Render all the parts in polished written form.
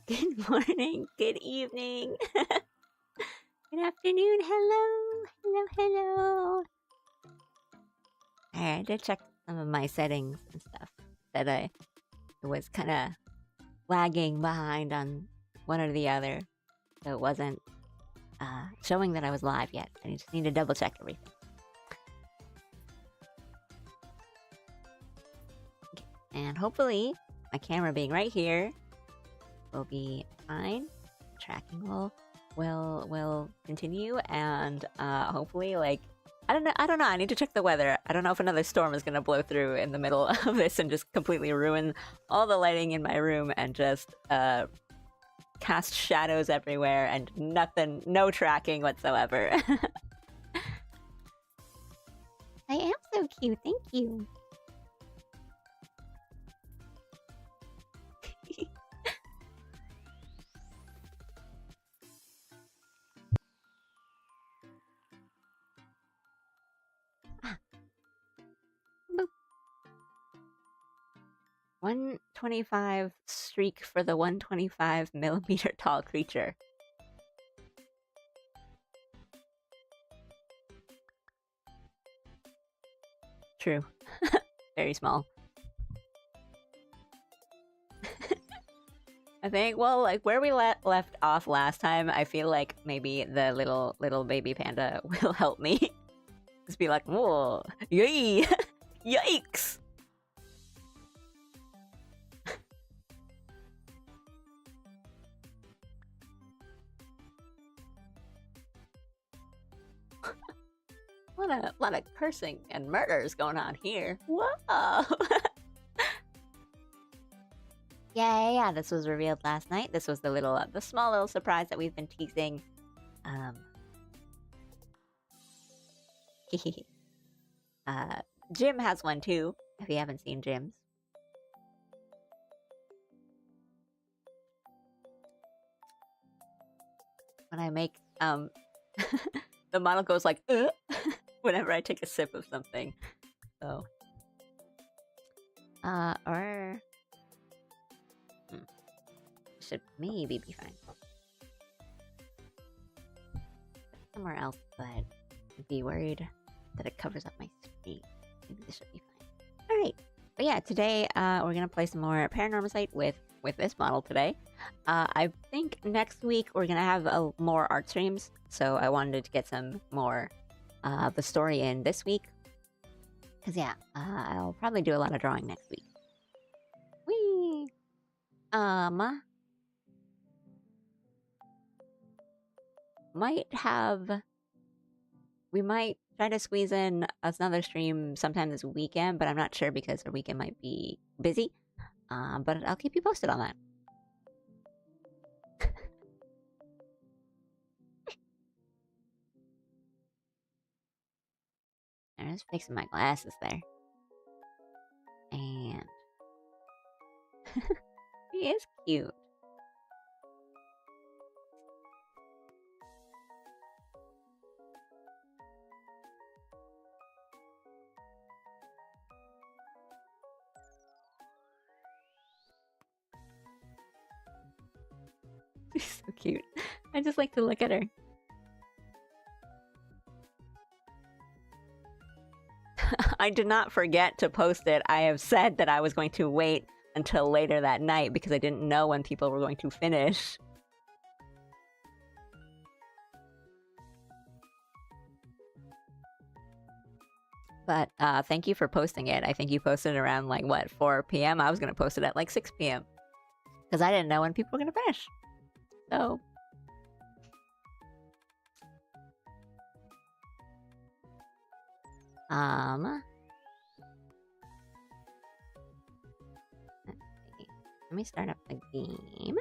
Good morning, good evening, good afternoon, hello, hello, hello. Alright, I did check some of my settings and stuff. That I was kind of lagging behind on one or the other. So it wasn't showing that I was live yet. I just need to double check everything. Okay. And hopefully, my camera being right here will be fine. Tracking will continue, and hopefully, like, I don't know. I need to check the weather. I don't know if another storm is gonna blow through in the middle of this and just completely ruin all the lighting in my room and just cast shadows everywhere and nothing, no tracking whatsoever. I am so cute, thank you. Ah. 125 streak for the 125mm tall creature. True. Very small. I think, well, like, where we left off last time, I feel like maybe the little baby panda will help me. Just be like, whoa, yay! Yikes! A lot of cursing and murders going on here. Whoa! Yeah, this was revealed last night. This was the small little surprise that we've been teasing. Jim has one too, if you haven't seen Jim's. When I make, the model goes like, whenever I take a sip of something. So. Or... should maybe be fine. Somewhere else, but I'd be worried that it covers up my screen. Maybe this should be fine. Alright. But yeah, today we're gonna play some more Paranormasight with this model today. I think next week we're gonna have more art streams, so I wanted to get some more of the story in this week. Cause yeah, I'll probably do a lot of drawing next week. Whee! We might try to squeeze in another stream sometime this weekend, but I'm not sure because our weekend might be busy. But I'll keep you posted on that. I'm just fixing my glasses there. And... he is cute. She's so cute. I just like to look at her. I did not forget to post it. I have said that I was going to wait until later that night because I didn't know when people were going to finish. But thank you for posting it. I think you posted it around, like, what, 4 p.m? I was going to post it at, like, 6 p.m. Because I didn't know when people were going to finish. So... let's see. Let me start up the game. It'd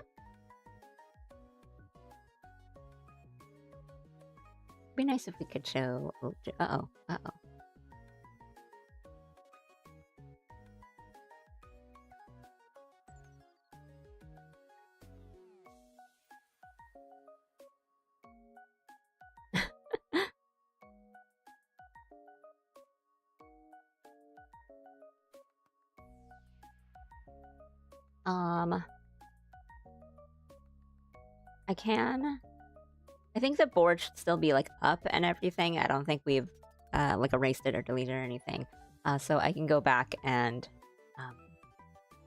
be nice if we could show... oh, uh-oh, uh-oh. I can. I think the board should still be like up and everything. I don't think we've like erased it or deleted or anything. So I can go back and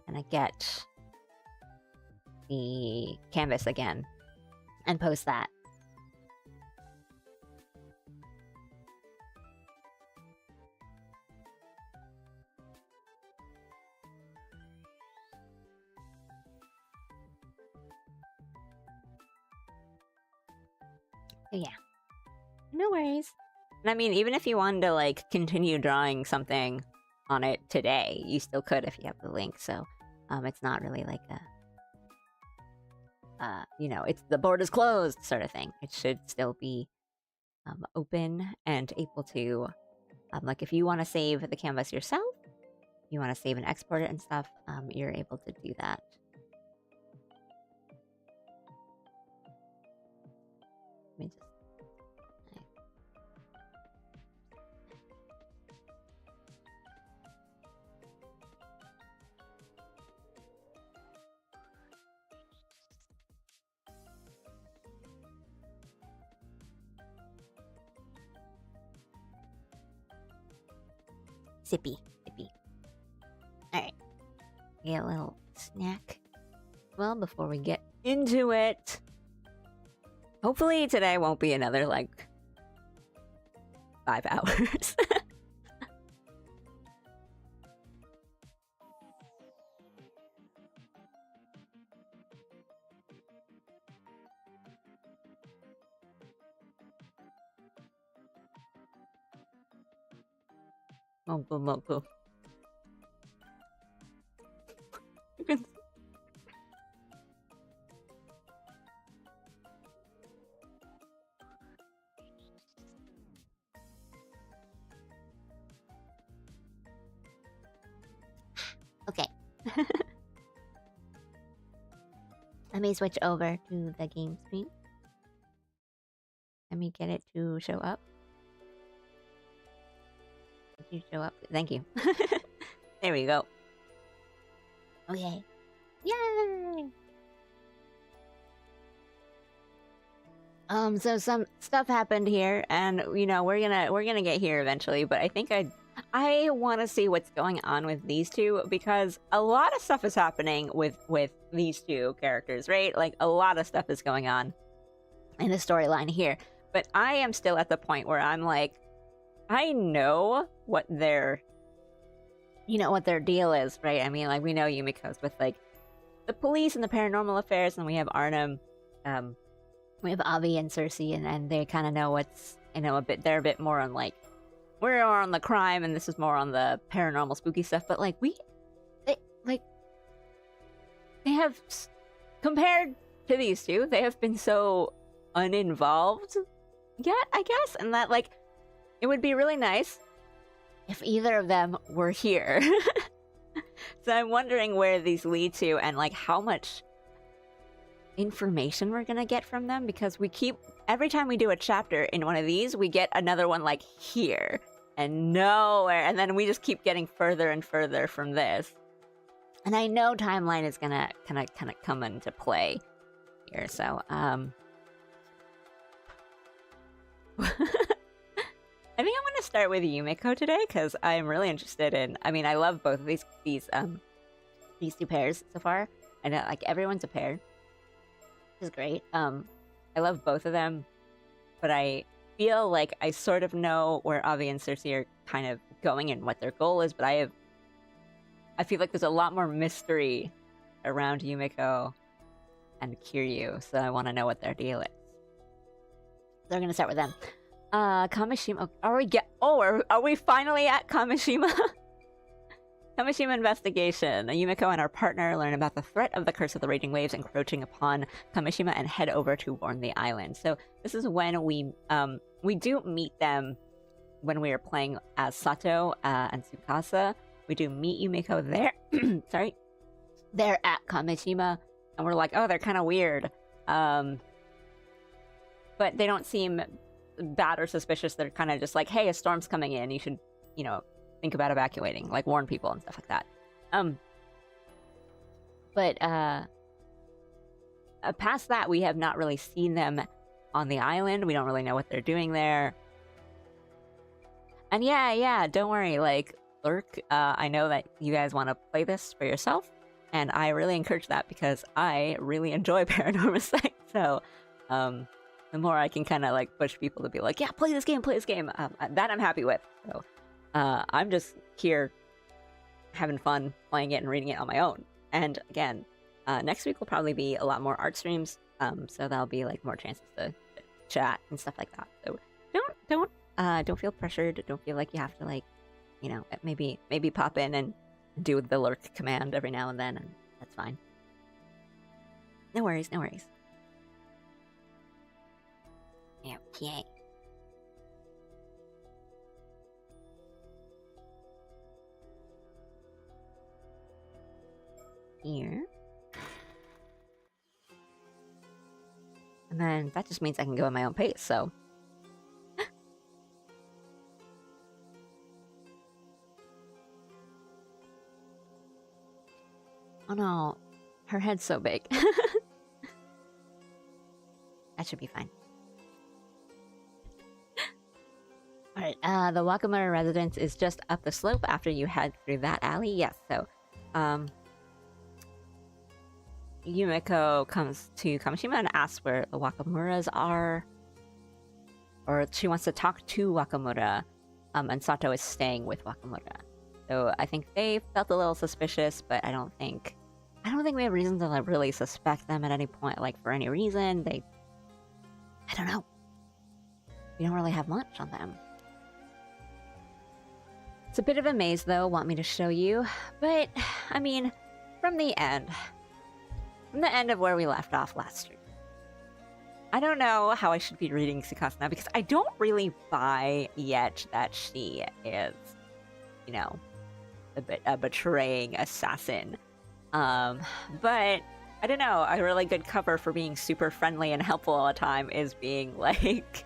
I get the canvas again and post that. So yeah, no worries. And I mean, even if you wanted to like continue drawing something on it today, you still could if you have the link. So it's not really like a you know, it's the board is closed sort of thing. It should still be open and able to like if you want to save the canvas yourself, you want to save and export it and stuff, you're able to do that. Let me just sippy. Alright. Get a little snack. Well, before we get into it. Hopefully today won't be another, like, 5 hours. Moku. Okay. Let me switch over to the game screen. Let me get it to show up. Did you show up? Thank you. There we go. Okay. Yay! So some stuff happened here, and you know we're gonna get here eventually. But I think I want to see what's going on with these two, because a lot of stuff is happening with these two characters, right? Like a lot of stuff is going on in the storyline here. But I am still at the point where I'm like, I know what their deal is, right? I mean, like we know Yumiko's with like the police and the paranormal affairs, and we have Arnhem, we have Avi and Cersei, and they kind of know what's, you know, they're a bit more on like, we're more on the crime, and this is more on the paranormal spooky stuff. But like they have, compared to these two, they have been so uninvolved yet, I guess, and that like it would be really nice if either of them were here. So I'm wondering where these lead to, and like how much information we're gonna get from them, because we keep, every time we do a chapter in one of these, we get another one like here and nowhere, and then we just keep getting further and further from this. And I know timeline is gonna kind of come into play here, so I think I'm gonna start with Yumiko today, because I'm really interested in, I mean, I love both of these two pairs so far. I know like everyone's a pair, which is great. I love both of them, but I feel like I sort of know where Avi and Cersei are kind of going and what their goal is, but I feel like there's a lot more mystery around Yumiko and Kiryu, so I want to know what their deal is. So we're gonna start with them. Kamishima. Are we finally at Kamishima? Kamishima investigation. Yumiko and our partner learn about the threat of the Curse of the Raging Waves encroaching upon Kamishima and head over to warn the island. So this is when we do meet them when we are playing as Sato and Tsukasa. We do meet Yumiko there. Sorry. They're at Kamishima, and we're like, oh, they're kind of weird. But they don't seem bad or suspicious. They're kind of just like, hey, a storm's coming in. You should, you know, think about evacuating, like warn people and stuff like that. past that, we have not really seen them on the island. We don't really know what they're doing there. And yeah, don't worry, like, lurk, I know that you guys want to play this for yourself, and I really encourage that because I really enjoy Paranormasight, so, the more I can kind of, like, push people to be like, yeah, play this game, that I'm happy with, so, I'm just here having fun playing it and reading it on my own. And again, next week will probably be a lot more art streams, so that'll be, like, more chances to chat and stuff like that, so don't feel pressured. Don't feel like you have to, like, you know, maybe pop in and do the lurk command every now and then, and that's fine. No worries. Okay. Here. And then that just means I can go at my own pace, so... Oh no, her head's so big. That should be fine. Alright, the Wakamura residence is just up the slope after you head through that alley. Yes, so, Yumiko comes to Kamishima and asks where the Wakamuras are. Or she wants to talk to Wakamura, and Sato is staying with Wakamura. So I think they felt a little suspicious, but I don't think we have reason to, like, really suspect them at any point, like, for any reason. I don't know. We don't really have much on them. It's a bit of a maze, though, want me to show you. But, I mean, from the end of where we left off last stream. I don't know how I should be reading Tsukasa now, because I don't really buy yet that she is, you know, a betraying assassin. But I don't know, a really good cover for being super friendly and helpful all the time is being, like,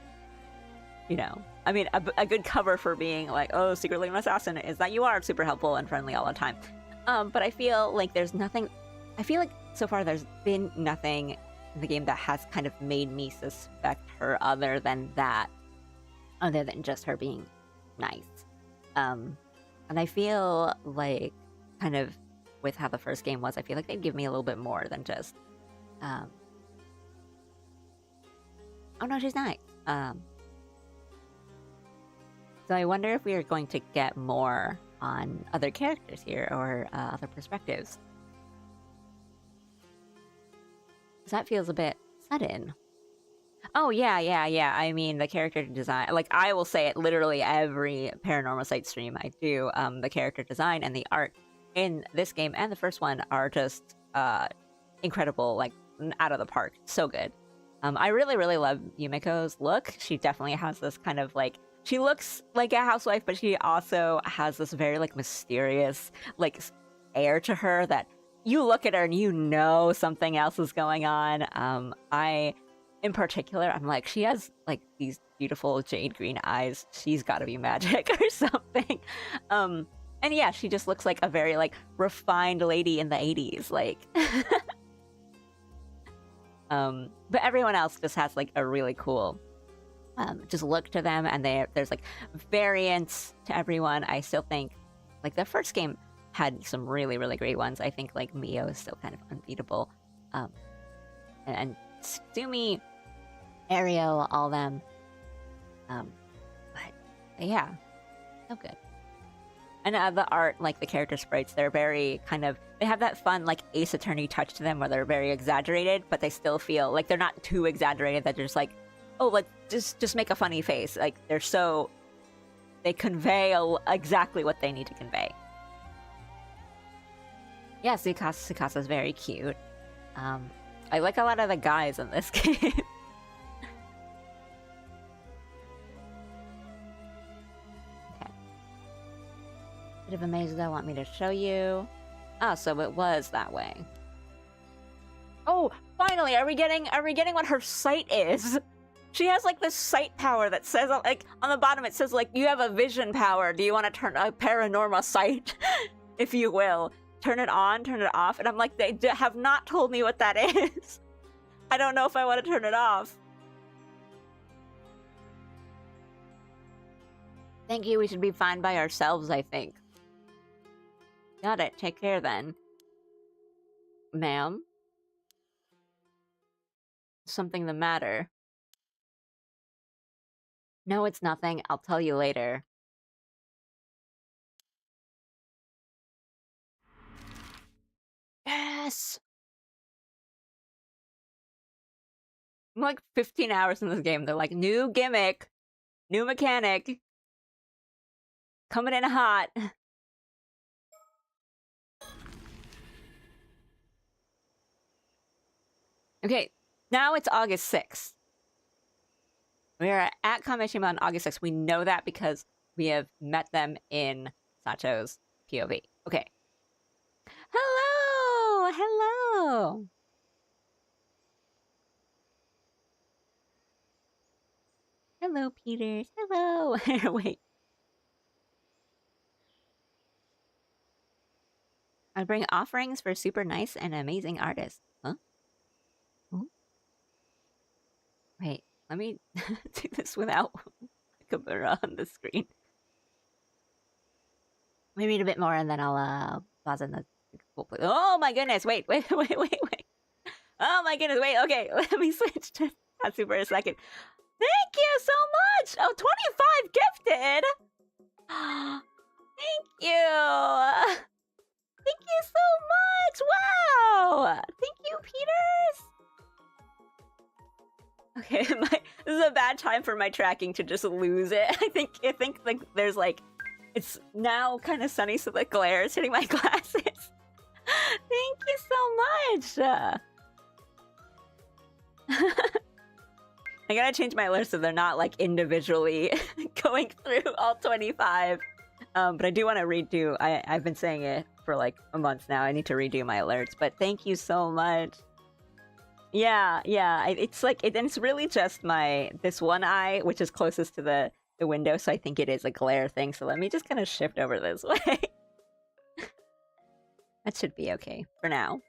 you know, I mean, a good cover for being like, oh, secretly an assassin is that you are super helpful and friendly all the time. But I feel like there's nothing, I feel like so far there's been nothing in the game that has kind of made me suspect her other than just her being nice. And I feel like, kind of with how the first game was, I feel like they'd give me a little bit more than just, oh no, she's nice. So I wonder if we are going to get more on other characters here, or other perspectives. Because that feels a bit sudden. Oh, yeah. I mean, the character design, like, I will say it literally every Paranormasight stream I do. The character design and the art in this game and the first one are just incredible, like, out of the park. So good. I really love Yumiko's look. She definitely has this kind of, like, she looks like a housewife, but she also has this very, like, mysterious, like, air to her that you look at her and you know something else is going on. In particular, I'm like, she has, like, these beautiful jade green eyes. She's gotta be magic or something. And yeah, she just looks like a very, like, refined lady in the 80s, like. But everyone else just has, like, a really cool, just look to them, and there's, like, variants to everyone. I still think, like, the first game had some really great ones. I think, like, Mio is still kind of unbeatable. And Sumi, Ariel, all them. But yeah, so good. And the art, like, the character sprites, they're very kind of, they have that fun, like, Ace Attorney touch to them where they're very exaggerated, but they still feel like they're not too exaggerated that they're just like, oh, like, just make a funny face. Like, they convey exactly what they need to convey. Yeah, Tsukasa's very cute. I like a lot of the guys in this game. Okay. Bit of a maze that I want me to show you. Oh, so it was that way. Oh, finally, are we getting what her sight is? She has, like, this sight power that says, like, on the bottom it says, like, you have a vision power. Do you want to turn a Paranormasight, if you will? Turn it on, turn it off. And I'm like, they have not told me what that is. I don't know if I want to turn it off. Thank you, we should be fine by ourselves, I think. Got it, take care then. Ma'am? Something the matter? No, it's nothing. I'll tell you later. Yes! I'm like 15 hours in this game. They're like, new gimmick, new mechanic, coming in hot. Okay, now it's August 6th. We are at Kamishima on August 6th. We know that because we have met them in Sato's POV. Okay. Hello! Hello! Hello, Peters. Hello! Wait. I bring offerings for super nice and amazing artists. Huh? Ooh. Wait, let me do this without Kabura on the screen. We read a bit more and then I'll pause in the cool place. Oh my goodness, wait. Oh my goodness, wait, okay, let me switch to Tatsu for a second. Thank you so much! Oh, 25 gifted! Thank you! Thank you so much! Wow! Thank you, Peters! Okay, this is a bad time for my tracking to just lose it. I think like there's like it's now kind of sunny, so the glare is hitting my glasses. Thank you so much! I gotta change my alerts so they're not like individually going through all 25. But I do want to redo. I've been saying it for like a month now. I need to redo my alerts. But thank you so much. Yeah. It's like it's really just this one eye, which is closest to the window. So I think it is a glare thing. So let me just kind of shift over this way. That should be okay for now.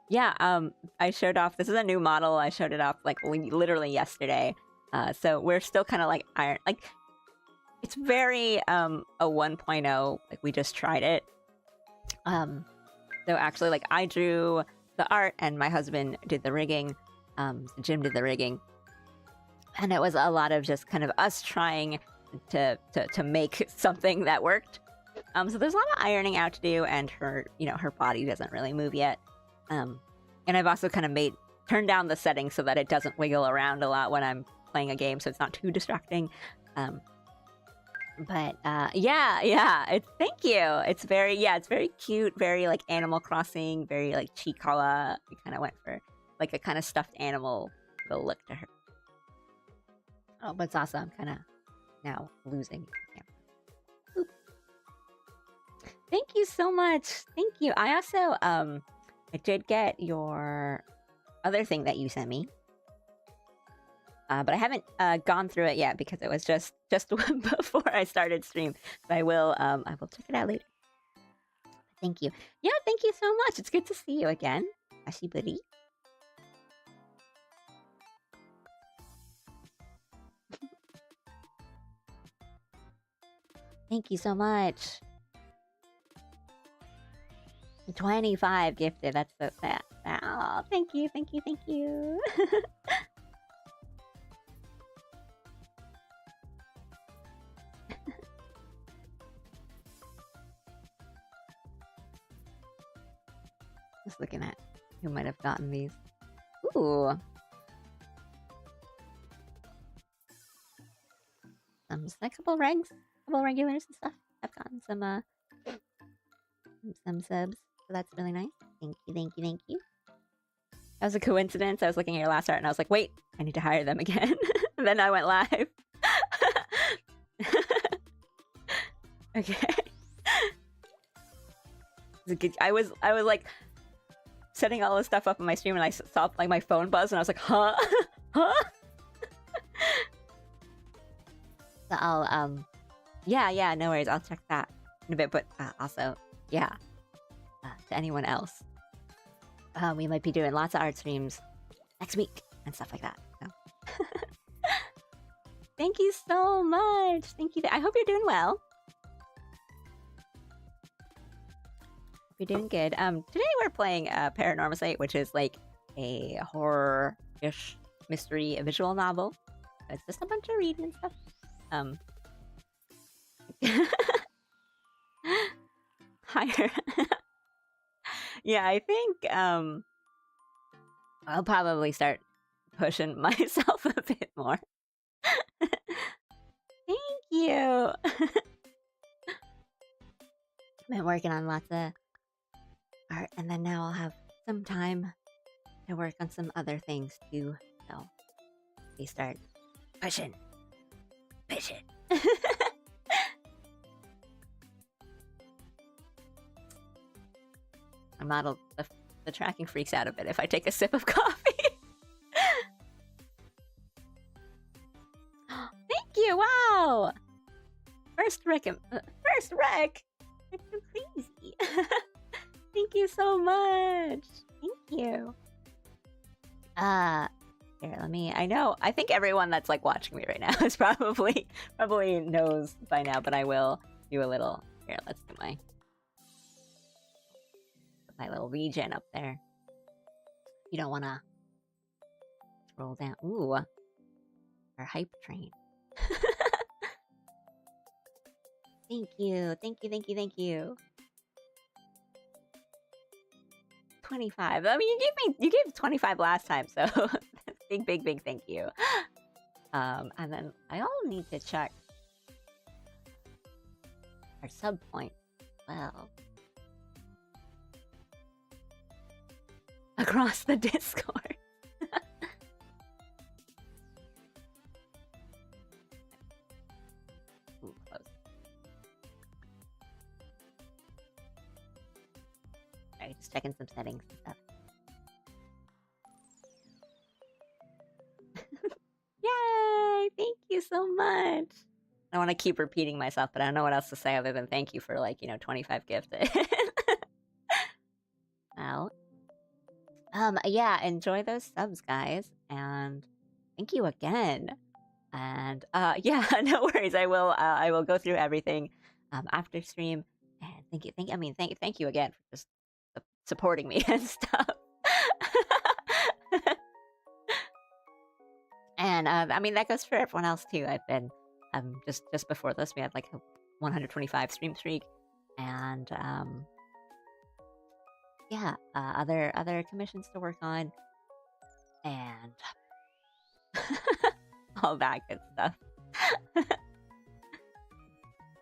Yeah, I showed off, this is a new model, I showed it off, like, literally yesterday. So we're still kind of, like, iron, like, it's very, a 1.0, like, we just tried it. So actually, like, I drew the art, and my husband did the rigging, Jim did the rigging. And it was a lot of just kind of us trying to make something that worked. So there's a lot of ironing out to do, and her body doesn't really move yet. And I've also kind of turned down the settings so that it doesn't wiggle around a lot when I'm playing a game, so it's not too distracting. But yeah, thank you. It's very cute, very like Animal Crossing, very like Chikawa. We kind of went for like a kind of stuffed animal look to her. Oh, but it's also I'm kind of now losing the camera. Oop. Thank you so much. Thank you. I also I did get your other thing that you sent me, but I haven't gone through it yet because it was just before I started stream. But I will check it out later. Thank you. Yeah, thank you so much. It's good to see you again, Ashiburi. Thank you so much. 25 gifted. That's so sad. Oh, thank you. Just looking at who might have gotten these. Ooh. A couple regulars and stuff. I've gotten some subs. So that's really nice. Thank you. That was a coincidence. I was looking at your last art and I was like, wait, I need to hire them again. And then I went live. Okay. I was like setting all this stuff up on my stream and I saw like my phone buzz and I was like, huh? So I'll yeah, no worries. I'll check that in a bit. But also, yeah. To anyone else, we might be doing lots of art streams next week and stuff like that. So. Thank you so much. Thank you. I hope you're doing well. Hope you're doing good. Today we're playing Paranormasight, which is like a horror-ish mystery visual novel. It's just a bunch of reading and stuff. Higher. Yeah, I think I'll probably start pushing myself a bit more. Thank you. Been working on lots of art, and then now I'll have some time to work on some other things too. So we start pushing. My model, the tracking freaks out a bit if I take a sip of coffee. Thank you. Wow. First rec. That's so crazy. Thank you so much. Thank you. Here, let me. I think everyone that's like watching me right now is probably knows by now, but I will do a little. Here, let's do my little VGen up there. You don't want to scroll down. Ooh, our hype train. Thank you. 25. I mean, you gave 25 last time, so big thank you. And then I all need to check our sub point. Well, across the Discord. Ooh, close. Alright, just checking some settings and stuff. Yay! Thank you so much. I want to keep repeating myself, but I don't know what else to say other than thank you for, like, 25 gifted. Well, yeah, enjoy those subs, guys, and thank you again. And yeah, no worries. I will go through everything after stream. And thank you again for just supporting me and stuff. And I mean, that goes for everyone else too. I've been just before this, we had like a 125 stream streak, and yeah, other commissions to work on, and all that good stuff.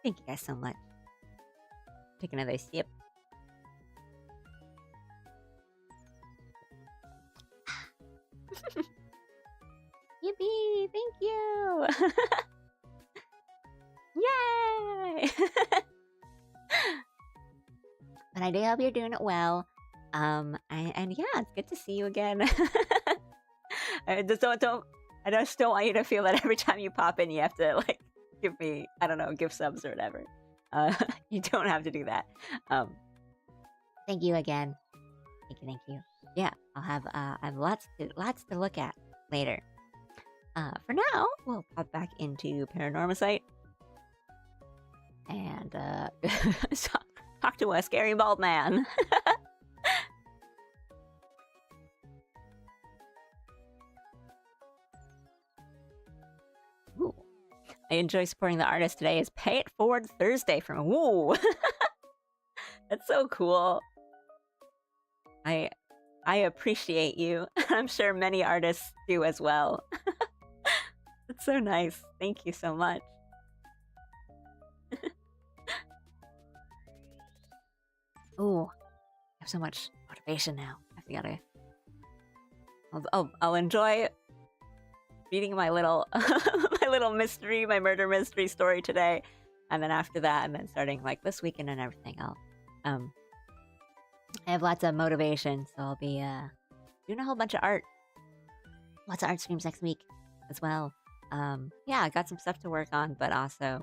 Thank you guys so much. Take another sip. Yippee! Thank you! Yay! But I do hope you're doing it well. And yeah, it's good to see you again. I just don't want you to feel that every time you pop in, you have to like give me, I don't know, give subs or whatever. You don't have to do that. Thank you again. Thank you. Yeah, I'll have lots to look at later. For now, we'll pop back into Paranormasight and talk to a scary bald man. Ooh. I enjoy supporting the artist today is Pay It Forward Thursday from Woo. That's so cool. I appreciate you. I'm sure many artists do as well. That's so nice. Thank you so much. Ooh, I have so much motivation now. I'll enjoy reading my little my murder mystery story today, and then after that, and then starting like this weekend and everything else. I have lots of motivation, so I'll be doing a whole bunch of art. Lots of art streams next week as well. Yeah, I got some stuff to work on, but also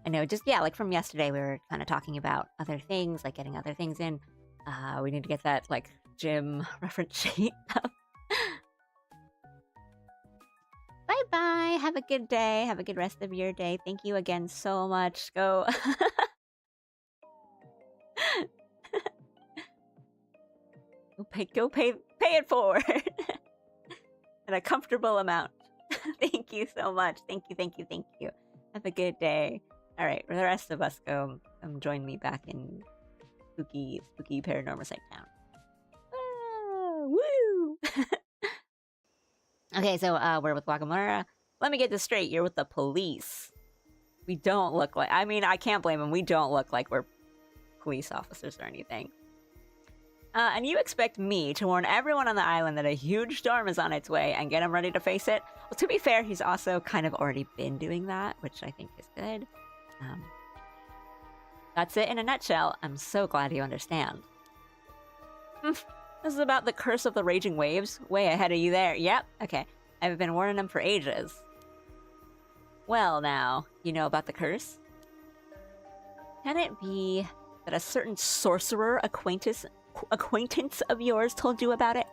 I know, just, yeah, like from yesterday, we were kind of talking about other things, like getting other things in. We need to get that, like, gym reference sheet up. Bye-bye. Have a good day. Have a good rest of your day. Thank you again so much. Go. Go pay it forward. At a comfortable amount. Thank you so much. Thank you. Have a good day. Alright, for the rest of us, go join me back in spooky Paranormasight Town. Woo! Okay, so we're with Wakamura. Let me get this straight. You're with the police. We don't look like... I mean, I can't blame them. We don't look like we're police officers or anything. And you expect me to warn everyone on the island that a huge storm is on its way and get them ready to face it? Well, to be fair, he's also kind of already been doing that, which I think is good. That's it in a nutshell. I'm so glad you understand. This is about the curse of the raging waves. Way ahead of you there. Yep. Okay. I've been warning them for ages. Well, now, you know about the curse? Can it be that a certain sorcerer acquaintance of yours told you about it?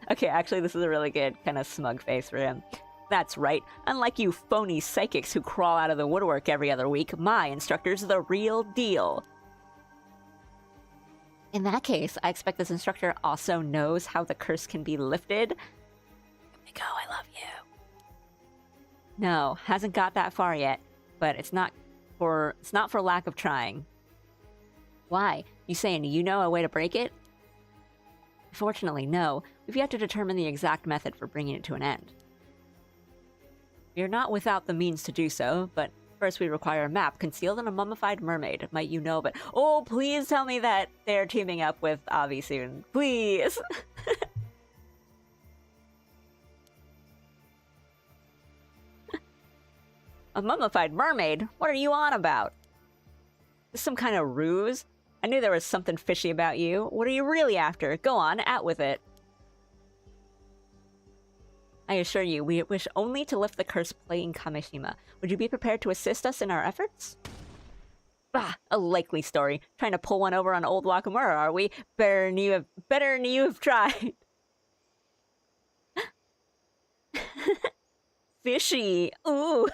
Okay, actually, this is a really good kind of smug face for him. That's right. Unlike you phony psychics who crawl out of the woodwork every other week, my instructor's the real deal. In that case, I expect this instructor also knows how the curse can be lifted. Let me go, I love you. No, hasn't got that far yet, but it's not for lack of trying. Why? You saying you know a way to break it? Fortunately, no. We've yet to determine the exact method for bringing it to an end. You're not without the means to do so, but first we require a map concealed in a mummified mermaid. Might you know, but oh, please tell me that they're teaming up with Avi soon. Please! A mummified mermaid? What are you on about? Is this some kind of ruse? I knew there was something fishy about you. What are you really after? Go on, out with it. I assure you, we wish only to lift the curse plaguing Kamishima. Would you be prepared to assist us in our efforts? Bah, a likely story. Trying to pull one over on old Wakamura, are we? Better than you have tried. Fishy. Ooh.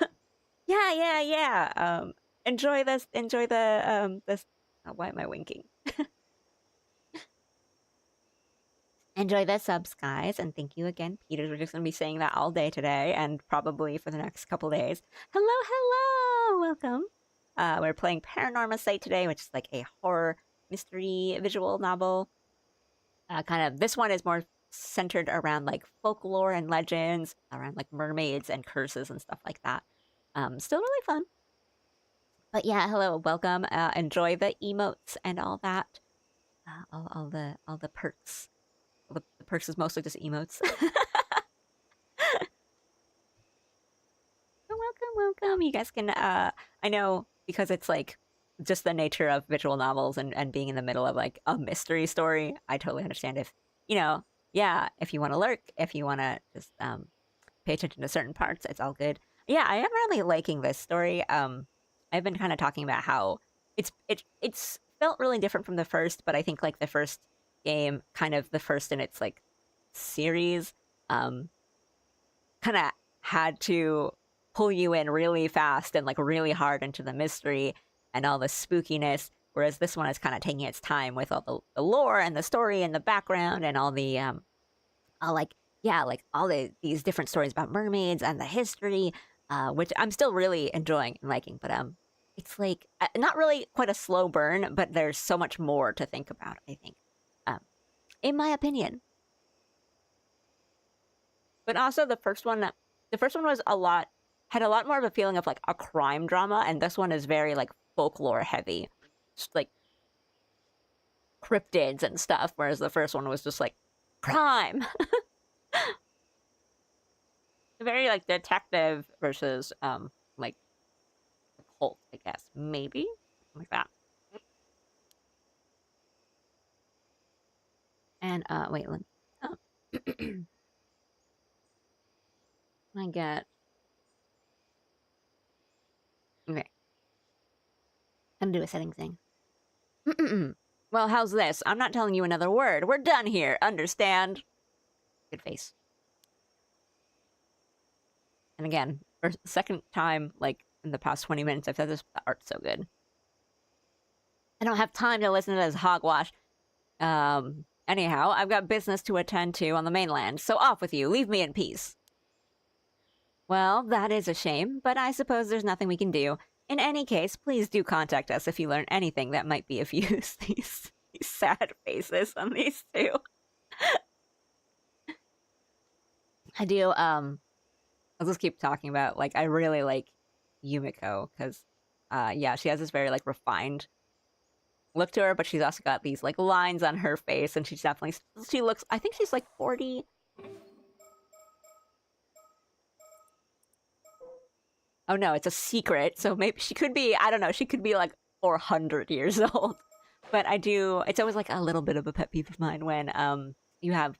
Yeah. Enjoy this. Enjoy the this. Oh, why am I winking? Enjoy the subs, guys, and thank you again, Peters. We're just gonna be saying that all day today, and probably for the next couple days. Hello, welcome. We're playing Paranormasight today, which is like a horror mystery visual novel. This one is more centered around like folklore and legends, around like mermaids and curses and stuff like that. Still really fun. But yeah, hello, welcome. Enjoy the emotes and all that. All the perks. The perks is mostly just emotes. Welcome. You guys can, I know, because it's like just the nature of visual novels and being in the middle of like a mystery story, I totally understand if, you know, yeah, if you want to lurk, if you want to just pay attention to certain parts, it's all good. Yeah, I am really liking this story. I've been kind of talking about how it's felt really different from the first, but I think like the first game, kind of the first in its like series, kind of had to pull you in really fast and like really hard into the mystery and all the spookiness, whereas this one is kind of taking its time with all the lore and the story and the background and all the these different stories about mermaids and the history, which I'm still really enjoying and liking, but it's like not really quite a slow burn, but there's so much more to think about, I think, in my opinion. But also the first one was had a lot more of a feeling of like a crime drama, and this one is very like folklore heavy, just like cryptids and stuff, whereas the first one was just like crime. Very like detective versus like cult, I guess, maybe like that. And wait, I get okay. I'm gonna do a settings thing. Well, how's this? I'm not telling you another word. We're done here. Understand? Good face. And again, for the second time, like, in the past 20 minutes, I've said this, the art's so good. I don't have time to listen to this hogwash. Anyhow, I've got business to attend to on the mainland, so off with you. Leave me in peace. Well, that is a shame, but I suppose there's nothing we can do. In any case, please do contact us if you learn anything that might be of use. These sad faces on these two. I do, I'll just keep talking about, like, I really like Yumiko, because, yeah, she has this very, like, refined look to her, but she's also got these, like, lines on her face, and she's definitely, she looks, I think she's, like, 40. Oh no, it's a secret, so maybe she could be, I don't know, she could be, like, 400 years old. But I do, it's always, like, a little bit of a pet peeve of mine when, you have,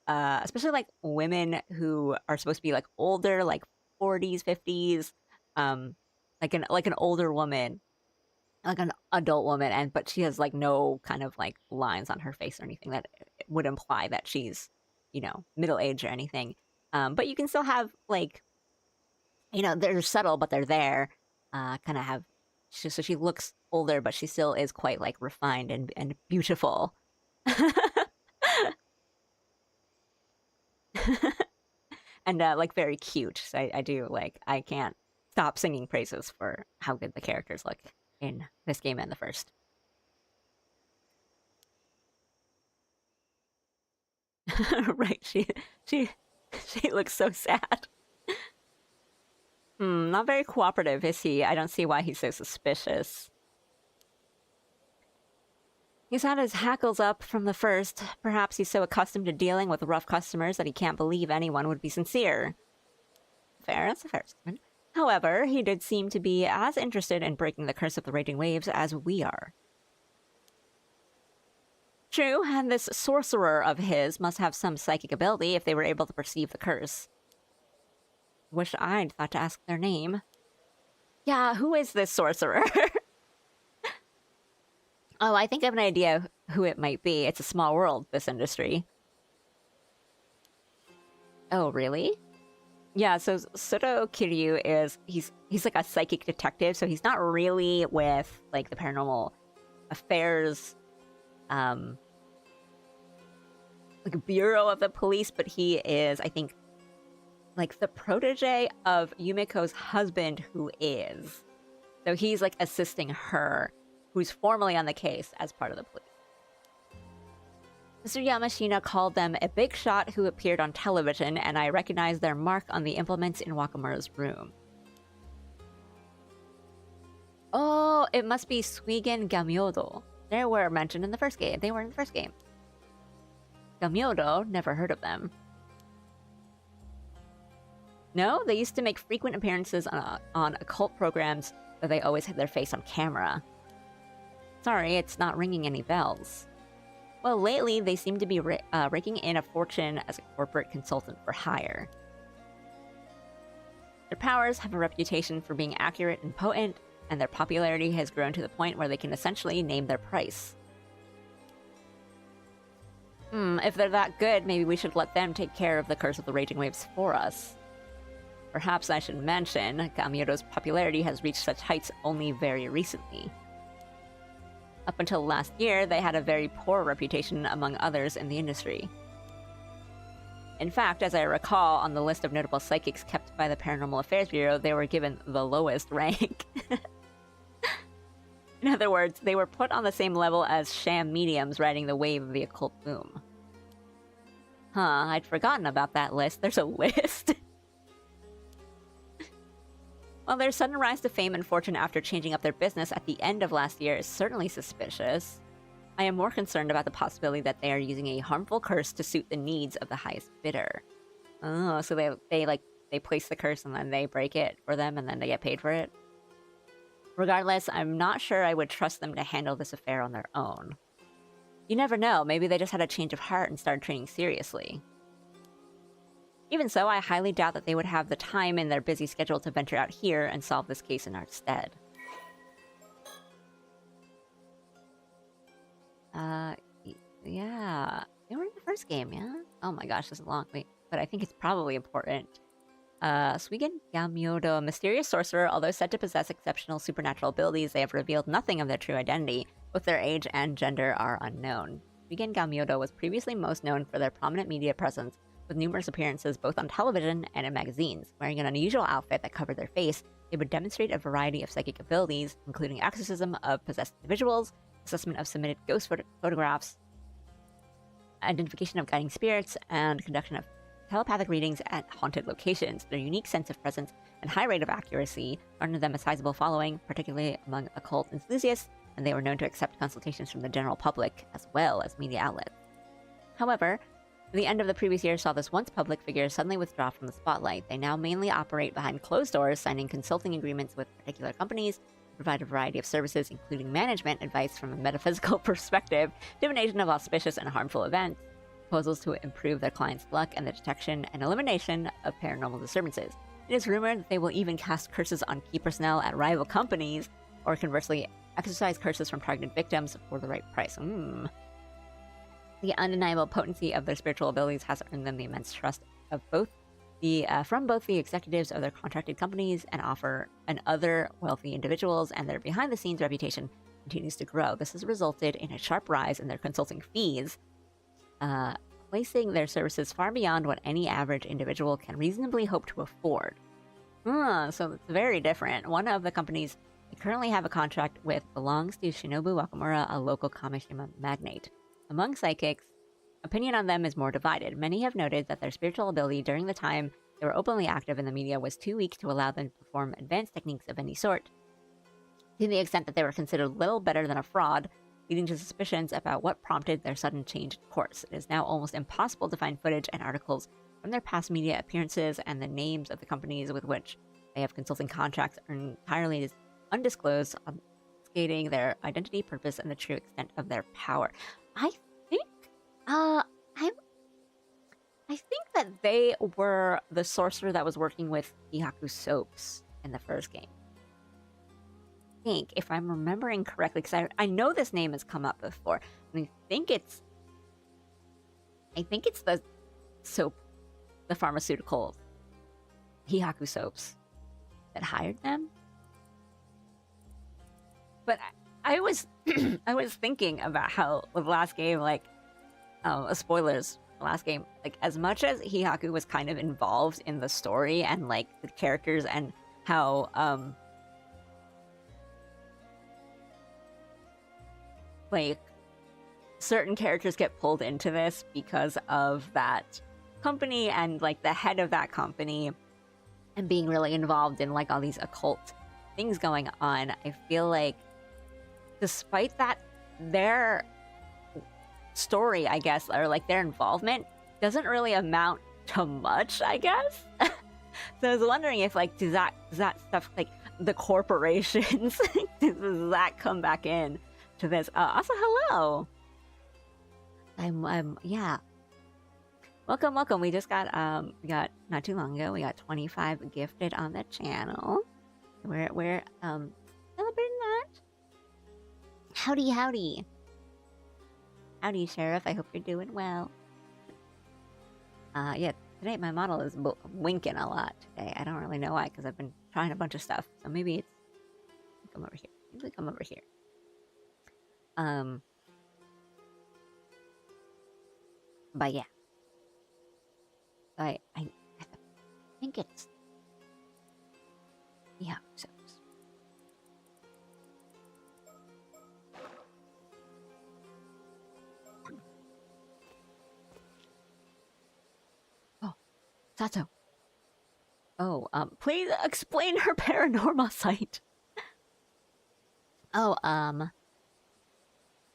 especially, like, women who are supposed to be, like, older, like, 40s, 50s, like an older woman, like an adult woman, but she has, like, no kind of, like, lines on her face or anything that would imply that she's, you know, middle-aged or anything. But you can still have, like, you know, they're subtle, but they're there. Kind of have, so she looks older, but she still is quite, like, refined and beautiful. And, like, very cute. So I do, like, I can't stop singing praises for how good the characters look in this game and the first. Right, she looks so sad. Not very cooperative, is he? I don't see why he's so suspicious. He's had his hackles up from the first. Perhaps he's so accustomed to dealing with rough customers that he can't believe anyone would be sincere. Fair, that's a fair statement. However, he did seem to be as interested in breaking the curse of the raging waves as we are. True, and this sorcerer of his must have some psychic ability if they were able to perceive the curse. Wish I'd thought to ask their name. Yeah, who is this sorcerer? Oh, I think I have an idea who it might be. It's a small world, this industry. Oh, really? Yeah, so Soto Kiryu is, he's like a psychic detective, so he's not really with, like, the paranormal affairs, like, bureau of the police, but he is, I think, like, the protege of Yumiko's husband, who is. So he's, like, assisting her, who's formally on the case as part of the police. Mr. Yamashina called them a big shot who appeared on television, and I recognized their mark on the implements in Wakamura's room. Oh, it must be Suigen Gamyodo. They were mentioned in the first game. They were in the first game. Gamyodo, never heard of them. No, they used to make frequent appearances on occult programs, but they always had their face on camera. Sorry, it's not ringing any bells. Well, lately, they seem to be raking in a fortune as a corporate consultant for hire. Their powers have a reputation for being accurate and potent, and their popularity has grown to the point where they can essentially name their price. If they're that good, maybe we should let them take care of the Curse of the Raging Waves for us. Perhaps I should mention, Gamyodo's popularity has reached such heights only very recently. Up until last year, they had a very poor reputation among others in the industry. In fact, as I recall, on the list of notable psychics kept by the Paranormal Affairs Bureau, they were given the lowest rank. In other words, they were put on the same level as sham mediums riding the wave of the occult boom. Huh, I'd forgotten about that list. There's a list. Well, their sudden rise to fame and fortune after changing up their business at the end of last year is certainly suspicious. I am more concerned about the possibility that they are using a harmful curse to suit the needs of the highest bidder. Oh, so they place the curse and then they break it for them and then they get paid for it? Regardless, I'm not sure I would trust them to handle this affair on their own. You never know, maybe they just had a change of heart and started training seriously. Even so, I highly doubt that they would have the time in their busy schedule to venture out here and solve this case in our stead. game, yeah? Oh my gosh, this is long. Wait, but I think it's probably important. Suigen Gamyodo, a mysterious sorcerer, although said to possess exceptional supernatural abilities, they have revealed nothing of their true identity. Both their age and gender are unknown. Suigen Gamyodo was previously most known for their prominent media presence, with numerous appearances both on television and in magazines. Wearing an unusual outfit that covered their face, they would demonstrate a variety of psychic abilities, including exorcism of possessed individuals, assessment of submitted ghost photographs, identification of guiding spirits, and conduction of telepathic readings at haunted locations. Their unique sense of presence and high rate of accuracy garnered them a sizable following, particularly among occult enthusiasts, and they were known to accept consultations from the general public as well as media outlets. However, the end of the previous year saw this once public figure suddenly withdraw from the spotlight. They now mainly operate behind closed doors, signing consulting agreements with particular companies, provide a variety of services, including management advice from a metaphysical perspective, divination of auspicious and harmful events, proposals to improve their clients' luck, and the detection and elimination of paranormal disturbances. It is rumored that they will even cast curses on key personnel at rival companies, or conversely, exercise curses from targeted victims for the right price. The undeniable potency of their spiritual abilities has earned them the immense trust of from both the executives of their contracted companies and other wealthy individuals, and their behind-the-scenes reputation continues to grow. This has resulted in a sharp rise in their consulting fees, placing their services far beyond what any average individual can reasonably hope to afford. So it's very different. One of the companies they currently have a contract with belongs to Shinobu Wakamura, a local Kamishima magnate. Among psychics, opinion on them is more divided. Many have noted that their spiritual ability during the time they were openly active in the media was too weak to allow them to perform advanced techniques of any sort, to the extent that they were considered little better than a fraud, leading to suspicions about what prompted their sudden change in course. It is now almost impossible to find footage and articles from their past media appearances, and the names of the companies with which they have consulting contracts are entirely undisclosed, obfuscating their identity, purpose, and the true extent of their power. I think that they were the sorcerer that was working with Hihaku Soaps in the first game. If I'm remembering correctly, because I know this name has come up before, and I think it's the soap, the pharmaceutical Hihaku Soaps that hired them. But I was I was thinking about how the last game, spoilers, the last game, as much as Hihaku was kind of involved in the story and the characters and how certain characters get pulled into this because of that company and the head of that company and being really involved in all these occult things going on. I feel like despite that, their story, I guess, or their involvement doesn't really amount to much, I guess. So I was wondering if does that stuff, the corporations, does that come back in to this? Also, hello. Yeah. Welcome. We just got not too long ago, we got 25 gifted on the channel. We're celebrating that. Howdy. Howdy, Sheriff. I hope you're doing well. Yeah, today my model is winking a lot today. I don't really know why, because I've been trying a bunch of stuff. So maybe it's... Come over here. Maybe come over here. But yeah. I think it's... Yeah, so... Sato. Oh, please explain her paranormal sight. Oh,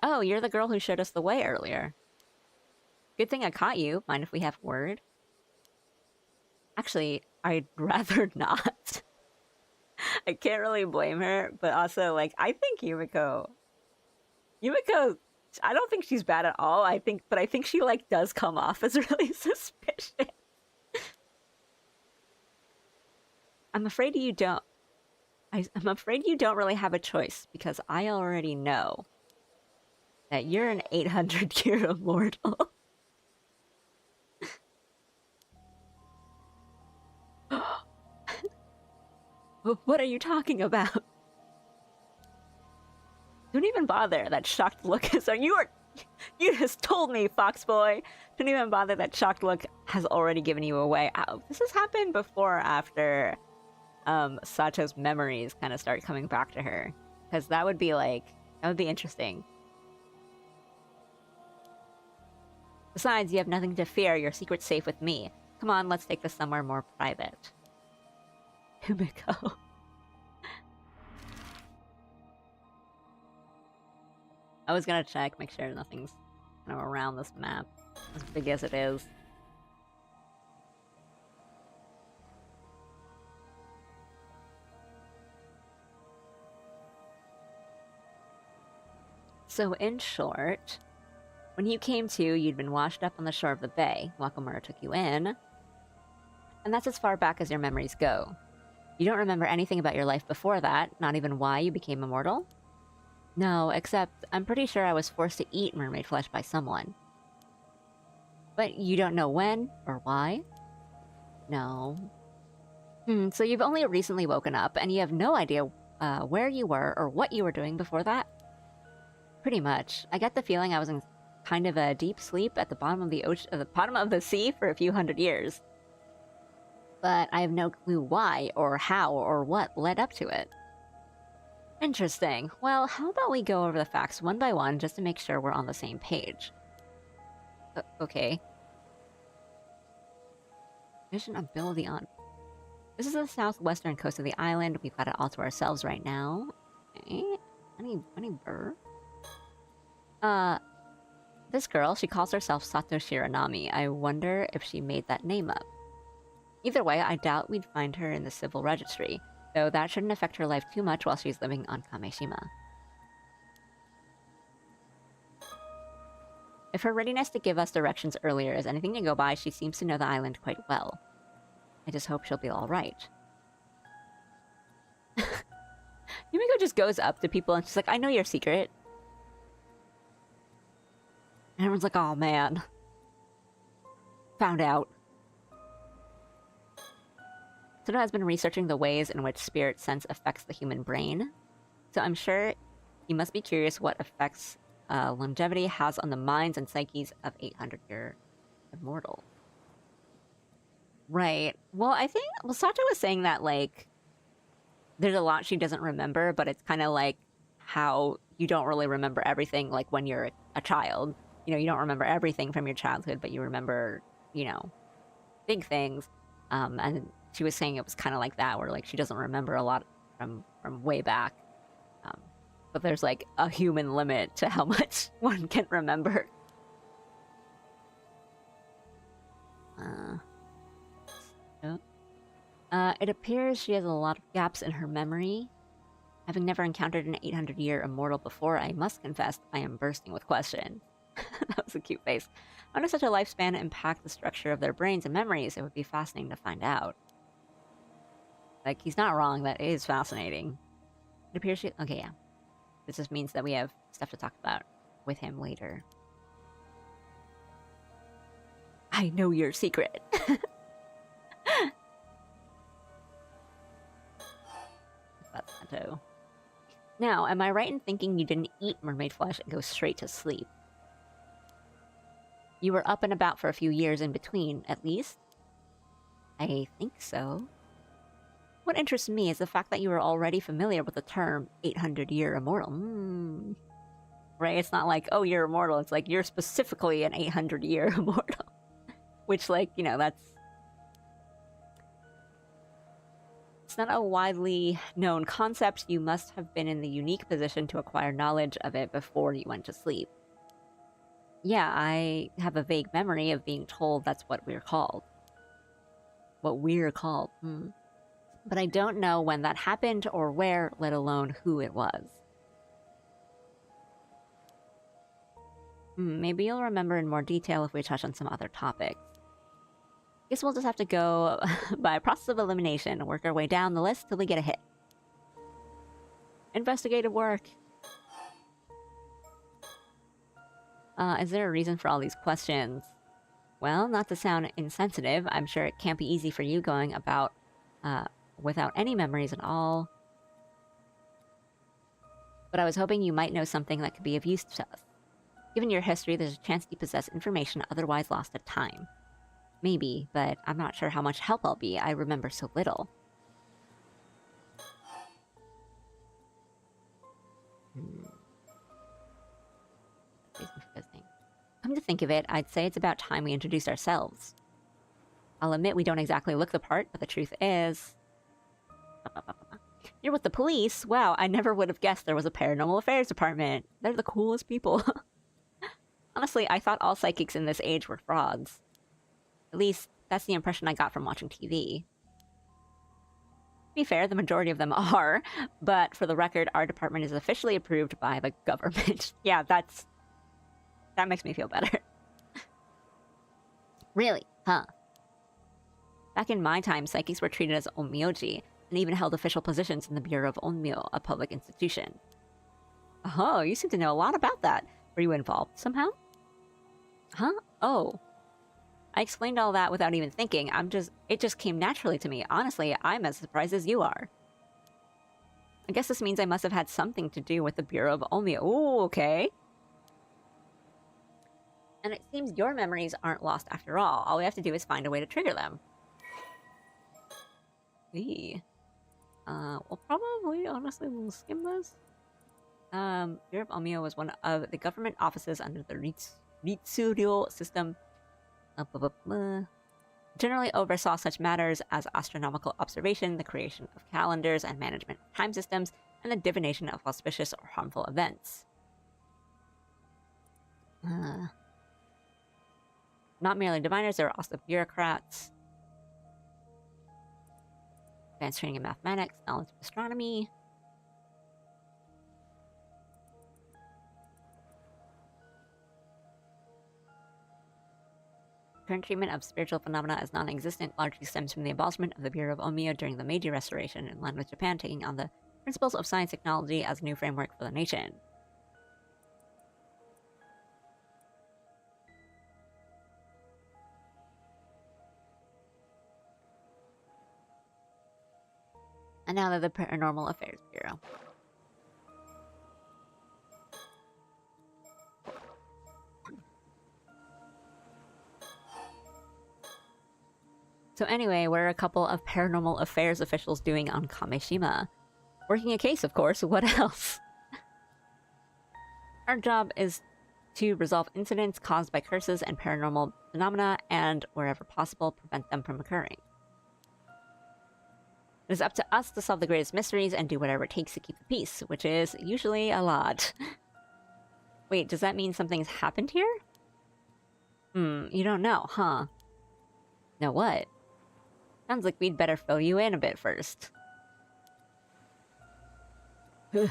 you're the girl who showed us the way earlier. Good thing I caught you. Mind if we have word? Actually, I'd rather not. I can't really blame her, but also, I think Yumiko, I don't think she's bad at all. I think she, does come off as really suspicious. I'm afraid you don't really have a choice, because I already know that you're an 800-year immortal. What are you talking about? Don't even bother. That shocked look is... You just told me, Fox Boy. Don't even bother. That shocked look has already given you away. This has happened before or after Sato's memories kind of start coming back to her. Because that would be like... That would be interesting. Besides, you have nothing to fear. Your secret's safe with me. Come on, let's take this somewhere more private. Himiko. I was gonna check, make sure nothing's kind of around this map, as big as it is. So, in short, when you came to, you'd been washed up on the shore of the bay. Wakamura took you in. And that's as far back as your memories go. You don't remember anything about your life before that, not even why you became immortal? No, except I'm pretty sure I was forced to eat mermaid flesh by someone. But you don't know when or why? No. So you've only recently woken up, and you have no idea where you were or what you were doing before that? Pretty much. I get the feeling I was in kind of a deep sleep at the bottom of the ocean, the bottom of the sea for a few hundred years. But I have no clue why, or how, or what led up to it. Interesting. Well, how about we go over the facts one by one, just to make sure we're on the same page. Okay. Mission ability on... This is the southwestern coast of the island. We've got it all to ourselves right now. Okay. Any bird? This girl, she calls herself Sato Shiranami. I wonder if she made that name up. Either way, I doubt we'd find her in the civil registry, though that shouldn't affect her life too much while she's living on Kameshima. If her readiness to give us directions earlier is anything to go by, she seems to know the island quite well. I just hope she'll be alright. Yumiko just goes up to people and she's like, I know your secret. And everyone's like, oh man. Found out. Soda has been researching the ways in which spirit sense affects the human brain. So I'm sure you must be curious what effects longevity has on the minds and psyches of 800-year immortal. Right. Well, I think... Well, Sato was saying that, like... There's a lot she doesn't remember, but it's kind of like how you don't really remember everything, like when you're a child. You know, you don't remember everything from your childhood, but you remember, you know, big things. And she was saying it was kind of like that, where like she doesn't remember a lot from way back. But there's like a human limit to how much one can remember. It appears she has a lot of gaps in her memory. Having never encountered an 800-year immortal before, I must confess I am bursting with questions. That was a cute face. How does such a lifespan impact the structure of their brains and memories? It would be fascinating to find out. Like, he's not wrong. That is fascinating. It appears she... Okay, yeah. This just means that we have stuff to talk about with him later. I know your secret. That's Sato. Now, am I right in thinking you didn't eat mermaid flesh and go straight to sleep? You were up and about for a few years in between, at least? I think so. What interests me is the fact that you were already familiar with the term 800-year immortal. Right? It's not like, oh, you're immortal. It's like, you're specifically an 800-year immortal. Which, like, you know, that's... It's not a widely known concept. You must have been in the unique position to acquire knowledge of it before you went to sleep. Yeah, I have a vague memory of being told that's what we're called. What we're called. But I don't know when that happened or where, let alone who it was. Maybe you'll remember in more detail if we touch on some other topics. Guess we'll just have to go by a process of elimination, work our way down the list till we get a hit. Investigative work. Is there a reason for all these questions? Well, not to sound insensitive, I'm sure it can't be easy for you going about without any memories at all. But I was hoping you might know something that could be of use to us. Given your history, there's a chance you possess information otherwise lost to time. Maybe, but I'm not sure how much help I'll be. I remember so little. Come to think of it, I'd say it's about time we introduced ourselves. I'll admit we don't exactly look the part, but the truth is... You're with the police? Wow, I never would have guessed there was a paranormal affairs department. They're the coolest people. Honestly, I thought all psychics in this age were frauds. At least, that's the impression I got from watching TV. To be fair, the majority of them are, but for the record, our department is officially approved by the government. Yeah, that makes me feel better. Really? Huh. Back in my time, psychics were treated as onmyoji, and even held official positions in the Bureau of Onmyo, a public institution. Oh, you seem to know a lot about that. Were you involved somehow? Huh? Oh. I explained all that without even thinking. It just came naturally to me. Honestly, I'm as surprised as you are. I guess this means I must have had something to do with the Bureau of Onmyo. Ooh, okay. And it seems your memories aren't lost after all. All we have to do is find a way to trigger them. We'll probably, honestly, we'll skim this. Bureau of Onmyo was one of the government offices under the Ritsuryo system. Generally oversaw such matters as astronomical observation, the creation of calendars and management of time systems, and the divination of auspicious or harmful events. Not merely diviners, they were also bureaucrats. Advanced training in mathematics, knowledge of astronomy. Current treatment of spiritual phenomena as non-existent largely stems from the abolishment of the Bureau of Onmyo during the Meiji Restoration, in line with Japan taking on the principles of science technology as a new framework for the nation. And now they're the Paranormal Affairs Bureau. So anyway, what are a couple of Paranormal Affairs officials doing on Kameshima? Working a case, of course. What else? Our job is to resolve incidents caused by curses and paranormal phenomena, and, wherever possible, prevent them from occurring. It is up to us to solve the greatest mysteries and do whatever it takes to keep the peace, which is usually a lot. Wait, does that mean something's happened here? You don't know, huh? Know what? Sounds like we'd better fill you in a bit first. We're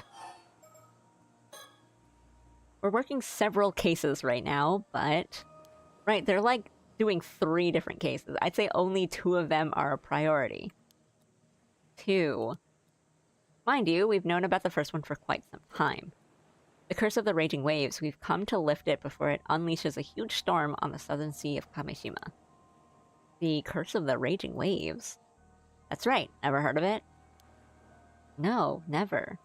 working several cases right now, but... Right, they're like doing 3 different cases. I'd say only 2 of them are a priority. 2. Mind you, we've known about the first one for quite some time. The Curse of the Raging Waves, we've come to lift it before it unleashes a huge storm on the southern sea of Kameshima. The Curse of the Raging Waves? That's right, never heard of it? No, never.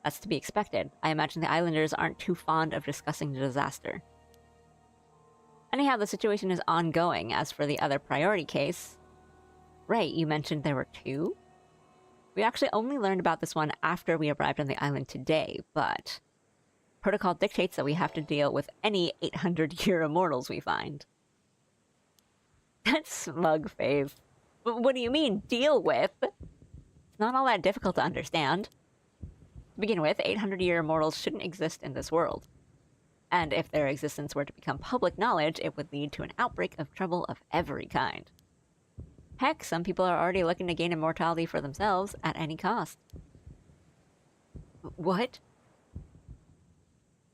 That's to be expected. I imagine the islanders aren't too fond of discussing the disaster. Anyhow, the situation is ongoing. As for the other priority case... Right, you mentioned there were 2? We actually only learned about this one after we arrived on the island today, but... Protocol dictates that we have to deal with any 800-year immortals we find. That smug face. What do you mean, deal with? It's not all that difficult to understand. To begin with, 800-year immortals shouldn't exist in this world. And if their existence were to become public knowledge, it would lead to an outbreak of trouble of every kind. Heck, some people are already looking to gain immortality for themselves at any cost. What?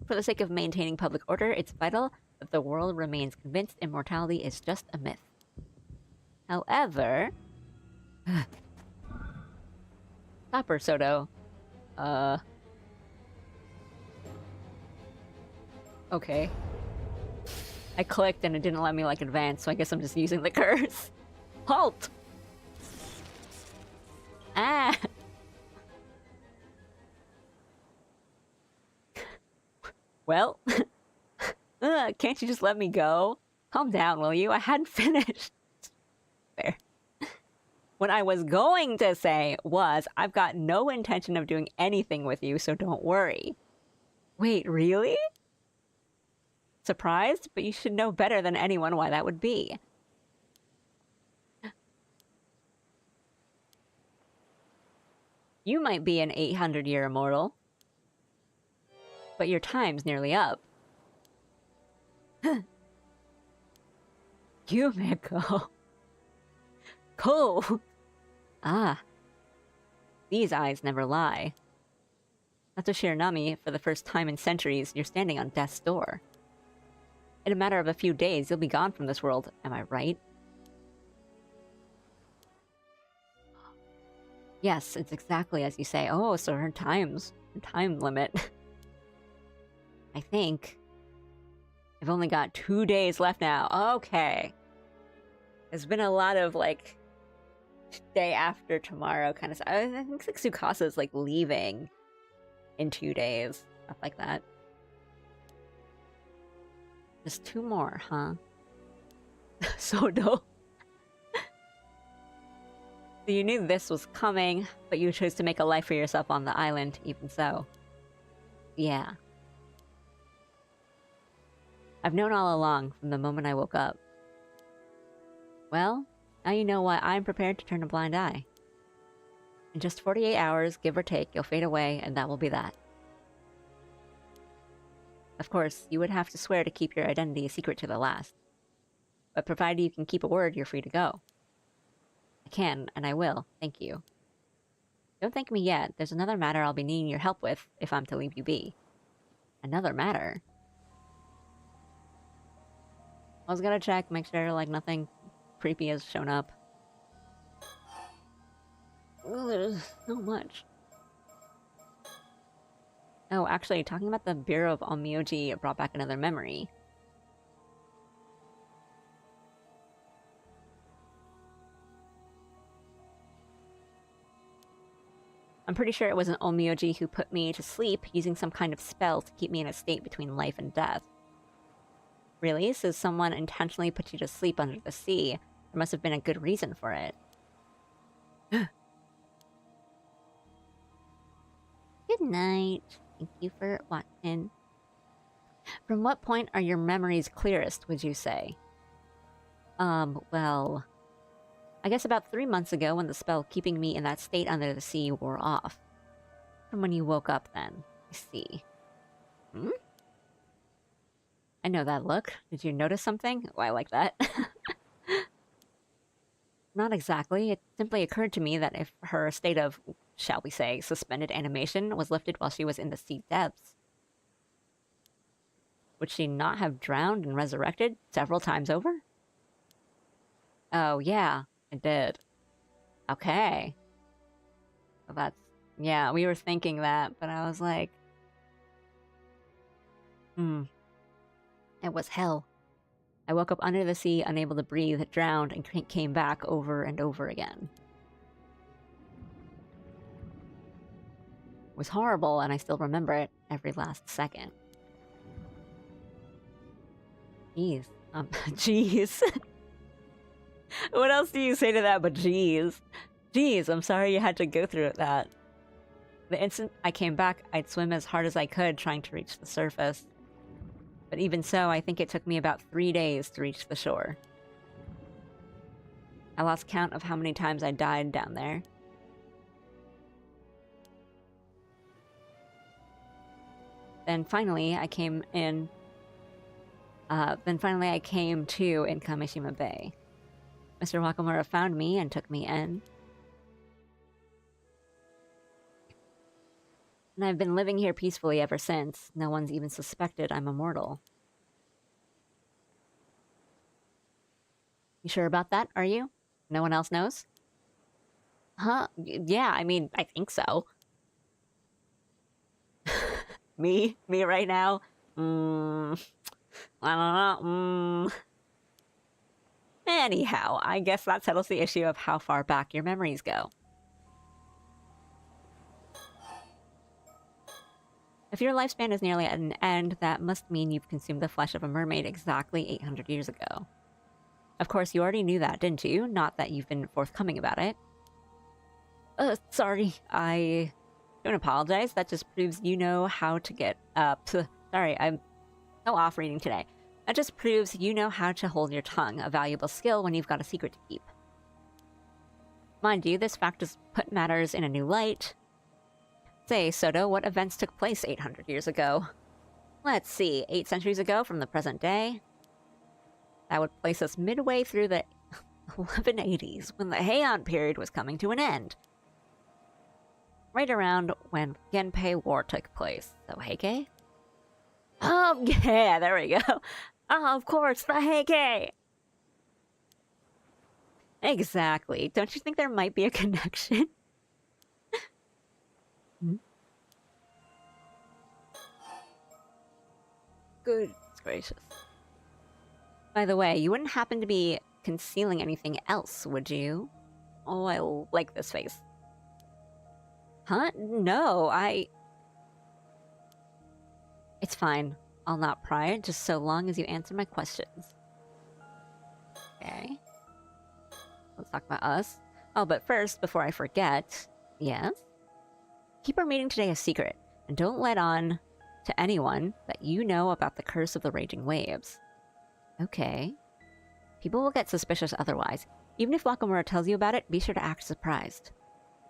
For the sake of maintaining public order, it's vital that the world remains convinced immortality is just a myth. However... Stopper, Soto. Okay. I clicked and it didn't let me, like, advance, so I guess I'm just using the curse. Halt! Well, can't you just let me go? Calm down, will you? I hadn't finished. There. What I was going to say was, I've got no intention of doing anything with you, so don't worry. Wait, really? Surprised? But you should know better than anyone why that would be. You might be an 800-year immortal, but your time's nearly up. Yumiko. Cold. Ah. These eyes never lie. Not to Shiranami, for the first time in centuries, you're standing on death's door. In a matter of a few days, you'll be gone from this world, am I right? Yes, it's exactly as you say. Oh, so her time limit. I think. I've only got 2 days left now. Okay. There's been a lot of, like, day after tomorrow kind of stuff. I think like Tsukasa's, like, leaving in 2 days. Stuff like that. Just 2 more, huh? So dope. So you knew this was coming, but you chose to make a life for yourself on the island, even so. Yeah. I've known all along, from the moment I woke up. Well, now you know why I'm prepared to turn a blind eye. In just 48 hours, give or take, you'll fade away, and that will be that. Of course, you would have to swear to keep your identity a secret to the last. But provided you can keep a word, you're free to go. I can, and I will, thank you. Don't thank me yet, there's another matter I'll be needing your help with, if I'm to leave you be. Another matter? I was gonna check, make sure, like, nothing creepy has shown up. Oh, there's so much. Oh, actually, talking about the Bureau of Onmyoji brought back another memory. I'm pretty sure it was an Onmyoji who put me to sleep using some kind of spell to keep me in a state between life and death. Really? So someone intentionally put you to sleep under the sea. There must have been a good reason for it. Good night. Thank you for watching. From what point are your memories clearest, would you say? Well... I guess about 3 months ago when the spell keeping me in that state under the sea wore off. From when you woke up then. I see. Hmm? I know that look. Did you notice something? Oh, I like that. Not exactly. It simply occurred to me that if her state of, shall we say, suspended animation was lifted while she was in the sea depths, would she not have drowned and resurrected several times over? Oh, yeah. I did. Okay. Well, that's... Yeah, we were thinking that, but I was like... It was hell. I woke up under the sea, unable to breathe, drowned, and came back over and over again. It was horrible, and I still remember it every last second. Jeez. Jeez. What else do you say to that but jeez? Jeez, I'm sorry you had to go through that. The instant I came back, I'd swim as hard as I could trying to reach the surface. But even so, I think it took me about 3 days to reach the shore. I lost count of how many times I died down there. Then finally, I came to in Kamishima Bay. Mr. Wakamura found me and took me in. And I've been living here peacefully ever since. No one's even suspected I'm immortal. You sure about that, are you? No one else knows? Huh? Yeah, I mean, I think so. Me right now? I don't know. Anyhow, I guess that settles the issue of how far back your memories go. If your lifespan is nearly at an end, that must mean you've consumed the flesh of a mermaid exactly 800 years ago. Of course, you already knew that, didn't you? Not that you've been forthcoming about it. Sorry, I don't apologize. That just proves you know how to get up. Sorry, I'm so off reading today. That just proves you know how to hold your tongue, a valuable skill when you've got a secret to keep. Mind you, this fact has put matters in a new light. Say, Soto, what events took place 800 years ago? Let's see, 8 centuries ago from the present day? That would place us midway through the 1180s, when the Heian period was coming to an end. Right around when Genpei War took place. So, Heike? Oh, yeah, there we go. Oh, of course, the Heike! Exactly. Don't you think there might be a connection? Goodness gracious. By the way, you wouldn't happen to be concealing anything else, would you? Oh, I like this face. Huh? No, It's fine. I'll not pry, just so long as you answer my questions. Okay. Let's talk about us. Oh, but first, before I forget... Yes? Keep our meeting today a secret, and don't let on to anyone that you know about the curse of the raging waves. Okay. People will get suspicious otherwise. Even if Wakamura tells you about it, be sure to act surprised.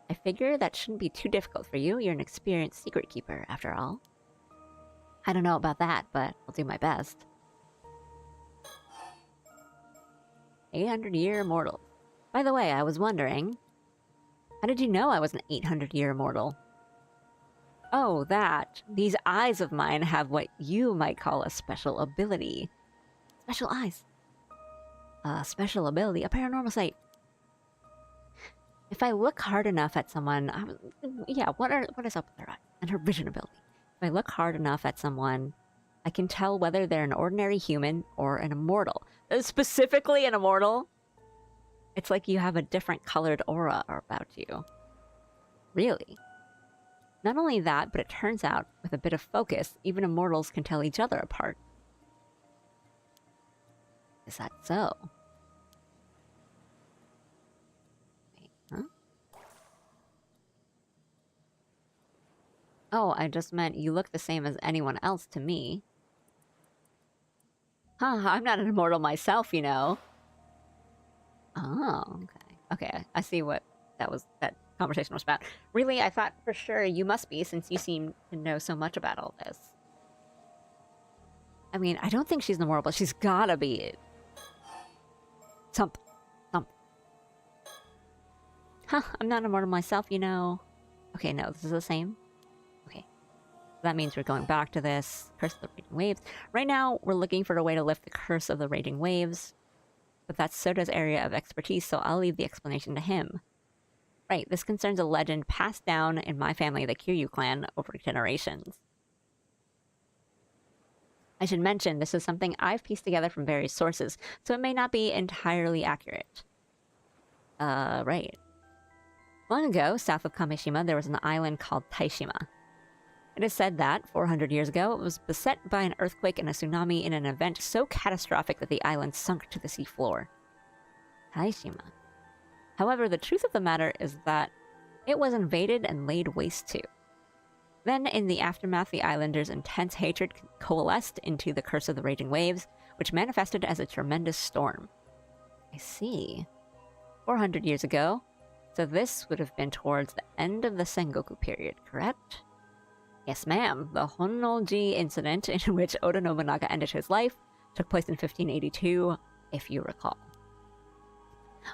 I figure that shouldn't be too difficult for you. You're an experienced secret keeper, after all. I don't know about that, but I'll do my best. 800-year immortal. By the way, I was wondering... How did you know I was an 800-year immortal? Oh, that. These eyes of mine have what you might call a special ability. Special eyes. A special ability, a paranormal sight. If I look hard enough at someone... yeah, what is up with her eyes? And her vision ability. If I look hard enough at someone, I can tell whether they're an ordinary human or an immortal. Specifically an immortal? It's like you have a different colored aura about you. Really? Not only that, but it turns out, with a bit of focus, even immortals can tell each other apart. Is that so? Wait, huh? Oh, I just meant you look the same as anyone else to me. Huh, I'm not an immortal myself, you know. Oh, okay. Okay, I see what that conversation was about. Really, I thought for sure you must be, since you seem to know so much about all this. I mean, I don't think she's an immortal, but she's gotta be something. Huh, I'm not immortal myself, you know. Okay, no, this is the same. Okay. That means we're going back to this. Curse of the Raging Waves. Right now, we're looking for a way to lift the Curse of the Raging Waves. But that's Soda's area of expertise, so I'll leave the explanation to him. Right, this concerns a legend passed down in my family, the Kiryu clan, over generations. I should mention, this is something I've pieced together from various sources, so it may not be entirely accurate. Right. Long ago, south of Kameshima, there was an island called Taishima. It is said that, 400 years ago, it was beset by an earthquake and a tsunami in an event so catastrophic that the island sunk to the seafloor. Taishima. However, the truth of the matter is that it was invaded and laid waste to. Then, in the aftermath, the islanders' intense hatred coalesced into the Curse of the Raging Waves, which manifested as a tremendous storm. I see. 400 years ago, so this would have been towards the end of the Sengoku period, correct? Yes, ma'am. The Honnoji incident, in which Oda Nobunaga ended his life, took place in 1582, if you recall.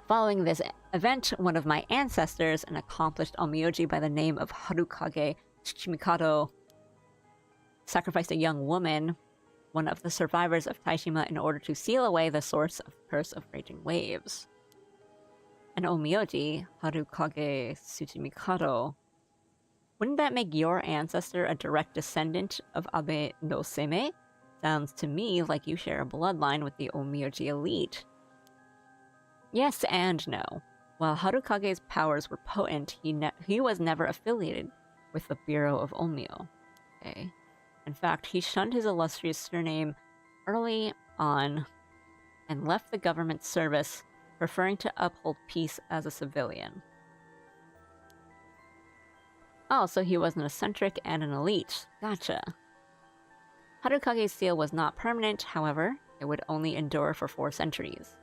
Following this event, one of my ancestors, an accomplished omyoji by the name of Harukage Tsuchimikado, sacrificed a young woman, one of the survivors of Taishima, in order to seal away the source of the Curse of Raging Waves. An omyoji, Harukage Tsuchimikado. Wouldn't that make your ancestor a direct descendant of Abe no Seimei? Sounds to me like you share a bloodline with the omyoji elite. Yes and no. While Harukage's powers were potent, he was never affiliated with the Bureau of Onmyo. Okay. In fact, he shunned his illustrious surname early on and left the government service, preferring to uphold peace as a civilian. Oh, so he was an eccentric and an elite. Gotcha. Harukage's seal was not permanent, however. It would only endure for 4 centuries.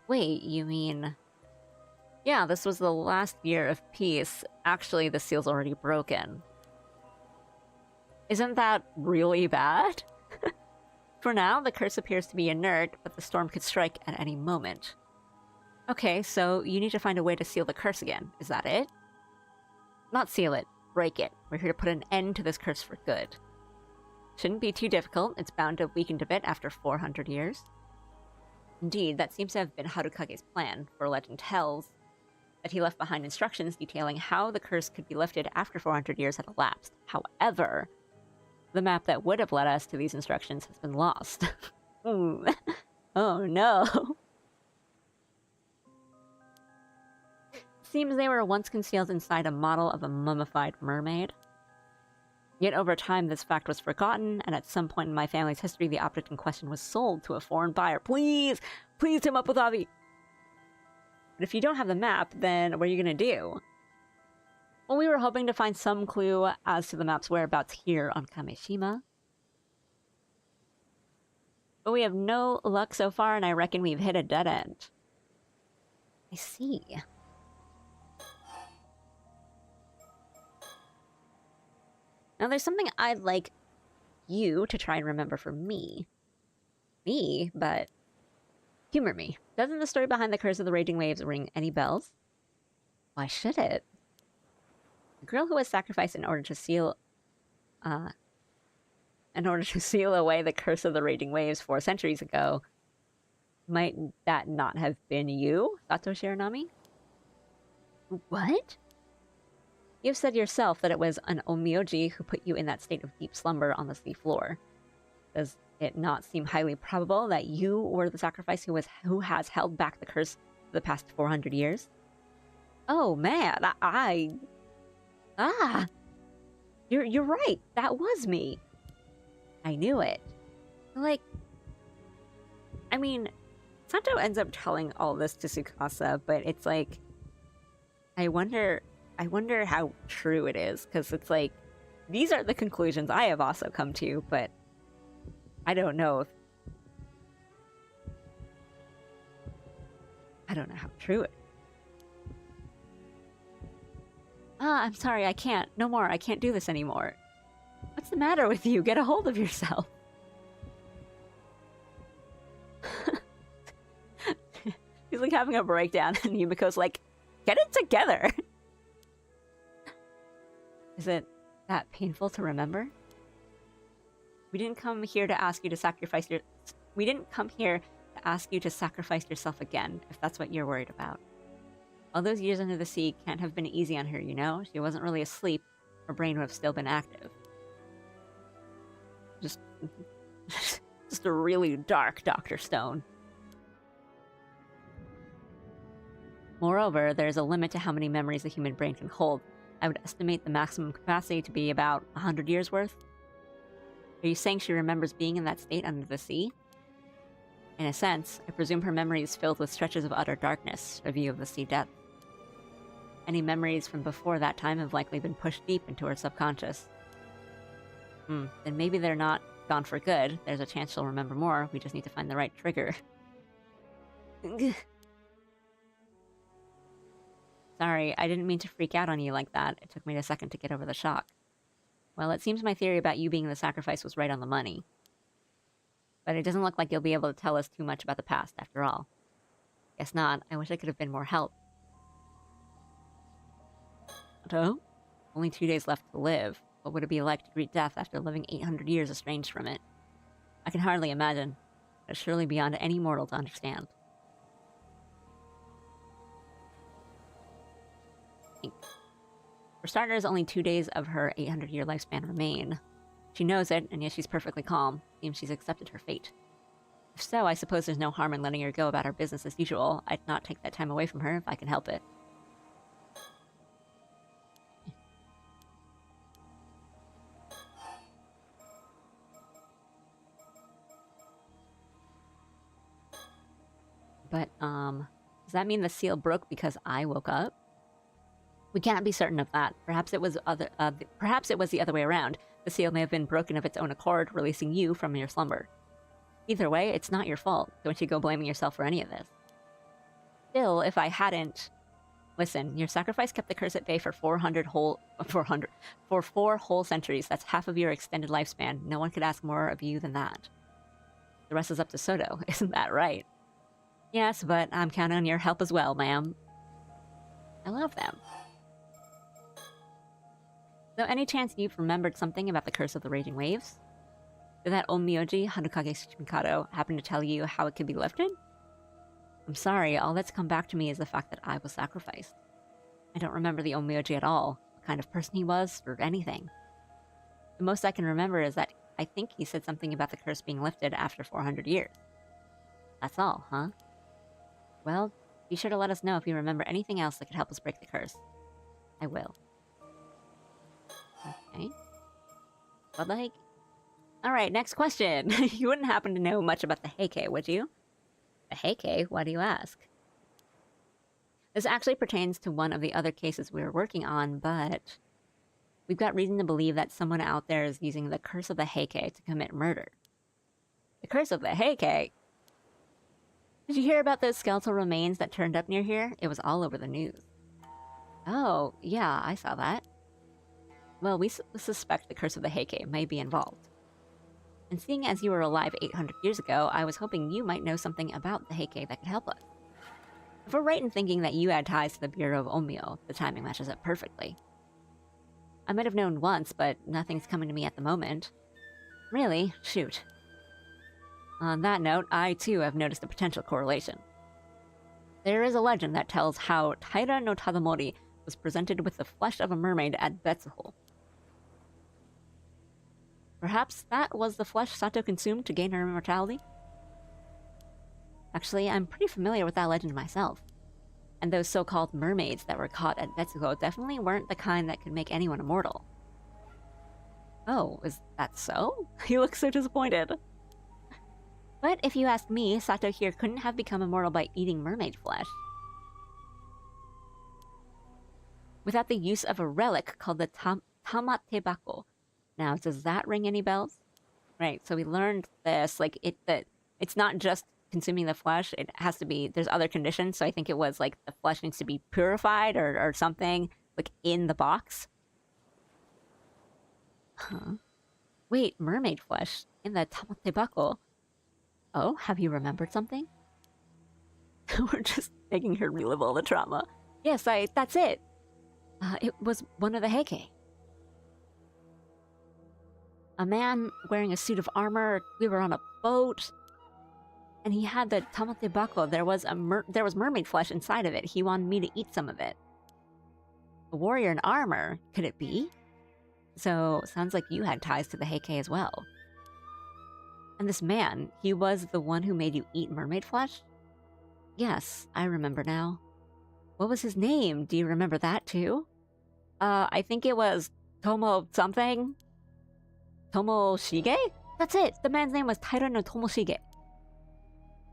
Wait, you mean... Yeah, this was the last year of peace. Actually, the seal's already broken. Isn't that really bad? For now, the curse appears to be inert, but the storm could strike at any moment. Okay, so you need to find a way to seal the curse again. Is that it? Not seal it. Break it. We're here to put an end to this curse for good. Shouldn't be too difficult. It's bound to have weakened a bit after 400 years. Indeed, that seems to have been Harukage's plan, for legend tells that he left behind instructions detailing how the curse could be lifted after 400 years had elapsed. However, the map that would have led us to these instructions has been lost. Oh no. Seems they were once concealed inside a model of a mummified mermaid. Yet over time, this fact was forgotten, and at some point in my family's history, the object in question was sold to a foreign buyer. Please! Please team up with Avi! But if you don't have the map, then what are you gonna do? Well, we were hoping to find some clue as to the map's whereabouts here on Kameshima. But we have no luck so far, and I reckon we've hit a dead end. I see. Now, there's something I'd like you to try and remember for me. But humor me. Doesn't the story behind the Curse of the Raging Waves ring any bells? Why should it? The girl who was sacrificed in order to seal away the Curse of the Raging Waves 4 centuries ago. Might that not have been you, Sato Shiranami? What? You've said yourself that it was an Onmyoji who put you in that state of deep slumber on the sea floor. Does it not seem highly probable that you were the sacrifice who has held back the curse for the past 400 years? Oh man, You're right. That was me. I knew it. Like, I mean, Sato ends up telling all this to Tsukasa, but it's like, I wonder how true it is, because it's like, these are the conclusions I have also come to, but I don't know how true it is. I'm sorry, I can't. No more. I can't do this anymore. What's the matter with you? Get a hold of yourself. He's like having a breakdown, and Yumiko's like, get it together. Is it that painful to remember? We didn't come here to ask you to sacrifice yourself again, if that's what you're worried about. All those years under the sea can't have been easy on her, you know? She wasn't really asleep. Her brain would have still been active. Just a really dark Dr. Stone. Moreover, there's a limit to how many memories the human brain can hold. I would estimate the maximum capacity to be about 100 years worth. Are you saying she remembers being in that state under the sea? In a sense, I presume her memory is filled with stretches of utter darkness, a view of the sea depth. Any memories from before that time have likely been pushed deep into her subconscious. Then maybe they're not gone for good. There's a chance she'll remember more. We just need to find the right trigger. Sorry, I didn't mean to freak out on you like that. It took me a second to get over the shock. Well, it seems my theory about you being the sacrifice was right on the money. But it doesn't look like you'll be able to tell us too much about the past, after all. Guess not. I wish I could have been more help. Sato? Only 2 days left to live. What would it be like to greet death after living 800 years estranged from it? I can hardly imagine. It's surely beyond any mortal to understand. For starters, only 2 days of her 800-year lifespan remain. She knows it, and yet she's perfectly calm. Seems she's accepted her fate. If so, I suppose there's no harm in letting her go about her business as usual. I'd not take that time away from her if I can help it. But, does that mean the seal broke because I woke up? We can't be certain of that. Perhaps it was perhaps it was the other way around. The seal may have been broken of its own accord, releasing you from your slumber. Either way, it's not your fault. Don't you go blaming yourself for any of this. Still, if I hadn't... Listen, your sacrifice kept the curse at bay for 4 whole centuries. That's half of your extended lifespan. No one could ask more of you than that. The rest is up to Soto, isn't that right? Yes, but I'm counting on your help as well, ma'am. I love them. So any chance you've remembered something about the Curse of the Raging Waves? Did that Onmyoji, Hanukage Shichimikado, happen to tell you how it could be lifted? I'm sorry, all that's come back to me is the fact that I was sacrificed. I don't remember the Onmyoji at all, what kind of person he was, or anything. The most I can remember is that I think he said something about the curse being lifted after 400 years. That's all, huh? Well, be sure to let us know if you remember anything else that could help us break the curse. I will. Okay. Well, the Heike. Alright, next question. You wouldn't happen to know much about the Heike, would you? The Heike? Why do you ask? This actually pertains to one of the other cases we were working on, but... we've got reason to believe that someone out there is using the Curse of the Heike to commit murder. The Curse of the Heike? Did you hear about those skeletal remains that turned up near here? It was all over the news. Oh, yeah, I saw that. Well, we suspect the Curse of the Heike may be involved. And seeing as you were alive 800 years ago, I was hoping you might know something about the Heike that could help us. If we're right in thinking that you had ties to the Bureau of Onmyo, the timing matches up perfectly. I might have known once, but nothing's coming to me at the moment. Really? Shoot. On that note, I too have noticed a potential correlation. There is a legend that tells how Taira no Tadamori was presented with the flesh of a mermaid at Betsuho. Perhaps that was the flesh Sato consumed to gain her immortality? Actually, I'm pretty familiar with that legend myself. And those so-called mermaids that were caught at Betsuho definitely weren't the kind that could make anyone immortal. Oh, is that so? You look so disappointed. But if you ask me, Sato here couldn't have become immortal by eating mermaid flesh. Without the use of a relic called the tamatebako. Now, does that ring any bells? Right, so we learned this, like, it's not just consuming the flesh, it has to be, there's other conditions, so I think it was, like, the flesh needs to be purified or something, like, in the box. Huh. Wait, mermaid flesh in the tamatebako. Oh, have you remembered something? We're just making her relive all the trauma. Yes, that's it. It was one of the Heike. A man wearing a suit of armor, we were on a boat, and he had the tamatebako. There was mermaid flesh inside of it. He wanted me to eat some of it. A warrior in armor, could it be? So, sounds like you had ties to the Heike as well. And this man, he was the one who made you eat mermaid flesh? Yes, I remember now. What was his name? Do you remember that too? I think it was Tomo something? Tomoshige? That's it! The man's name was Taira no Tomoshige.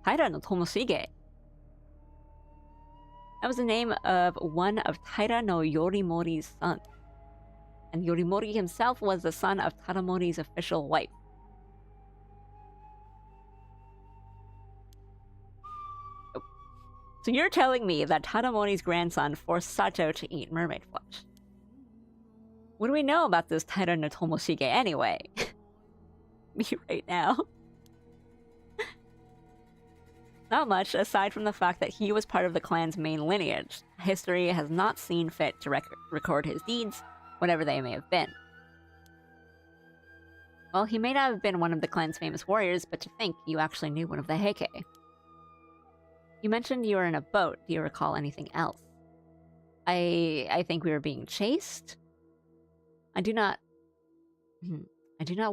Taira no Tomoshige? That was the name of one of Taira no Yorimori's sons. And Yorimori himself was the son of Tadamori's official wife. Oh. So you're telling me that Tadamori's grandson forced Sato to eat mermaid flesh? What do we know about this Taira no Tomoshige anyway? Me right now. Not much, aside from the fact that he was part of the clan's main lineage. History has not seen fit to record his deeds, whatever they may have been. Well, he may not have been one of the clan's famous warriors, but to think you actually knew one of the Heike. You mentioned you were in a boat. Do you recall anything else? I think we were being chased? I do not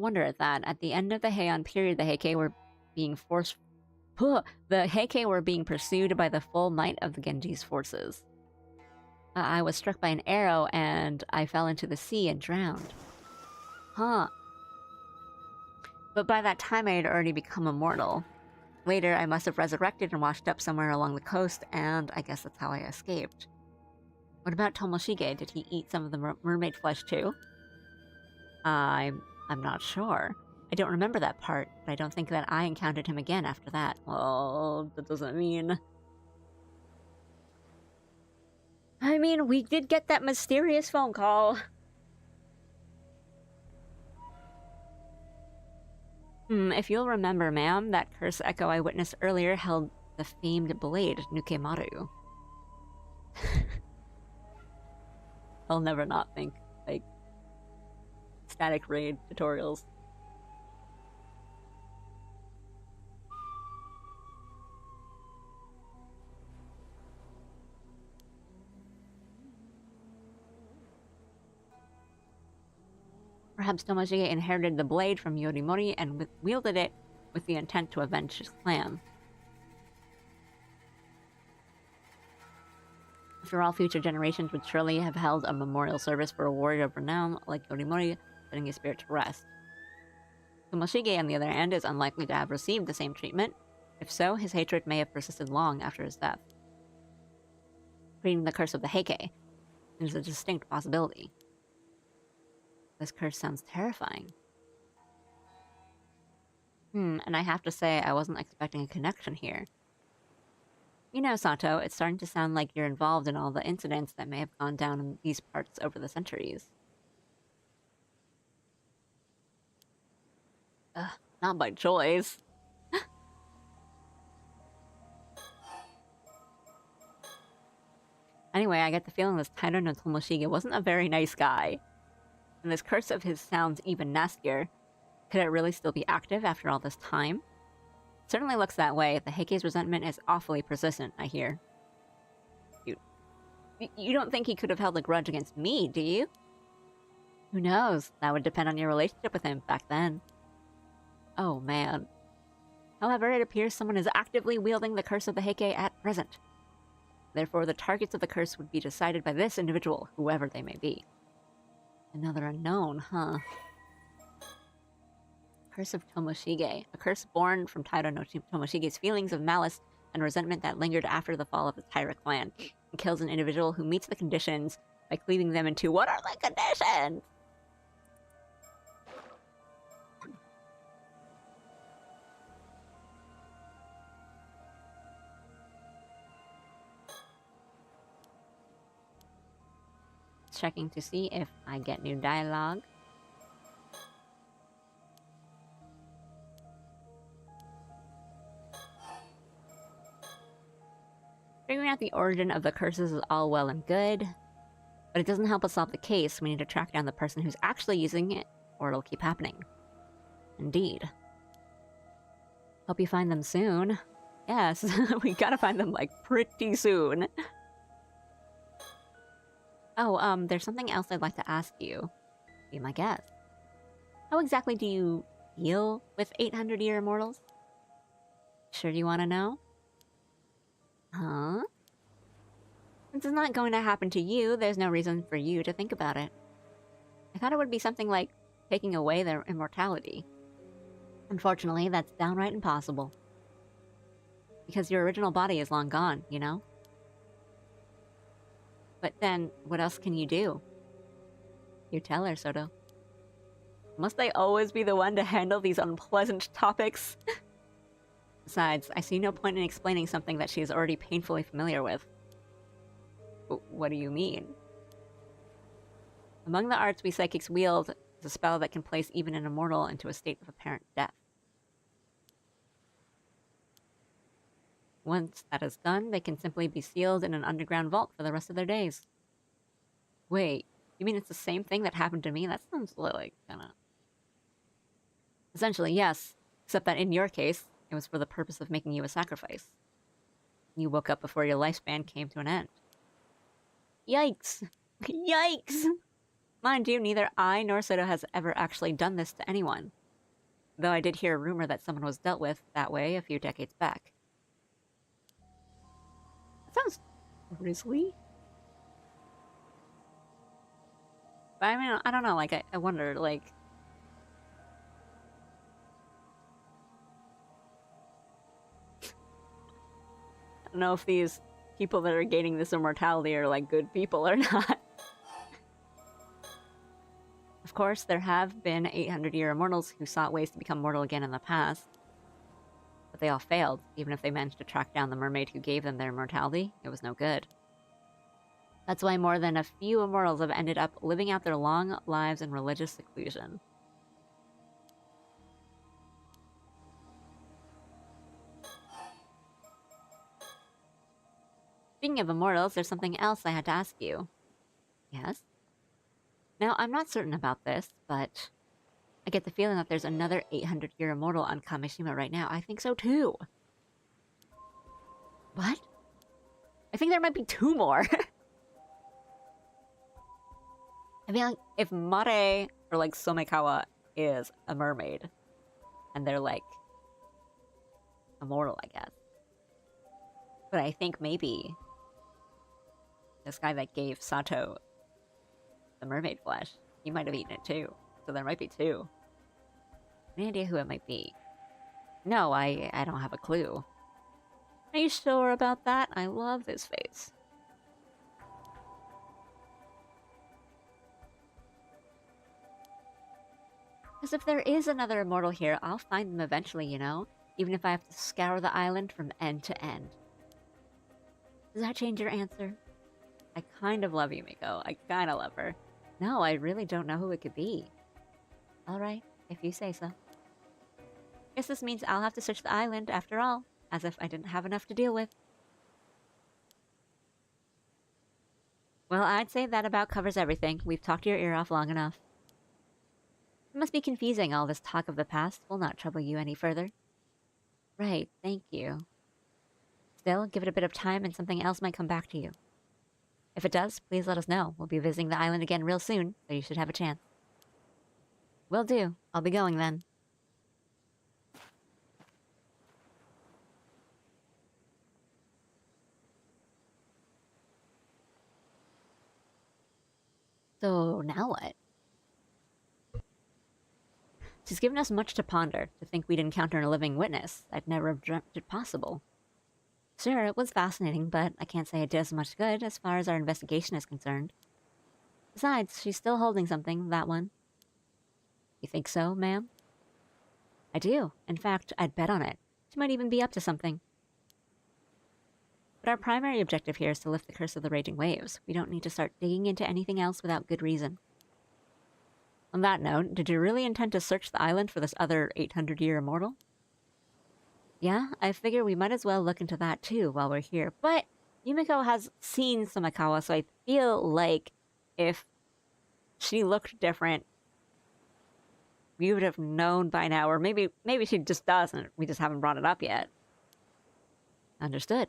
wonder at that. At the end of the Heian period, the Heike were being pursued by the full might of the Genji's forces. I was struck by an arrow and I fell into the sea and drowned. Huh. But by that time I had already become immortal. Later, I must have resurrected and washed up somewhere along the coast, and I guess that's how I escaped. What about Tomoshige? Did he eat some of the mermaid flesh too? I'm not sure. I don't remember that part, but I don't think that I encountered him again after that. Well, that doesn't mean... I mean, we did get that mysterious phone call. If you'll remember, ma'am, that curse echo I witnessed earlier held the famed blade, Nukemaru. I'll never not think, like, static raid tutorials. Perhaps Tomoshige inherited the blade from Yorimori and wielded it with the intent to avenge his clan. After all, future generations would surely have held a memorial service for a warrior of renown like Yorimori, setting his spirit to rest. Tomoshige, on the other hand, is unlikely to have received the same treatment. If so, his hatred may have persisted long after his death. Creating the curse of the Heike is a distinct possibility. This curse sounds terrifying. And I have to say, I wasn't expecting a connection here. You know, Sato, it's starting to sound like you're involved in all the incidents that may have gone down in these parts over the centuries. Not by choice. Anyway, I get the feeling this Tairo no Tomoshige wasn't a very nice guy. And this curse of his sounds even nastier. Could it really still be active after all this time? It certainly looks that way. The Heike's resentment is awfully persistent, I hear. You don't think he could have held a grudge against me, do you? Who knows? That would depend on your relationship with him back then. Oh, man. However, it appears someone is actively wielding the curse of the Heike at present. Therefore, the targets of the curse would be decided by this individual, whoever they may be. Another unknown, huh? Curse of Tomoshige. A curse born from Tairo no Tomoshige's feelings of malice and resentment that lingered after the fall of the Taira clan. And kills an individual who meets the conditions by cleaving them into what are the conditions? Checking to see if I get new dialogue. Figuring out the origin of the curses is all well and good, but it doesn't help us solve the case. We need to track down the person who's actually using it, or it'll keep happening. Indeed. Hope you find them soon. Yes, we gotta find them, like, pretty soon. Oh, there's something else I'd like to ask you. Be my guest. How exactly do you deal with 800-year immortals? Sure you want to know? Huh? This is not going to happen to you. There's no reason for you to think about it. I thought it would be something like taking away their immortality. Unfortunately, that's downright impossible. Because your original body is long gone, you know? But then, what else can you do? You tell her, Soto. Must I always be the one to handle these unpleasant topics? Besides, I see no point in explaining something that she is already painfully familiar with. What do you mean? Among the arts we psychics wield is a spell that can place even an immortal into a state of apparent death. Once that is done, they can simply be sealed in an underground vault for the rest of their days. Wait, you mean it's the same thing that happened to me? That sounds like kinda... Essentially, yes. Except that in your case, it was for the purpose of making you a sacrifice. You woke up before your lifespan came to an end. Yikes! Yikes! Mind you, neither I nor Soto has ever actually done this to anyone. Though I did hear a rumor that someone was dealt with that way a few decades back. That sounds grisly. But I mean, I don't know, like, I wonder, like... don't know if these people that are gaining this immortality are, like, good people or not. Of course, there have been 800-year immortals who sought ways to become mortal again in the past. But they all failed. Even if they managed to track down the mermaid who gave them their immortality, it was no good. That's why more than a few immortals have ended up living out their long lives in religious seclusion. Speaking of immortals, there's something else I had to ask you. Yes? Now, I'm not certain about this, but I get the feeling that there's another 800-year immortal on Kamishima right now. I think so too. What? I think there might be 2 more. I mean, like, if Mare or, like, Somekawa is a mermaid, and they're, like, immortal, I guess. But I think maybe this guy that gave Sato the mermaid flesh, he might have eaten it too. So there might be 2. Any idea who it might be? No, I don't have a clue. Are you sure about that? I love this face. Because if there is another immortal here, I'll find them eventually, you know? Even if I have to scour the island from end to end. Does that change your answer? I kind of love Yumiko. I kind of love her. No, I really don't know who it could be. Alright, if you say so. Guess this means I'll have to search the island after all, as if I didn't have enough to deal with. Well, I'd say that about covers everything. We've talked your ear off long enough. It must be confusing, all this talk of the past. Will not trouble you any further. Right, thank you. Still, give it a bit of time and something else might come back to you. If it does, please let us know. We'll be visiting the island again real soon, so you should have a chance. Will do. I'll be going then. So, now what? She's given us much to ponder. To think we'd encounter a living witness, I'd never have dreamt it possible. Sure, it was fascinating, but I can't say it did as much good as far as our investigation is concerned. Besides, she's still holding something, that one. You think so, ma'am? I do. In fact, I'd bet on it. She might even be up to something. But our primary objective here is to lift the curse of the raging waves. We don't need to start digging into anything else without good reason. On that note, did you really intend to search the island for this other 800-year immortal? Yeah, I figure we might as well look into that too while we're here. But Yumiko has seen Somekawa, so I feel like if she looked different, we would have known by now. Or maybe she just doesn't. We just haven't brought it up yet. Understood.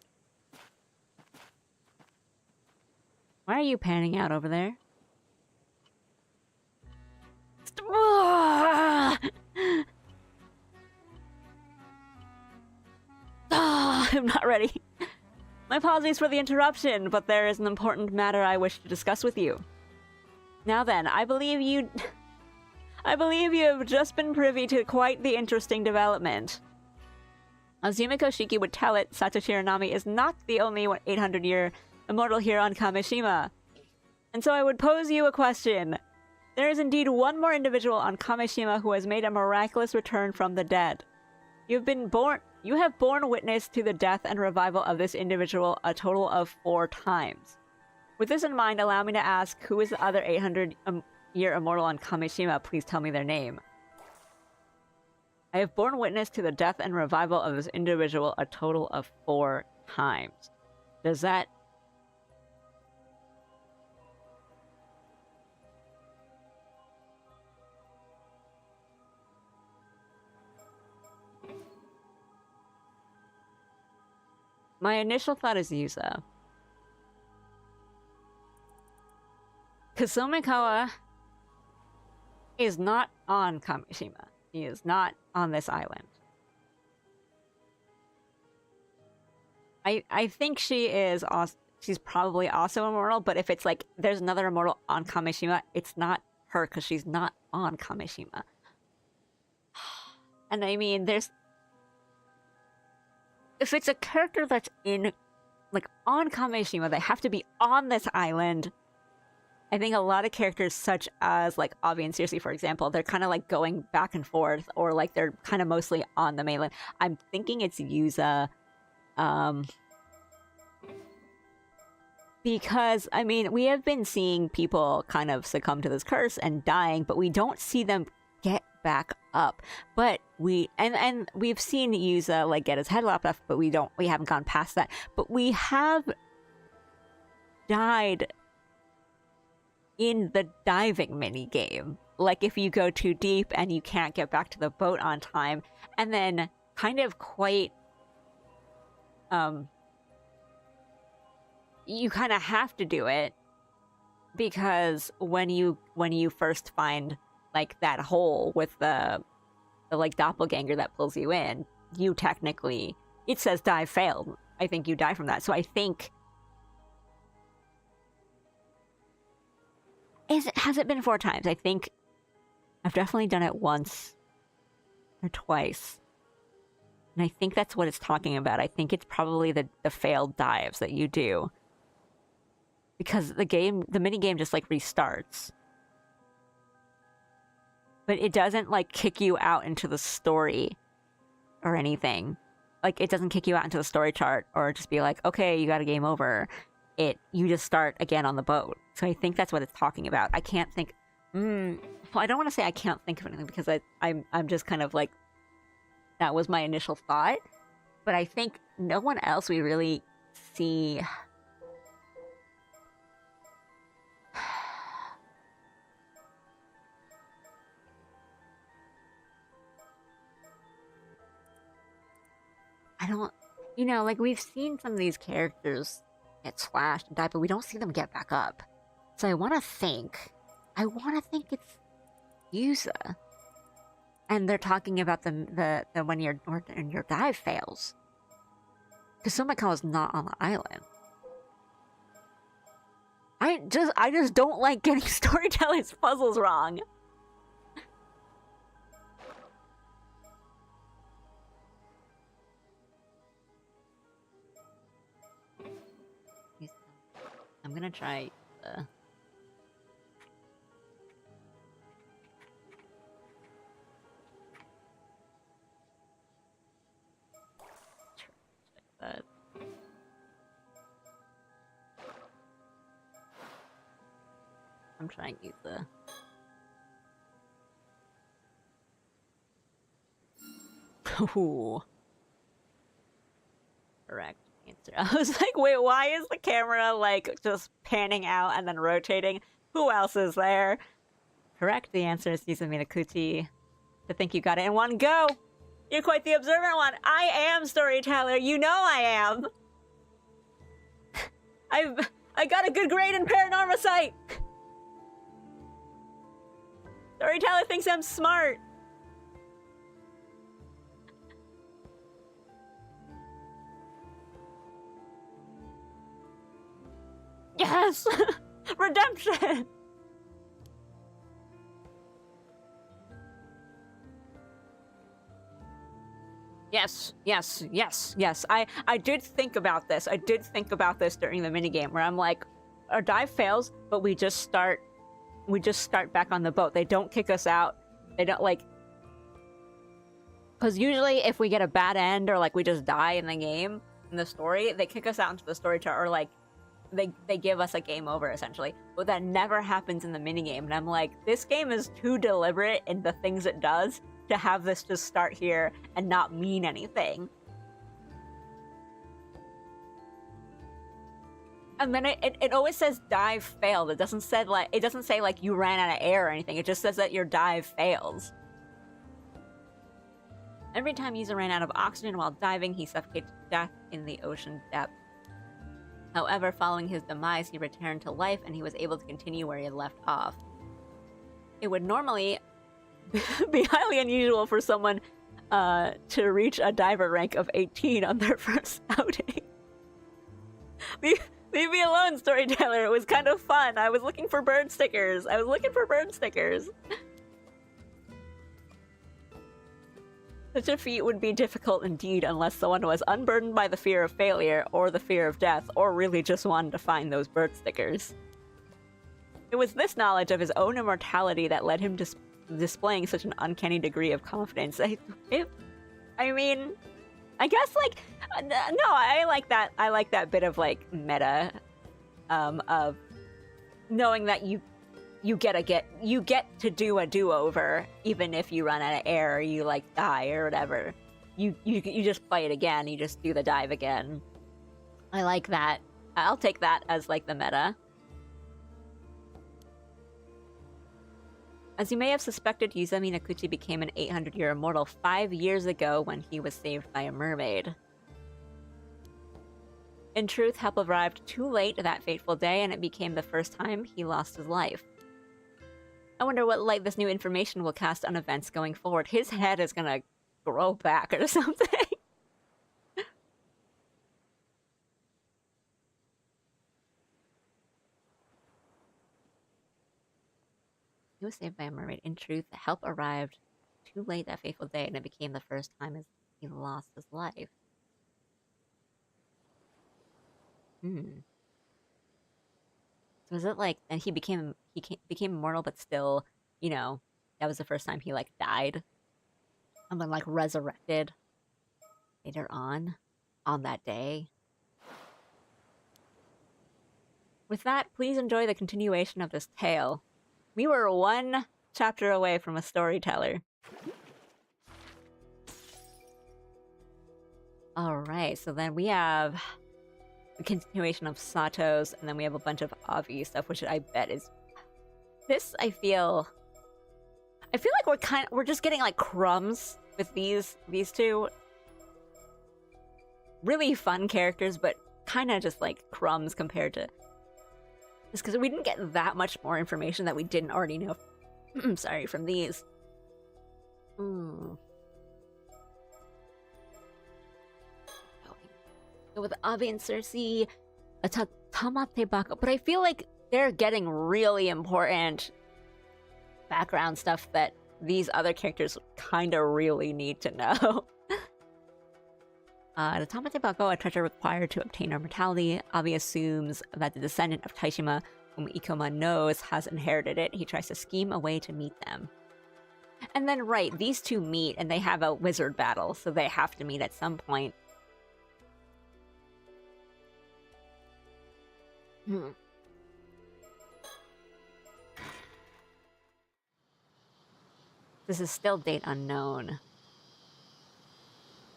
Why are you panning out over there? I'm not ready. My apologies for the interruption, but there is an important matter I wish to discuss with you. Now then, I believe you have just been privy to quite the interesting development. As Yumiko Shiki would tell it, Sato Shiranami is not the only 800-year immortal here on Kamishima. And so I would pose you a question. There is indeed one more individual on Kamishima who has made a miraculous return from the dead. You have borne witness to the death and revival of this individual a total of 4 times. With this in mind, allow me to ask, who is the other 800-year immortal on Kamishima? Please tell me their name. I have borne witness to the death and revival of this individual a total of 4 times. Does that... My initial thought is Yusa. Because Somekawa is not on Kamishima. He is not on this island. I think she is also, she's probably also immortal, but if it's like there's another immortal on Kamishima, it's not her because she's not on Kamishima. And I mean, if it's a character that's in like on Kameshima. They have to be on this island. I think a lot of characters, such as like Avi and Circe, for example, they're kind of like going back and forth, or like they're kind of mostly on the mainland. I'm thinking it's Yuza, because I mean we have been seeing people kind of succumb to this curse and dying, but we don't see them get back up. But we've seen Yuza like get his head lopped off, but we haven't gone past that. But we have died in the diving mini game, like if you go too deep and you can't get back to the boat on time, and then kind of quite you kind of have to do it, because when you first find like that hole with the like doppelganger that pulls you in, you technically, it says dive failed. I think you die from that. So I think has it been 4 times? I think I've definitely done it once or twice. And I think that's what it's talking about. I think it's probably the failed dives that you do. Because the mini game just like restarts. But it doesn't like kick you out into the story or anything. Like it doesn't kick you out into the story chart or just be like, okay, you got a game over. You just start again on the boat. So I think that's what it's talking about. I can't think. Well, I don't want to say I can't think of anything, because I'm just kind of like, that was my initial thought. But I think no one else we really see. I don't, like we've seen some of these characters get slashed and die, but we don't see them get back up. So I want to think it's Yuza. And they're talking about the when your dive fails. Because Somikawa is not on the island. I just don't like getting storytellers' puzzles wrong. I'm gonna try that. I'm trying to use the ooh. Correct answer. I was like, wait, why is the camera like just panning out and then rotating? Who else is there? Correct, the answer is Yuza Minakuchi. To think you got it in one go. You're quite the observant one. I am storyteller. You know I am. I got a good grade in PARANORMASIGHT. Storyteller thinks I'm smart. Yes! Redemption! Yes, yes, yes, yes. I did think about this. I did think about this during the minigame, where I'm like, our dive fails, but we just start back on the boat. They don't kick us out. They don't, like... Because usually if we get a bad end, or like we just die in the game, in the story, they kick us out into the story chart, or like they give us a game over, essentially. But that never happens in the minigame, and I'm like, this game is too deliberate in the things it does to have this just start here and not mean anything. And then it always says dive failed. It doesn't say like you ran out of air or anything. It just says that your dive fails. Every time Yuza ran out of oxygen while diving, he suffocated to death in the ocean depths. However, following his demise, he returned to life and he was able to continue where he had left off. It would normally be highly unusual for someone to reach a diver rank of 18 on their first outing. Leave me alone, storyteller. It was kind of fun. I was looking for bird stickers. Such a feat would be difficult indeed unless someone was unburdened by the fear of failure, or the fear of death, or really just wanted to find those bird stickers. It was this knowledge of his own immortality that led him to displaying such an uncanny degree of confidence. I mean, I guess, like, no, I like that. I like that bit of, like, meta, of knowing that you get to do a do-over, even if you run out of air or you, like, die or whatever. You just play it again. You just do the dive again. I like that. I'll take that as, like, the meta. As you may have suspected, Yuzami Nakuchi became an 800-year immortal 5 years ago when he was saved by a mermaid. In truth, help arrived too late that fateful day, and it became the first time he lost his life. I wonder what light this new information will cast on events going forward. His head is gonna grow back or something. He was saved by a mermaid. In truth, the help arrived too late that fateful day, and it became the first time as he lost his life. So is it like, and he became immortal, but still, you know, that was the first time he, like, died? And then, like, resurrected later on that day? With that, please enjoy the continuation of this tale. We were one chapter away from a storyteller. Alright, so then we have a continuation of Sato's, and then we have a bunch of Avi stuff, which I bet is... This, I feel like we're just getting, like, crumbs with these two. Really fun characters, but kind of just, like, crumbs compared to... Just because we didn't get that much more information that we didn't already know. Sorry, from these. Go with Avi and Cersei, a Tamate Bako, but I feel like they're getting really important background stuff that these other characters kind of really need to know. The Tamate Bako, a treasure required to obtain immortality. Avi assumes that the descendant of Taishima, whom Ikoma knows, has inherited it. He tries to scheme a way to meet them. And then, right, these two meet, and they have a wizard battle, so they have to meet at some point. This is still date unknown.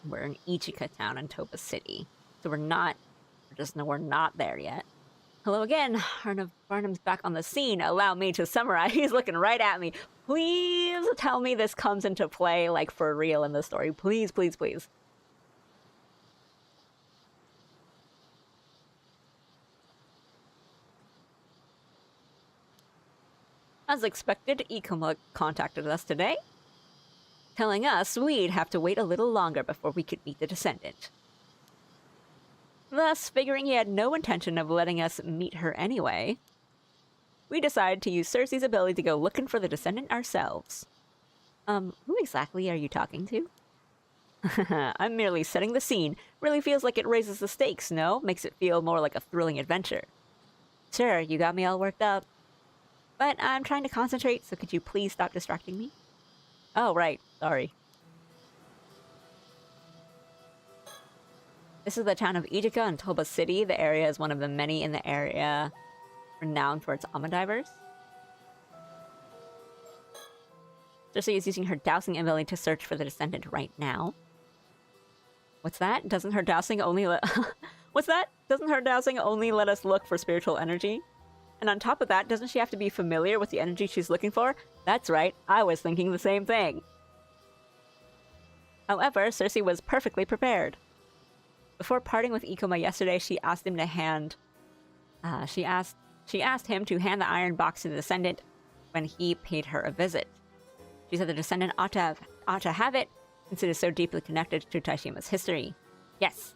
We're in Ichika town in Toba City. So we're not there yet. Hello again. Barnum's back on the scene. Allow me to summarize. He's looking right at me. Please tell me this comes into play, like, for real in the story. Please, please, please. As expected, Ikoma contacted us today, telling us we'd have to wait a little longer before we could meet the descendant. Thus, figuring he had no intention of letting us meet her anyway, we decided to use Cersei's ability to go looking for the descendant ourselves. Who exactly are you talking to? I'm merely setting the scene. Really feels like it raises the stakes, no? Makes it feel more like a thrilling adventure. Sure, you got me all worked up. But I'm trying to concentrate, so could you please stop distracting me? Oh, right. Sorry. This is the town of Ichika in Toba City. The area is one of the many in the area renowned for its Amadivers. Cersei is using her dowsing ability to search for the descendant right now. What's that? Doesn't her dowsing only let... What's that? Doesn't her dowsing only let us look for spiritual energy? And on top of that, doesn't she have to be familiar with the energy she's looking for? That's right, I was thinking the same thing. However, Cersei was perfectly prepared. Before parting with Ikoma yesterday, she asked him to hand... She asked him to hand the iron box to the descendant when he paid her a visit. She said the descendant ought to have it, since it is so deeply connected to Taishima's history. Yes,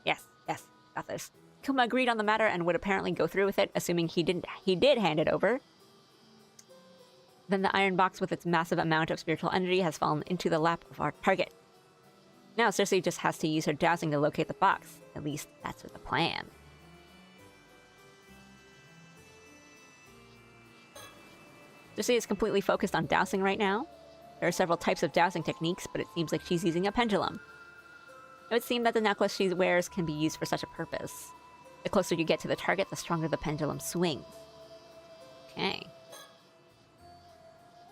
got this. Ikoma agreed on the matter and would apparently go through with it, assuming he did hand it over. Then the iron box with its massive amount of spiritual energy has fallen into the lap of our target. Now Cersei just has to use her dowsing to locate the box. At least that's the plan. Cersei is completely focused on dowsing right now. There are several types of dowsing techniques, but it seems like she's using a pendulum. It would seem that the necklace she wears can be used for such a purpose. The closer you get to the target, the stronger the pendulum swings. Okay.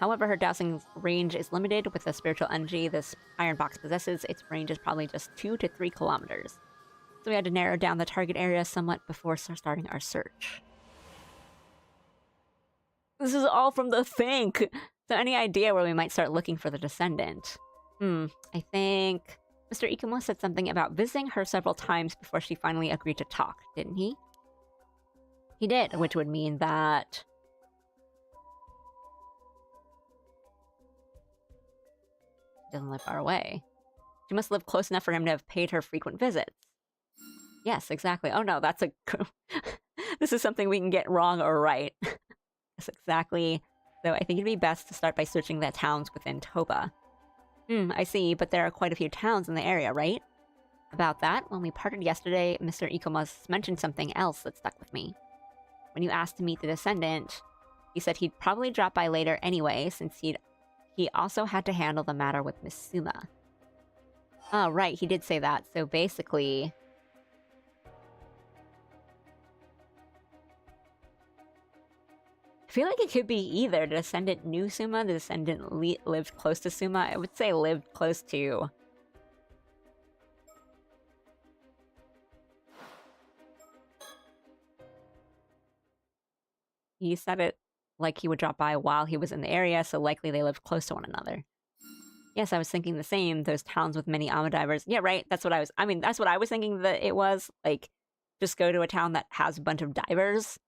However, her dowsing range is limited with the spiritual energy this iron box possesses. Its range is probably just 2 to 3 kilometers. So we had to narrow down the target area somewhat before starting our search. This is all from the think! So any idea where we might start looking for the descendant? I think Mr. Ikumo said something about visiting her several times before she finally agreed to talk, didn't he? He did, which would mean that... She doesn't live far away. She must live close enough for him to have paid her frequent visits. Yes, exactly. Oh no, that's a... This is something we can get wrong or right. Yes, exactly. So I think it'd be best to start by searching the towns within Toba. I see, but there are quite a few towns in the area, right? About that, when we parted yesterday, Mr. Ikomas mentioned something else that stuck with me. When you asked to meet the descendant, he said he'd probably drop by later anyway, since he also had to handle the matter with Miss Suma. Oh, right, he did say that. So basically... I feel like it could be either. The descendant knew Suma, the descendant lived close to Suma. I would say lived close to... He said it like he would drop by while he was in the area, so likely they lived close to one another. Yes, I was thinking the same. Those towns with many Ama divers. Yeah, right. That's what I was... I mean, that's what I was thinking that it was. Like, just go to a town that has a bunch of divers.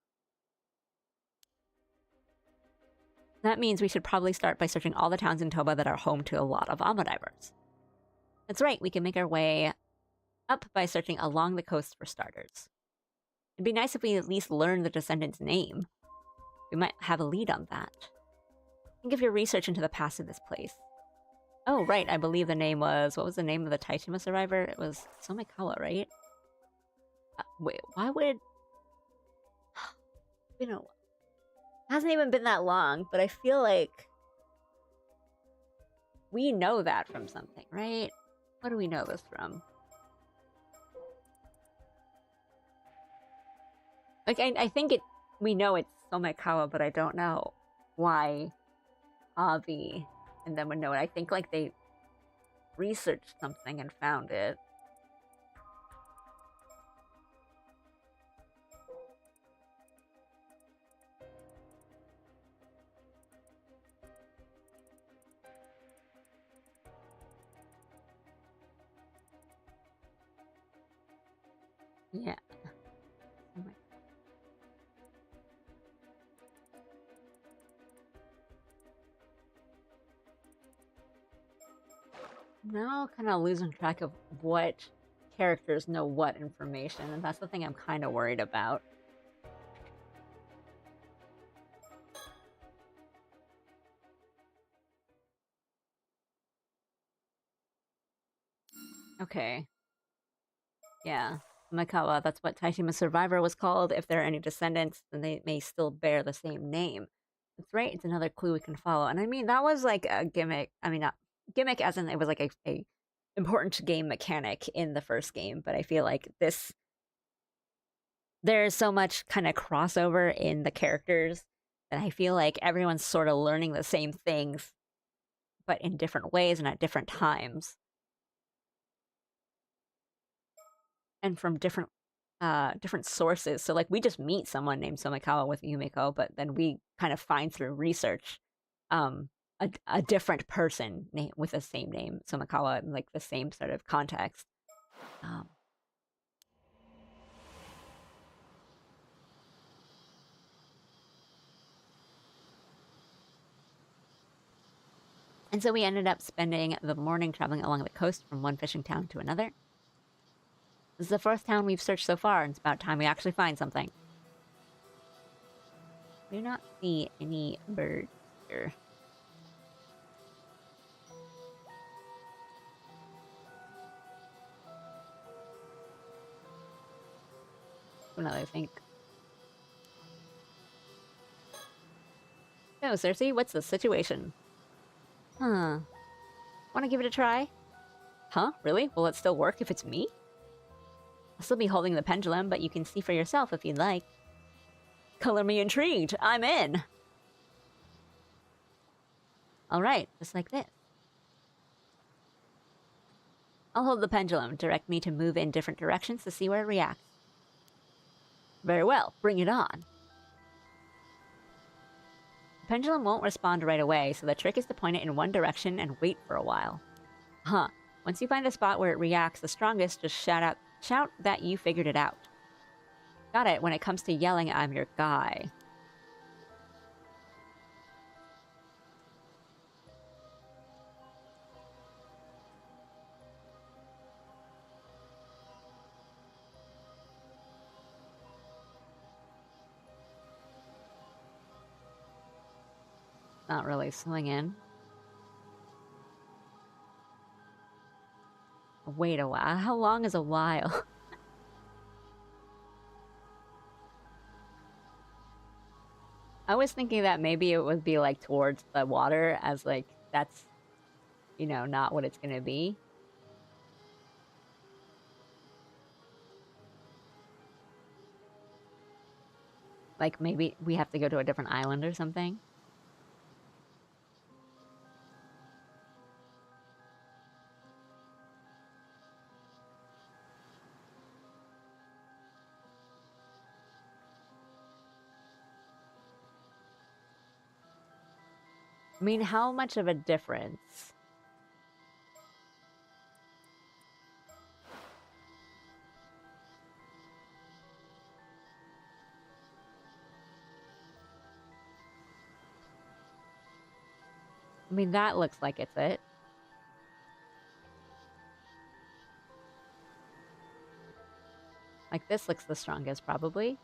That means we should probably start by searching all the towns in Toba that are home to a lot of Ama divers. That's right, we can make our way up by searching along the coast for starters. It'd be nice if we at least learned the descendant's name. We might have a lead on that. Think of your research into the past of this place. Oh, right, I believe the name was... What was the name of the Taishima survivor? It was Somikawa, right? Wait, why would... You know... Hasn't even been that long, but I feel like we know that from something, right? What do we know this from? Like, I think we know it's Somikawa, but I don't know why Avi and them would know it. I think, like, they researched something and found it. Yeah. Oh my. Now kind of losing track of what characters know what information, and that's the thing I'm kind of worried about. Okay. Yeah. Makawa, that's what Taishima's survivor was called. If there are any descendants, then they may still bear the same name. That's right, it's another clue we can follow. And I mean, that was like a gimmick. I mean, not gimmick as in it was like a important game mechanic in the first game, but I feel like this... There's so much kind of crossover in the characters that I feel like everyone's sort of learning the same things, but in different ways and at different times. And from different sources. So like we just meet someone named Somikawa with Yumiko, but then we kind of find through research a different person name with the same name, Somikawa, in like the same sort of context. And so we ended up spending the morning traveling along the coast from one fishing town to another. This is the first town we've searched so far, and it's about time we actually find something. We do not see any birds here. definitely think. Oh, Cersei, what's the situation? Huh. Wanna give it a try? Huh? Really? Will it still work if it's me? I'll still be holding the pendulum, but you can see for yourself if you'd like. Color me intrigued. I'm in. Alright, just like this. I'll hold the pendulum. Direct me to move in different directions to see where it reacts. Very well. Bring it on. The pendulum won't respond right away, so the trick is to point it in one direction and wait for a while. Huh. Once you find the spot where it reacts the strongest, just shout that you figured it out. Got it. When it comes to yelling, I'm your guy. Not really swinging. Wait a while. How long is a while? I was thinking that maybe it would be like towards the water as like that's, you know, not what it's gonna be. Like maybe we have to go to a different island or something. I mean, how much of a difference? I mean, that looks like it's it. Like, this looks the strongest, probably.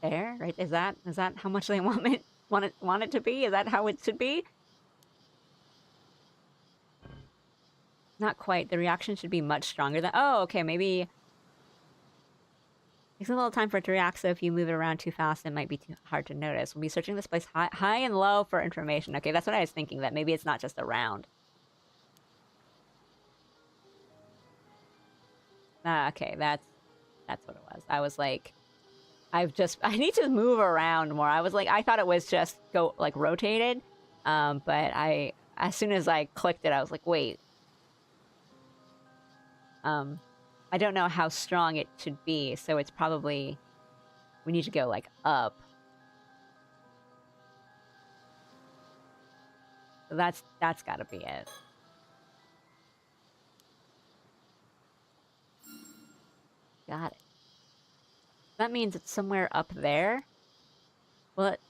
There, right? Is that how much they want it to be? Is that how it should be? Not quite. The reaction should be much stronger than... Oh, okay, maybe... Takes a little time for it to react, so if you move it around too fast, it might be too hard to notice. We'll be searching this place high and low for information. Okay, that's what I was thinking, that maybe it's not just around. Ah, okay, that's what it was. I was like... I need to move around more. I was like, I thought it was just like rotated. But as soon as I clicked it, I was like, wait. I don't know how strong it should be, so it's probably, we need to go like up. So that's gotta be it. Got it. That means it's somewhere up there. Well, it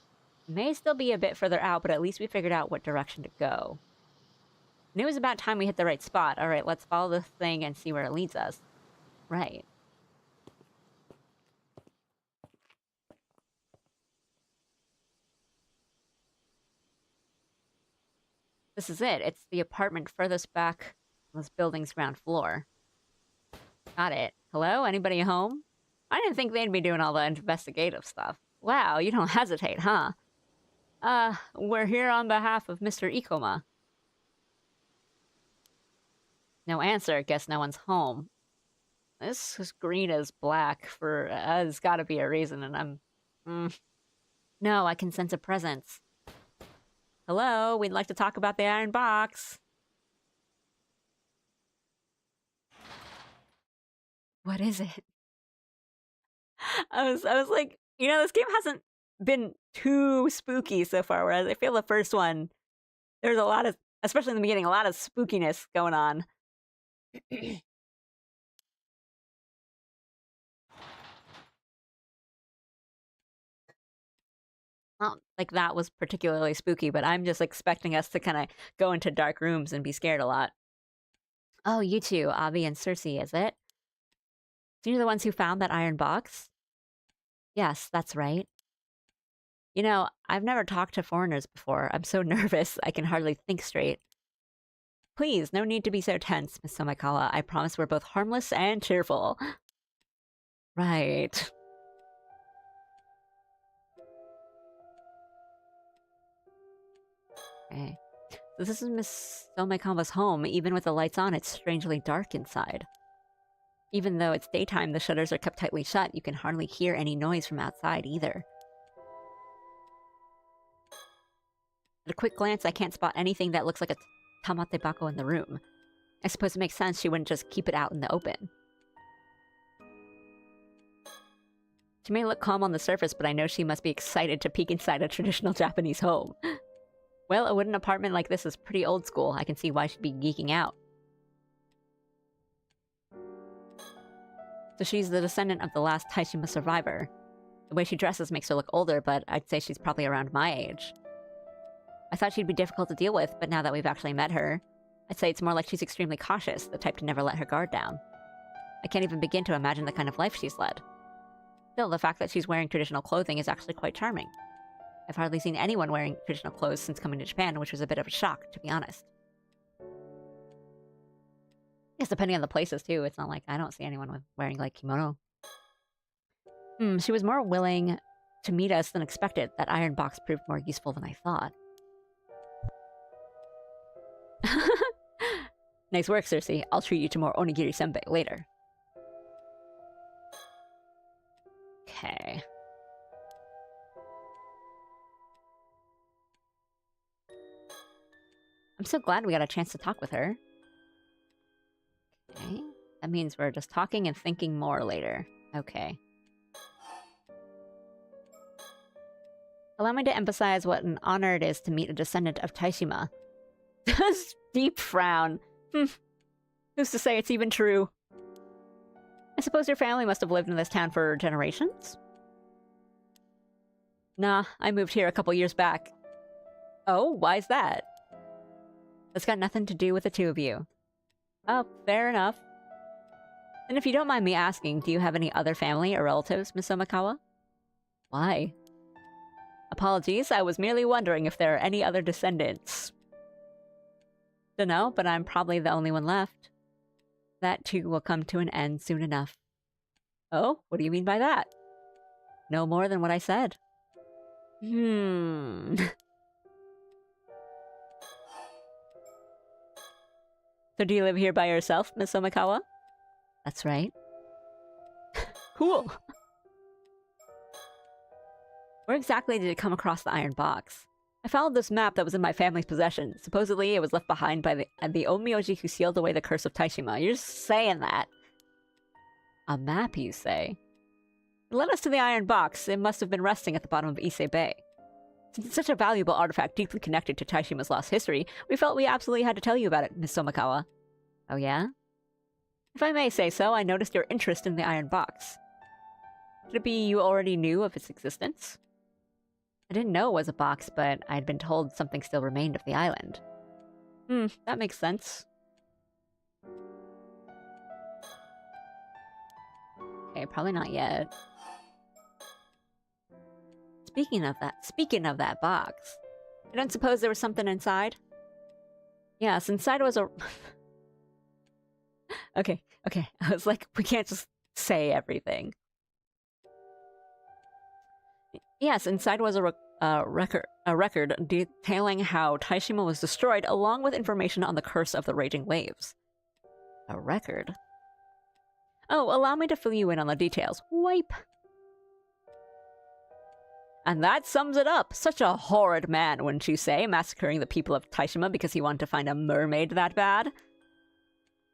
may still be a bit further out, but at least we figured out what direction to go. And it was about time we hit the right spot. All right, let's follow this thing and see where it leads us. Right. This is it. It's the apartment furthest back on this building's ground floor. Got it. Hello? Anybody home? I didn't think they'd be doing all the investigative stuff. Wow, you don't hesitate, huh? We're here on behalf of Mr. Ikoma. No answer. Guess no one's home. This is green as black for... there's gotta be a reason, and I'm... No, I can sense a presence. Hello, we'd like to talk about the iron box. What is it? I was like, you know, this game hasn't been too spooky so far, whereas I feel the first one, there's a lot of, especially in the beginning, a lot of spookiness going on. Not like that was particularly spooky, but I'm just expecting us to kind of go into dark rooms and be scared a lot. Oh, you two, Avi and Cersei, is it? So you're the ones who found that iron box? Yes, that's right. You know, I've never talked to foreigners before. I'm so nervous, I can hardly think straight. Please, no need to be so tense, Miss Somikawa. I promise we're both harmless and cheerful. Right. Okay. So this is Miss Somikawa's home. Even with the lights on, it's strangely dark inside. Even though it's daytime, the shutters are kept tightly shut. You can hardly hear any noise from outside either. At a quick glance, I can't spot anything that looks like a tamatebako in the room. I suppose it makes sense she wouldn't just keep it out in the open. She may look calm on the surface, but I know she must be excited to peek inside a traditional Japanese home. Well, a wooden apartment like this is pretty old school. I can see why she'd be geeking out. So she's the descendant of the last Taishima survivor. The way she dresses makes her look older, but I'd say she's probably around my age. I thought she'd be difficult to deal with, but now that we've actually met her, I'd say it's more like she's extremely cautious, the type to never let her guard down. I can't even begin to imagine the kind of life she's led. Still, the fact that she's wearing traditional clothing is actually quite charming. I've hardly seen anyone wearing traditional clothes since coming to Japan, which was a bit of a shock, to be honest. Yes, depending on the places, too. It's not like I don't see anyone wearing, like, kimono. She was more willing to meet us than expected. That iron box proved more useful than I thought. Nice work, Cersei. I'll treat you to more onigiri-senbei later. Okay. I'm so glad we got a chance to talk with her. Okay. That means we're just talking and thinking more later. Okay. Allow me to emphasize what an honor it is to meet a descendant of Taishima. Deep frown. Who's to say it's even true? I suppose your family must have lived in this town for generations? Nah, I moved here a couple years back. Oh, why's that? That's got nothing to do with the two of you. Oh, fair enough. And if you don't mind me asking, do you have any other family or relatives, Miss Somikawa? Why? Apologies, I was merely wondering if there are any other descendants. Dunno, but I'm probably the only one left. That too will come to an end soon enough. Oh, what do you mean by that? No more than what I said. So do you live here by yourself, Miss Somikawa? That's right. Cool. Where exactly did it come across the iron box? I followed this map that was in my family's possession. Supposedly, it was left behind by the Onmyoji who sealed away the curse of Taishima. You're just saying that. A map, you say? It led us to the iron box. It must have been resting at the bottom of Ise Bay. Since it's such a valuable artifact deeply connected to Taishima's lost history, we felt we absolutely had to tell you about it, Miss Somikawa. Oh yeah? If I may say so, I noticed your interest in the iron box. Could it be you already knew of its existence? I didn't know it was a box, but I'd been told something still remained of the island. That makes sense. Okay, probably not yet. Speaking of that box, I don't suppose there was something inside? Yes, inside was a... Okay. I was like, we can't just say everything. Yes, inside was a record detailing how Taishima was destroyed, along with information on the curse of the raging waves. A record? Oh, allow me to fill you in on the details. Wipe. And that sums it up. Such a horrid man, wouldn't you say, massacring the people of Taishima because he wanted to find a mermaid that bad?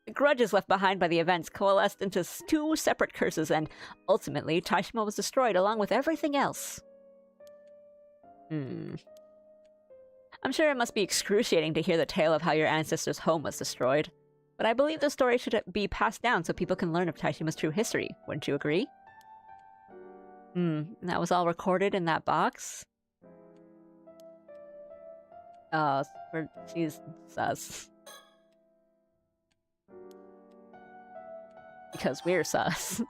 The grudges left behind by the events coalesced into two separate curses, and ultimately, Taishima was destroyed along with everything else. I'm sure it must be excruciating to hear the tale of how your ancestors' home was destroyed, but I believe the story should be passed down so people can learn of Taishima's true history. Wouldn't you agree? That was all recorded in that box? Oh, she's sus. Because we're sus.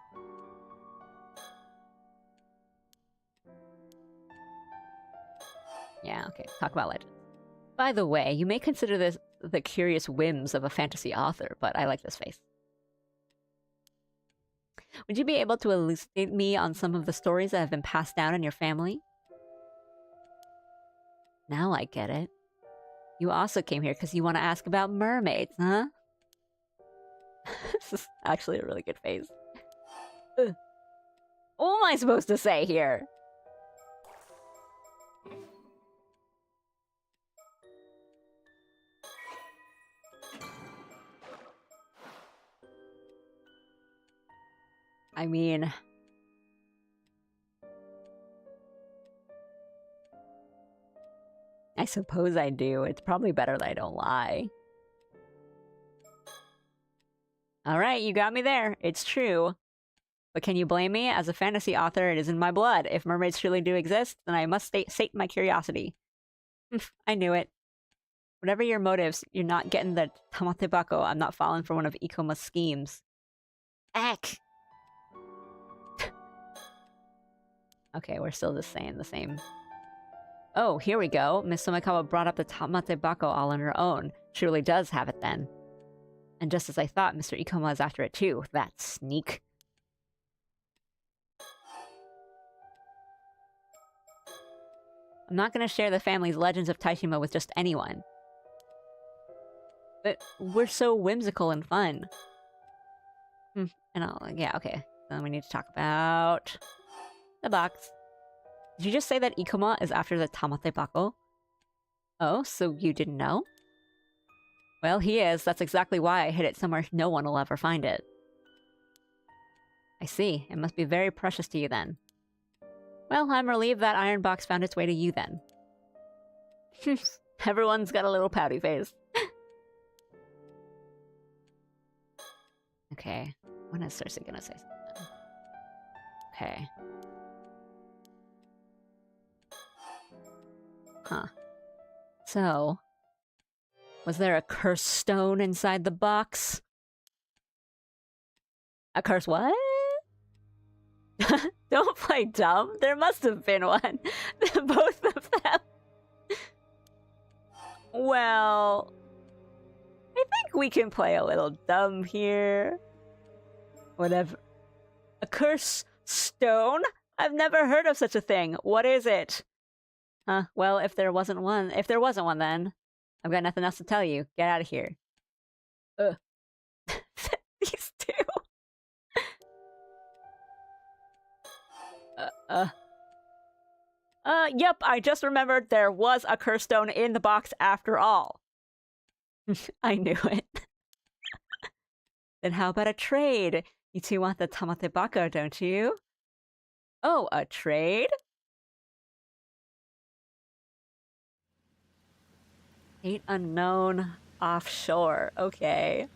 Yeah, okay. Talk about legends. By the way, you may consider the curious whims of a fantasy author, but I like this face. Would you be able to elucidate me on some of the stories that have been passed down in your family? Now I get it. You also came here because you want to ask about mermaids, huh? This is actually a really good face. Ugh. What am I supposed to say here? I mean... I suppose I do. It's probably better that I don't lie. Alright, you got me there. It's true. But can you blame me? As a fantasy author, it is in my blood. If mermaids truly do exist, then I must sate my curiosity. I knew it. Whatever your motives, you're not getting the tamate bako. I'm not falling for one of Ikoma's schemes. Eck! Okay, we're still just saying the same. Oh, here we go. Miss Somekawa brought up the tamate bako all on her own. She really does have it then. And just as I thought, Mr. Ikoma is after it too. That sneak. I'm not going to share the family's legends of Taishima with just anyone. But we're so whimsical and fun. Yeah, okay. Then we need to talk about the box. Did you just say that Ikoma is after the tamate bako? Oh, so you didn't know? Well, he is. That's exactly why I hid it somewhere no one will ever find it. I see. It must be very precious to you then. Well, I'm relieved that iron box found its way to you then. Everyone's got a little pouty face. Okay. When is Cersei gonna say something? Okay. Huh. So... was there a curse stone inside the box? A curse what? Don't play dumb. There must have been one. Both of them. Well... I think we can play a little dumb here. Whatever. A curse stone? I've never heard of such a thing. What is it? Huh, well, if there wasn't one then, I've got nothing else to tell you. Get out of here. Ugh. These two. Yep, I just remembered there was a curse stone in the box after all. I knew it. Then how about a trade? You two want the tamate bako, don't you? Oh, a trade? Fate unknown offshore. Okay.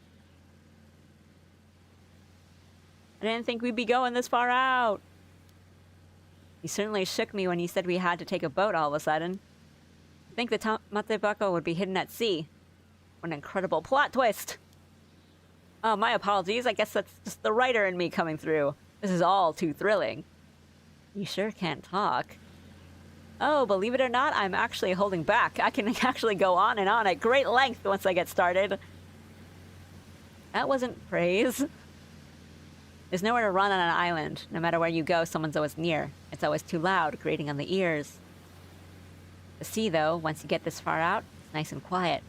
I didn't think we'd be going this far out. You certainly shook me when you said we had to take a boat all of a sudden. I think the tamate bako would be hidden at sea. What an incredible plot twist! Oh, my apologies. I guess that's just the writer in me coming through. This is all too thrilling. You sure can't talk. Oh, believe it or not, I'm actually holding back. I can actually go on and on at great length once I get started. That wasn't praise. There's nowhere to run on an island. No matter where you go, someone's always near. It's always too loud, grating on the ears. The sea, though, once you get this far out, it's nice and quiet.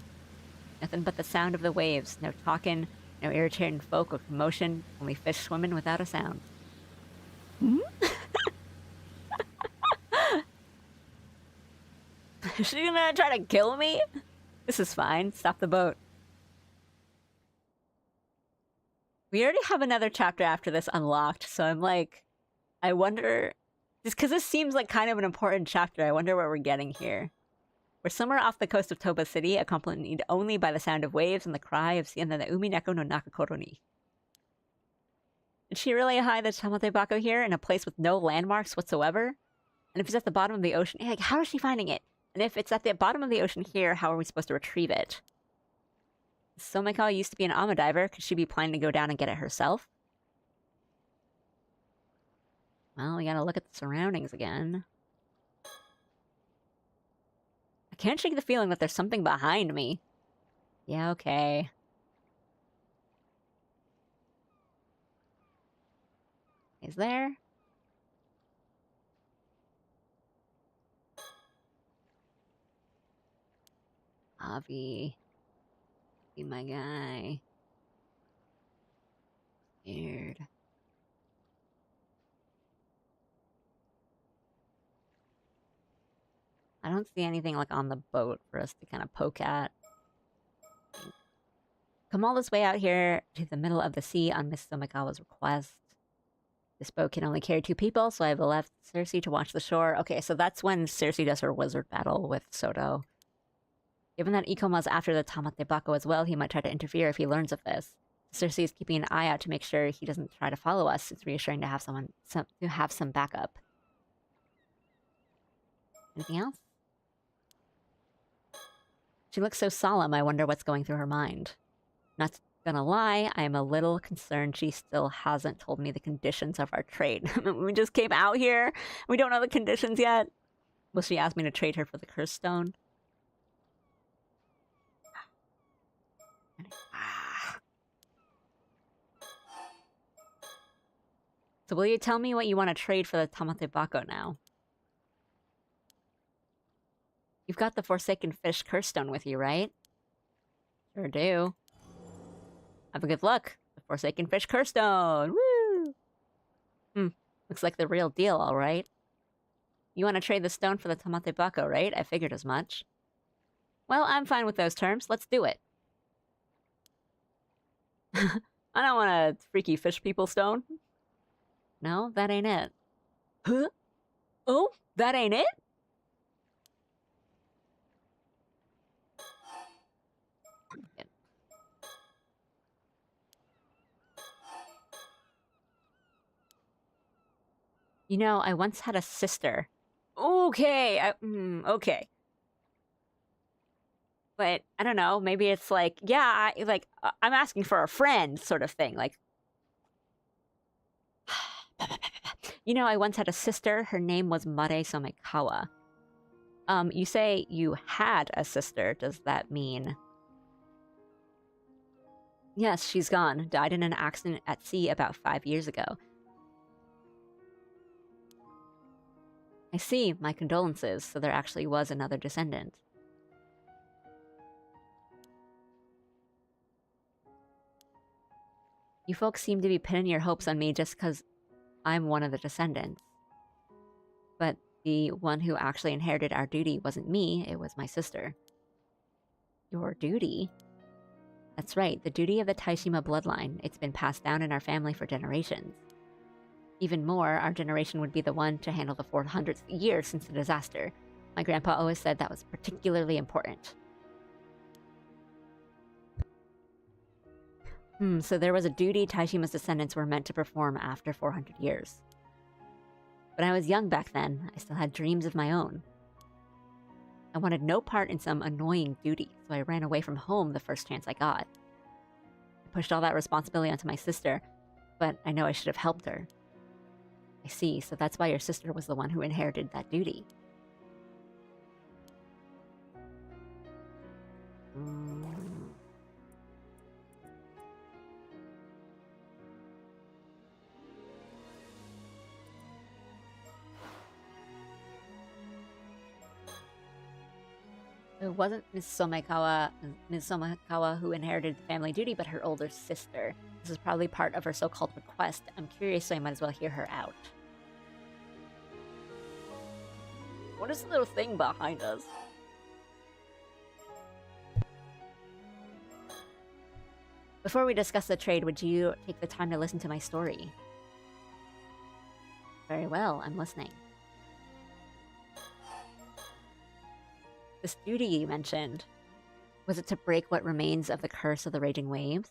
Nothing but the sound of the waves. No talking, no irritating folk or commotion. Only fish swimming without a sound. Hmm? Is she gonna try to kill me? This is fine. Stop the boat. We already have another chapter after this unlocked, so I'm like... I wonder... Just because this seems like kind of an important chapter, I wonder where we're getting here. We're somewhere off the coast of Toba City, accompanied only by the sound of waves and the cry of Sienna the Umi Neko no Nakakoro ni. Did she really hide the tamate bako here in a place with no landmarks whatsoever? And if it's at the bottom of the ocean, like, how is she finding it? And if it's at the bottom of the ocean here, how are we supposed to retrieve it? Somekawa used to be an ama diver. Could she be planning to go down and get it herself? Well, we gotta look at the surroundings again. I can't shake the feeling that there's something behind me. Yeah, okay. Is there? Avi. Be my guy. Weird. I don't see anything like on the boat for us to kind of poke at. Come all this way out here to the middle of the sea on Miss Somikawa's request. This boat can only carry 2 people, so I've left Cersei to watch the shore. Okay, so that's when Cersei does her wizard battle with Soto. Given that Ikoma's after the Tamate Bako as well, he might try to interfere if he learns of this. Cersei is keeping an eye out to make sure he doesn't try to follow us. It's reassuring to have some backup. Anything else? She looks so solemn, I wonder what's going through her mind. Not gonna lie, I am a little concerned she still hasn't told me the conditions of our trade. We just came out here. We don't know the conditions yet. Will she ask me to trade her for the curse stone? So will you tell me what you want to trade for the Tamate Bako now? You've got the Forsaken Fish curse stone with you, right? Sure do. Have a good luck. The Forsaken Fish curse stone! Woo! Looks like the real deal, alright. You want to trade the stone for the Tamate Bako, right? I figured as much. Well, I'm fine with those terms. Let's do it. I don't want a freaky fish people stone. No, that ain't it. Huh? Oh, that ain't it? You know, I once had a sister. Okay, okay. But I don't know, maybe it's like, yeah, I'm asking for a friend sort of thing. Like, you know, I once had a sister. Her name was Mare Somikawa. You say you had a sister. Does that mean... Yes, she's gone. Died in an accident at sea about 5 years ago. I see. My condolences. So there actually was another descendant. You folks seem to be pinning your hopes on me just because I'm one of the descendants. But the one who actually inherited our duty wasn't me, it was my sister. Your duty? That's right, the duty of the Taishima bloodline. It's been passed down in our family for generations. Even more, our generation would be the one to handle the 400th year since the disaster. My grandpa always said that was particularly important. So there was a duty Taishima's descendants were meant to perform after 400 years. But I was young back then. I still had dreams of my own. I wanted no part in some annoying duty, so I ran away from home the first chance I got. I pushed all that responsibility onto my sister, but I know I should have helped her. I see, so that's why your sister was the one who inherited that duty. It wasn't Ms. Somikawa who inherited the family duty, but her older sister. This is probably part of her so-called request. I'm curious, so I might as well hear her out. What is the little thing behind us? Before we discuss the trade, would you take the time to listen to my story? Very well, I'm listening. This duty you mentioned, was it to break what remains of the curse of the raging waves?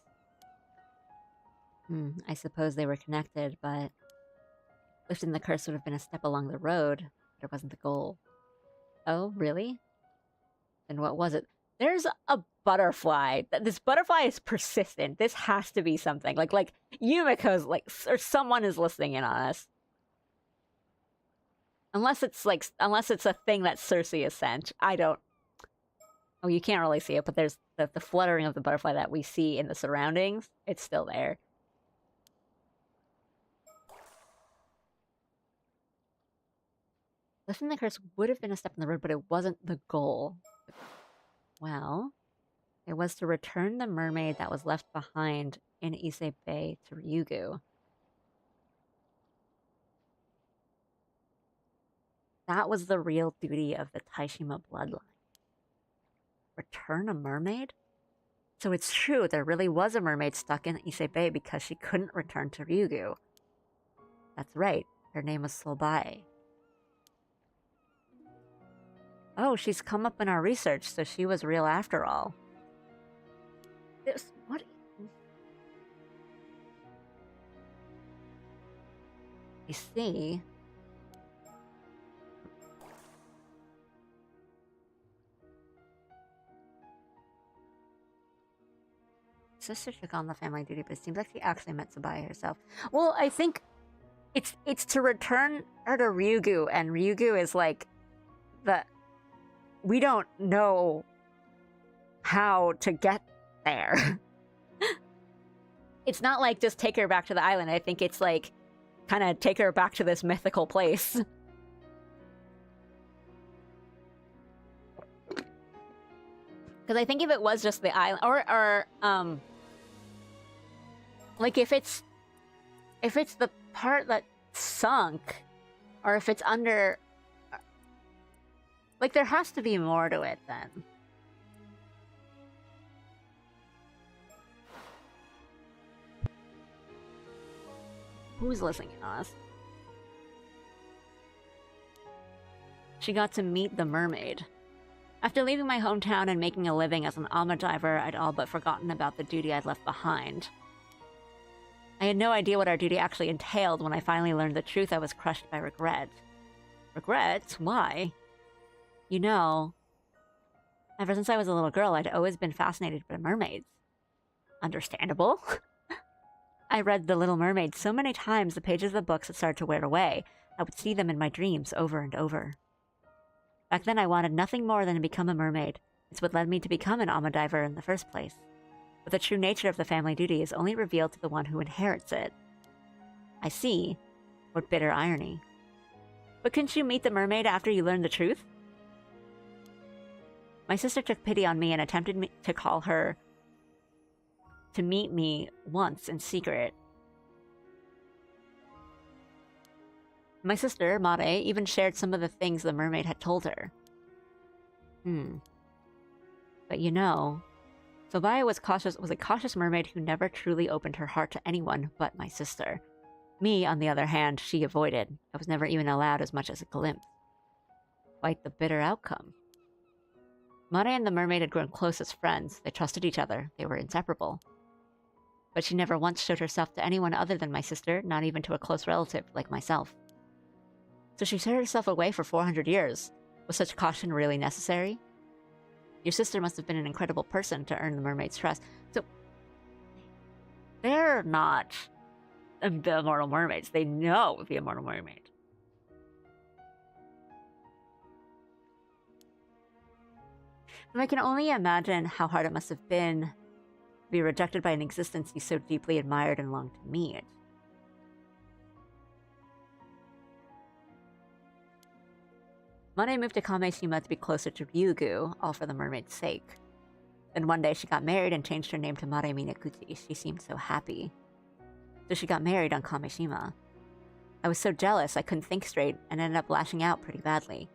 I suppose they were connected, but lifting the curse would have been a step along the road, but it wasn't the goal. Oh, really? Then what was it? There's a butterfly. This butterfly is persistent. This has to be something. Like Yumiko's, or someone is listening in on us. Unless it's a thing that Cersei has sent. I don't... Oh, you can't really see it, but there's the fluttering of the butterfly that we see in the surroundings. It's still there. Lifting the curse would have been a step in the road, but it wasn't the goal. Well, it was to return the mermaid that was left behind in Ise Bay to Ryugu. That was the real duty of the Taishima bloodline. Return a mermaid? So it's true, there really was a mermaid stuck in Ise Bay because she couldn't return to Ryugu. That's right, her name was Sobae. Oh, she's come up in our research, so she was real after all. What? I see. Sister took on the family duty, but it seems like she actually meant Sobae herself. Well, I think it's to return her to Ryugu, and Ryugu is like the... We don't know how to get there. It's not like just take her back to the island. I think it's like kind of take her back to this mythical place. Because I think if it was just the island, or like if it's the part that sunk, or if it's under, like there has to be more to it then. Who's listening to us? She got to meet the mermaid. After leaving my hometown and making a living as an ama diver, I'd all but forgotten about the duty I'd left behind. I had no idea what our duty actually entailed. When I finally learned the truth, I was crushed by regret. Regret? Why? You know, ever since I was a little girl, I'd always been fascinated by mermaids. Understandable. I read The Little Mermaid so many times the pages of the books had started to wear away. I would see them in my dreams over and over. Back then I wanted nothing more than to become a mermaid. It's what led me to become an ama diver in the first place. But the true nature of the family duty is only revealed to the one who inherits it. I see. What bitter irony. But couldn't you meet the mermaid after you learned the truth? My sister took pity on me and attempted to call her to meet me once in secret. My sister, Mare, even shared some of the things the mermaid had told her. But you know, Sobae was a cautious mermaid who never truly opened her heart to anyone but my sister. Me, on the other hand, she avoided. I was never even allowed as much as a glimpse. Quite the bitter outcome. Mare and the mermaid had grown close as friends. They trusted each other. They were inseparable. But she never once showed herself to anyone other than my sister, not even to a close relative like myself. So she shut herself away for 400 years. Was such caution really necessary? Your sister must have been an incredible person to earn the mermaid's trust. So, they're not the immortal mermaids. They know the immortal mermaid. And I can only imagine how hard it must have been to be rejected by an existence you so deeply admired and longed to meet. Mane moved to Kameshima to be closer to Ryugu, all for the mermaid's sake. Then one day she got married and changed her name to Mare Minakuchi. She seemed so happy. So she got married on Kameshima. I was so jealous I couldn't think straight and ended up lashing out pretty badly.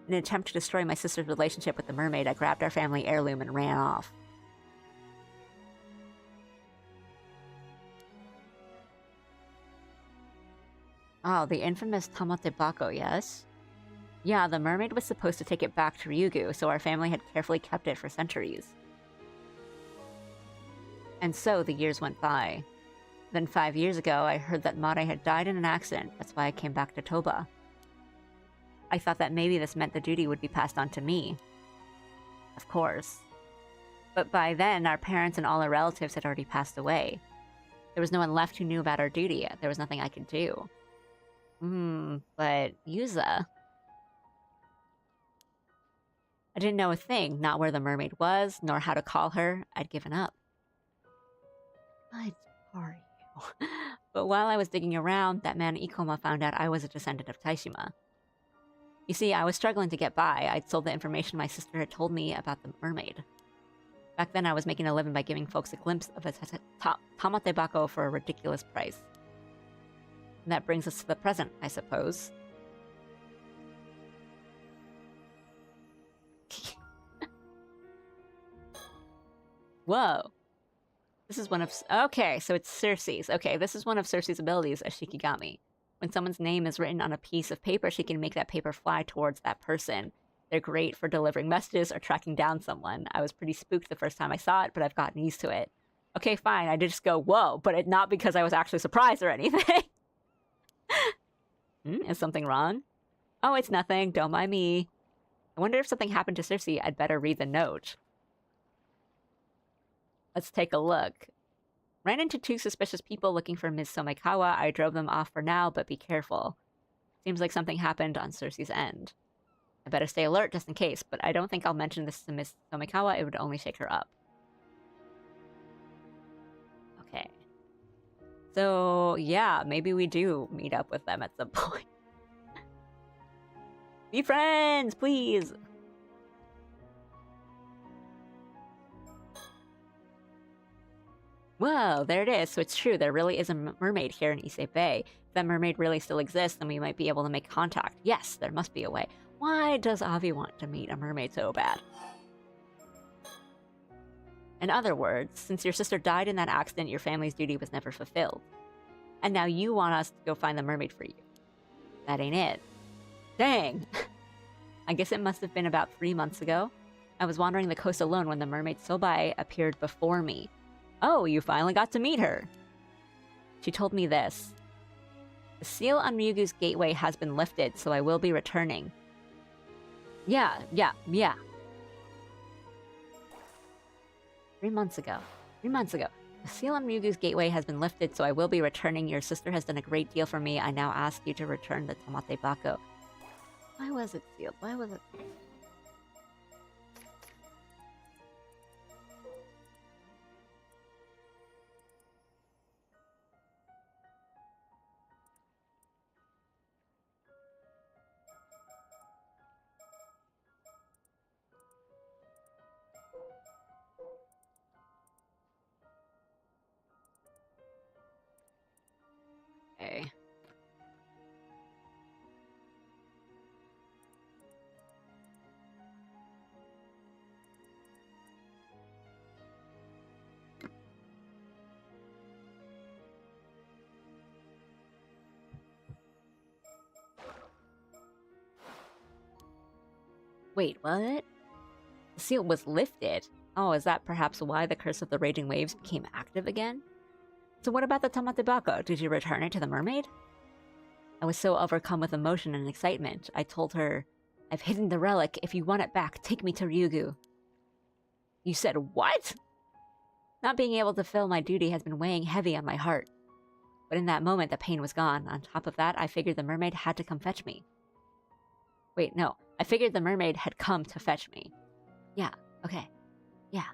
In an attempt to destroy my sister's relationship with the mermaid, I grabbed our family heirloom and ran off. Oh, the infamous Tamate Bako, yes? Yeah, the mermaid was supposed to take it back to Ryugu, so our family had carefully kept it for centuries. And so the years went by. Then 5 years ago, I heard that Mare had died in an accident. That's why I came back to Toba. I thought that maybe this meant the duty would be passed on to me. Of course. But by then, our parents and all our relatives had already passed away. There was no one left who knew about our duty. There was nothing I could do. But Yuza... I didn't know a thing, not where the mermaid was, nor how to call her. I'd given up. Good for you. But while I was digging around, that man Ikoma found out I was a descendant of Taishima. You see, I was struggling to get by. I'd sold the information my sister had told me about the mermaid. Back then, I was making a living by giving folks a glimpse of a tamate bako for a ridiculous price. And that brings us to the present, I suppose. Whoa. This is one of... Okay, so it's Circe's. Okay, this is one of Circe's abilities as Shikigami. When someone's name is written on a piece of paper, she can make that paper fly towards that person. They're great for delivering messages or tracking down someone. I was pretty spooked the first time I saw it, but I've gotten used to it. Okay, fine, I did just go, whoa, but not because I was actually surprised or anything. Is something wrong? Oh, it's nothing, don't mind me. I wonder if something happened to Circe. I'd better read the note. Let's take a look. Ran into 2 suspicious people looking for Ms. Somekawa. I drove them off for now, but be careful. Seems like something happened on Circe's end. I better stay alert just in case, but I don't think I'll mention this to Ms. Somekawa. It would only shake her up. Okay. So, yeah, maybe we do meet up with them at some point. Be friends, please! Whoa, there it is. So it's true, there really is a mermaid here in Ise Bay. If that mermaid really still exists, then we might be able to make contact. Yes, there must be a way. Why does Avi want to meet a mermaid so bad? In other words, since your sister died in that accident, your family's duty was never fulfilled. And now you want us to go find the mermaid for you. That ain't it. Dang! I guess it must have been about 3 months ago. I was wandering the coast alone when the mermaid Sobai appeared before me. Oh, you finally got to meet her. She told me this. The seal on Ryugu's gateway has been lifted, so I will be returning. Yeah. 3 months ago. 3 months ago. The seal on Ryugu's gateway has been lifted, so I will be returning. Your sister has done a great deal for me. I now ask you to return the tamate bako. Why was it sealed? Why was it... Okay. Wait, what? The seal was lifted? Oh, is that perhaps why the curse of the raging waves became active again? So what about the tamate bako? Did you return it to the mermaid? I was so overcome with emotion and excitement. I told her, I've hidden the relic. If you want it back, take me to Ryugu. You said what? Not being able to fill my duty has been weighing heavy on my heart. But in that moment, the pain was gone. On top of that, I figured the mermaid had to come fetch me. Wait, no. I figured the mermaid had come to fetch me. Yeah, okay. Yeah.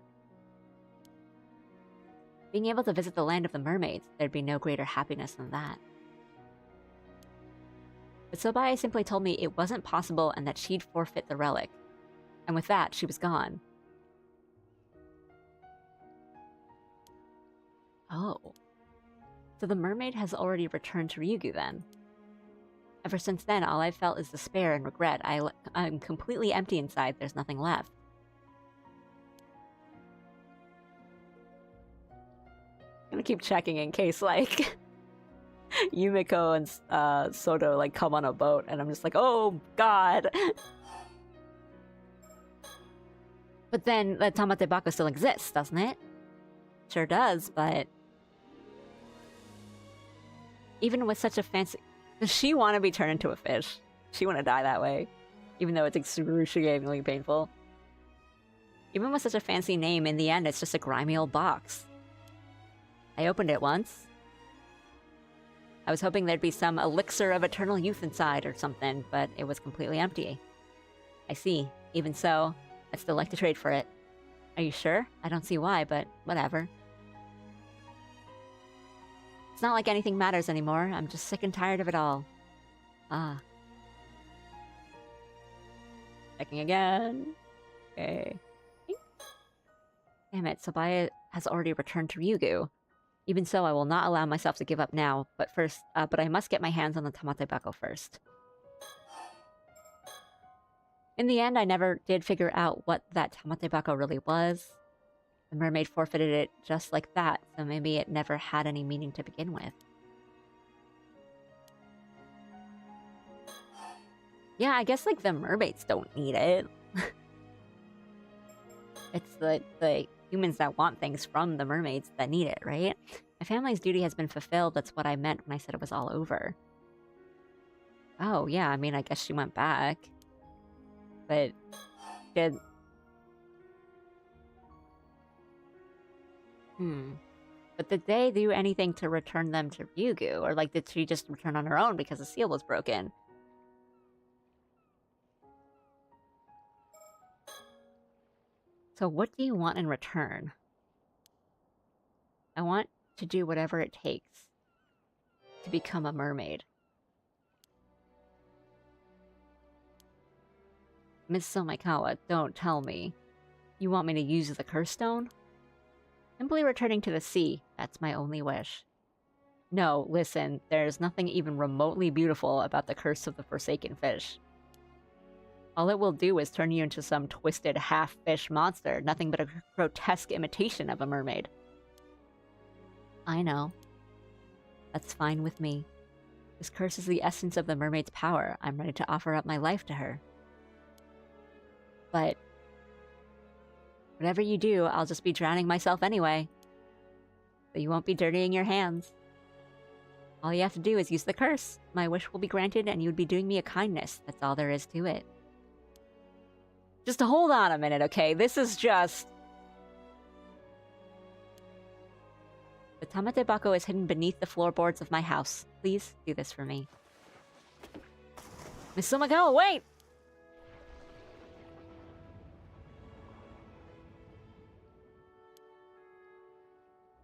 Being able to visit the land of the mermaids, there'd be no greater happiness than that. But Sobai simply told me it wasn't possible and that she'd forfeit the relic. And with that, she was gone. Oh. So the mermaid has already returned to Ryugu then. Ever since then, all I've felt is despair and regret. I'm completely empty inside. There's nothing left. I'm gonna keep checking in case, like, Yumiko and Soto, like, come on a boat, and I'm just like, oh, God! But then, the tamate bako still exists, doesn't it? Sure does, but... even with such a fancy... Does she want to be turned into a fish? She want to die that way, even though it's excruciatingly painful. Even with such a fancy name, in the end, it's just a grimy old box. I opened it once. I was hoping there'd be some elixir of eternal youth inside or something, but it was completely empty. I see. Even so, I'd still like to trade for it. Are you sure? I don't see why, but whatever. It's not like anything matters anymore. I'm just sick and tired of it all. Ah. Checking again. Okay. Damn it, Sobaya has already returned to Ryugu. Even so, I will not allow myself to give up now. But first, but I must get my hands on the Tamatebako first. In the end, I never did figure out what that Tamatebako really was. The mermaid forfeited it just like that, so maybe it never had any meaning to begin with. Yeah, I guess, like, the mermaids don't need it. It's the humans that want things from the mermaids that need it, right? My family's duty has been fulfilled. That's what I meant when I said it was all over. Oh, yeah, I mean, I guess she went back. But did... But did they do anything to return them to Ryugu? Or, like, did she just return on her own because the seal was broken? So what do you want in return? I want to do whatever it takes to become a mermaid. Miss Somaikawa, don't tell me. You want me to use the curse stone? Simply returning to the sea, that's my only wish. No, listen, there's nothing even remotely beautiful about the curse of the Forsaken Fish. All it will do is turn you into some twisted half-fish monster, nothing but a grotesque imitation of a mermaid. I know. That's fine with me. This curse is the essence of the mermaid's power. I'm ready to offer up my life to her. But whatever you do, I'll just be drowning myself anyway. But you won't be dirtying your hands. All you have to do is use the curse. My wish will be granted and you would be doing me a kindness. That's all there is to it. Just hold on a minute, okay? This is just... The Tamatebako is hidden beneath the floorboards of my house. Please do this for me. Miss Somaikawa, wait!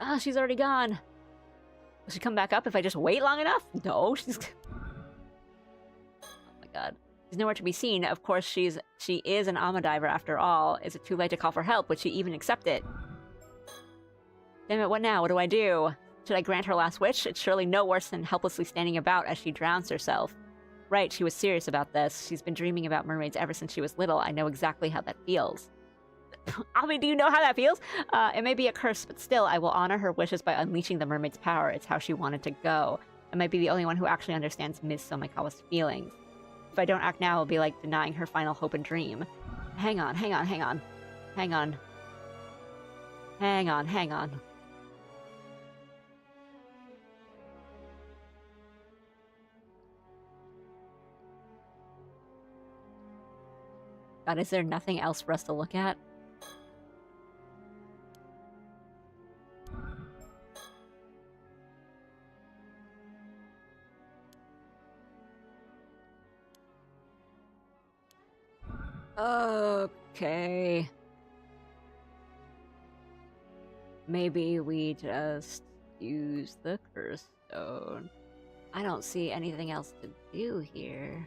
Ah, she's already gone. Will she come back up if I just wait long enough? No, she's... Oh my god. She's nowhere to be seen. Of course, she is an Ama diver after all. Is it too late to call for help? Would she even accept it? Damn it, what now? What do I do? Should I grant her last wish? It's surely no worse than helplessly standing about as she drowns herself. Right, she was serious about this. She's been dreaming about mermaids ever since she was little. I know exactly how that feels. I mean, do you know how that feels? It may be a curse, but still, I will honor her wishes by unleashing the mermaid's power. It's how she wanted to go. I might be the only one who actually understands Ms. Somaikawa's feelings. If I don't act now, it'll be like denying her final hope and dream. Hang on, hang on, hang on. Hang on. Hang on, hang on. God, is there nothing else for us to look at? Okay. Maybe we just use the curse stone. I don't see anything else to do here.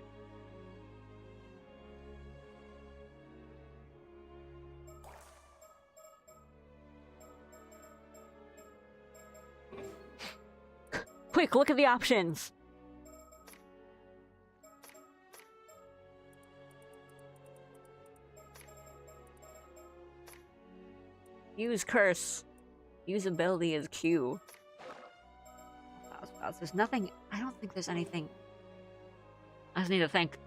Quick, look at the options! Use curse. Use ability as Q. There's nothing... I don't think there's anything... I just need to think.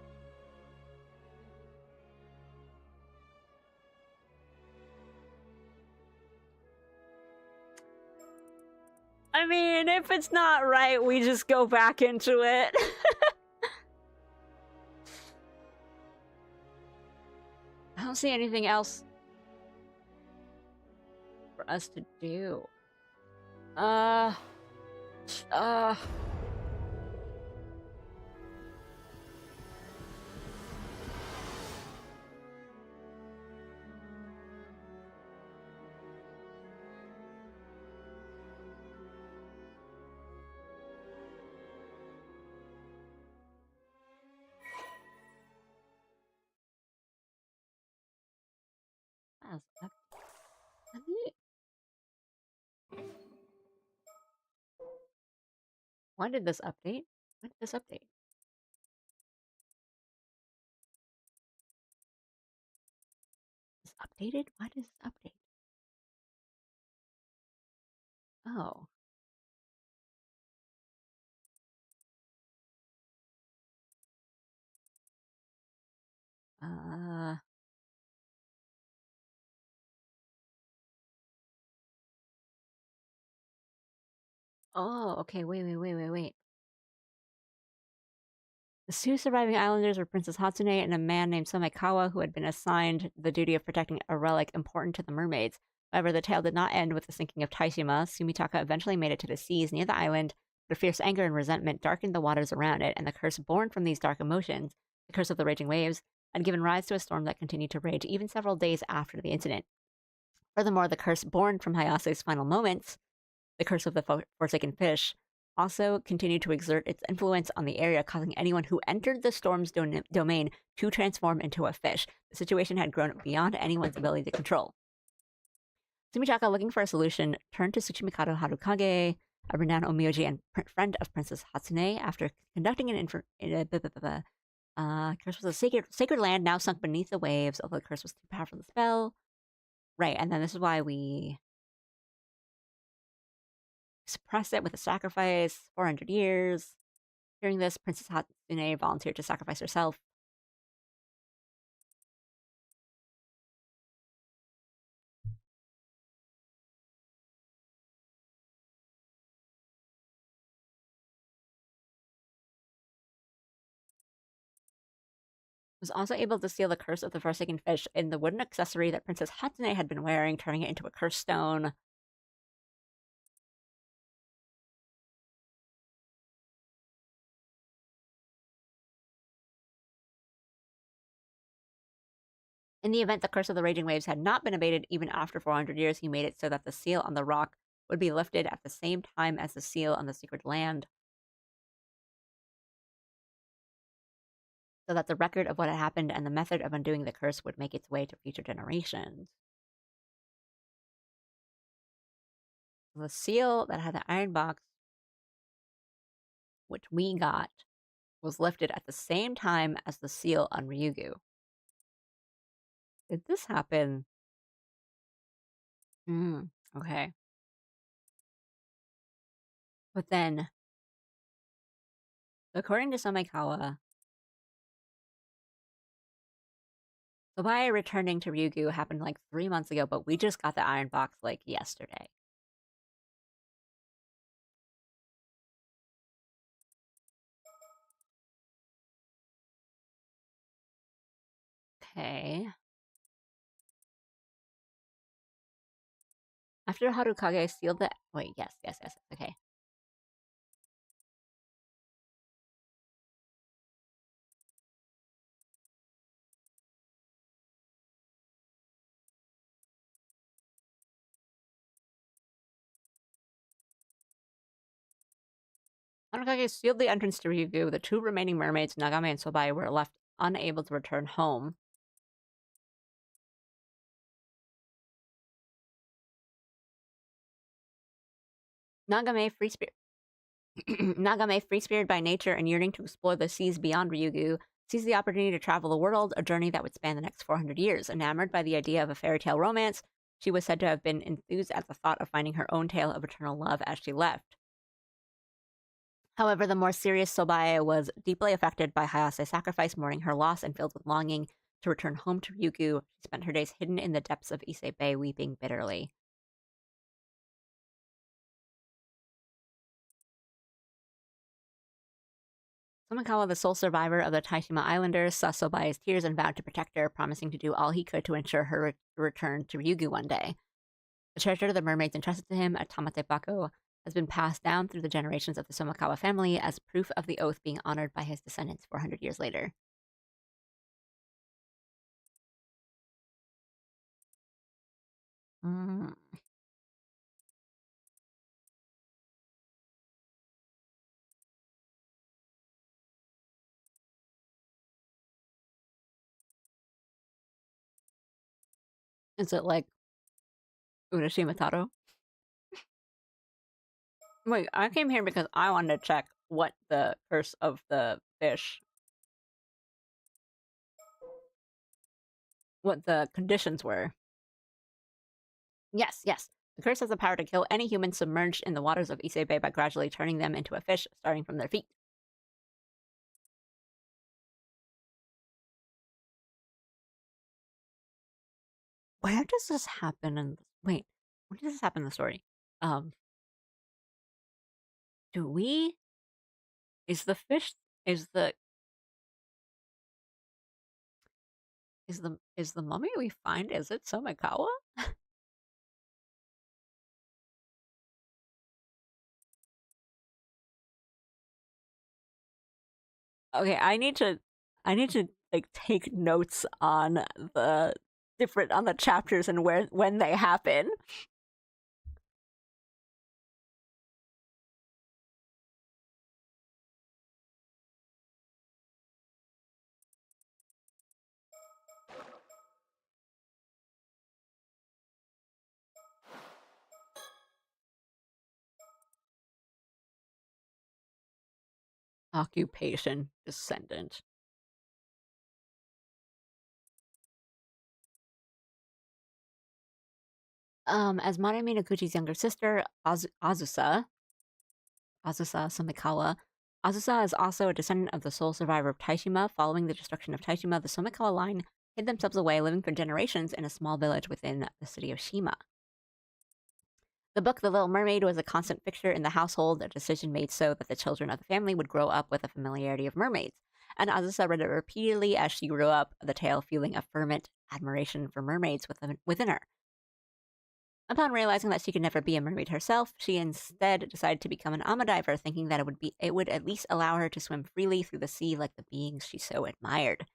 I mean, if it's not right, we just go back into it. I don't see anything else for us to do. Status update. Why did this update? When did this update? This updated? Why does this update? Oh. Uh. Oh, okay. Wait. The two surviving islanders were Princess Hatsune and a man named Somekawa, who had been assigned the duty of protecting a relic important to the mermaids. However, the tale did not end with the sinking of Taishima. Sumitaka eventually made it to the seas near the island, but fierce anger and resentment darkened the waters around it, and the curse born from these dark emotions, the curse of the raging waves, had given rise to a storm that continued to rage even several days after the incident. Furthermore, the curse born from Hayase's final moments, the curse of the Forsaken Fish, also continued to exert its influence on the area, causing anyone who entered the storm's domain to transform into a fish. The situation had grown beyond anyone's ability to control. Sumitaka, looking for a solution, turned to Tsuchimikado Harukage, a renowned omyoji and friend of Princess Hatsune, after conducting an curse was a sacred land now sunk beneath the waves, although the curse was too powerful for the spell. Right, and then this is why we suppress it with a sacrifice, 400 years. Hearing this, Princess Hatsune volunteered to sacrifice herself. Was also able to seal the curse of the Forsaken Fish in the wooden accessory that Princess Hatsune had been wearing, turning it into a curse stone. In the event the curse of the raging waves had not been abated even after 400 years, he made it so that the seal on the rock would be lifted at the same time as the seal on the sacred land, so that the record of what had happened and the method of undoing the curse would make its way to future generations. The seal that had the iron box, which we got, was lifted at the same time as the seal on Ryugu. Did this happen? Okay. But then, according to Somekawa, Sobai returning to Ryugu happened like 3 months ago, but we just got the iron box like yesterday. Okay. After Harukage sealed the... Wait, yes. Okay. Harukage sealed the entrance to Ryugu. The two remaining mermaids, Nagame and Sobai, were left unable to return home. Nagame, free-spirited by nature and yearning to explore the seas beyond Ryugu, seized the opportunity to travel the world, a journey that would span the next 400 years. Enamored by the idea of a fairy tale romance, she was said to have been enthused at the thought of finding her own tale of eternal love as she left. However, the more serious Sobae was deeply affected by Hayase's sacrifice, mourning her loss and filled with longing to return home to Ryugu. She spent her days hidden in the depths of Ise Bay, weeping bitterly. Somekawa, the sole survivor of the Taishima Islanders, saw Sobae's tears and vowed to protect her, promising to do all he could to ensure her return to Ryugu one day. The treasure the mermaids entrusted to him, a Tamate Bako, has been passed down through the generations of the Somekawa family as proof of the oath being honored by his descendants 400 years later. Is it like Urashima Taro? Wait, I came here because I wanted to check what the curse of the fish, what the conditions were. Yes, yes. The curse has the power to kill any human submerged in the waters of Ise Bay by gradually turning them into a fish, starting from their feet. Where does this happen in... Wait, when does this happen in the story? Um, do we... Is the fish... Is the... Is the mummy we find, is it Somikawa? Okay, I need to like take notes on the on the chapters and when they happen. Occupation, descendant. As Mare Minaguchi's younger sister, Azusa Somikawa. Azusa is also a descendant of the sole survivor of Taishima. Following the destruction of Taishima, the Somikawa line hid themselves away, living for generations in a small village within the city of Shima. The book The Little Mermaid was a constant fixture in the household, a decision made so that the children of the family would grow up with a familiarity of mermaids. And Azusa read it repeatedly as she grew up, the tale feeling a fervent admiration for mermaids within her. Upon realizing that she could never be a mermaid herself, she instead decided to become an amadiver, thinking that it would at least allow her to swim freely through the sea like the beings she so admired.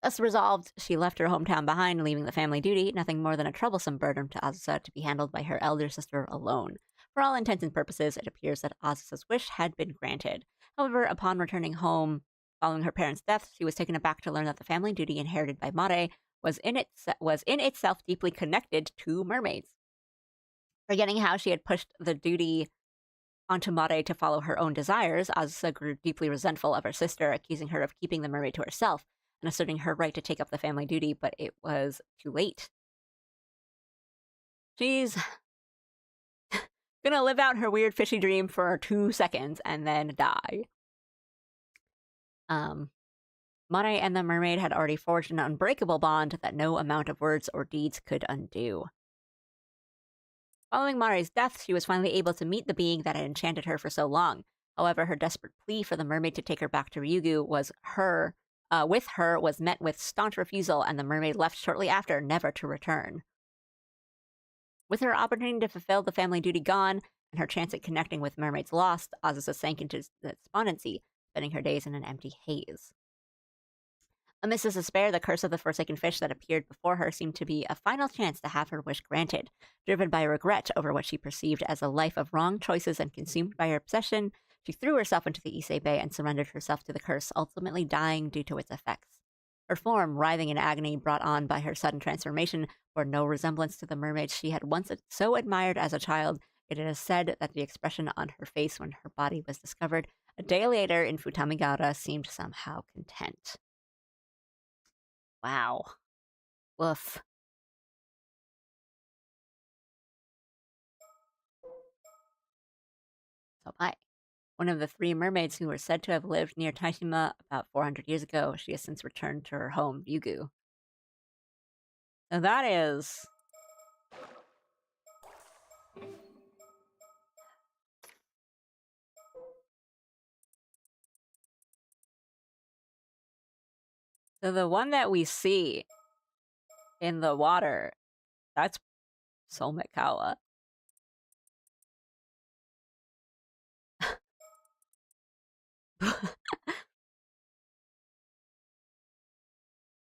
Thus resolved, she left her hometown behind, leaving the family duty, nothing more than a troublesome burden to Azusa, to be handled by her elder sister alone. For all intents and purposes, it appears that Azusa's wish had been granted. However, upon returning home following her parents' death, she was taken aback to learn that the family duty inherited by Mare was in itself deeply connected to mermaids. Forgetting how she had pushed the duty onto Mare to follow her own desires, Azusa grew deeply resentful of her sister, accusing her of keeping the mermaid to herself and asserting her right to take up the family duty, but it was too late. She's gonna live out her weird fishy dream for 2 seconds and then die. Mare and the mermaid had already forged an unbreakable bond that no amount of words or deeds could undo. Following Mare's death, she was finally able to meet the being that had enchanted her for so long. However, her desperate plea for the mermaid to take her back to Ryugu was met with staunch refusal, and the mermaid left shortly after, never to return. With her opportunity to fulfill the family duty gone, and her chance at connecting with mermaids lost, Azusa sank into despondency, spending her days in an empty haze. Amidst this despair, the curse of the forsaken fish that appeared before her seemed to be a final chance to have her wish granted. Driven by regret over what she perceived as a life of wrong choices and consumed by her obsession, she threw herself into the Ise Bay and surrendered herself to the curse, ultimately dying due to its effects. Her form, writhing in agony brought on by her sudden transformation, bore no resemblance to the mermaid she had once so admired as a child. It is said that the expression on her face when her body was discovered a day later in Futamigara seemed somehow content. Wow. Woof. So bye. One of the 3 mermaids who were said to have lived near Taishima about 400 years ago, she has since returned to her home, Ryugu. Now that is... So the one that we see in the water, that's Somikawa.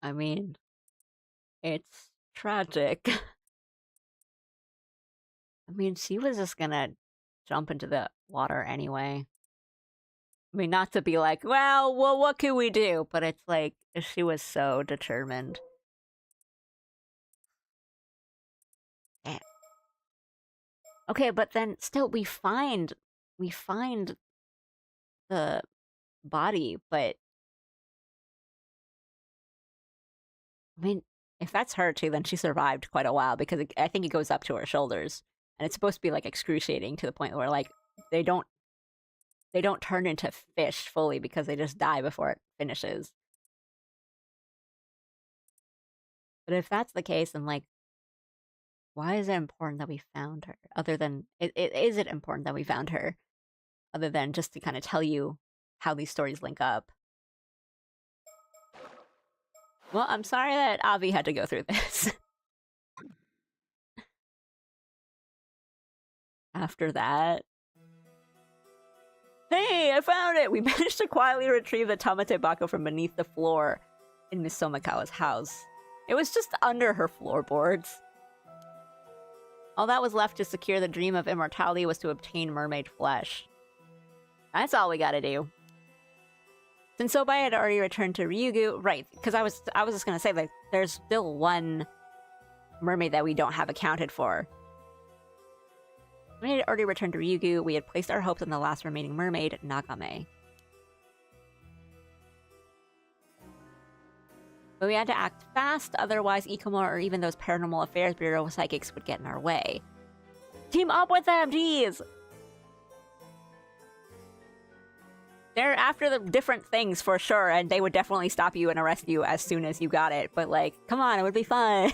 I mean, it's tragic. I mean, she was just gonna jump into the water anyway. I mean, not to be like, well, what can we do? But it's like, she was so determined. Okay, but then still we find the body, but I mean, if that's her too, then she survived quite a while because I think it goes up to her shoulders, and it's supposed to be like excruciating to the point where like they don't turn into fish fully because they just die before it finishes. But if that's the case, then like, why is it important that we found her? Other than is it important that we found her? Other than just to kind of tell you how these stories link up. Well, I'm sorry that Avi had to go through this. After that. Hey, I found it! We managed to quietly retrieve the Tamate Bako from beneath the floor in Miss Somikawa's house. It was just under her floorboards. All that was left to secure the dream of immortality was to obtain mermaid flesh. That's all we gotta do. Since Sobai had already returned to Ryugu, right, because I was just gonna say, like, there's still one mermaid that we don't have accounted for. We had already returned to Ryugu, we had placed our hopes on the last remaining mermaid, Nagame. But we had to act fast, otherwise Ikomo or even those Paranormal Affairs Bureau psychics would get in our way. Team up with them, jeez! They're after the different things for sure, and they would definitely stop you and arrest you as soon as you got it. But like, come on, it would be fun.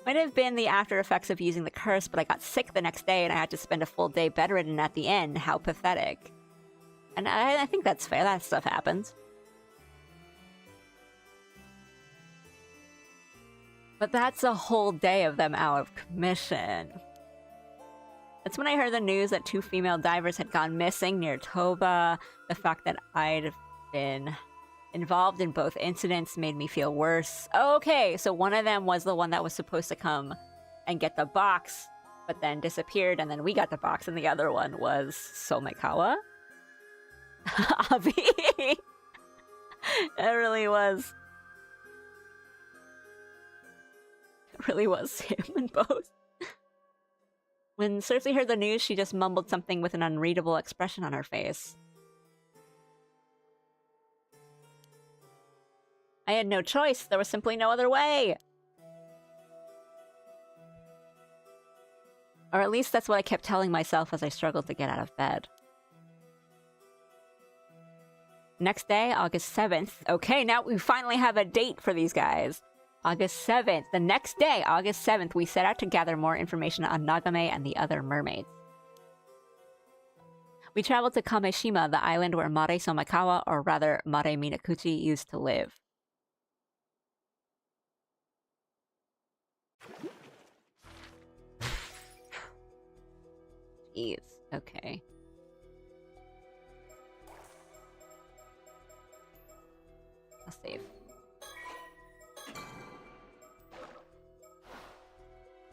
Might have been the after effects of using the curse, but I got sick the next day and I had to spend a full day bedridden at the end. How pathetic. And I think that's fair, that stuff happens. But that's a whole day of them out of commission. That's when I heard the news that 2 female divers had gone missing near Toba. The fact that I'd been involved in both incidents made me feel worse. Okay, so one of them was the one that was supposed to come and get the box, but then disappeared, and then we got the box, and the other one was Somikawa? Avi! It really was. It really was him and both. When Cersei heard the news, she just mumbled something with an unreadable expression on her face. I had no choice. There was simply no other way. Or at least that's what I kept telling myself as I struggled to get out of bed. Next day, August 7th. Okay, now we finally have a date for these guys. August 7th. The next day, August 7th, we set out to gather more information on Nagame and the other mermaids. We traveled to Kameshima, the island where Mare Somikawa, or rather Mare Minakuchi, used to live. Jeez, okay. I'll save.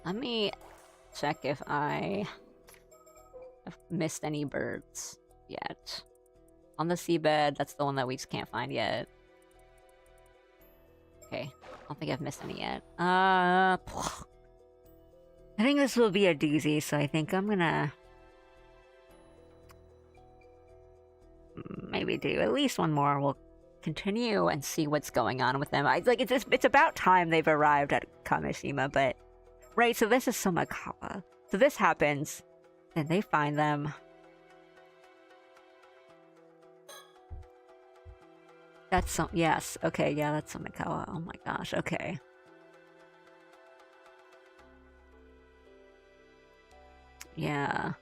Let me check if I have missed any birds yet. On the seabed, that's the one that we just can't find yet. Okay, I don't think I've missed any yet. I think this will be a doozy, so I think I'm gonna maybe do at least one more. We'll continue and see what's going on with them. It's about time they've arrived at Kameshima, but right, so this is Somikawa. So this happens, and they find them. That's some, yes, okay, yeah, that's Somikawa. Oh my gosh, okay. Yeah.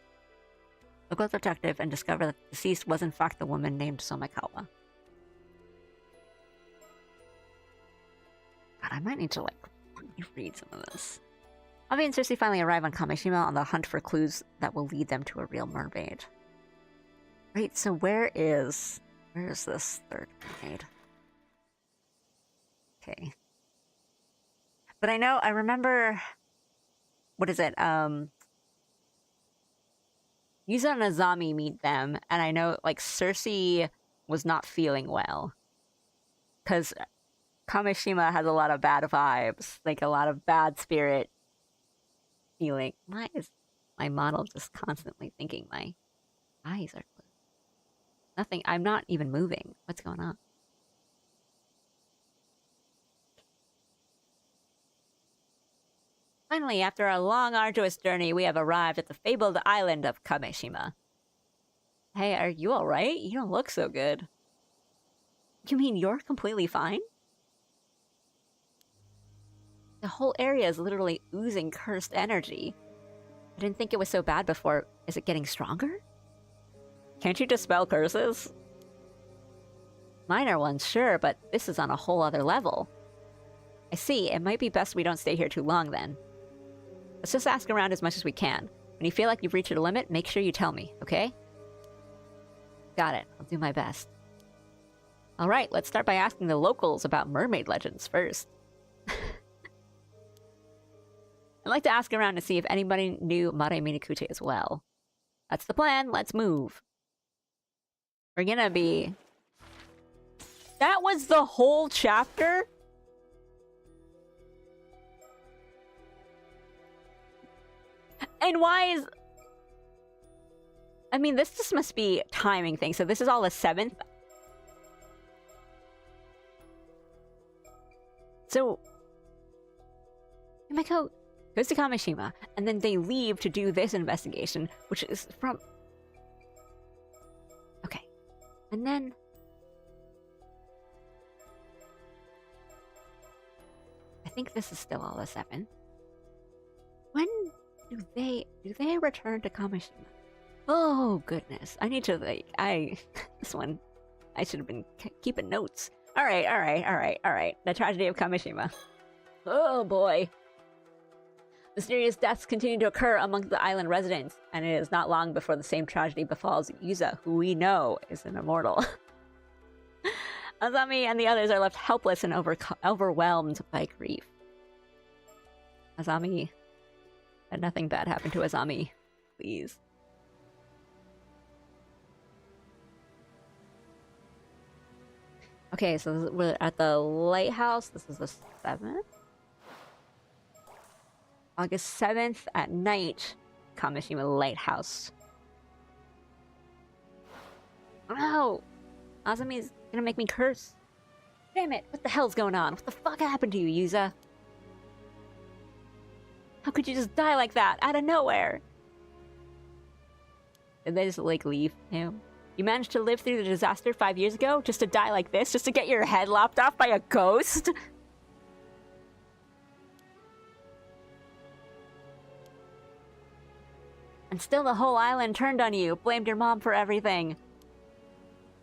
Local detective and discover that the deceased was in fact the woman named Somikawa. God, I might need to, like, read some of this. Avi and Cersei finally arrive on Kameshima on the hunt for clues that will lead them to a real mermaid. Right, so where is this third mermaid? Okay. But I remember... What is it? Yuza and Azami meet them, and I know, like, Cersei was not feeling well. Because Kameshima has a lot of bad vibes, like a lot of bad spirit feeling. Why is my model just constantly thinking my eyes are closed. Nothing. I'm not even moving. What's going on? Finally, after a long, arduous journey, we have arrived at the fabled island of Kameshima. Hey, are you alright? You don't look so good. You mean you're completely fine? The whole area is literally oozing cursed energy. I didn't think it was so bad before. Is it getting stronger? Can't you dispel curses? Minor ones, sure, but this is on a whole other level. I see. It might be best we don't stay here too long then. Let's just ask around as much as we can. When you feel like you've reached your limit, make sure you tell me, okay? Got it. I'll do my best. Alright, let's start by asking the locals about mermaid legends first. I'd like to ask around to see if anybody knew Mare Minakute as well. That's the plan. Let's move. We're gonna be... That was the whole chapter? And why is... I mean, this just must be timing thing. So this is all the 7th. So... Himeko goes to Kameshima, and then they leave to do this investigation, which is from... Okay. And then... I think this is still all the 7th. When do they return to Kameshima? Oh, goodness. I need to, like, this one, I should have been keeping notes. Alright. The tragedy of Kameshima. Oh, boy. Mysterious deaths continue to occur among the island residents, and it is not long before the same tragedy befalls Yuza, who we know is an immortal. Azami and the others are left helpless and overwhelmed by grief. Azami... Let nothing bad happen to Azami. Please. Okay, so we're at the lighthouse. This is the 7th? August 7th at night. Kameshima Lighthouse. Oh! Azami's gonna make me curse. Damn it! What the hell's going on? What the fuck happened to you, Yuza? How could you just die like that, out of nowhere? Did they just, like, leave him? You managed to live through the disaster 5 years ago, just to die like this? Just to get your head lopped off by a ghost? And still the whole island turned on you, blamed your mom for everything.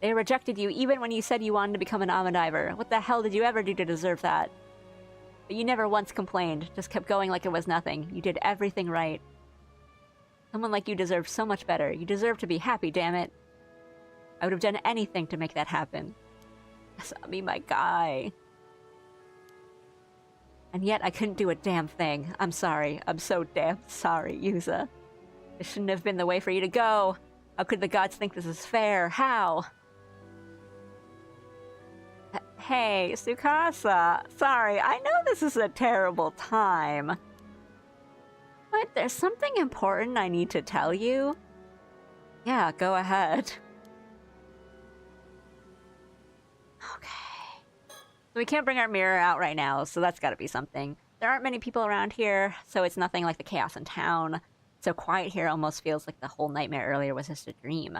They rejected you even when you said you wanted to become an Amadiver. What the hell did you ever do to deserve that? But you never once complained, just kept going like it was nothing. You did everything right. Someone like you deserves so much better. You deserve to be happy, damn it. I would have done anything to make that happen. Asami, my guy. And yet I couldn't do a damn thing. I'm sorry. I'm so damn sorry, Yuza. This shouldn't have been the way for you to go. How could the gods think this is fair? How? Hey, Tsukasa. Sorry, I know this is a terrible time. But there's something important I need to tell you. Yeah, go ahead. Okay. So we can't bring our mirror out right now, so that's gotta be something. There aren't many people around here, so it's nothing like the chaos in town. So quiet here almost feels like the whole nightmare earlier was just a dream.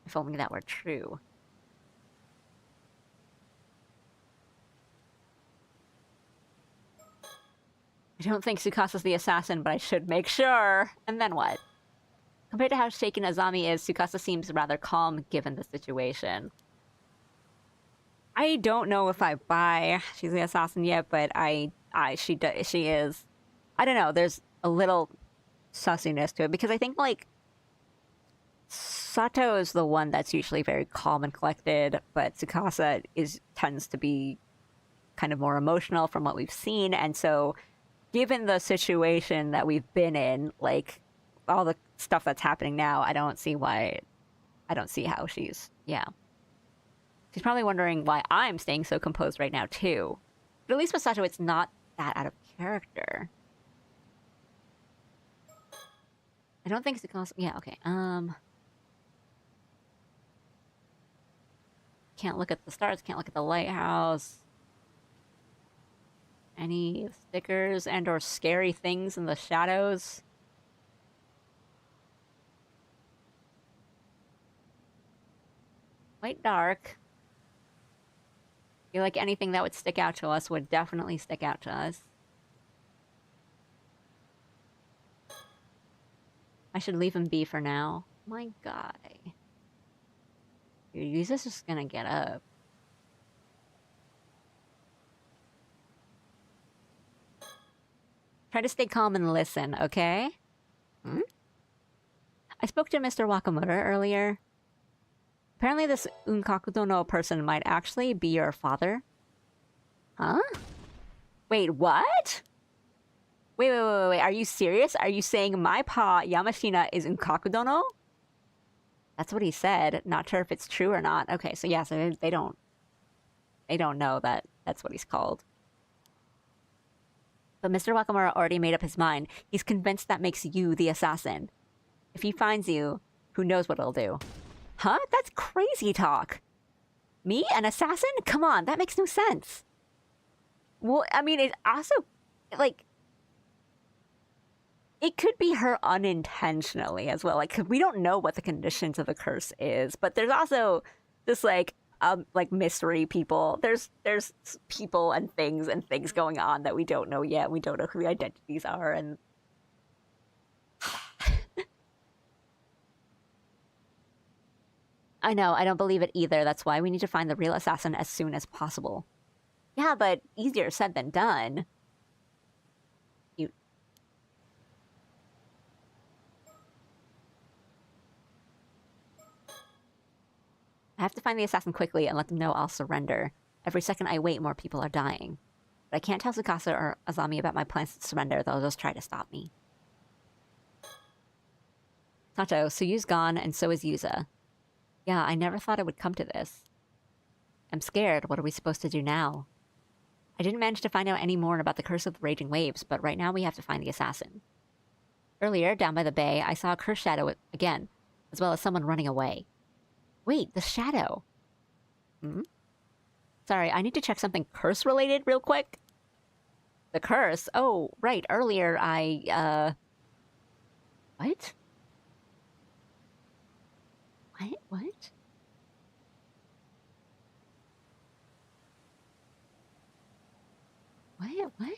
If only that were true. I don't think Tsukasa's the assassin, but I should make sure. And then what? Compared to how shaken Azami is, Tsukasa seems rather calm given the situation. I don't know if I buy she's the assassin yet, but she is. I don't know, there's a little sussiness to it, because I think, like, Sato is the one that's usually very calm and collected, but Tsukasa tends to be kind of more emotional from what we've seen, and so given the situation that we've been in, like, all the stuff that's happening now, I don't see how she's, yeah. She's probably wondering why I'm staying so composed right now, too. But at least with Sato, it's not that out of character. don't think Tsukasa... Yeah, okay. Can't look at the stars, can't look at the lighthouse. Any stickers and or scary things in the shadows? Quite dark. I feel like anything that would stick out to us would definitely stick out to us. I should leave him be for now. My guy. Dude, he's just gonna get up. Try to stay calm and listen, okay? Hmm? I spoke to Mr. Wakamura earlier. Apparently this Unkakudono person might actually be your father. Huh? Wait, what? Wait. Are you serious? Are you saying my pa, Yamashina, is Unkakudono? That's what he said. Not sure if it's true or not. Okay, so yeah, so they don't know that that's what he's called. But Mr. Wakamura already made up his mind. He's convinced that makes you the assassin. If he finds you, who knows what he'll do. Huh? That's crazy talk. Me? An assassin? Come on, that makes no sense. Well, I mean, it also, like... It could be her unintentionally as well. Like, we don't know what the conditions of the curse is, but there's also just like mystery people. There's people and things going on that we don't know yet. We don't know who the identities are, and I know, I don't believe it either. That's why we need to find the real assassin as soon as possible. Yeah, but easier said than done. I have to find the assassin quickly and let them know I'll surrender. Every second I wait, more people are dying. But I can't tell Tsukasa or Azami about my plans to surrender. They'll just try to stop me. Sato, Suyu's gone, and so is Yuza. Yeah, I never thought it would come to this. I'm scared. What are we supposed to do now? I didn't manage to find out any more about the Curse of the Raging Waves, but right now we have to find the assassin. Earlier, down by the bay, I saw a curse shadow again, as well as someone running away. Wait, the shadow. Hmm? Sorry, I need to check something curse-related real quick. The curse? Oh, right, earlier I, What? What? What?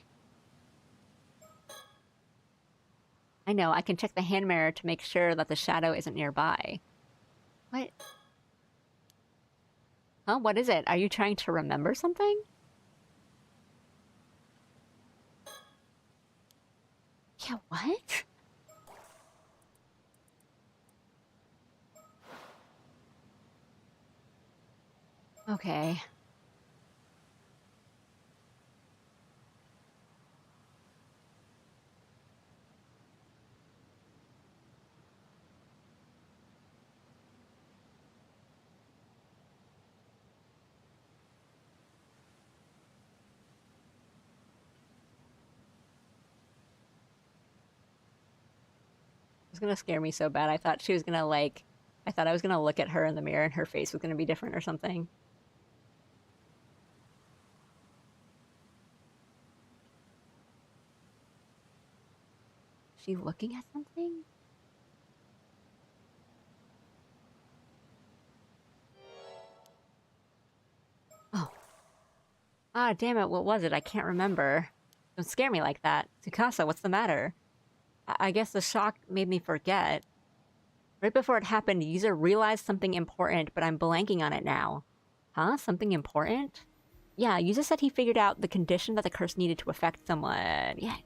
I know, I can check the hand mirror to make sure that the shadow isn't nearby. What? Huh? What is it? Are you trying to remember something? Yeah, what? Okay. It was gonna scare me so bad. I thought she was gonna like... I thought I was gonna look at her in the mirror and her face was gonna be different or something. Is she looking at something? Oh. Ah, damn it, what was it? I can't remember. Don't scare me like that. Tsukasa, what's the matter? I guess the shock made me forget. Right before it happened, Yuza realized something important, but I'm blanking on it now. Huh? Something important? Yeah, Yuza said he figured out the condition that the curse needed to affect someone. Yeah.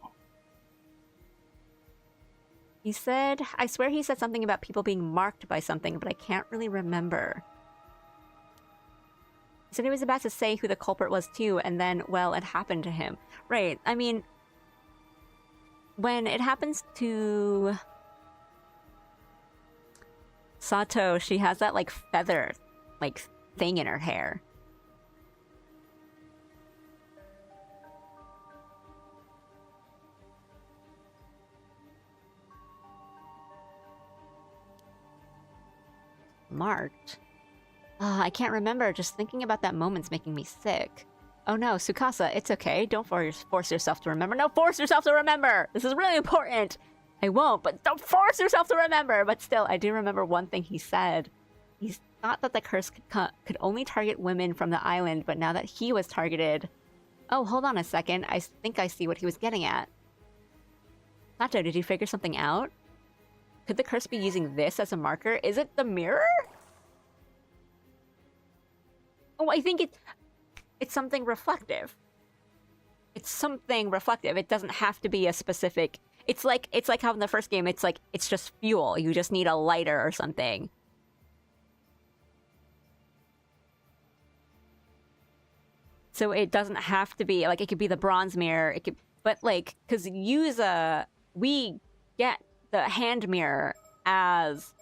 He said... I swear he said something about people being marked by something, but I can't really remember. He said he was about to say who the culprit was too, and then, well, it happened to him. Right, I mean... When it happens to... Sato, she has that, like, feather, like, thing in her hair. marked. I can't remember. Just thinking about that moment's making me sick. Oh no, Tsukasa, it's okay. Don't force yourself to remember. No, force yourself to remember! This is really important! I won't, but don't force yourself to remember! But still, I do remember one thing he said. He thought that the curse could only target women from the island, but now that he was targeted... Oh, hold on a second. I think I see what he was getting at. Nacho, did you figure something out? Could the curse be using this as a marker? Is it the mirror? Oh, I think it's something reflective. It's something reflective. It doesn't have to be a specific... It's like how in the first game, it's like, it's just fuel. You just need a lighter or something. So it doesn't have to be, like, it could be the bronze mirror. It could, but like, because we get the hand mirror as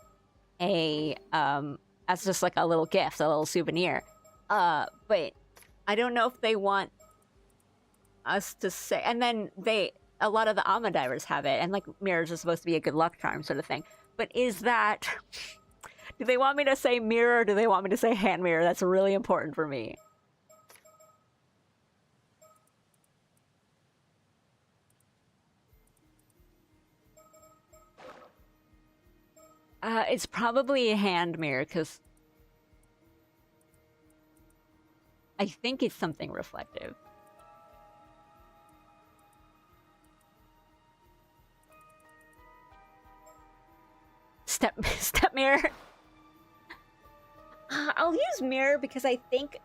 a, as just like a little gift, a little souvenir. But I don't know if they want us to say, and then a lot of the Alma divers have it, and like mirrors are supposed to be a good luck charm sort of thing. But is that, do they want me to say mirror, or do they want me to say hand mirror? That's really important for me. It's probably a hand mirror, because I think it's something reflective. Step mirror. I'll use mirror because I think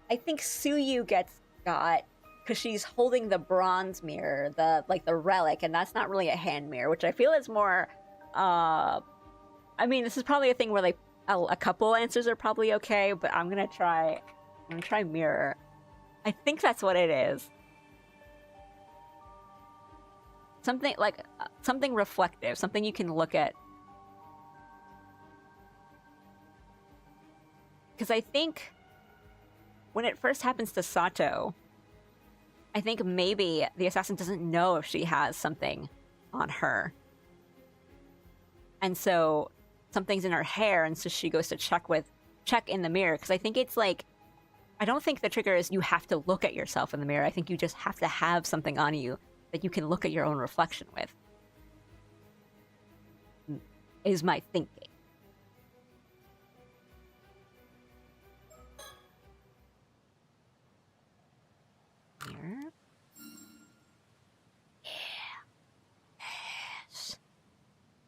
Suyu got because she's holding the bronze mirror, the relic, and that's not really a hand mirror, which I feel is more. I mean, this is probably a thing where a couple answers are probably okay, but I'm gonna try mirror. I think that's what it is. Something like something reflective, something you can look at. Because I think when it first happens to Sato, I think maybe the assassin doesn't know if she has something on her. And so something's in her hair, and so she goes to check in the mirror. Because I think it's like, I don't think the trigger is you have to look at yourself in the mirror. I think you just have to have something on you that you can look at your own reflection with. Is my thinking. Mirror. Yeah. Yes.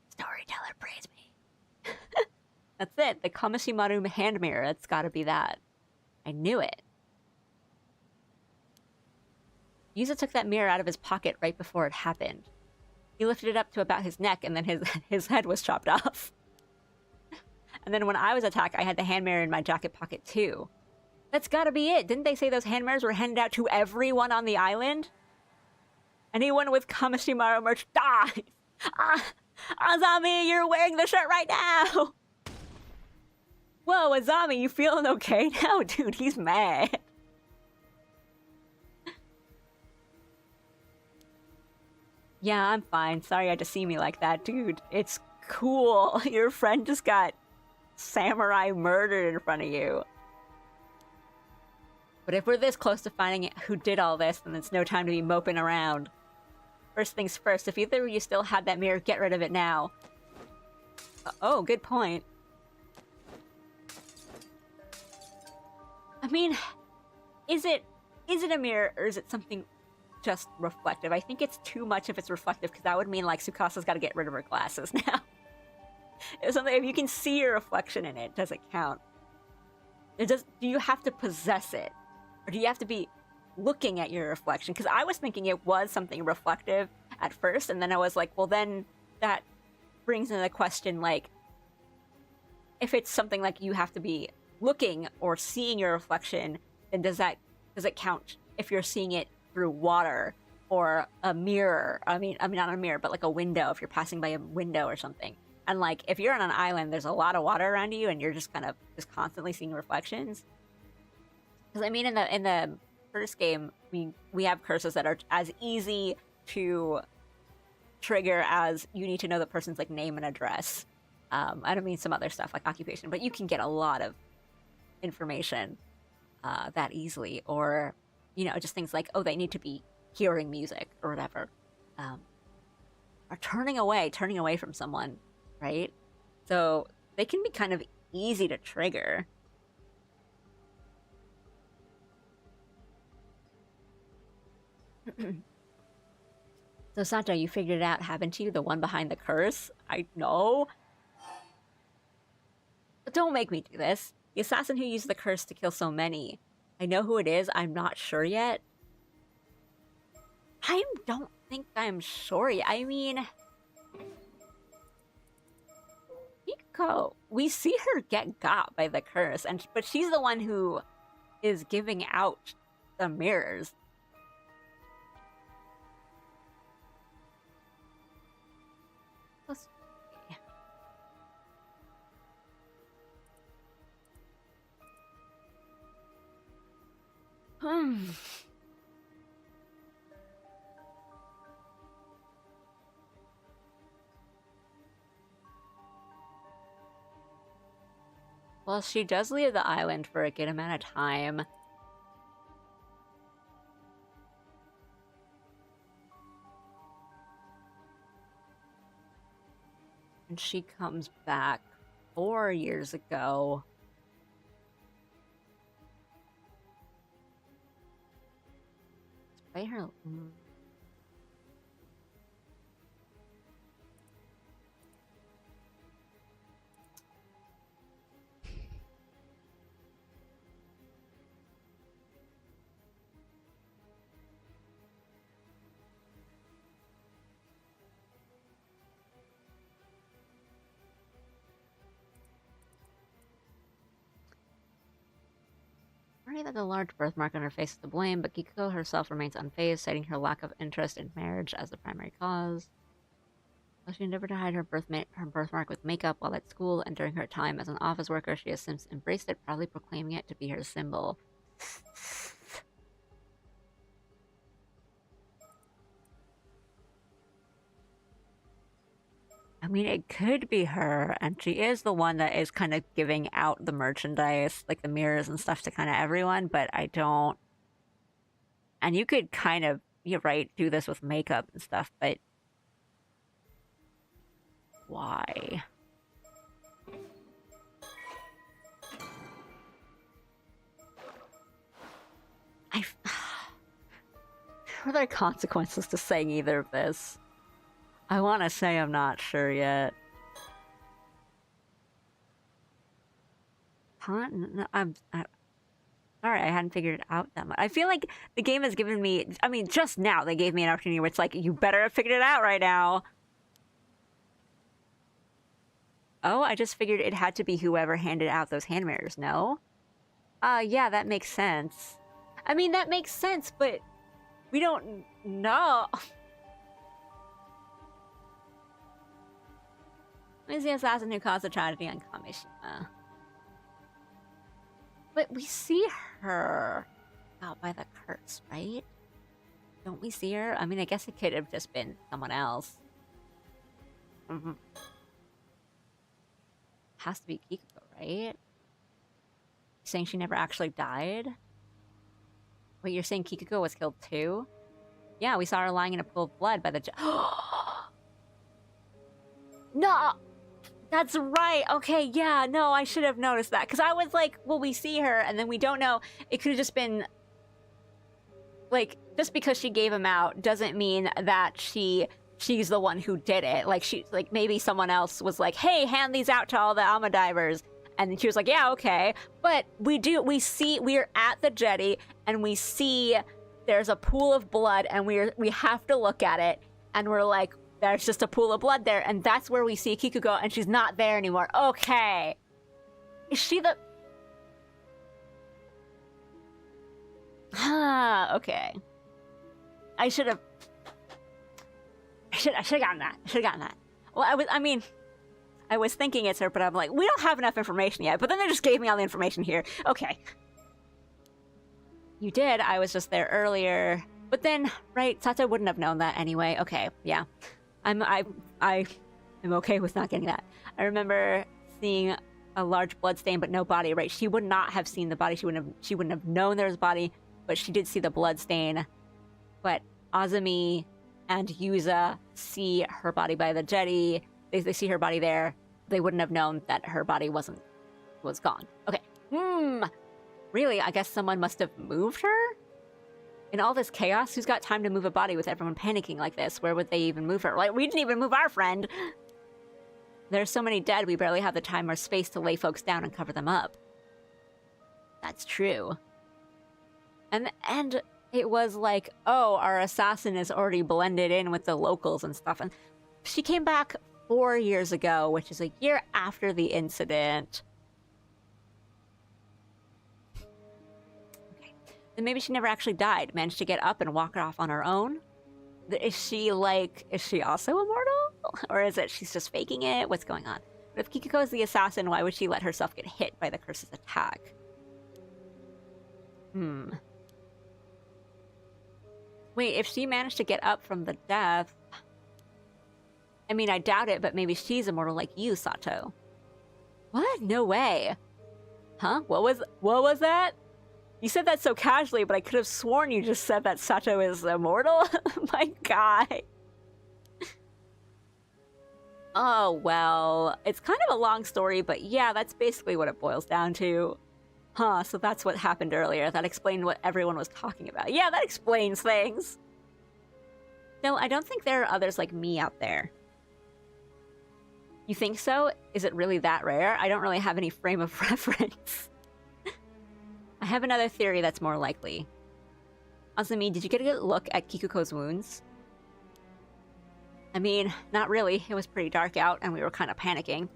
Storyteller, praise me. That's it. The Kamashimaru hand mirror. That's gotta be that. I knew it. Yuza took that mirror out of his pocket right before it happened. He lifted it up to about his neck, and then his head was chopped off. And then when I was attacked, I had the hand mirror in my jacket pocket too. That's gotta be it. Didn't they say those hand mirrors were handed out to everyone on the island? Anyone with Kamashimaru merch dies! Azami, you're wearing the shirt right now! Whoa, Azami, you feeling okay now? Dude, he's mad. Yeah, I'm fine. Sorry you had to see me like that. Dude, it's cool. Your friend just got samurai murdered in front of you. But if we're this close to finding who did all this, then it's no time to be moping around. First things first, if either of you still had that mirror, get rid of it now. Oh, good point. I mean, is it a mirror, or is it something just reflective? I think it's too much if it's reflective, because that would mean, like, Tsukasa's got to get rid of her glasses now. If you can see your reflection in it, does it count? Do you have to possess it? Or do you have to be looking at your reflection? Because I was thinking it was something reflective at first, and then I was like, well, then that brings into the question, like, if it's something like you have to be looking or seeing your reflection, then does it count if you're seeing it through water or a mirror? I mean not a mirror, but like a window, if you're passing by a window or something. And like, if you're on an island, there's a lot of water around you, and you're just kind of constantly seeing reflections. Because I mean, in the first game, we have curses that are as easy to trigger as you need to know the person's like name and address. I don't mean some other stuff like occupation, but you can get a lot of information that easily, or, you know, just things like, oh, they need to be hearing music or whatever, or turning away from someone, right? So they can be kind of easy to trigger. So Sato, you figured it out, haven't you? The one behind the curse? I know. But don't make me do this. The assassin who used the curse to kill so many. I know who it is, I'm not sure yet. I don't think I'm sure yet. I mean... Hiko, we see her get got by the curse, but she's the one who is giving out the mirrors. Well, she does leave the island for a good amount of time. And she comes back 4 years ago. Despite her... that the large birthmark on her face is to blame, but Kikuko herself remains unfazed, citing her lack of interest in marriage as the primary cause. While she endeavored to hide her birthmark with makeup while at school and during her time as an office worker, she has since embraced it, proudly proclaiming it to be her symbol. I mean, it could be her, and she is the one that is kind of giving out the merchandise, like the mirrors and stuff, to kind of everyone, but I don't... And you could kind of, you're right, do this with makeup and stuff, but... Why? Are there consequences to saying either of this? I want to say I'm not sure yet. Huh? No, I'm sorry, I hadn't figured it out that much. I feel like the game has given me... I mean, just now they gave me an opportunity where it's like, you better have figured it out right now. Oh, I just figured it had to be whoever handed out those hand mirrors, no? Yeah, that makes sense. I mean, that makes sense, but we don't know. Who's the assassin who caused the tragedy on Kamishima? But we see her out by the curse, right? Don't we see her? I mean, I guess it could have just been someone else. Has to be Kikuko, right? Saying she never actually died? Wait, you're saying Kikuko was killed too? Yeah, we saw her lying in a pool of blood by the... No! That's right! Okay, yeah, no, I should have noticed that. Because I was like, well, we see her, and then we don't know. It could have just been... Like, just because she gave him out doesn't mean that she's the one who did it. Like, maybe someone else was like, hey, hand these out to all the Alma divers. And then she was like, yeah, okay. But we're at the jetty, and we see there's a pool of blood, and we have to look at it, and we're like, there's just a pool of blood there, and that's where we see Kikuko, and she's not there anymore. Okay. Is she the... Okay. I should have gotten that. Well, I was thinking it's her, but I'm like, we don't have enough information yet. But then they just gave me all the information here. Okay. You did. I was just there earlier. But then, right, Sato wouldn't have known that anyway. Okay, yeah. I I'm okay with not getting that. I remember seeing a large blood stain but no body, right? She would not have seen the body. She wouldn't have known there was a body, but she did see the blood stain. But Azumi and Yuza see her body by the jetty. They see her body there. They wouldn't have known that her body was gone. Okay. Really? I guess someone must have moved her? In all this chaos, who's got time to move a body with everyone panicking like this? Where would they even move her? Like, we didn't even move our friend! There's so many dead, we barely have the time or space to lay folks down and cover them up. That's true. And it was like, oh, our assassin is already blended in with the locals and stuff. And she came back 4 years ago, which is a year after the incident. Okay. Then maybe she never actually died, managed to get up and walk off on her own? Is she also immortal? Or is it she's just faking it? What's going on? But if Kikuko is the assassin, why would she let herself get hit by the curse's attack? Wait, if she managed to get up from the death... I mean, I doubt it, but maybe she's immortal like you, Sato. What? No way. Huh? What was that? You said that so casually, but I could have sworn you just said that Sato is immortal? My god. Oh, well, it's kind of a long story, but yeah, that's basically what it boils down to. Huh, so that's what happened earlier. That explained what everyone was talking about. Yeah, that explains things. No, I don't think there are others like me out there. You think so? Is it really that rare? I don't really have any frame of reference. I have another theory that's more likely. Azumi, did you get a good look at Kikuko's wounds? I mean, not really. It was pretty dark out, and we were kind of panicking.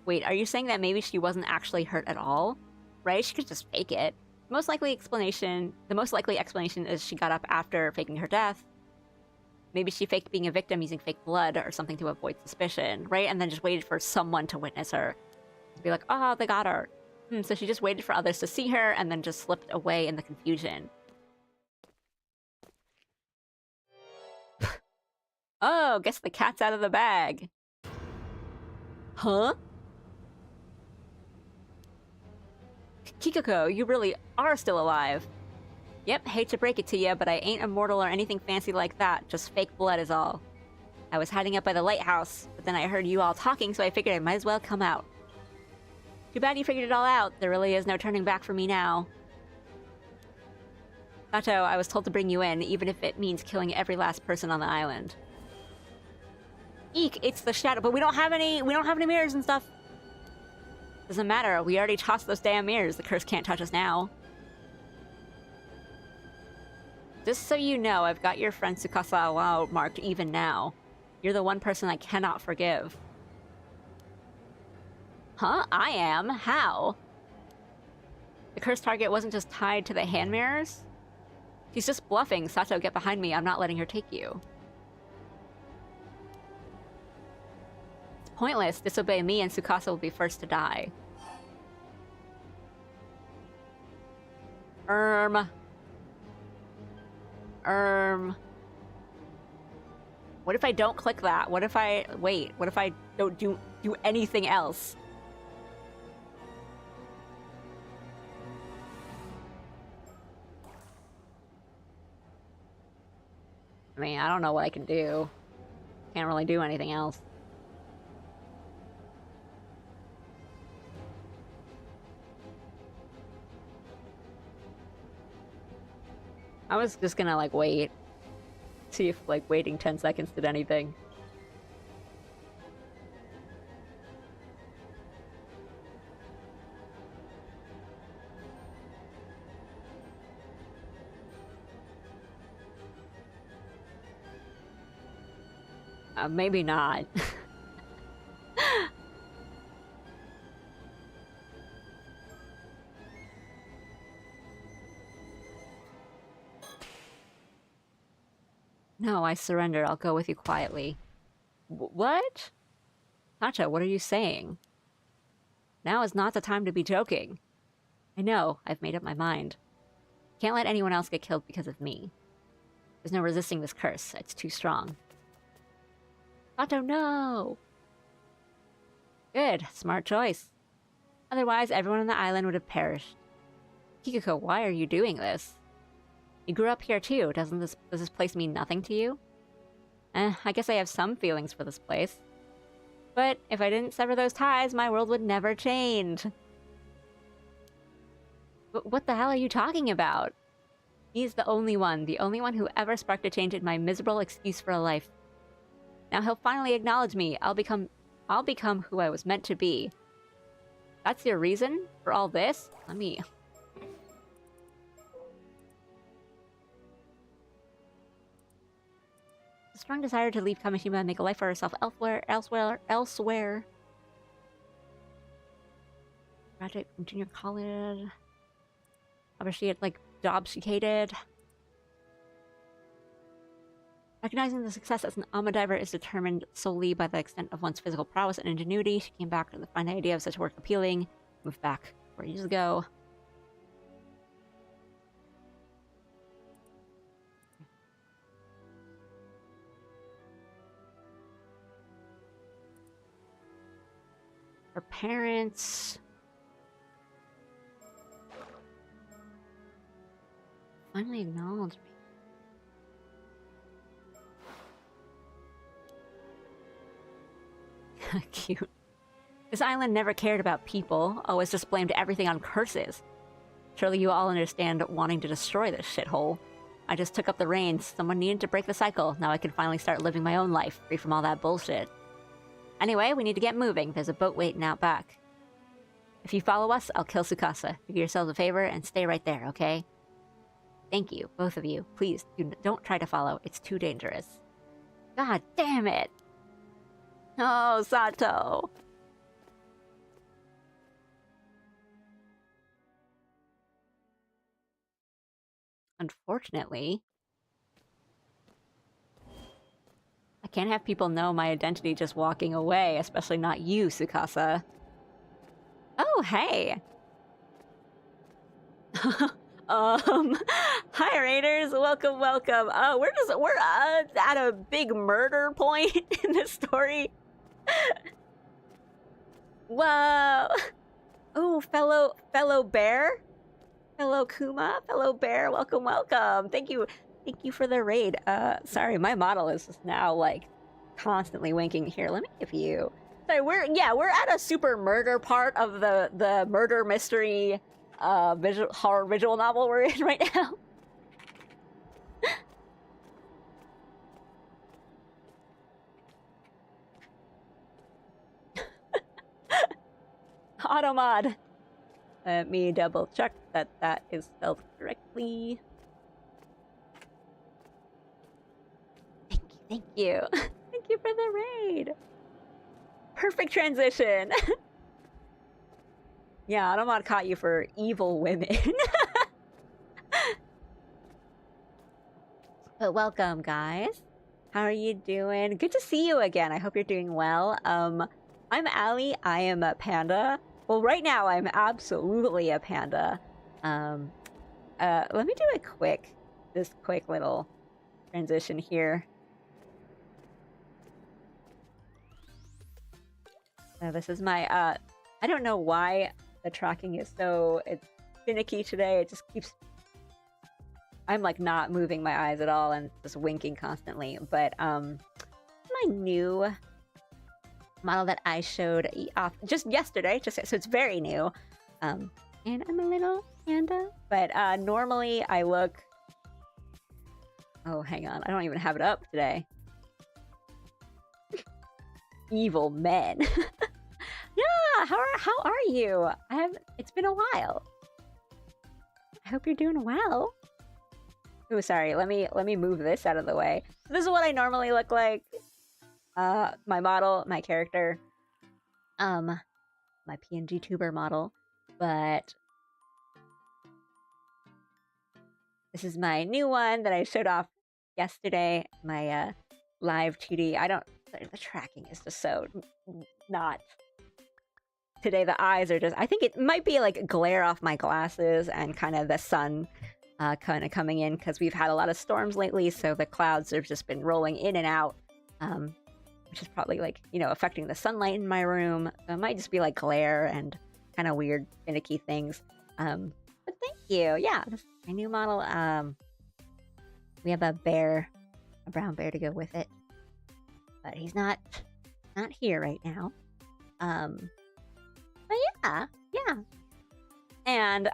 Wait, are you saying that maybe she wasn't actually hurt at all? Right? She could just fake it. The most likely explanation is she got up after faking her death. Maybe she faked being a victim using fake blood or something to avoid suspicion, right? And then just waited for someone to witness her. To be like, oh, they got her. So she just waited for others to see her and then just slipped away in the confusion. Oh, guess the cat's out of the bag. Huh? Kikuko, you really are still alive. Yep, hate to break it to you, but I ain't immortal or anything fancy like that. Just fake blood is all. I was hiding up by the lighthouse, but then I heard you all talking, so I figured I might as well come out. Too bad you figured it all out. There really is no turning back for me now. Sato, I was told to bring you in, even if it means killing every last person on the island. Eek, it's the shadow, but we don't have any mirrors and stuff. Doesn't matter, we already tossed those damn mirrors. The curse can't touch us now. Just so you know, I've got your friend Tsukasa Lao marked even now. You're the one person I cannot forgive. Huh? I am? How? The cursed target wasn't just tied to the hand mirrors? She's just bluffing. Sato, get behind me. I'm not letting her take you. It's pointless. Disobey me and Tsukasa will be first to die. What if I don't click that? What if I... Wait, what if I don't do anything else? I mean, I don't know what I can do. Can't really do anything else. I was just gonna, like, wait. See if, like, waiting 10 seconds did anything. Maybe not. No, I surrender. I'll go with you quietly. What? Sato, what are you saying? Now is not the time to be joking. I know, I've made up my mind. Can't let anyone else get killed because of me. There's no resisting this curse. It's too strong. Sato, no! Good, smart choice. Otherwise, everyone on the island would have perished. Kikuko, why are you doing this? You grew up here too, does this place mean nothing to you? I guess I have some feelings for this place. But if I didn't sever those ties, my world would never change. But what the hell are you talking about? He's the only one who ever sparked a change in my miserable excuse for a life. Now he'll finally acknowledge me. I'll become who I was meant to be. That's your reason for all this? Let me... A strong desire to leave Kamishima and make a life for herself elsewhere. Graduate from junior college. However, she had, like, jobs she hated. Recognizing the success as an Ama diver is determined solely by the extent of one's physical prowess and ingenuity. She came back to find the idea of such work appealing. Moved back 4 years ago. Her parents... finally acknowledged me. Cute. This island never cared about people, always just blamed everything on curses. Surely you all understand wanting to destroy this shithole. I just took up the reins. Someone needed to break the cycle. Now I can finally start living my own life, free from all that bullshit. Anyway, we need to get moving. There's a boat waiting out back. If you follow us, I'll kill Tsukasa. Do yourselves a favor and stay right there, okay? Thank you, both of you. Please, don't try to follow. It's too dangerous. God damn it! Oh, Sato! Unfortunately, I can't have people know my identity just walking away, especially not you, Tsukasa. Oh, hey! Hi Raiders, welcome. We're at a big murder point in this story. Whoa! Oh, fellow bear, fellow Kuma, fellow bear, welcome. Thank you for the raid. Sorry, my model is just now like constantly winking. Here, let me give you. Sorry, we're at a super murder part of the murder mystery. Horror visual novel we're in right now. Automod. Let me double check that is spelled correctly. Thank you. Thank you for the raid. Perfect transition. Yeah, Automod caught you for evil women. But welcome, guys. How are you doing? Good to see you again. I hope you're doing well. I'm Allie. I am a panda. Well, right now I'm absolutely a panda. Let me do this quick little transition here. This is my, I don't know why the tracking is it's finicky today. It just keeps... I'm like not moving my eyes at all and just winking constantly. But my new model that I showed off just yesterday, so it's very new. And I'm a little panda. But normally I look... Oh, hang on. I don't even have it up today. Evil men. Yeah, how are you? It's been a while. I hope you're doing well. Oh, sorry. Let me move this out of the way. So this is what I normally look like. My model, my character, my PNG tuber model, but this is my new one that I showed off yesterday. My live 2D. The tracking is just so not. Today the eyes are just, I think it might be like glare off my glasses and kind of the sun kind of coming in because we've had a lot of storms lately, so the clouds have just been rolling in and out. which is probably like, you know, affecting the sunlight in my room. So it might just be like glare and kind of weird finicky things. But thank you. Yeah, this is my new model. We have a bear, a brown bear to go with it, but he's not here right now. But yeah. And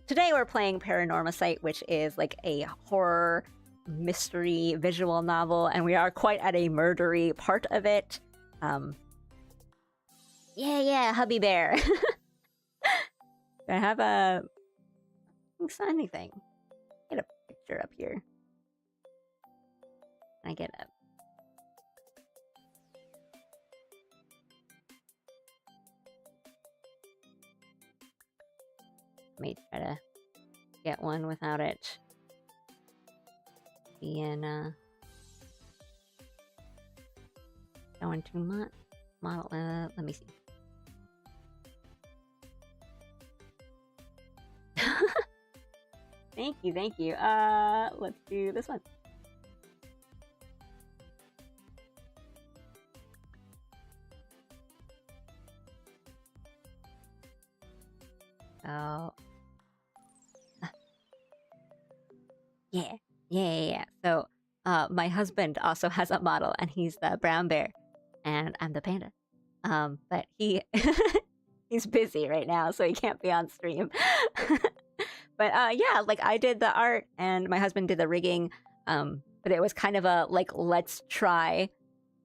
today we're playing Paranormasight, which is like a horror mystery visual novel, and we are quite at a murdery part of it. Yeah, hubby bear. Do I have a anything? Get a picture up here. I get a Let me try to get one without it being showing too much. Model, let me see. Thank you. Let's do this one. Oh. Yeah. So, my husband also has a model, and he's the brown bear, and I'm the panda. But he he's busy right now, so he can't be on stream. But yeah, like I did the art, and my husband did the rigging. But it was kind of a like let's try,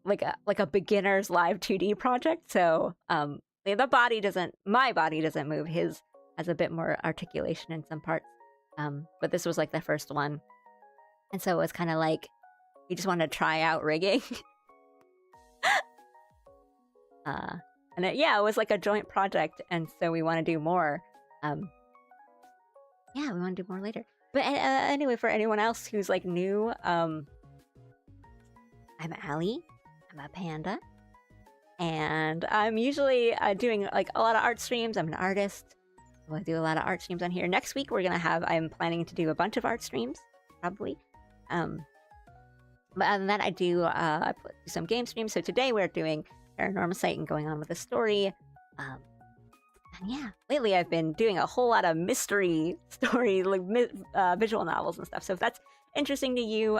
like a beginner's live 2D project. So my body doesn't move. His has a bit more articulation in some parts. But this was like the first one. And so it was kind of like, he just wanted to try out rigging. And it was like a joint project. And so we want to do more. Yeah, we want to do more later. But anyway, for anyone else who's like new, I'm Allie. I'm a panda. And I'm usually doing like a lot of art streams. I'm an artist. We'll do a lot of art streams on here. Next week, I'm planning to do a bunch of art streams, probably. But other than that, I do some game streams. So today we're doing Paranormasight and going on with the story. And yeah, lately I've been doing a whole lot of mystery story, like visual novels and stuff. So if that's interesting to you,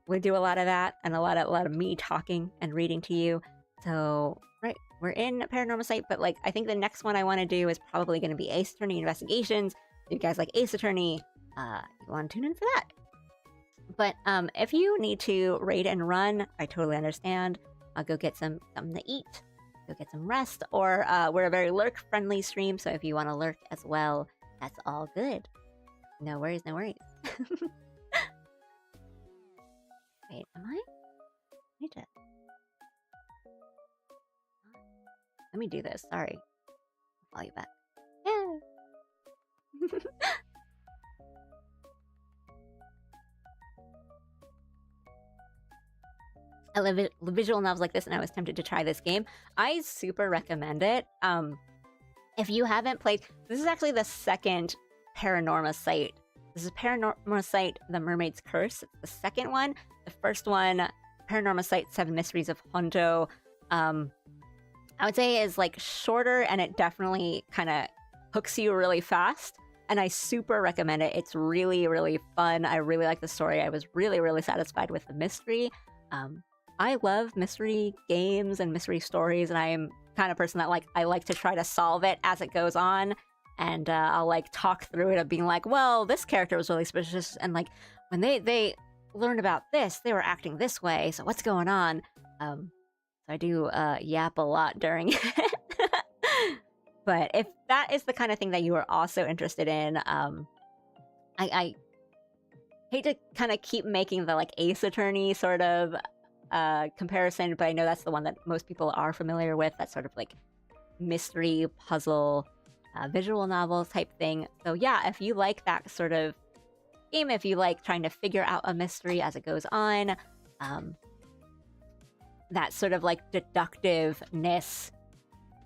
we do a lot of that, and a lot of me talking and reading to you. So right, we're in Paranormasight, but like I think the next one I want to do is probably going to be Ace Attorney Investigations. If you guys like Ace Attorney, you want to tune in for that. But if you need to raid and run, I totally understand. I'll go get something to eat, go get some rest, or we're a very lurk-friendly stream, so if you want to lurk as well, that's all good. No worries. Wait, am I? Let me do this. Sorry. I'll call you back. Yeah. I love visual novels like this, and I was tempted to try this game. I super recommend it. If you haven't played, this is actually the second Paranormasight. This is Paranormasight: The Mermaid's Curse. It's the second one. The first one, Paranormasight: 7 Mysteries of Hondo, I would say is like shorter, and it definitely kind of hooks you really fast. And I super recommend it. It's really, really fun. I really like the story. I was really, really satisfied with the mystery. I love mystery games and mystery stories, and I am kind of person that I like to try to solve it as it goes on, and I'll like talk through it of being like, well, this character was really suspicious, and like when they learned about this, they were acting this way, so what's going on? So I do yap a lot during it. But if that is the kind of thing that you are also interested in, I hate to kind of keep making the like Ace Attorney sort of comparison, but I know that's the one that most people are familiar with. That sort of like mystery puzzle visual novel type thing. So yeah, if you like that sort of game, if you like trying to figure out a mystery as it goes on, that sort of like deductiveness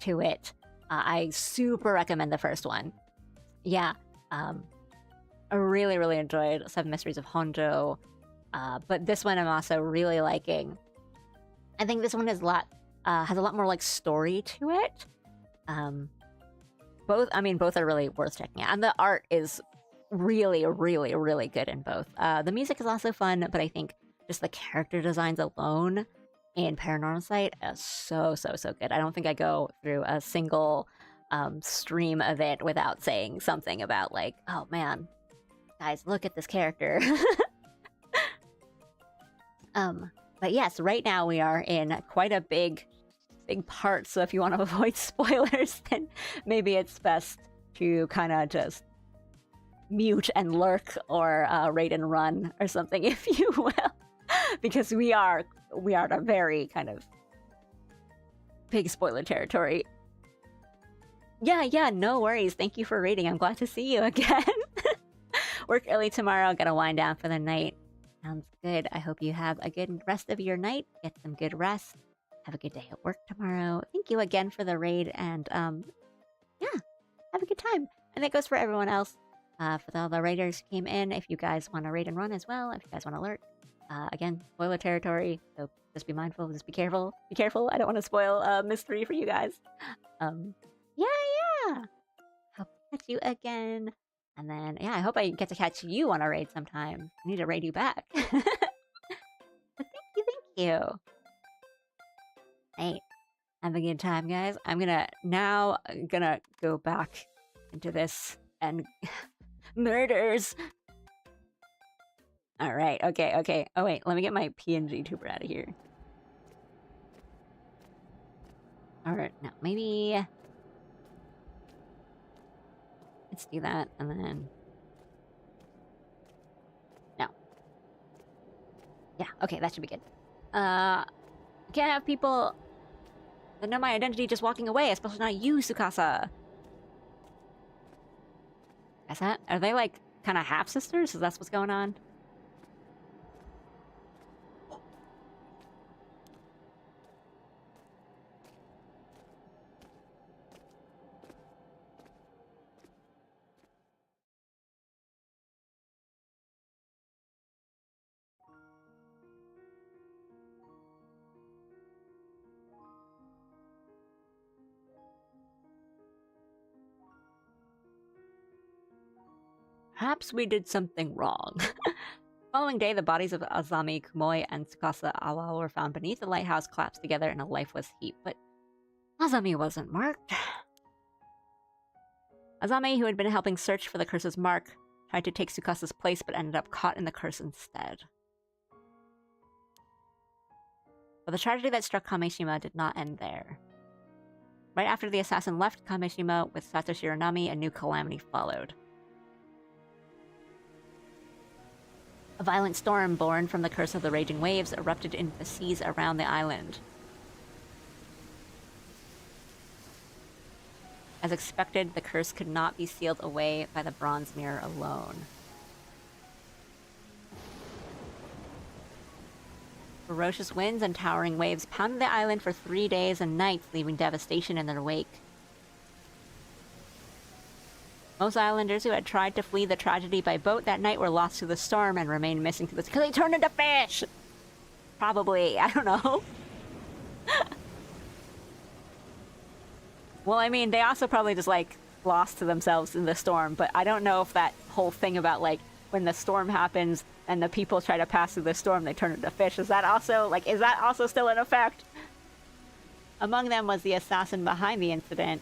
to it, I super recommend the first one. Yeah, I really, really enjoyed 7 Mysteries of Hondo, but this one I'm also really liking. I think this one is has a lot more like story to it. Both are really worth checking out, and the art is really, really, really good in both. The music is also fun, but I think just the character designs alone in Paranormasight is so good. I don't think I go through a single stream of it without saying something about like, oh man, guys, look at this character. But yes, right now we are in quite a big part, so if you want to avoid spoilers, then maybe it's best to kind of just mute and lurk or raid and run or something, if you will, because we are in a very kind of big spoiler territory. Yeah, no worries. Thank you for raiding. I'm glad to see you again. Work early tomorrow. Gotta wind down for the night. Sounds good. I hope you have a good rest of your night. Get some good rest. Have a good day at work tomorrow. Thank you again for the raid, and yeah, have a good time. And that goes for everyone else. For all the raiders who came in, if you guys want to raid and run as well, if you guys want to lurk. Again, spoiler territory, so just be mindful, just be careful. Be careful, I don't want to spoil mystery for you guys. Yeah. Hope to catch you again. And then, yeah, I hope I get to catch you on a raid sometime. I need to raid you back. But thank you. Hey, have a good time, guys. I'm gonna go back into this and murders. All right, okay. Oh wait, let me get my PNG tuber out of here. All right, no, maybe let's do that, and then no. Yeah, okay, that should be good. I can't have people that know my identity just walking away, especially not you, Tsukasa. Is that? Are they like kind of half sisters? Is that what's going on? Perhaps we did something wrong. Following day, the bodies of Azami, Kumoi, and Tsukasa Awa were found beneath the lighthouse, collapsed together in a lifeless heap. But Azami wasn't marked. Azami, who had been helping search for the curse's mark, tried to take Tsukasa's place but ended up caught in the curse instead. But the tragedy that struck Kameshima did not end there. Right after the assassin left Kameshima with Sato Shiranami, a new calamity followed. A violent storm born from the curse of the raging waves erupted into the seas around the island. As expected, the curse could not be sealed away by the bronze mirror alone. Ferocious winds and towering waves pounded the island for 3 days and nights, leaving devastation in their wake. Most islanders who had tried to flee the tragedy by boat that night were lost to the storm and remained missing to this because they turned into fish! Probably, I don't know. Well, I mean, they also probably just, like, lost to themselves in the storm, but I don't know if that whole thing about, like, when the storm happens and the people try to pass through the storm, they turn into fish. Is that also still in effect? Among them was the assassin behind the incident.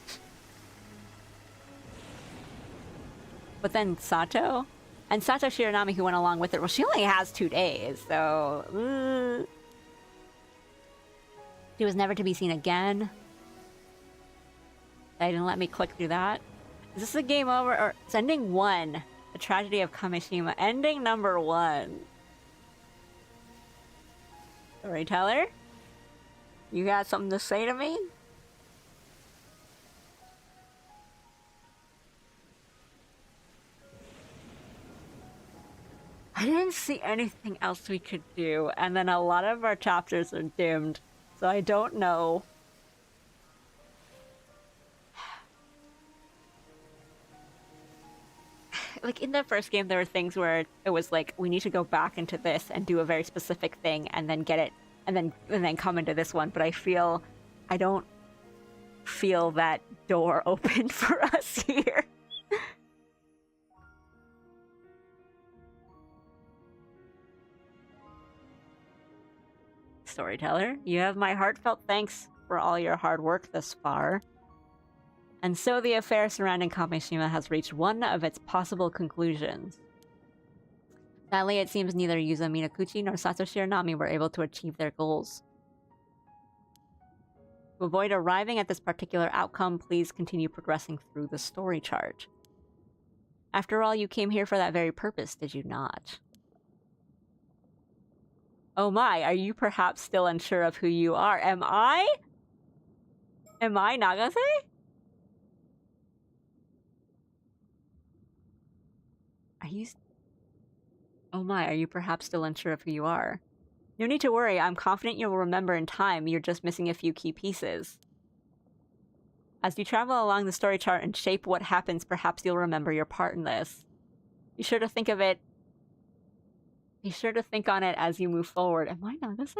But then Sato? And Sato Shiranami, who went along with it, well, she only has 2 days, so... She was never to be seen again. They didn't let me click through that. Is this a game over? Or it's ending 1. The tragedy of Kameshima. Ending number 1. Storyteller? You got something to say to me? I didn't see anything else we could do, and then a lot of our chapters are dimmed, so I don't know. Like, in the first game, there were things where it was like, we need to go back into this and do a very specific thing, and then get it and then come into this one, but I don't feel that door open for us here. Storyteller, you have my heartfelt thanks for all your hard work thus far. And so the affair surrounding Kameshima has reached one of its possible conclusions. Sadly, it seems neither Yuza Minakuchi nor Satoshi Nami were able to achieve their goals. To avoid arriving at this particular outcome, please continue progressing through the story chart. After all, you came here for that very purpose, did you not? Oh my, are you perhaps still unsure of who you are? Am I? Am I Nagase? Are you... Oh my, are you perhaps still unsure of who you are? No need to worry, I'm confident you'll remember in time, you're just missing a few key pieces. As you travel along the story chart and shape what happens, perhaps you'll remember your part in this. Be sure to think of it... Be sure to think on it as you move forward. Am I Nagase?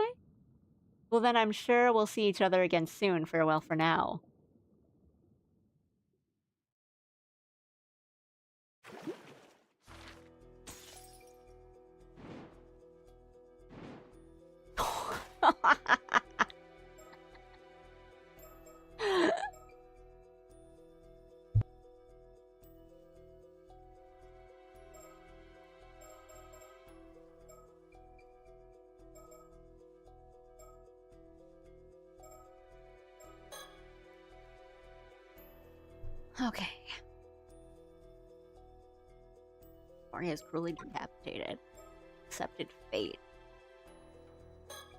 Well then I'm sure we'll see each other again soon. Farewell for now. Okay. Mori is cruelly decapitated. Accepted fate.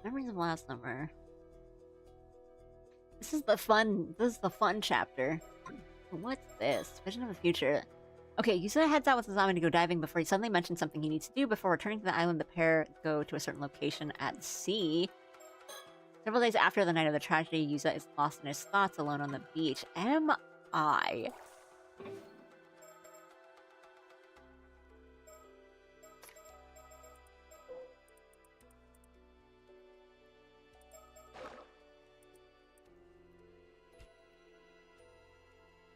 Memories of last summer. This is the fun chapter. What's this? Vision of the future. Okay, Yusuke heads out with Azami to go diving before he suddenly mentions something he needs to do. Before returning to the island, the pair go to a certain location at sea. Several days after the night of the tragedy, Yusa is lost in his thoughts alone on the beach. Am I?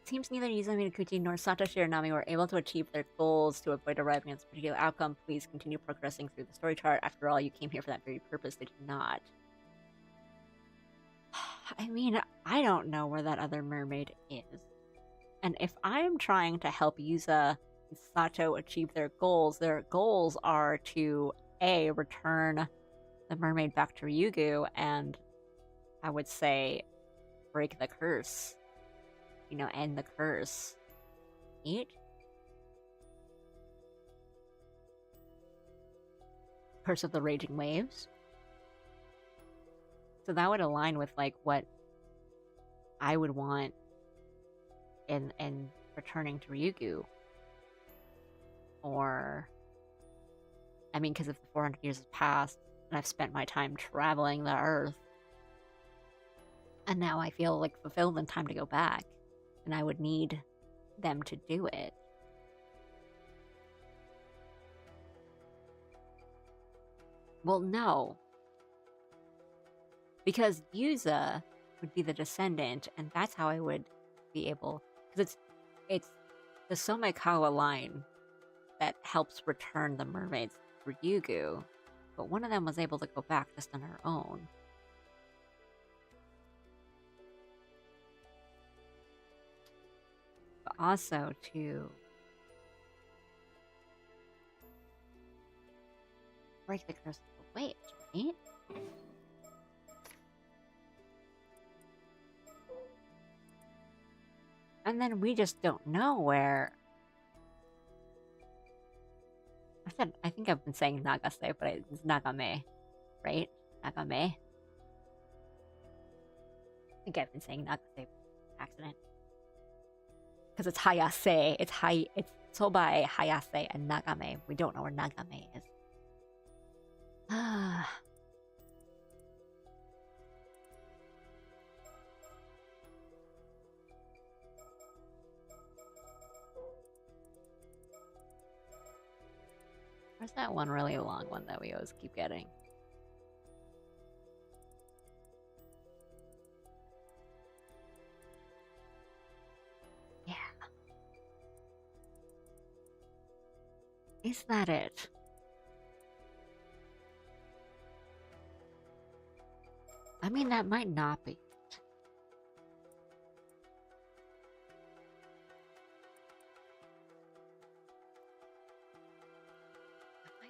Seems neither Yusa Minakuchi nor Satoshi Nami were able to achieve their goals. To avoid arriving at this particular outcome, please continue progressing through the story chart. After all, you came here for that very purpose, did you not? I mean, I don't know where that other mermaid is. And if I'm trying to help Yusa and Sato achieve their goals are to, A, return the mermaid back to Ryugu, and I would say break the curse. You know, end the curse. Eat? Curse of the Raging Waves. So that would align with, like, what I would want in returning to Ryugu. Or... I mean, because if the 400 years has passed, and I've spent my time traveling the Earth, and now I feel, like, fulfilled and time to go back. And I would need them to do it. Well, no. Because Yuza would be the descendant, and that's how I would be able... Because it's the Somekawa line that helps return the mermaids for Ryugu, but one of them was able to go back just on her own. Also to break the curse of the waves, right? And then we just don't know where... I think I've been saying Nagase, but it's Nagame, right? Nagame? I think I've been saying Nagase by accident. Because it's Hayase, it's Sobae, Hayase, and Nagame. We don't know where Nagame is. Where's that one really long one that we always keep getting? Is that it? I mean, that might not be.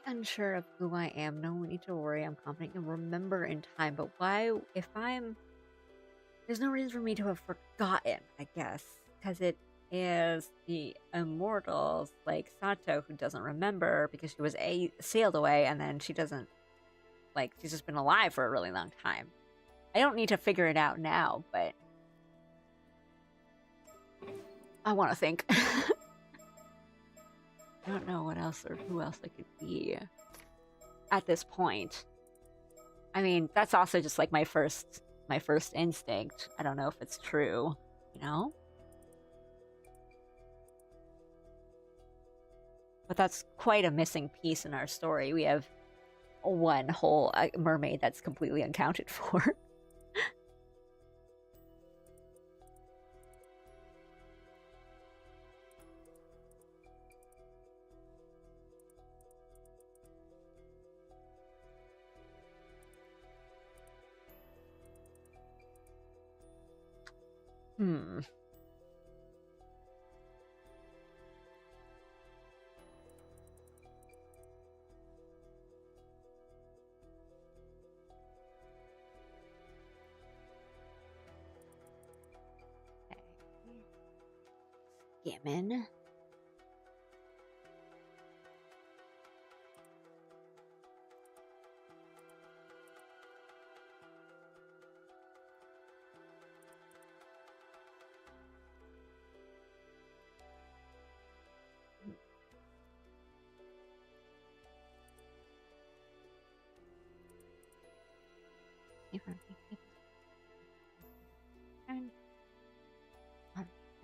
Unsure of who I am. No need to worry. I'm confident you'll remember in time. But why, if I'm... There's no reason for me to have forgotten, I guess. Because it is the immortals, like Sato, who doesn't remember because she was sailed away and then she doesn't... Like, she's just been alive for a really long time. I don't need to figure it out now, but... I want to think. I don't know what else or who else I could be at this point. I mean, that's also just like my first instinct. I don't know if it's true, you know? But that's quite a missing piece in our story. We have one whole mermaid that's completely unaccounted for. Hmm. Okay. Skimming.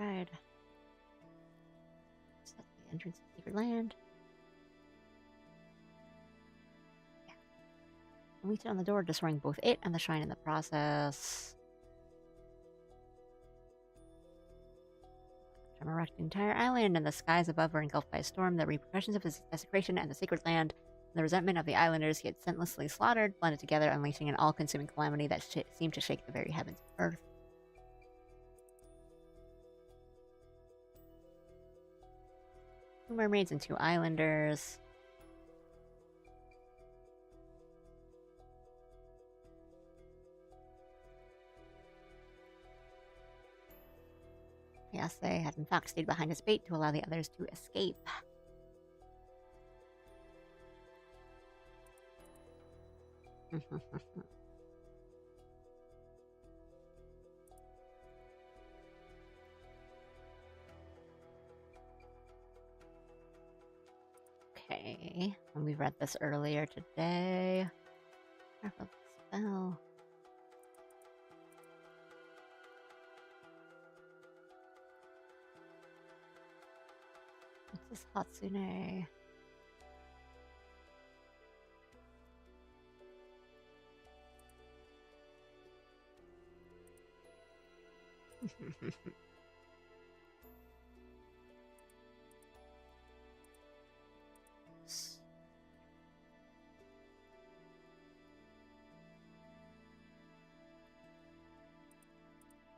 Alright. Set the entrance to secret land. Yeah. And we sit on the door, destroying both it and the shrine in the process. From erect the entire island, and the skies above were engulfed by a storm. The repercussions of his desecration and the sacred land, and the resentment of the islanders he had senselessly slaughtered, blended together, unleashing an all-consuming calamity that seemed to shake the very heavens of earth. Two mermaids and two islanders. Yes, they had in fact stayed behind his bait to allow the others to escape. Okay, and we read this earlier today. Careful spell. What's this Hatsune?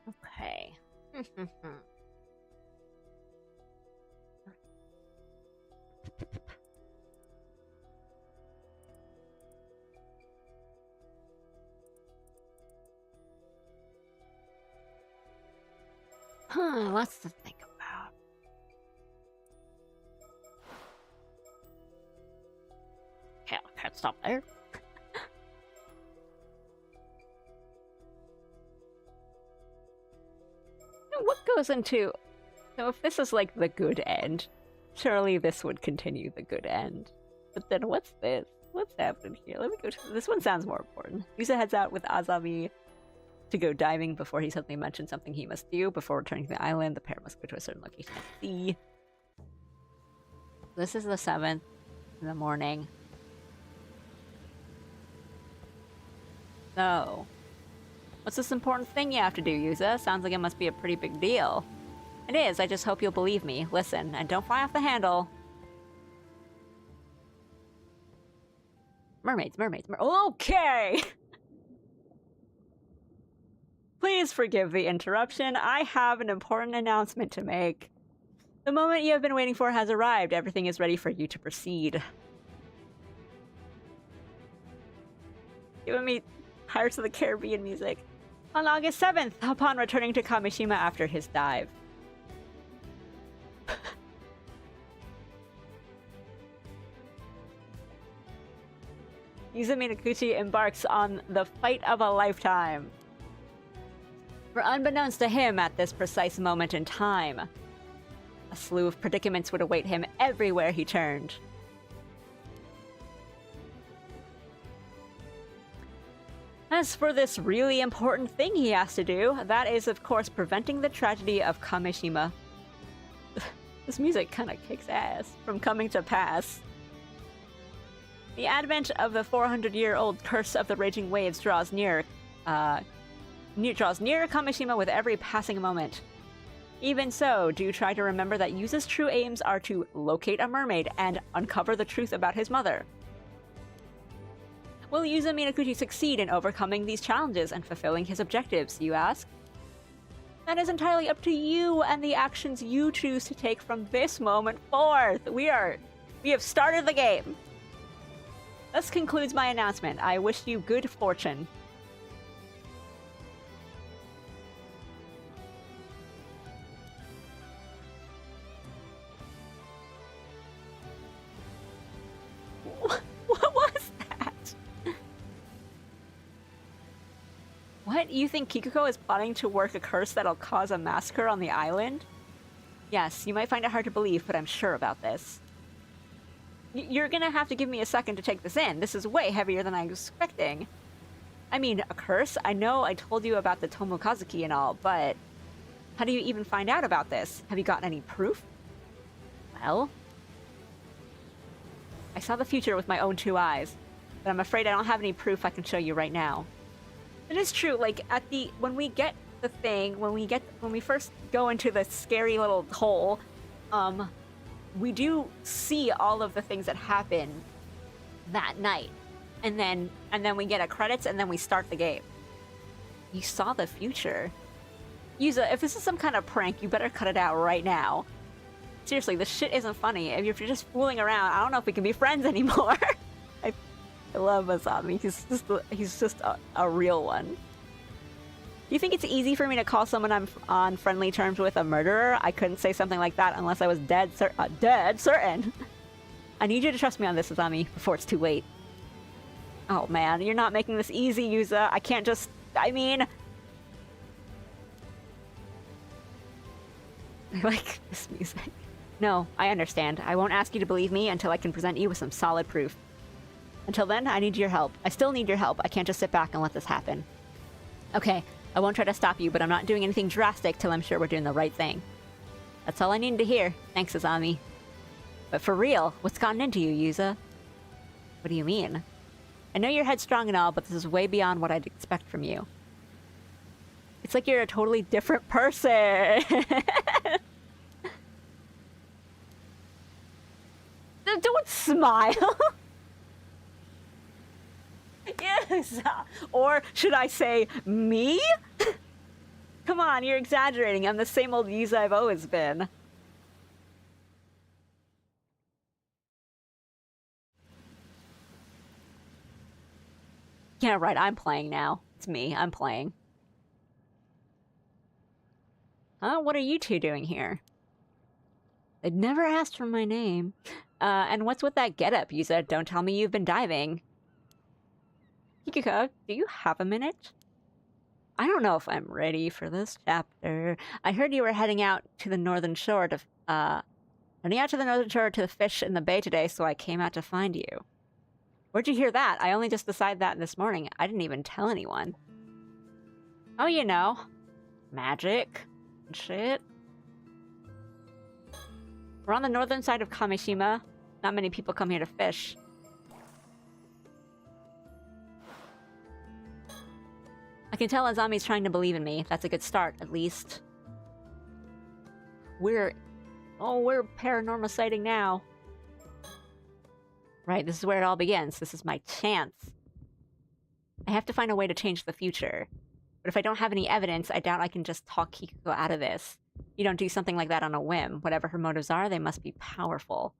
Okay. Lots to think about. Okay, I can't stop there. What goes into... So if this is like the good end, surely this would continue the good end. But then what's this? What's happening here? Let me go to... This one sounds more important. Yusa heads out with Azami to go diving before he suddenly mentions something he must do. Before returning to the island, the pair must go to a certain location at sea. This is the 7th in the morning. So, what's this important thing you have to do, Yusa? Sounds like it must be a pretty big deal. It is, I just hope you'll believe me. Listen, and don't fly off the handle. Mermaids. Okay! Please forgive the interruption. I have an important announcement to make. The moment you have been waiting for has arrived. Everything is ready for you to proceed. Giving me Pirates of the Caribbean music. On August 7th, upon returning to Kamishima after his dive. Yuza Minakuchi embarks on the fight of a lifetime. For unbeknownst to him at this precise moment in time, a slew of predicaments would await him everywhere he turned. As for this really important thing he has to do, that is, of course, preventing the tragedy of Kamishima. This music kind of kicks ass. From coming to pass. The advent of the 400-year-old curse of the raging waves draws near Kamishima with every passing moment. Even so, do try to remember that Yuza's true aims are to locate a mermaid and uncover the truth about his mother. Will Yuza Minakuchi succeed in overcoming these challenges and fulfilling his objectives, you ask? That is entirely up to you and the actions you choose to take from this moment forth. We have started the game. Thus concludes my announcement. I wish you good fortune. What was that? What? You think Kikuko is plotting to work a curse that'll cause a massacre on the island? Yes, you might find it hard to believe, but I'm sure about this. You're gonna have to give me a second to take this in. This is way heavier than I was expecting. I mean, a curse? I know I told you about the Tomokazuki and all, but how do you even find out about this? Have you gotten any proof? Well, I saw the future with my own two eyes, but I'm afraid I don't have any proof I can show you right now. It is true, like, when we get the thing, when we first go into the scary little hole, we do see all of the things that happen that night. And then we get a credits and then we start the game. You saw the future. Yuza, if this is some kind of prank, you better cut it out right now. Seriously, this shit isn't funny. If you're just fooling around, I don't know if we can be friends anymore. I love Masami. He's just a real one. Do you think it's easy for me to call someone I'm on friendly terms with a murderer? I couldn't say something like that unless I was dead certain. I need you to trust me on this, Azami, before it's too late. Oh man, you're not making this easy, Yuza. I can't just... I mean... I like this music. No, I understand. I won't ask you to believe me until I can present you with some solid proof. Until then, I need your help. I still need your help. I can't just sit back and let this happen. Okay, I won't try to stop you, but I'm not doing anything drastic till I'm sure we're doing the right thing. That's all I needed to hear. Thanks, Azami. But for real, what's gotten into you, Yuza? What do you mean? I know you're headstrong and all, but this is way beyond what I'd expect from you. It's like you're a totally different person. Don't smile. Yes. Or should I say me? Come on, you're exaggerating. I'm the same old Yuza I've always been. Yeah, right, I'm playing now. It's me, I'm playing. Huh? What are you two doing here? They'd never asked for my name. And what's with that getup, Yuza? Don't tell me you've been diving. Kikuko, do you have a minute? I don't know if I'm ready for this chapter. I heard you were heading out to the northern shore to fish in the bay today, so I came out to find you. Where'd you hear that? I only just decided that this morning. I didn't even tell anyone. Oh, you know. Magic. And shit. We're on the northern side of Kamishima. Not many people come here to fish. I can tell Azami's trying to believe in me. That's a good start, at least. We're paranormasighting now. Right, this is where it all begins. This is my chance. I have to find a way to change the future. But if I don't have any evidence, I doubt I can just talk Kikuko out of this. You don't do something like that on a whim. Whatever her motives are, they must be powerful.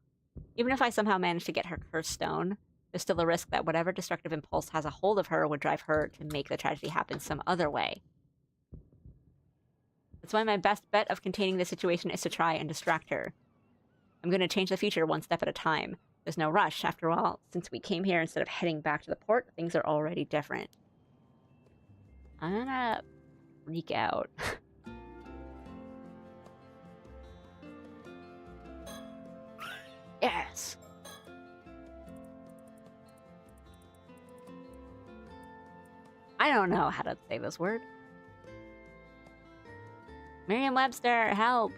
Even if I somehow manage to get her curse stone, there's still a risk that whatever destructive impulse has a hold of her would drive her to make the tragedy happen some other way. That's why my best bet of containing the situation is to try and distract her. I'm going to change the future one step at a time. There's no rush. After all, since we came here instead of heading back to the port, things are already different. I'm gonna freak out. Yes! I don't know how to say this word. Merriam-Webster, help!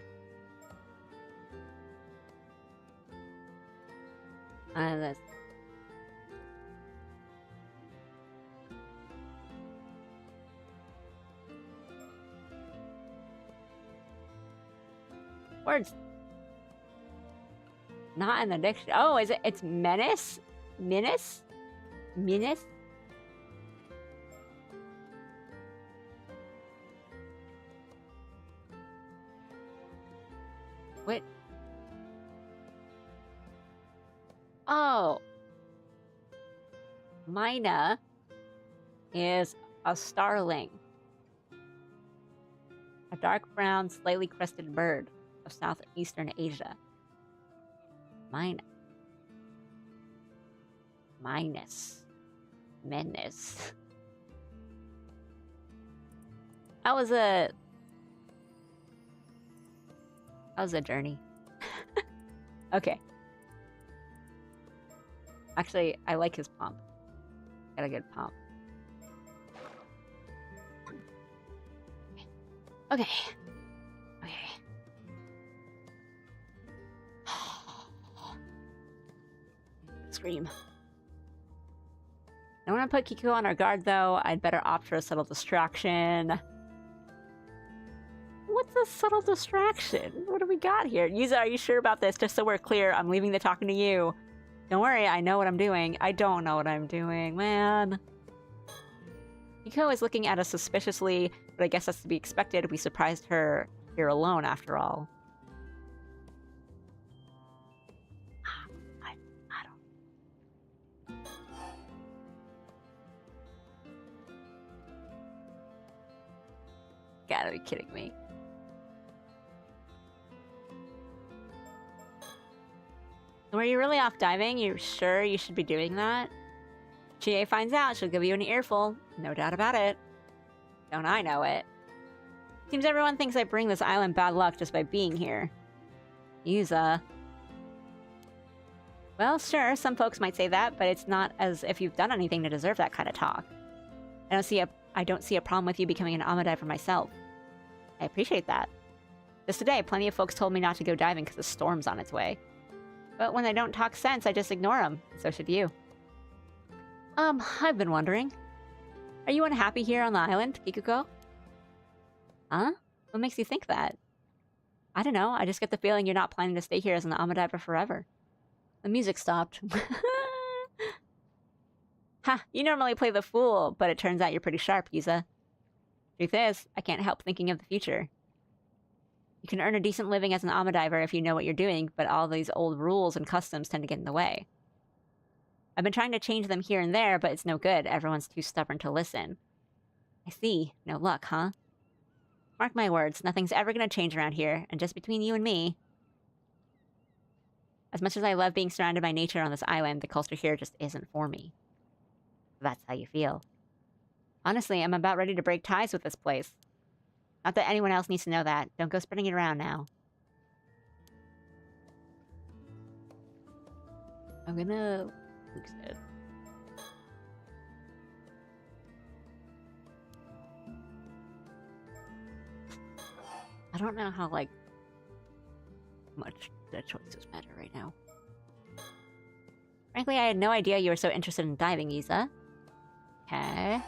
This. Words. Not in the dictionary. Oh, is it? It's menace? Menace? Menace? What? Oh. Mina is a starling. A dark brown, slightly crested bird of southeastern Asia. Mina. Minus. Menace. That was a journey. Okay. Actually, I like his pomp. Got a good pomp. Okay. Okay. Scream. I want to put Kikuko on our guard, though. I'd better opt for a subtle distraction. What's a subtle distraction? What do we got here? Yuza, are you sure about this? Just so we're clear, I'm leaving the talking to you. Don't worry, I know what I'm doing. I don't know what I'm doing, man. Kikuko is looking at us suspiciously, but I guess that's to be expected. We surprised her here alone, after all. I don't... Gotta be kidding me. Were you really off diving? You sure you should be doing that? Chie finds out, she'll give you an earful. No doubt about it. Don't I know it? Seems everyone thinks I bring this island bad luck just by being here. Yuza. Well, sure, some folks might say that, but it's not as if you've done anything to deserve that kind of talk. I don't see a problem with you becoming an Amadiver myself. I appreciate that. Just today, plenty of folks told me not to go diving because the storm's on its way. But when they don't talk sense, I just ignore them. So should you. I've been wondering. Are you unhappy here on the island, Kikuko? Huh? What makes you think that? I don't know, I just get the feeling you're not planning to stay here as an Amadiver forever. The music stopped. Ha! You normally play the fool, but it turns out you're pretty sharp, Yuza. Truth is, I can't help thinking of the future. You can earn a decent living as an Amadiver if you know what you're doing, but all these old rules and customs tend to get in the way. I've been trying to change them here and there, but it's no good. Everyone's too stubborn to listen. I see. No luck, huh? Mark my words, nothing's ever gonna change around here, and just between you and me... As much as I love being surrounded by nature on this island, the culture here just isn't for me. That's how you feel. Honestly, I'm about ready to break ties with this place. Not that anyone else needs to know that. Don't go spreading it around now. I'm gonna... Luke's dead. I don't know how, like, much the choices matter right now. Frankly, I had no idea you were so interested in diving, Yuza. Okay.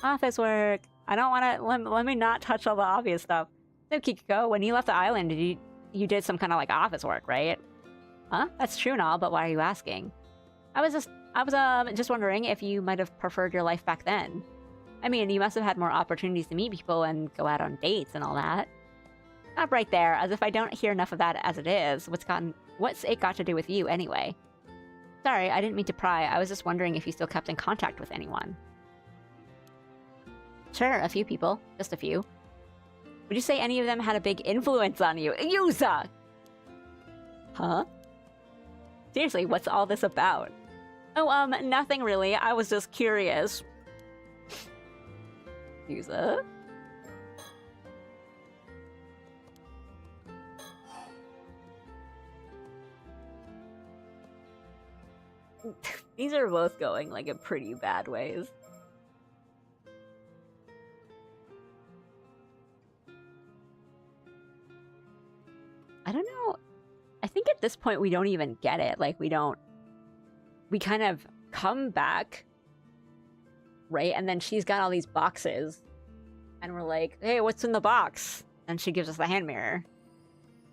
Office work. I don't want to... Let me not touch all the obvious stuff. So, Kikuko, when you left the island, you did some kind of, like, office work, right? Huh? That's true and all, but why are you asking? I was just wondering if you might have preferred your life back then. I mean, you must have had more opportunities to meet people and go out on dates and all that. Stop right there, as if I don't hear enough of that as it is. What's it got to do with you, anyway? Sorry, I didn't mean to pry. I was just wondering if you still kept in contact with anyone. Sure, a few people. Just a few. Would you say any of them had a big influence on you? Yuza! Huh? Seriously, what's all this about? Oh, nothing really. I was just curious. Yuza? These are both going, like, in pretty bad ways. I don't know. I think at this point we don't even get it. Like, we kind of come back, right? And then she's got all these boxes. And we're like, hey, what's in the box? And she gives us the hand mirror.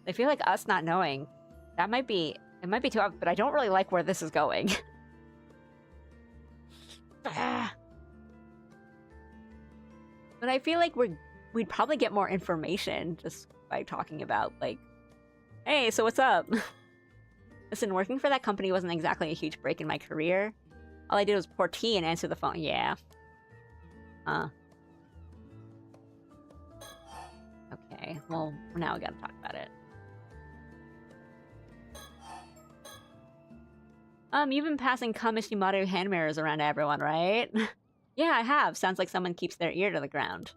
I feel like us not knowing, it might be too obvious, but I don't really like where this is going. But I feel like we'd probably get more information just by talking about, like, hey, so what's up? Listen, working for that company wasn't exactly a huge break in my career. All I did was pour tea and answer the phone. Yeah. Okay, well, now we gotta talk about it. You've been passing Kamishimaru hand mirrors around to everyone, right? Yeah, I have. Sounds like someone keeps their ear to the ground.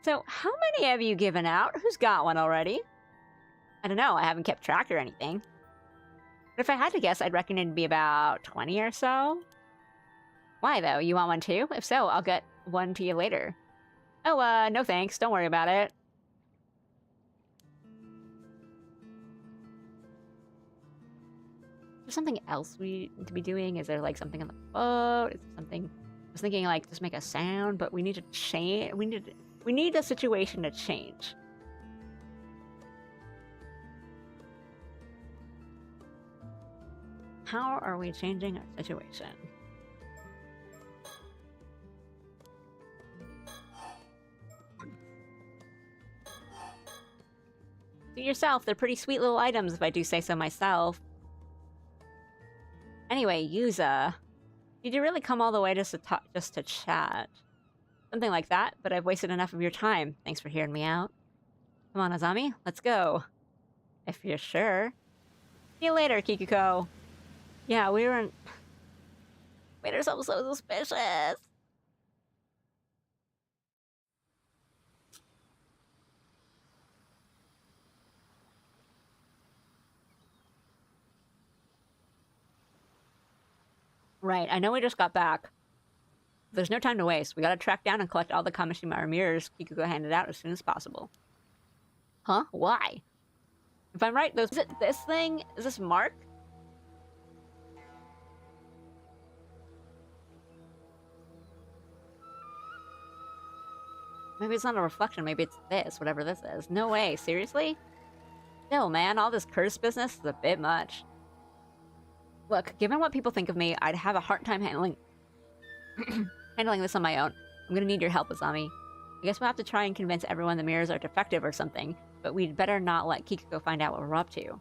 So, how many have you given out? Who's got one already? I don't know, I haven't kept track or anything. But if I had to guess, I'd reckon it'd be about 20 or so. Why, though? You want one too? If so, I'll get one to you later. Oh, no thanks. Don't worry about it. Is there something else we need to be doing? Is there, like, something on the boat? Is there something... I was thinking, like, just make a sound, but we need to change... We need a situation to change. How are we changing our situation? Do yourself, they're pretty sweet little items if I do say so myself. Anyway, Yuza, did you really come all the way just to chat? Something like that, but I've wasted enough of your time. Thanks for hearing me out. Come on, Azami, let's go. If you're sure. See you later, Kikuko. Yeah, we weren't... Made ourselves so suspicious. Right, I know we just got back. There's no time to waste. We gotta track down and collect all the Kamishimaru mirrors Kikuko handed out as soon as possible. Huh? Why? If I'm right, is it this thing? Is this Mark? Maybe it's not a reflection, maybe it's this, whatever this is. No way, seriously? Still, man, all this curse business is a bit much. Look, given what people think of me, I'd have a hard time handling this on my own. I'm gonna need your help, Azami. I guess we'll have to try and convince everyone the mirrors are defective or something, but we'd better not let Kikuko find out what we're up to.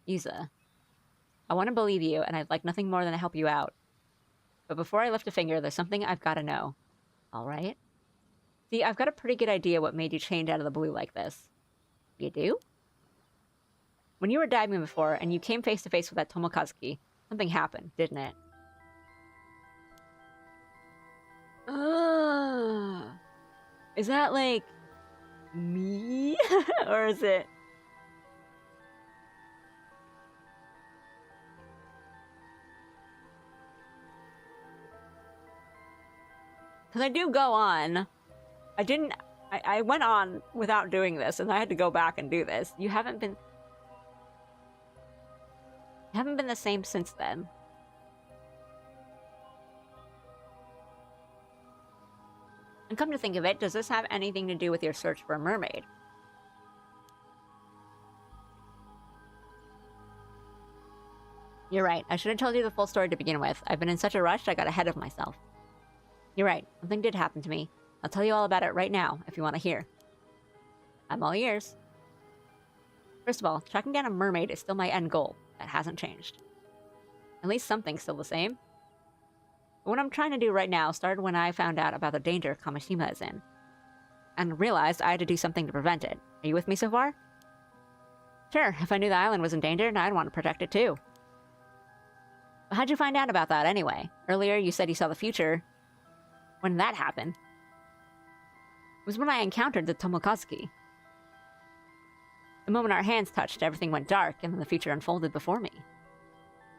Yuza, I want to believe you, and I'd like nothing more than to help you out. But before I lift a finger, there's something I've got to know. Alright? See, I've got a pretty good idea what made you change out of the blue like this. You do? When you were diving before, and you came face to face with that Tomokazuki, something happened, didn't it? Is that, like, me? Or is it... Because I do go on. I went on without doing this, and I had to go back and do this. You haven't been the same since then. And come to think of it, does this have anything to do with your search for a mermaid? You're right. I should have told you the full story to begin with. I've been in such a rush, I got ahead of myself. You're right. Something did happen to me. I'll tell you all about it right now, if you want to hear. I'm all ears. First of all, tracking down a mermaid is still my end goal. That hasn't changed. At least something's still the same. But what I'm trying to do right now started when I found out about the danger Kamishima is in. And realized I had to do something to prevent it. Are you with me so far? Sure, if I knew the island was in danger, I'd want to protect it too. But how'd you find out about that anyway? Earlier you said you saw the future. When did that happen? It was when I encountered the Tomokazuki. The moment our hands touched, everything went dark, and then the future unfolded before me.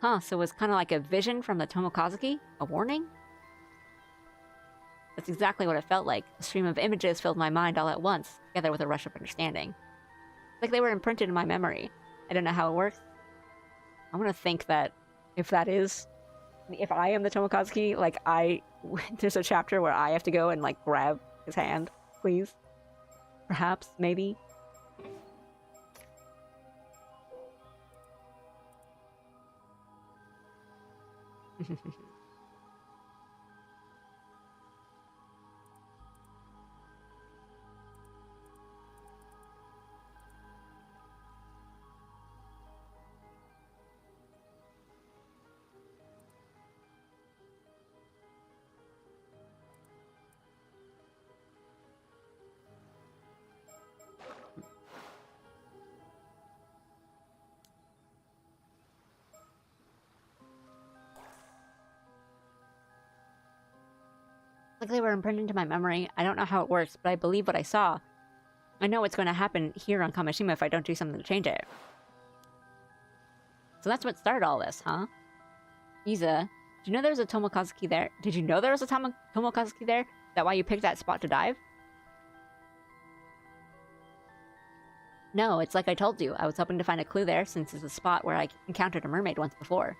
Huh, so it was kind of like a vision from the Tomokazuki? A warning? That's exactly what it felt like. A stream of images filled my mind all at once, together with a rush of understanding. It's like they were imprinted in my memory. I don't know how it works. I want to think that if I am the Tomokazuki, like there's a chapter where I have to go and like grab his hand, please. Perhaps, maybe. Like they were imprinted into my memory. I don't know how it works, but I believe what I saw. I know what's going to happen here on Kamishima if I don't do something to change it. So that's what started all this, huh? Iza, did you know there was a Tomokazuki there? Did you know there was a Tomokazuki there? Is that why you picked that spot to dive? No, it's like I told you. I was hoping to find a clue there since it's a spot where I encountered a mermaid once before.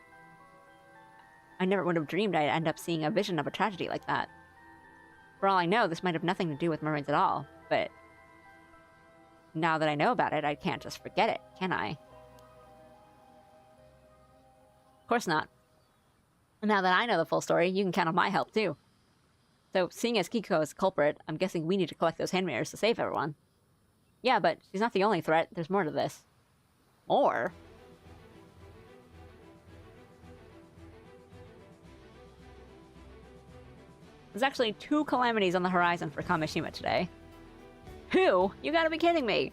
I never would have dreamed I'd end up seeing a vision of a tragedy like that. For all I know, this might have nothing to do with mermaids at all, but now that I know about it, I can't just forget it, can I? Of course not. And now that I know the full story, you can count on my help, too. So, seeing as Kiko is the culprit, I'm guessing we need to collect those hand mirrors to save everyone. Yeah, but she's not the only threat. There's more to this. More? There's actually 2 calamities on the horizon for Kamishima today. Who? You gotta be kidding me!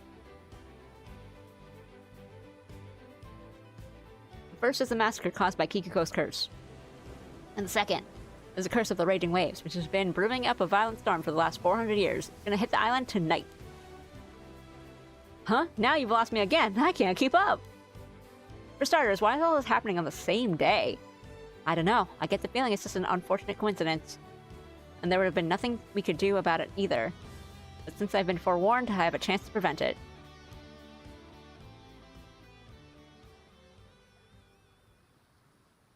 The first is the massacre caused by Kikuko's curse. And the second is the curse of the raging waves, which has been brewing up a violent storm for the last 400 years. It's gonna hit the island tonight. Huh? Now you've lost me again. I can't keep up! For starters, why is all this happening on the same day? I don't know. I get the feeling it's just an unfortunate coincidence. And there would have been nothing we could do about it either. But since I've been forewarned, I have a chance to prevent it.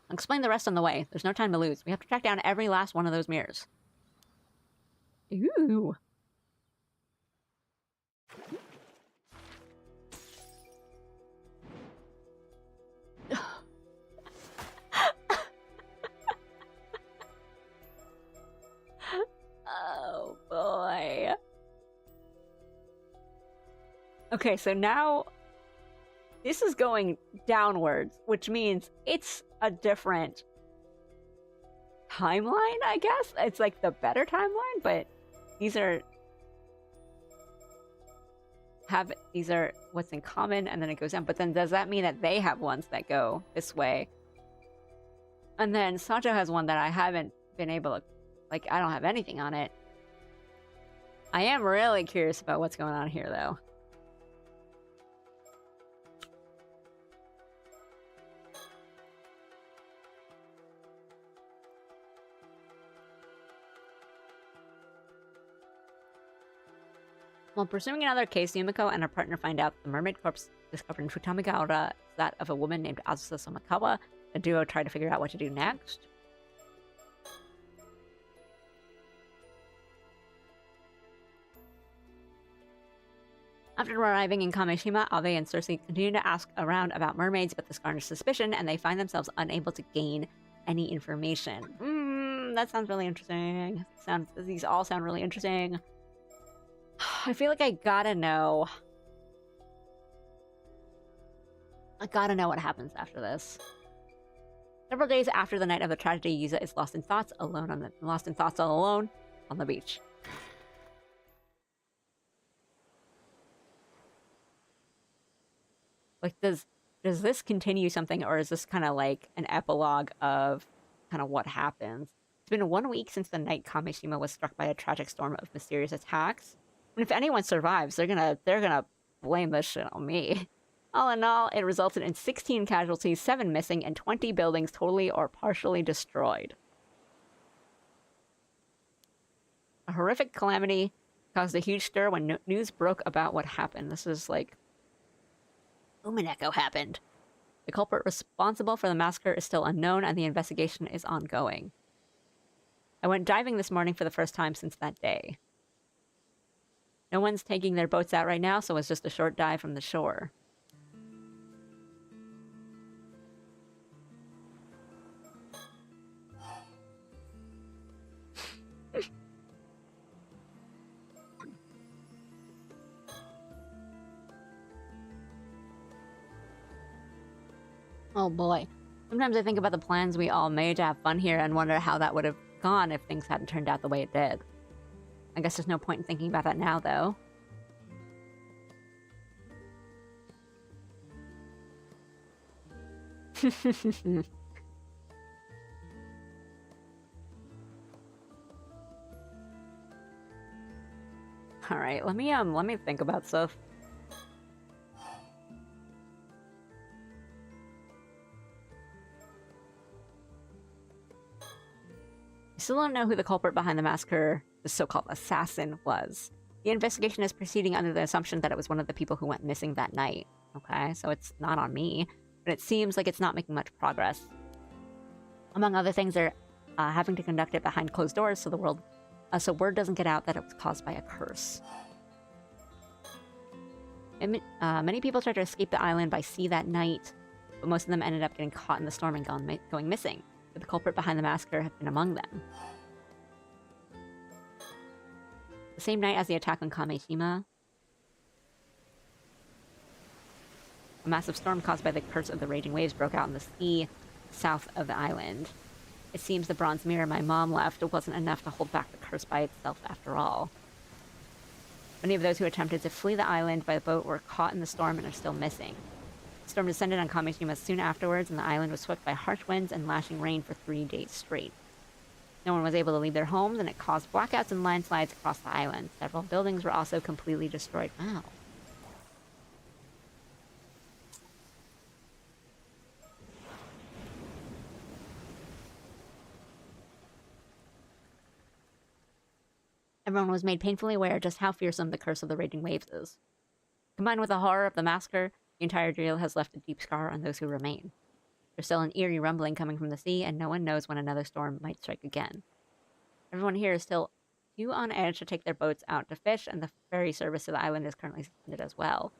I'll explain the rest on the way. There's no time to lose. We have to track down every last one of those mirrors. Ooh. Oh boy. Okay, so now this is going downwards, which means it's a different timeline, I guess? It's like the better timeline, but these are what's in common, and then it goes down. But then does that mean that they have ones that go this way? And then Sancho has one that I haven't been able to, like, I don't have anything on it. I am really curious about what's going on here, though. While pursuing another case, Yumiko and her partner find out the mermaid corpse discovered in Futamigaura is that of a woman named Azusa Somakawa. The duo try to figure out what to do next. After arriving in Kamishima, Abe and Cersei continue to ask around about mermaids, but this garners suspicion, and they find themselves unable to gain any information. That sounds really interesting. These all sound really interesting. I feel like I gotta know. I gotta know what happens after this. Several days after the night of the tragedy, Yuza is lost in thoughts all alone on the beach. Like, does this continue something, or is this kind of like an epilogue of kind of what happens? It's been 1 week since the night Kamishima was struck by a tragic storm of mysterious attacks. And if anyone survives, they're gonna blame this shit on me. All in all, it resulted in 16 casualties, 7 missing, and 20 buildings totally or partially destroyed. A horrific calamity caused a huge stir when news broke about what happened. This is like... Umineko happened. The culprit responsible for the massacre is still unknown, and the investigation is ongoing. I went diving this morning for the first time since that day. No one's taking their boats out right now, so it's just a short dive from the shore. Oh boy. Sometimes I think about the plans we all made to have fun here and wonder how that would have gone if things hadn't turned out the way it did. I guess there's no point in thinking about that now, though. Alright, let me think about stuff. We still don't know who the culprit behind the massacre, the so-called assassin, was. The investigation is proceeding under the assumption that it was one of the people who went missing that night. Okay, so it's not on me, but it seems like it's not making much progress. Among other things, they're having to conduct it behind closed doors so so word doesn't get out that it was caused by a curse. Many people tried to escape the island by sea that night, but most of them ended up getting caught in the storm and going missing. But the culprit behind the massacre have been among them. The same night as the attack on Kamishima, a massive storm caused by the curse of the raging waves broke out in the sea south of the island. It seems the bronze mirror my mom left wasn't enough to hold back the curse by itself after all. Many of those who attempted to flee the island by boat were caught in the storm and are still missing. The storm descended on Kamishima soon afterwards, and the island was swept by harsh winds and lashing rain for 3 days straight. No one was able to leave their homes, and it caused blackouts and landslides across the island. Several buildings were also completely destroyed. Wow. Everyone was made painfully aware just how fearsome the curse of the raging waves is. Combined with the horror of the massacre, the entire deal has left a deep scar on those who remain. There's still an eerie rumbling coming from the sea, and no one knows when another storm might strike again. Everyone here is still too on edge to take their boats out to fish, and the ferry service to the island is currently suspended as well.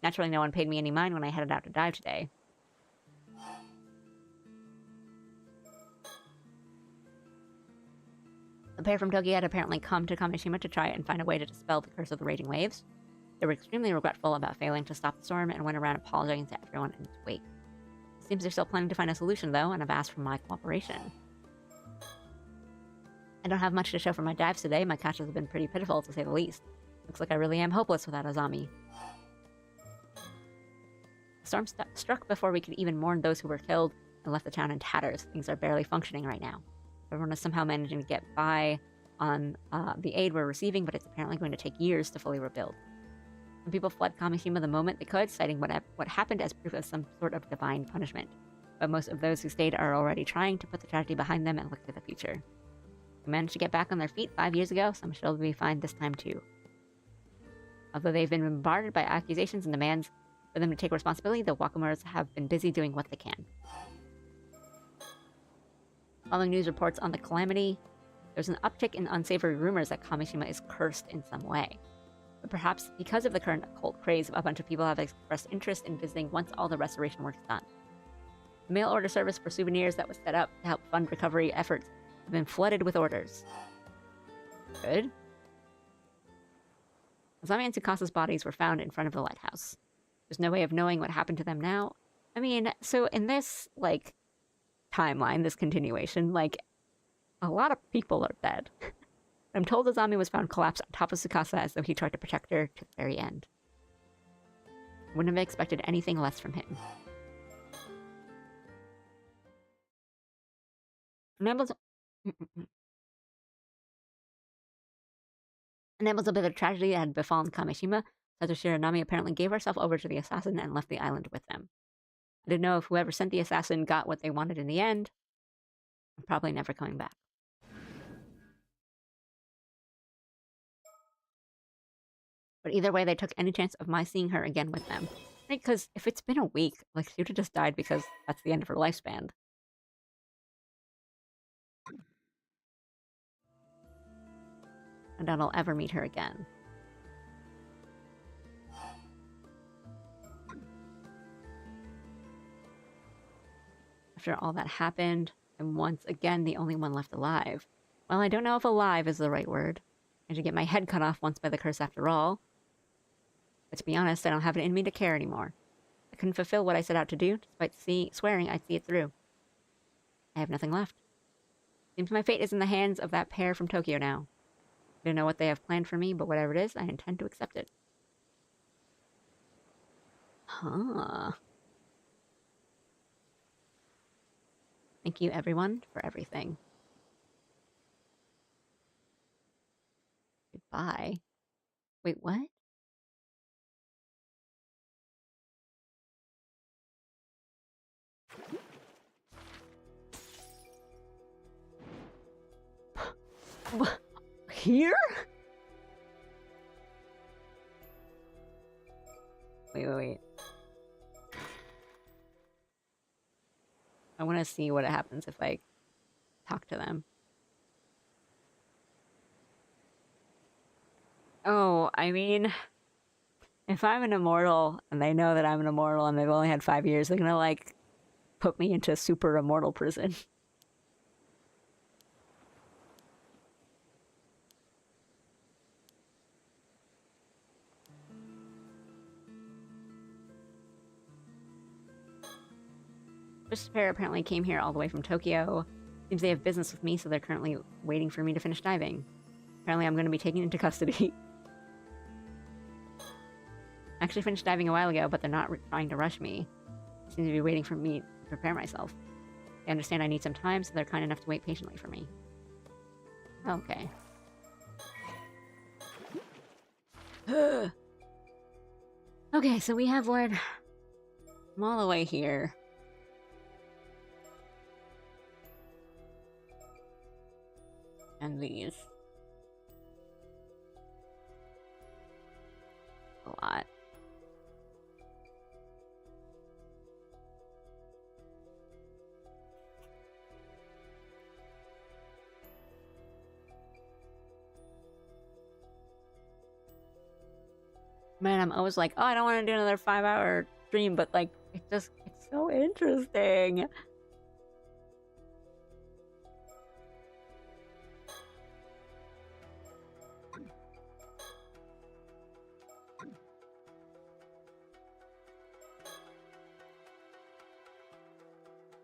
Naturally, no one paid me any mind when I headed out to dive today. The pair from Tokyo had apparently come to Kamishima to try and find a way to dispel the curse of the raging waves. They were extremely regretful about failing to stop the storm and went around apologizing to everyone in its wake. It seems they're still planning to find a solution, though, and have asked for my cooperation. I don't have much to show for my dives today. My catches have been pretty pitiful, to say the least. Looks like I really am hopeless without Azami. The storm struck before we could even mourn those who were killed and left the town in tatters. Things are barely functioning right now. Everyone is somehow managing to get by on the aid we're receiving, but it's apparently going to take years to fully rebuild. Some people fled Kamishima the moment they could, citing what happened as proof of some sort of divine punishment. But most of those who stayed are already trying to put the tragedy behind them and look to the future. They managed to get back on their feet 5 years ago, so I'm sure they'll be fine this time too. Although they've been bombarded by accusations and demands for them to take responsibility, the Wakamuras have been busy doing what they can. Following news reports on the calamity, there's an uptick in unsavory rumors that Kamishima is cursed in some way. But perhaps because of the current occult craze, a bunch of people have expressed interest in visiting once all the restoration work is done. The mail order service for souvenirs that was set up to help fund recovery efforts have been flooded with orders. Good. Azami and Tsukasa's bodies were found in front of the lighthouse. There's no way of knowing what happened to them now. I mean, so in this, like, timeline, this continuation, like, a lot of people are dead. I'm told Azami was found collapsed on top of Tsukasa as though he tried to protect her to the very end. Wouldn't have expected anything less from him. Enables a bit of tragedy that had befallen Kamishima, Satoshi Shiranami apparently gave herself over to the assassin and left the island with them. I didn't know if whoever sent the assassin got what they wanted in the end. I'm probably never coming back. But either way, they took any chance of my seeing her again with them. Right, because if it's been a week, like, she would have just died because that's the end of her lifespan. I doubt I'll ever meet her again. After all that happened, I'm once again the only one left alive. Well, I don't know if alive is the right word. I should get my head cut off once by the curse after all. But to be honest, I don't have it in me to care anymore. I couldn't fulfill what I set out to do, despite swearing I'd see it through. I have nothing left. Seems my fate is in the hands of that pair from Tokyo now. I don't know what they have planned for me, but whatever it is, I intend to accept it. Huh. Thank you, everyone, for everything. Goodbye. Wait, what? Here? Wait. I want to see what happens if I talk to them. Oh, I mean, if I'm an immortal and they know that I'm an immortal and they've only had 5 years, they're gonna, like, put me into super immortal prison. This pair apparently came here all the way from Tokyo. Seems they have business with me, so they're currently waiting for me to finish diving. Apparently I'm going to be taken into custody. I actually finished diving a while ago, but they're not trying to rush me. They seem to be waiting for me to prepare myself. They understand I need some time, so they're kind enough to wait patiently for me. Okay. Okay, so we have Lord... I'm all the way here. And these. A lot. Man, I'm always like, oh, I don't want to do another 5-hour stream, but like, it's so interesting.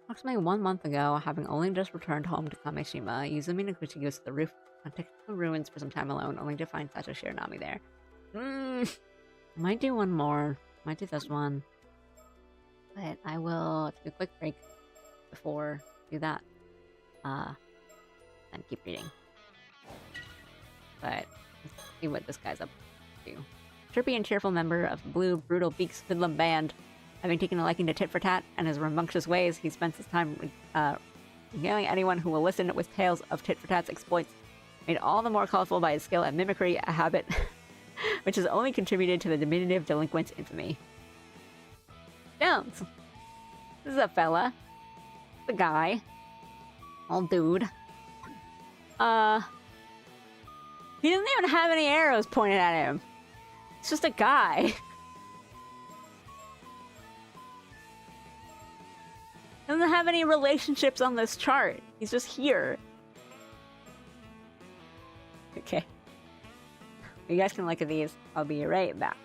Approximately 1 month ago, having only just returned home to Kamishima, Yuzumi Noguchi goes to the roof on technical ruins for some time alone, only to find Satoshi Shiranami there. Might do one more. Might do this one. But I will take a quick break before I do that. And keep reading. But let's see what this guy's up to. Chirpy and cheerful member of the Blue Brutal Beaks Hoodlum Band. Having taken a liking to tit for tat and his rambunctious ways, he spends his time regaling anyone who will listen with tales of tit for tat's exploits, made all the more colorful by his skill at mimicry, a habit which has only contributed to the diminutive delinquent's infamy. Jones! This is a fella. The guy. Old dude. He doesn't even have any arrows pointed at him. It's just a guy. Doesn't have any relationships on this chart. He's just here. Okay. You guys can look at these. I'll be right back.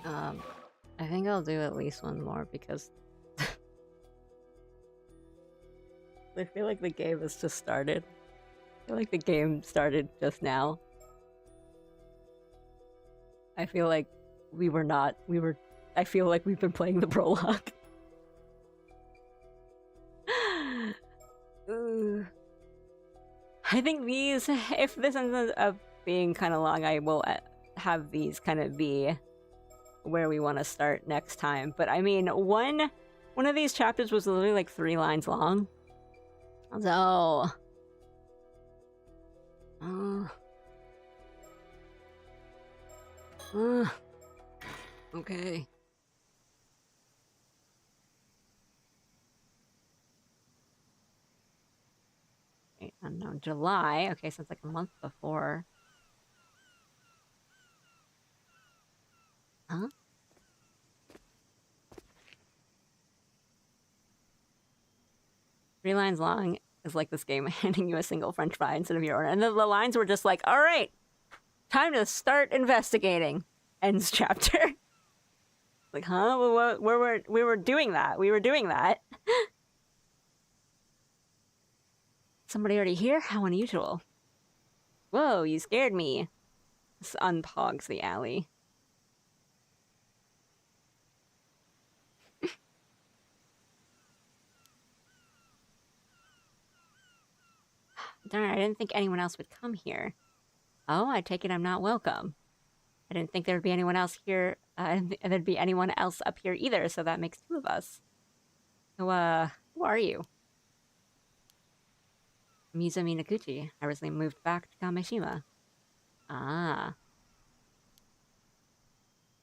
I think I'll do at least one more because I feel like the game has just started. I feel like the game started just now. I feel like I feel like we've been playing the prologue. I think these, if this ends up being kind of long, I will have these kind of be where we want to start next time. But I mean, one of these chapters was literally like 3 lines long. So... okay. Wait, unknown July. Okay, so it's like a month before. Huh? Three lines long is like this game handing you a single French fry instead of your order. And the lines were just like, all right, time to start investigating. Ends chapter. Like, huh? Well, we were doing that. We were doing that. Somebody already here? How unusual. Whoa, you scared me. This unpogs the alley. Darn, I didn't think anyone else would come here. Oh, I take it I'm not welcome. I didn't think there'd be anyone else here, and there'd be anyone else up here either, so that makes 2 of us. So, who are you? Mizumi Noguchi. I recently moved back to Kamishima. Ah.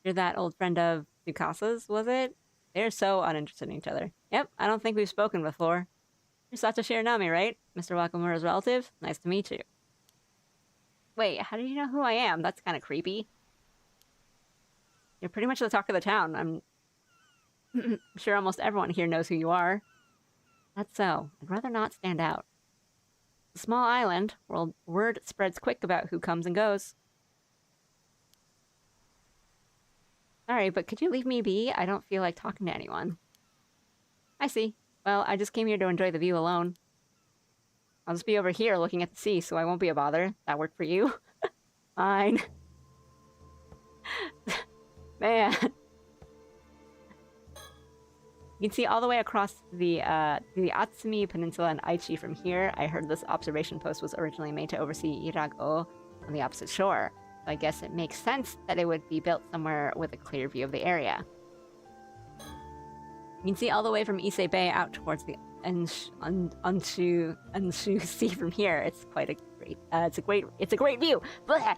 You're that old friend of Tsukasa's, was it? They're so uninterested in each other. Yep, I don't think we've spoken before. You're Satoshi Shiranami, right? Mr. Wakamura's relative? Nice to meet you. Wait, how do you know who I am? That's kind of creepy. You're pretty much the talk of the town. I'm sure almost everyone here knows who you are. That's so. I'd rather not stand out. It's a small island. Word spreads quick about who comes and goes. Sorry, but could you leave me be? I don't feel like talking to anyone. I see. Well, I just came here to enjoy the view alone. I'll just be over here looking at the sea, so I won't be a bother. That work for you? Fine. Man. You can see all the way across the Atsumi Peninsula and Aichi from here. I heard this observation post was originally made to oversee Irago on the opposite shore. So I guess it makes sense that it would be built somewhere with a clear view of the area. You can see all the way from Ise Bay out towards the Anshu Sea from here. It's quite a great, it's a great view. Blah!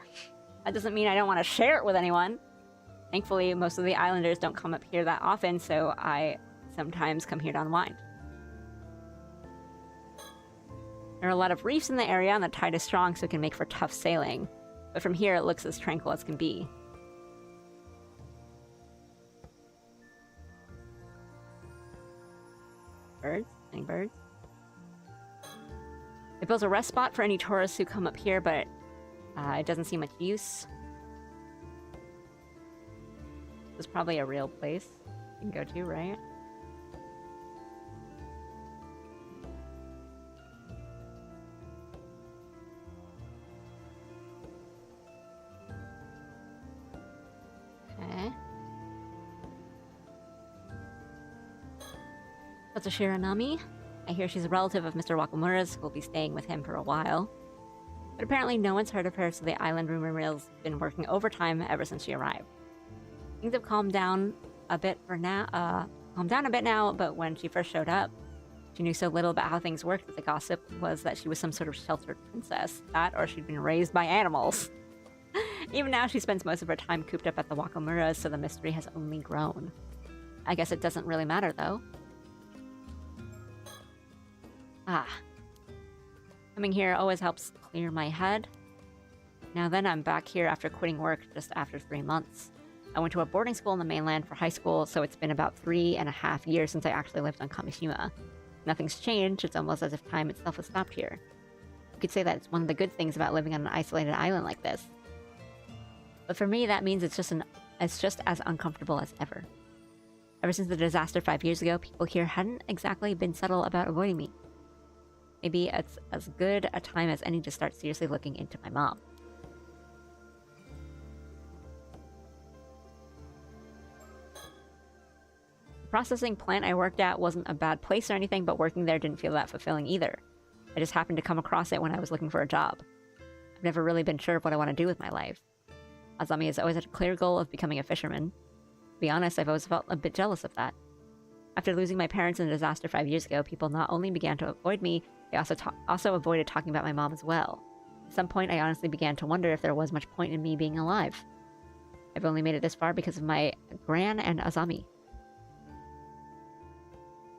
That doesn't mean I don't want to share it with anyone. Thankfully, most of the islanders don't come up here that often, so I sometimes come here to unwind. There are a lot of reefs in the area, and the tide is strong, so it can make for tough sailing. But from here, it looks as tranquil as can be. Birds? Any birds? It builds a rest spot for any tourists who come up here, but it doesn't see much use. This is probably a real place you can go to, right? Okay. That's a Shiranami. I hear she's a relative of Mr. Wakamura's, who will be staying with him for a while. But apparently no one's heard of her, so the island rumor mill's been working overtime ever since she arrived. Things have calmed down a bit now, but when she first showed up, she knew so little about how things worked that the gossip was that she was some sort of sheltered princess. That, or she'd been raised by animals. Even now, she spends most of her time cooped up at the Wakamuras, so the mystery has only grown. I guess it doesn't really matter, though. Ah. Coming here always helps clear my head. Now then, I'm back here after quitting work just after 3 months. I went to a boarding school in the mainland for high school, so it's been about 3.5 years since I actually lived on Kamishima. Nothing's changed, it's almost as if time itself has stopped here. You could say that it's one of the good things about living on an isolated island like this. But for me, that means it's just an It's just as uncomfortable as ever. Ever since the disaster 5 years ago, people here hadn't exactly been subtle about avoiding me. Maybe it's as good a time as any to start seriously looking into my mom. The processing plant I worked at wasn't a bad place or anything, but working there didn't feel that fulfilling either. I just happened to come across it when I was looking for a job. I've never really been sure of what I want to do with my life. Azami has always had a clear goal of becoming a fisherman. To be honest, I've always felt a bit jealous of that. After losing my parents in the disaster 5 years ago, people not only began to avoid me, they also avoided talking about my mom as well. At some point, I honestly began to wonder if there was much point in me being alive. I've only made it this far because of my Gran and Azami.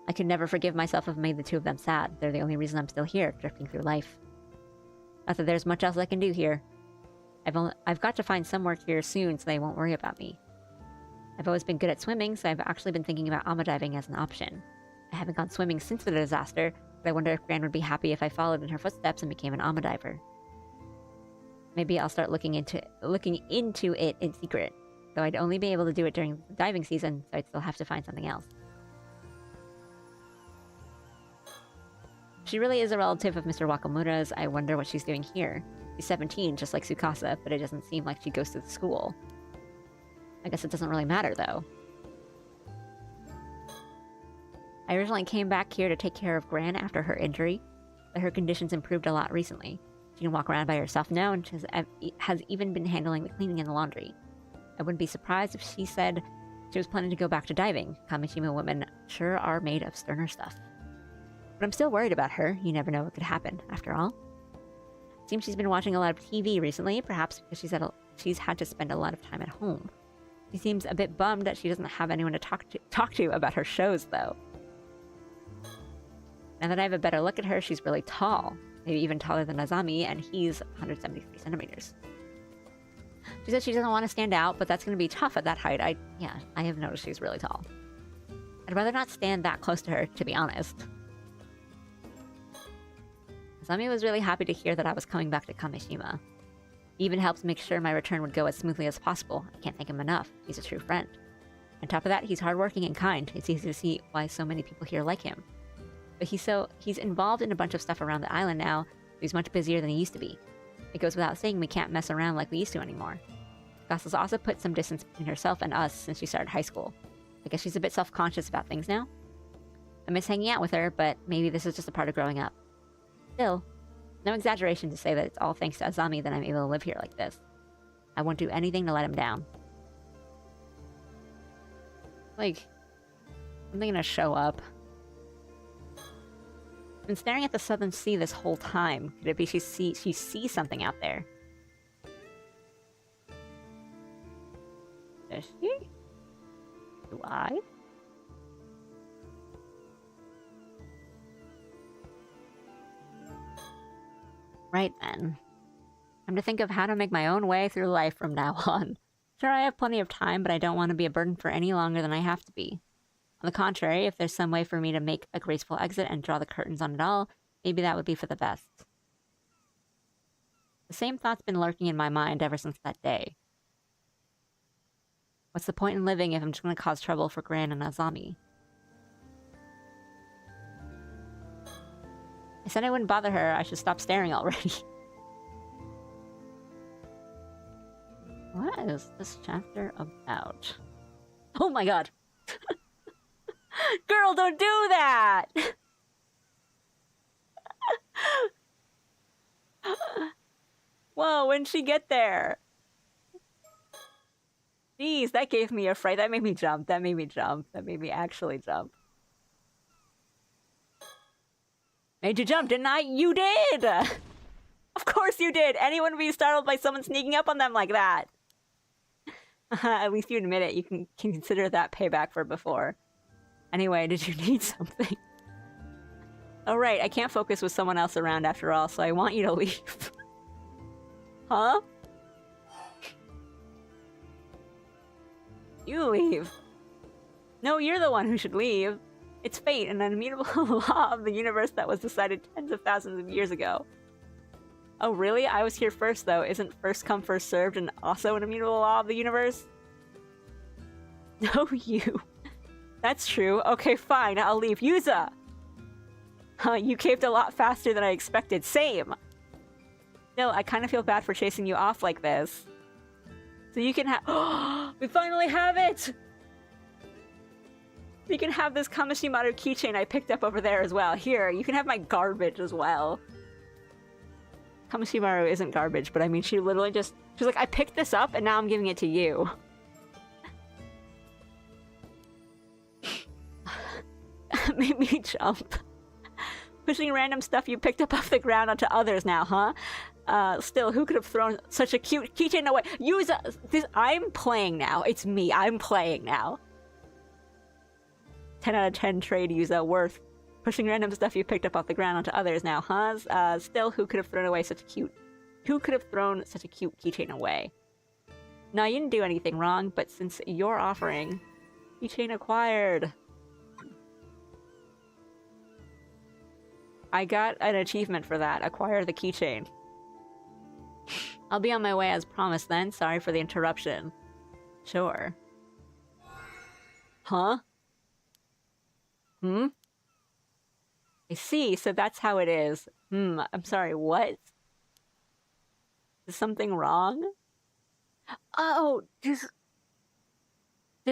I could never forgive myself if I made the two of them sad. They're the only reason I'm still here, drifting through life. Not that there's much else I can do here. I've got to find some work here soon so they won't worry about me. I've always been good at swimming, so I've actually been thinking about ama diving as an option. I haven't gone swimming since the disaster, but I wonder if Gran would be happy if I followed in her footsteps and became an ama diver. Maybe I'll start looking into it in secret, though I'd only be able to do it during the diving season, so I'd still have to find something else. She really is a relative of Mr. Wakamura's. I wonder what she's doing here. She's 17, just like Tsukasa, but it doesn't seem like she goes to the school. I guess it doesn't really matter, though. I originally came back here to take care of Gran after her injury, but her conditions improved a lot recently. She can walk around by herself now, and has even been handling the cleaning and the laundry. I wouldn't be surprised if she said she was planning to go back to diving. Kamishima women sure are made of sterner stuff. But I'm still worried about her. You never know what could happen, after all. It seems she's been watching a lot of TV recently, perhaps because she's had to spend a lot of time at home. She seems a bit bummed that she doesn't have anyone to talk to about her shows, though. Now that I have a better look at her, she's really tall. Maybe even taller than Azami, and he's 173 centimeters. She said she doesn't want to stand out, but that's going to be tough at that height. I have noticed she's really tall. I'd rather not stand that close to her, to be honest. Azami was really happy to hear that I was coming back to Kamishima. He even helps make sure my return would go as smoothly as possible. I can't thank him enough. He's a true friend. On top of that, he's hardworking and kind. It's easy to see why so many people here like him. But he's involved in a bunch of stuff around the island now. He's much busier than he used to be. It goes without saying we can't mess around like we used to anymore. Gasa's also put some distance between herself and us since she started high school. I guess she's a bit self-conscious about things now. I miss hanging out with her, but maybe this is just a part of growing up. Still, no exaggeration to say that it's all thanks to Azami that I'm able to live here like this. I won't do anything to let him down. Like, I'm gonna show up. I've been staring at the southern sea this whole time. Could it be she sees something out there? Does she? Do I? Right then. Time to think of how to make my own way through life from now on. Sure, I have plenty of time, but I don't want to be a burden for any longer than I have to be. On the contrary, if there's some way for me to make a graceful exit and draw the curtains on it all, maybe that would be for the best. The same thought's been lurking in my mind ever since that day. What's the point in living if I'm just going to cause trouble for Gran and Azami? I said I wouldn't bother her. I should stop staring already. What is this chapter about? Oh my god! Girl, don't do that! Whoa, when'd she get there? Jeez, that gave me a fright. That made me jump. That made me jump. That made me actually jump. Made you jump, didn't I? You did! Of course you did! Anyone would be startled by someone sneaking up on them like that. At least you admit it. You can consider that payback for before. Anyway, did you need something? Oh right, I can't focus with someone else around after all, so I want you to leave. Huh? You leave. No, you're the one who should leave. It's fate, an immutable law of the universe that was decided tens of thousands of years ago. Oh really? I was here first though. Isn't first come first served and also an immutable law of the universe? No, you. That's true. Okay, fine. I'll leave. Yuza! Huh, you caved a lot faster than I expected. Same! Still, I kind of feel bad for chasing you off like this. So you can have- We finally have it! You can have this Kamashimaru keychain I picked up over there as well. Here, you can have my garbage as well. Kamashimaru isn't garbage, but I mean, she literally just... She's like, I picked this up and now I'm giving it to you. Made me jump. Pushing random stuff you picked up off the ground onto others now, huh? Still, who could have thrown such a cute keychain away? Use this. I'm playing now. It's me. I'm playing now. 10 out of 10 trade user worth. Pushing random stuff you picked up off the ground onto others now, huh? Still, who could have thrown away such a cute... Who could have thrown such a cute keychain away? No, you didn't do anything wrong, but since you're offering... Keychain acquired. I got an achievement for that. Acquire the keychain. I'll be on my way as promised then. Sorry for the interruption. Sure. Huh? Hmm? I see, so that's how it is. I'm sorry, what? Is something wrong? Oh, does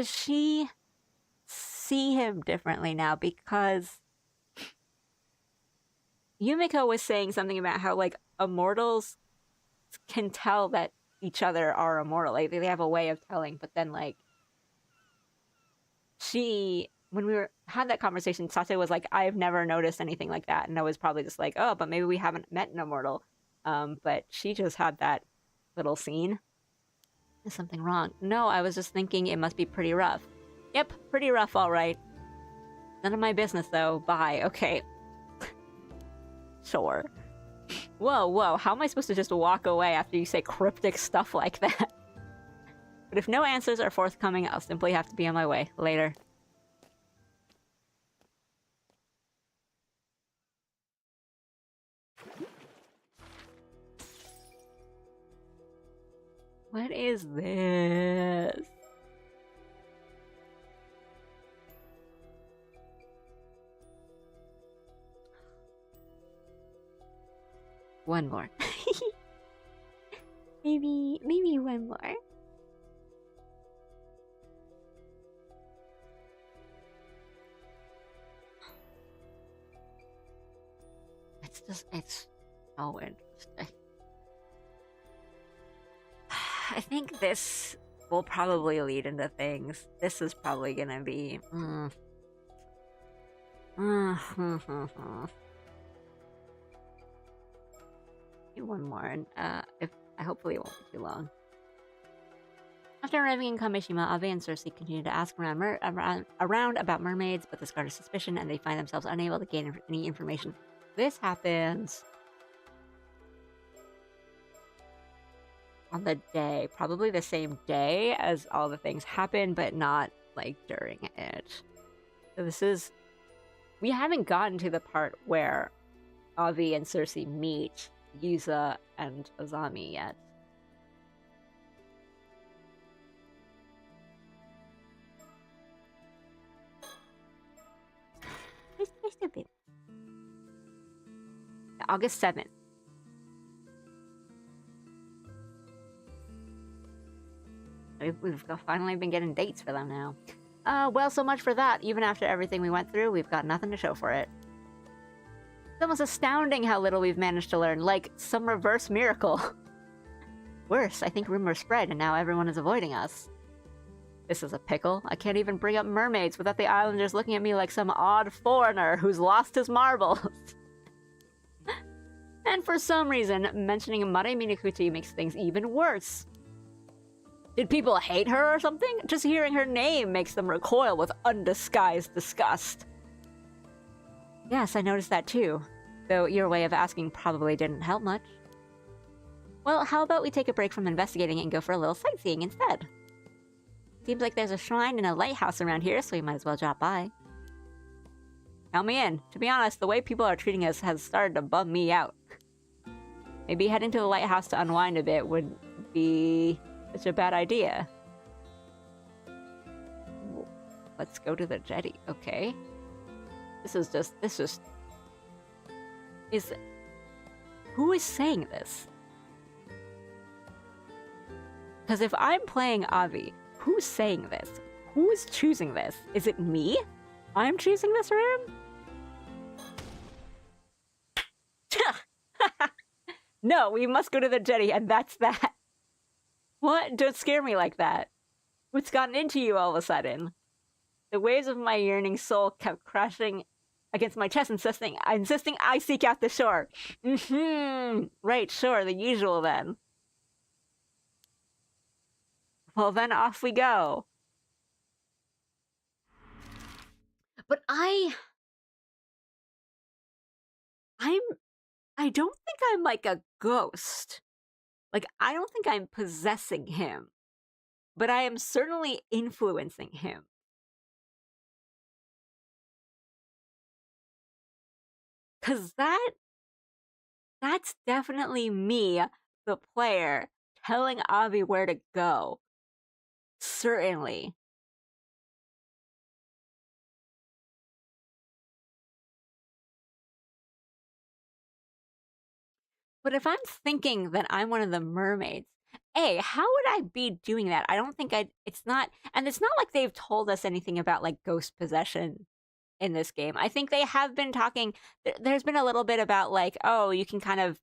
she see him differently now? Because Yumiko was saying something about how, like, immortals can tell that each other are immortal. Like, they have a way of telling, but then, like, when we had that conversation, Sase was like, I've never noticed anything like that. And I was probably just like, oh, but maybe we haven't met an immortal. But she just had that little scene. Is something wrong? No, I was just thinking it must be pretty rough. Yep, pretty rough, all right. None of my business, though. Bye. Okay. Sure. Whoa, how am I supposed to just walk away after you say cryptic stuff like that? But if no answers are forthcoming, I'll simply have to be on my way. Later. What is this? One more. maybe one more. It's so interesting. I think this will probably lead into things. This is probably gonna be... Do one more, and hopefully it won't be too long. After arriving in Kamishima, Ave and Cersei continue to ask around about mermaids, but discard a suspicion, and they find themselves unable to gain any information. This happens on the day, probably the same day as all the things happen, but not like during it. So this is... We haven't gotten to the part where Avi and Cersei meet Yuza and Azami yet. August 7th. We've finally been getting dates for them now. Well, so much for that. Even after everything we went through, we've got nothing to show for it. It's almost astounding how little we've managed to learn, like some reverse miracle. Worse, I think rumors spread and now everyone is avoiding us. This is a pickle. I can't even bring up mermaids without the islanders looking at me like some odd foreigner who's lost his marbles. And for some reason, mentioning Mare Minakuchi makes things even worse. Did people hate her or something? Just hearing her name makes them recoil with undisguised disgust. Yes, I noticed that too. Though your way of asking probably didn't help much. Well, how about we take a break from investigating and go for a little sightseeing instead? Seems like there's a shrine and a lighthouse around here, so we might as well drop by. Count me in. To be honest, the way people are treating us has started to bum me out. Maybe heading to the lighthouse to unwind a bit wouldn't be such a bad idea. Let's go to the jetty. Okay. Who is saying this? Because if I'm playing Avi, who's saying this? Who is choosing this? Is it me? I'm choosing this room? No, we must go to the jetty, and that's that. What? Don't scare me like that. What's gotten into you all of a sudden? The waves of my yearning soul kept crashing against my chest, insisting I seek out the shore. Right, sure, the usual then. Well, then off we go. But I don't think I'm like a ghost. Like, I don't think I'm possessing him. But I am certainly influencing him. Because that's definitely me, the player, telling Avi where to go. Certainly. But if I'm thinking that I'm one of the mermaids, how would I be doing that? I don't think it's not like they've told us anything about like ghost possession in this game. I think they have been talking, there's been a little bit about like, oh, you can kind of,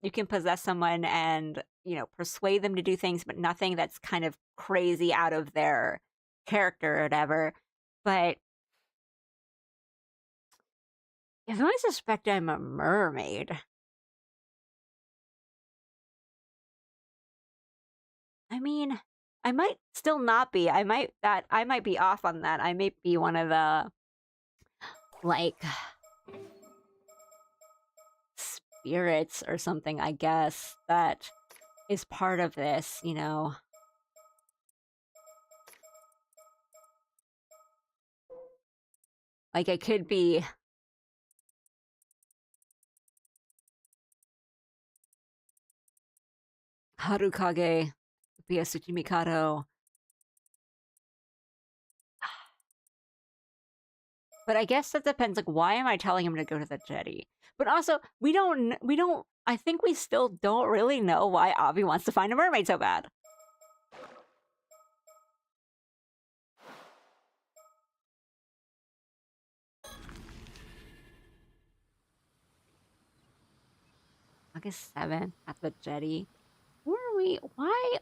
you can possess someone and, you know, persuade them to do things, but nothing that's kind of crazy out of their character or whatever. But if I suspect I'm a mermaid, I mean, I might still not be. I might be off on that. I may be one of the, like, spirits or something, I guess, that is part of this, you know. Like, it could be Harukage, be a Tsujimikado. But I guess that depends, like, why am I telling him to go to the jetty? But also, we don't, I think we still don't really know why Avi wants to find a mermaid so bad. August 7th at the jetty. Where are we?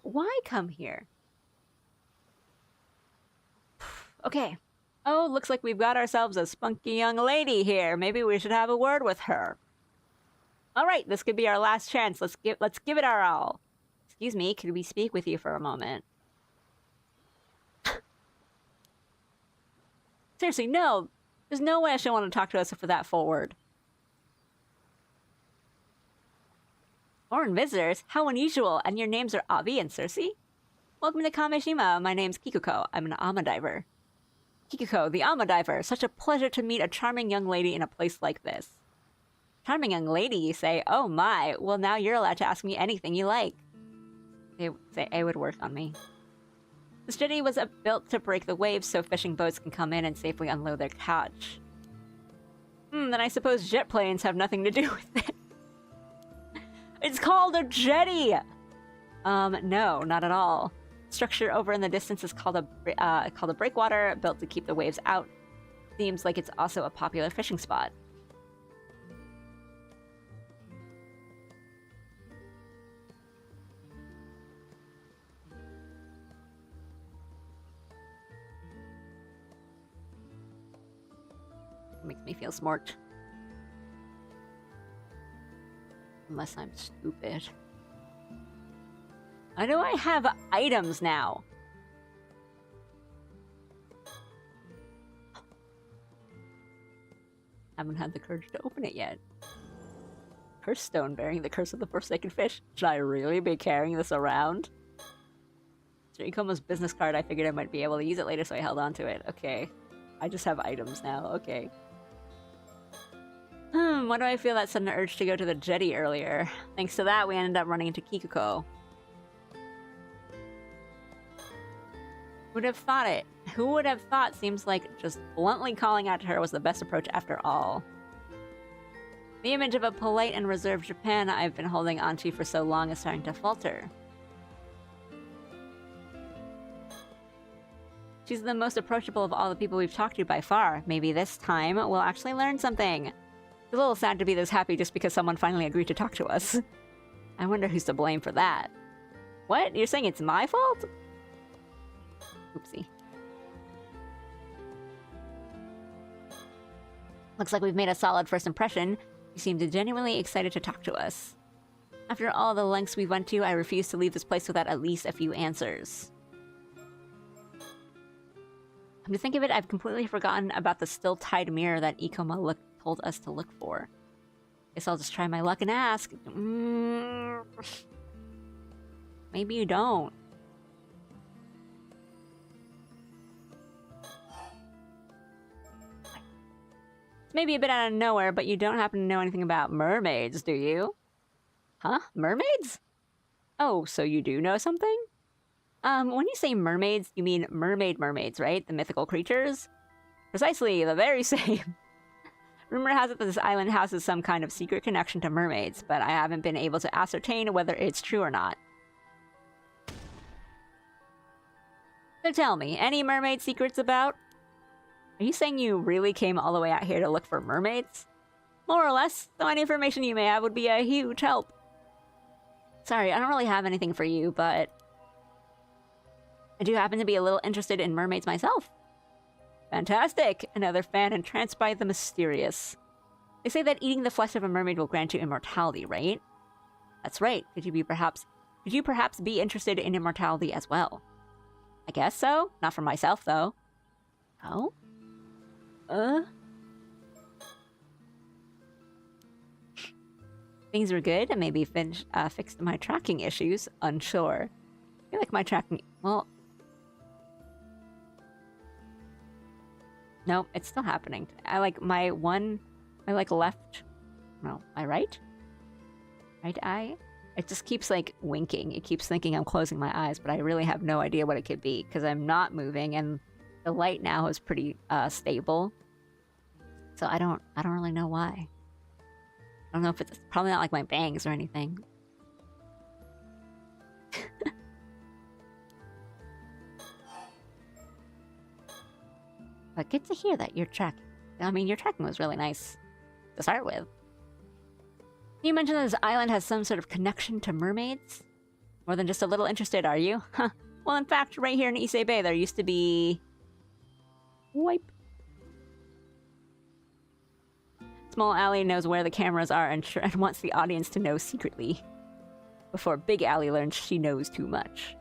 Why come here? Okay. Oh, looks like we've got ourselves a spunky young lady here. Maybe we should have a word with her. All right, this could be our last chance. Let's give it our all. Excuse me, could we speak with you for a moment? Seriously, no. There's no way she'll want to talk to us for that forward. Foreign visitors? How unusual. And your names are Avi and Cersei? Welcome to Kameshima. My name's Kikuko. I'm an Ama diver. Kikuko, the Ama diver. Such a pleasure to meet a charming young lady in a place like this. Charming young lady, you say? Oh my. Well, now you're allowed to ask me anything you like. It would work on me. This jetty was built to break the waves so fishing boats can come in and safely unload their catch. Then I suppose jet planes have nothing to do with it. It's called a jetty! No, not at all. Structure over in the distance is called a breakwater, built to keep the waves out. Seems like it's also a popular fishing spot. It makes me feel smart. Unless I'm stupid. Why do I have items now? Haven't had the courage to open it yet. Curse stone bearing the curse of the Forsaken Fish. Should I really be carrying this around? It's Ikoma's business card. I figured I might be able to use it later, so I held on to it. Okay. I just have items now. Okay. Why do I feel that sudden urge to go to the jetty earlier? Thanks to that, we ended up running into Kikuko. Would have thought it. who would have thought? Seems like just bluntly calling out to her was the best approach after all. The image of a polite and reserved Japan I've been holding onto for so long is starting to falter. She's the most approachable of all the people we've talked to by far. Maybe this time we'll actually learn something. It's a little sad to be this happy just because someone finally agreed to talk to us. I wonder who's to blame for that. What? You're saying it's my fault? Oopsie. Looks like we've made a solid first impression. You seem genuinely excited to talk to us. After all the lengths we went to, I refuse to leave this place without at least a few answers. Come to think of it, I've completely forgotten about the still-tied mirror that Ikoma told us to look for. Guess I'll just try my luck and ask. Maybe you don't. It's maybe a bit out of nowhere, but you don't happen to know anything about mermaids, do you? Huh? Mermaids? Oh, so you do know something? When you say mermaids, you mean mermaids, right? The mythical creatures? Precisely, the very same. Rumor has it that this island houses some kind of secret connection to mermaids, but I haven't been able to ascertain whether it's true or not. So tell me, any mermaid secrets about? Are you saying you really came all the way out here to look for mermaids? More or less, so any information you may have would be a huge help. Sorry, I don't really have anything for you, but I do happen to be a little interested in mermaids myself. Fantastic! Another fan entranced by the mysterious. They say that eating the flesh of a mermaid will grant you immortality, right? That's right. Could you perhaps be interested in immortality as well? I guess so. Not for myself, though. Oh? Things were good, and maybe fixed my tracking issues. Unsure. I feel like my tracking... Well... Nope, it's still happening. I like my left... No, my right? Right eye? It just keeps, like, winking. It keeps thinking I'm closing my eyes, but I really have no idea what it could be, because I'm not moving, and the light now is pretty, stable. So I don't really know why. I don't know if it's probably not like my bangs or anything. But good to hear that you're tracking. I mean, your tracking was really nice to start with. You mentioned that this island has some sort of connection to mermaids? More than just a little interested, are you? Huh. Well, in fact, right here in Issei Bay, there used to be... Wipe. Small Alley knows where the cameras are and wants the audience to know secretly. Before Big Alley learns she knows too much.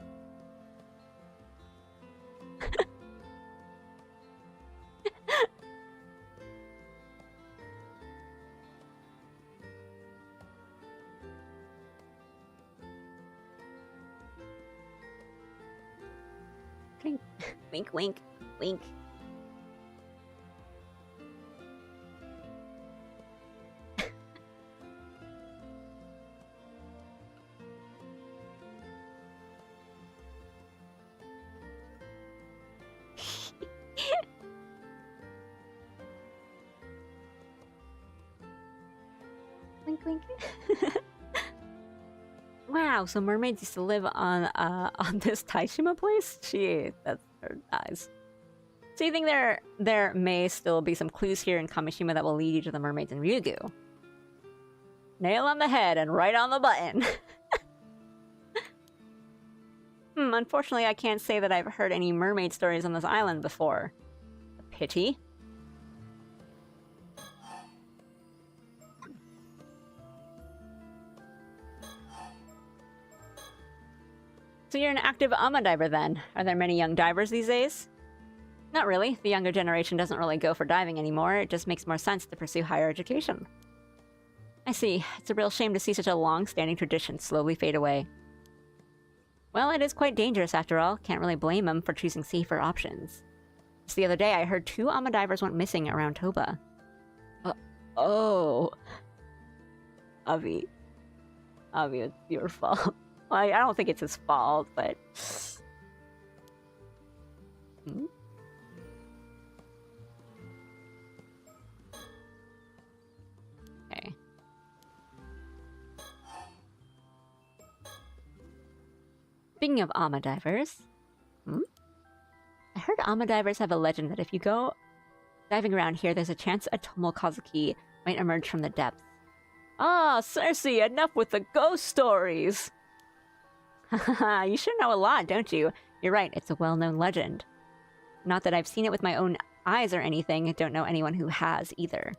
Wink, wink, wink. Wink, wink. Wow, so mermaids used to live on this Taishima place? Gee, that's her eyes. So you think there may still be some clues here in Kamishima that will lead you to the mermaids in Ryugu? Nail on the head and right on the button. Unfortunately, I can't say that I've heard any mermaid stories on this island before. A pity. So you're an active AMA diver then. Are there many young divers these days? Not really. The younger generation doesn't really go for diving anymore. It just makes more sense to pursue higher education. I see. It's a real shame to see such a long-standing tradition slowly fade away. Well, it is quite dangerous after all. Can't really blame them for choosing safer options. Just the other day, I heard 2 AMA divers went missing around Toba. Oh. Avi. Avi, it's your fault. Well, I don't think it's his fault, but... Speaking of Ama divers, I heard Ama divers have a legend that if you go diving around here, there's a chance a Tomokazuki might emerge from the depths. Ah, Cersei, enough with the ghost stories! Haha, you should know a lot, don't you? You're right, it's a well-known legend. Not that I've seen it with my own eyes or anything, I don't know anyone who has either.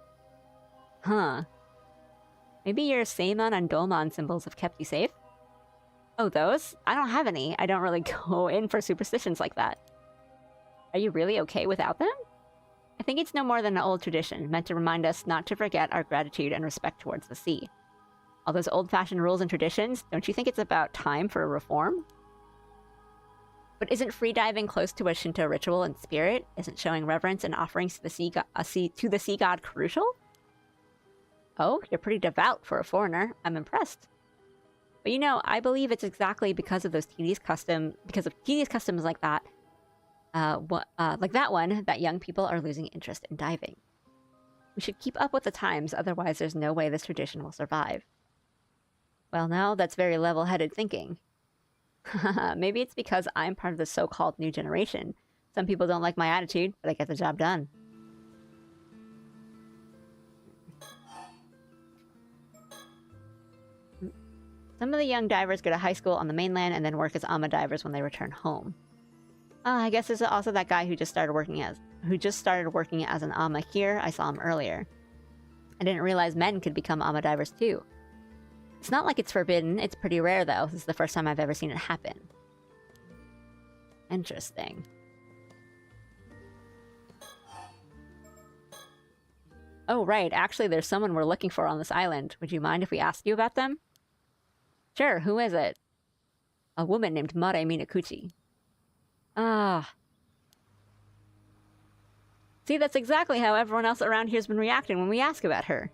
Huh. Maybe your Seimon and Dolmon symbols have kept you safe? Oh, those? I don't have any. I don't really go in for superstitions like that. Are you really okay without them? I think it's no more than an old tradition, meant to remind us not to forget our gratitude and respect towards the sea. All those old-fashioned rules and traditions, don't you think it's about time for a reform? But isn't freediving close to a Shinto ritual and spirit? Isn't showing reverence and offerings to the sea god crucial? Oh, you're pretty devout for a foreigner. I'm impressed. But you know, I believe it's exactly because of tedious customs like that, like that one, that young people are losing interest in diving. We should keep up with the times, otherwise there's no way this tradition will survive. Well, now that's very level-headed thinking. Maybe it's because I'm part of the so-called new generation. Some people don't like my attitude, but I get the job done. Some of the young divers go to high school on the mainland and then work as Ama divers when they return home. I guess there's also that guy who just started working as an Ama here. I saw him earlier. I didn't realize men could become Ama divers too. It's not like it's forbidden. It's pretty rare though. This is the first time I've ever seen it happen. Interesting. Oh right, actually there's someone we're looking for on this island. Would you mind if we ask you about them? Sure, who is it? A woman named Mare Minakuchi. Ah. See, that's exactly how everyone else around here's been reacting when we ask about her.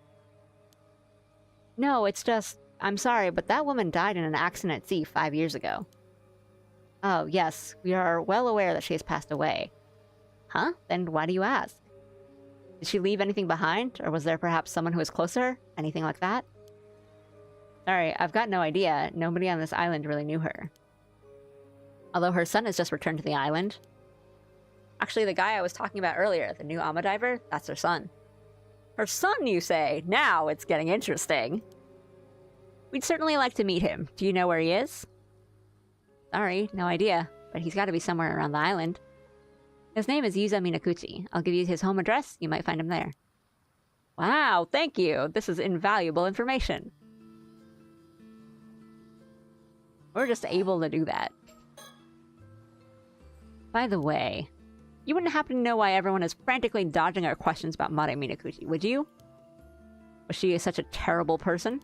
No, it's just... I'm sorry, but that woman died in an accident at sea 5 years ago. Oh, yes, we are well aware that she has passed away. Huh? Then why do you ask? Did she leave anything behind? Or was there perhaps someone who was closer? Anything like that? Sorry, I've got no idea. Nobody on this island really knew her. Although her son has just returned to the island. Actually, the guy I was talking about earlier, the new Ama diver, that's her son. Her son, you say? Now it's getting interesting. We'd certainly like to meet him. Do you know where he is? Sorry, no idea. But he's got to be somewhere around the island. His name is Yuza Minakuchi. I'll give you his home address. You might find him there. Wow, thank you. This is invaluable information. We're just able to do that. By the way, you wouldn't happen to know why everyone is frantically dodging our questions about Mare Minakuchi, would you? Was she such a terrible person?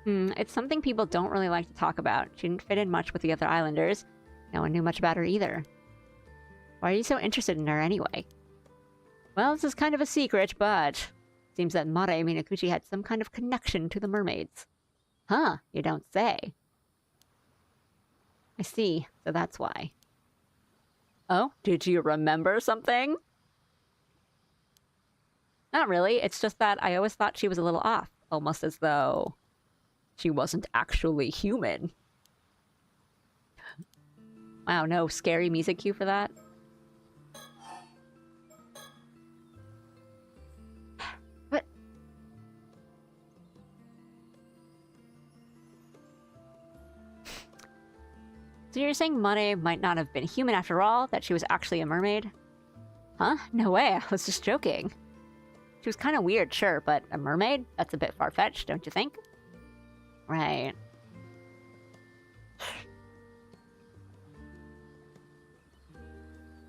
It's something people don't really like to talk about. She didn't fit in much with the other islanders. No one knew much about her either. Why are you so interested in her anyway? Well, this is kind of a secret, but... seems that Mare Minakuchi had some kind of connection to the mermaids. Huh, you don't say. I see, so that's why. Oh, did you remember something? Not really, it's just that I always thought she was a little off. Almost as though... she wasn't actually human. Wow, no scary music cue for that? What? So you're saying Mare might not have been human after all? That she was actually a mermaid? Huh? No way, I was just joking. She was kind of weird, sure, but a mermaid? That's a bit far-fetched, don't you think? Right.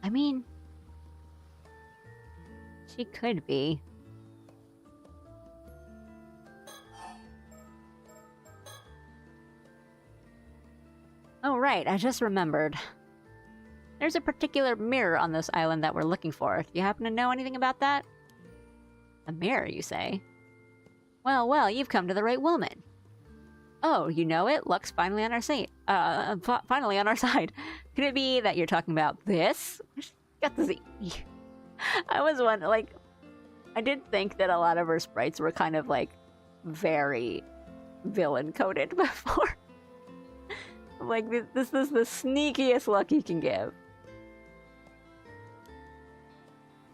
I mean... she could be. Oh, right, I just remembered. There's a particular mirror on this island that we're looking for. Do you happen to know anything about that? A mirror, you say? Well, well, you've come to the right woman. Oh, you know it? Luck's finally on our side. Finally on our side. Could it be that you're talking about this? Got the Z. I was wondering, like... I did think that a lot of her sprites were kind of, like, very villain-coded before. Like, this is the sneakiest luck you can give.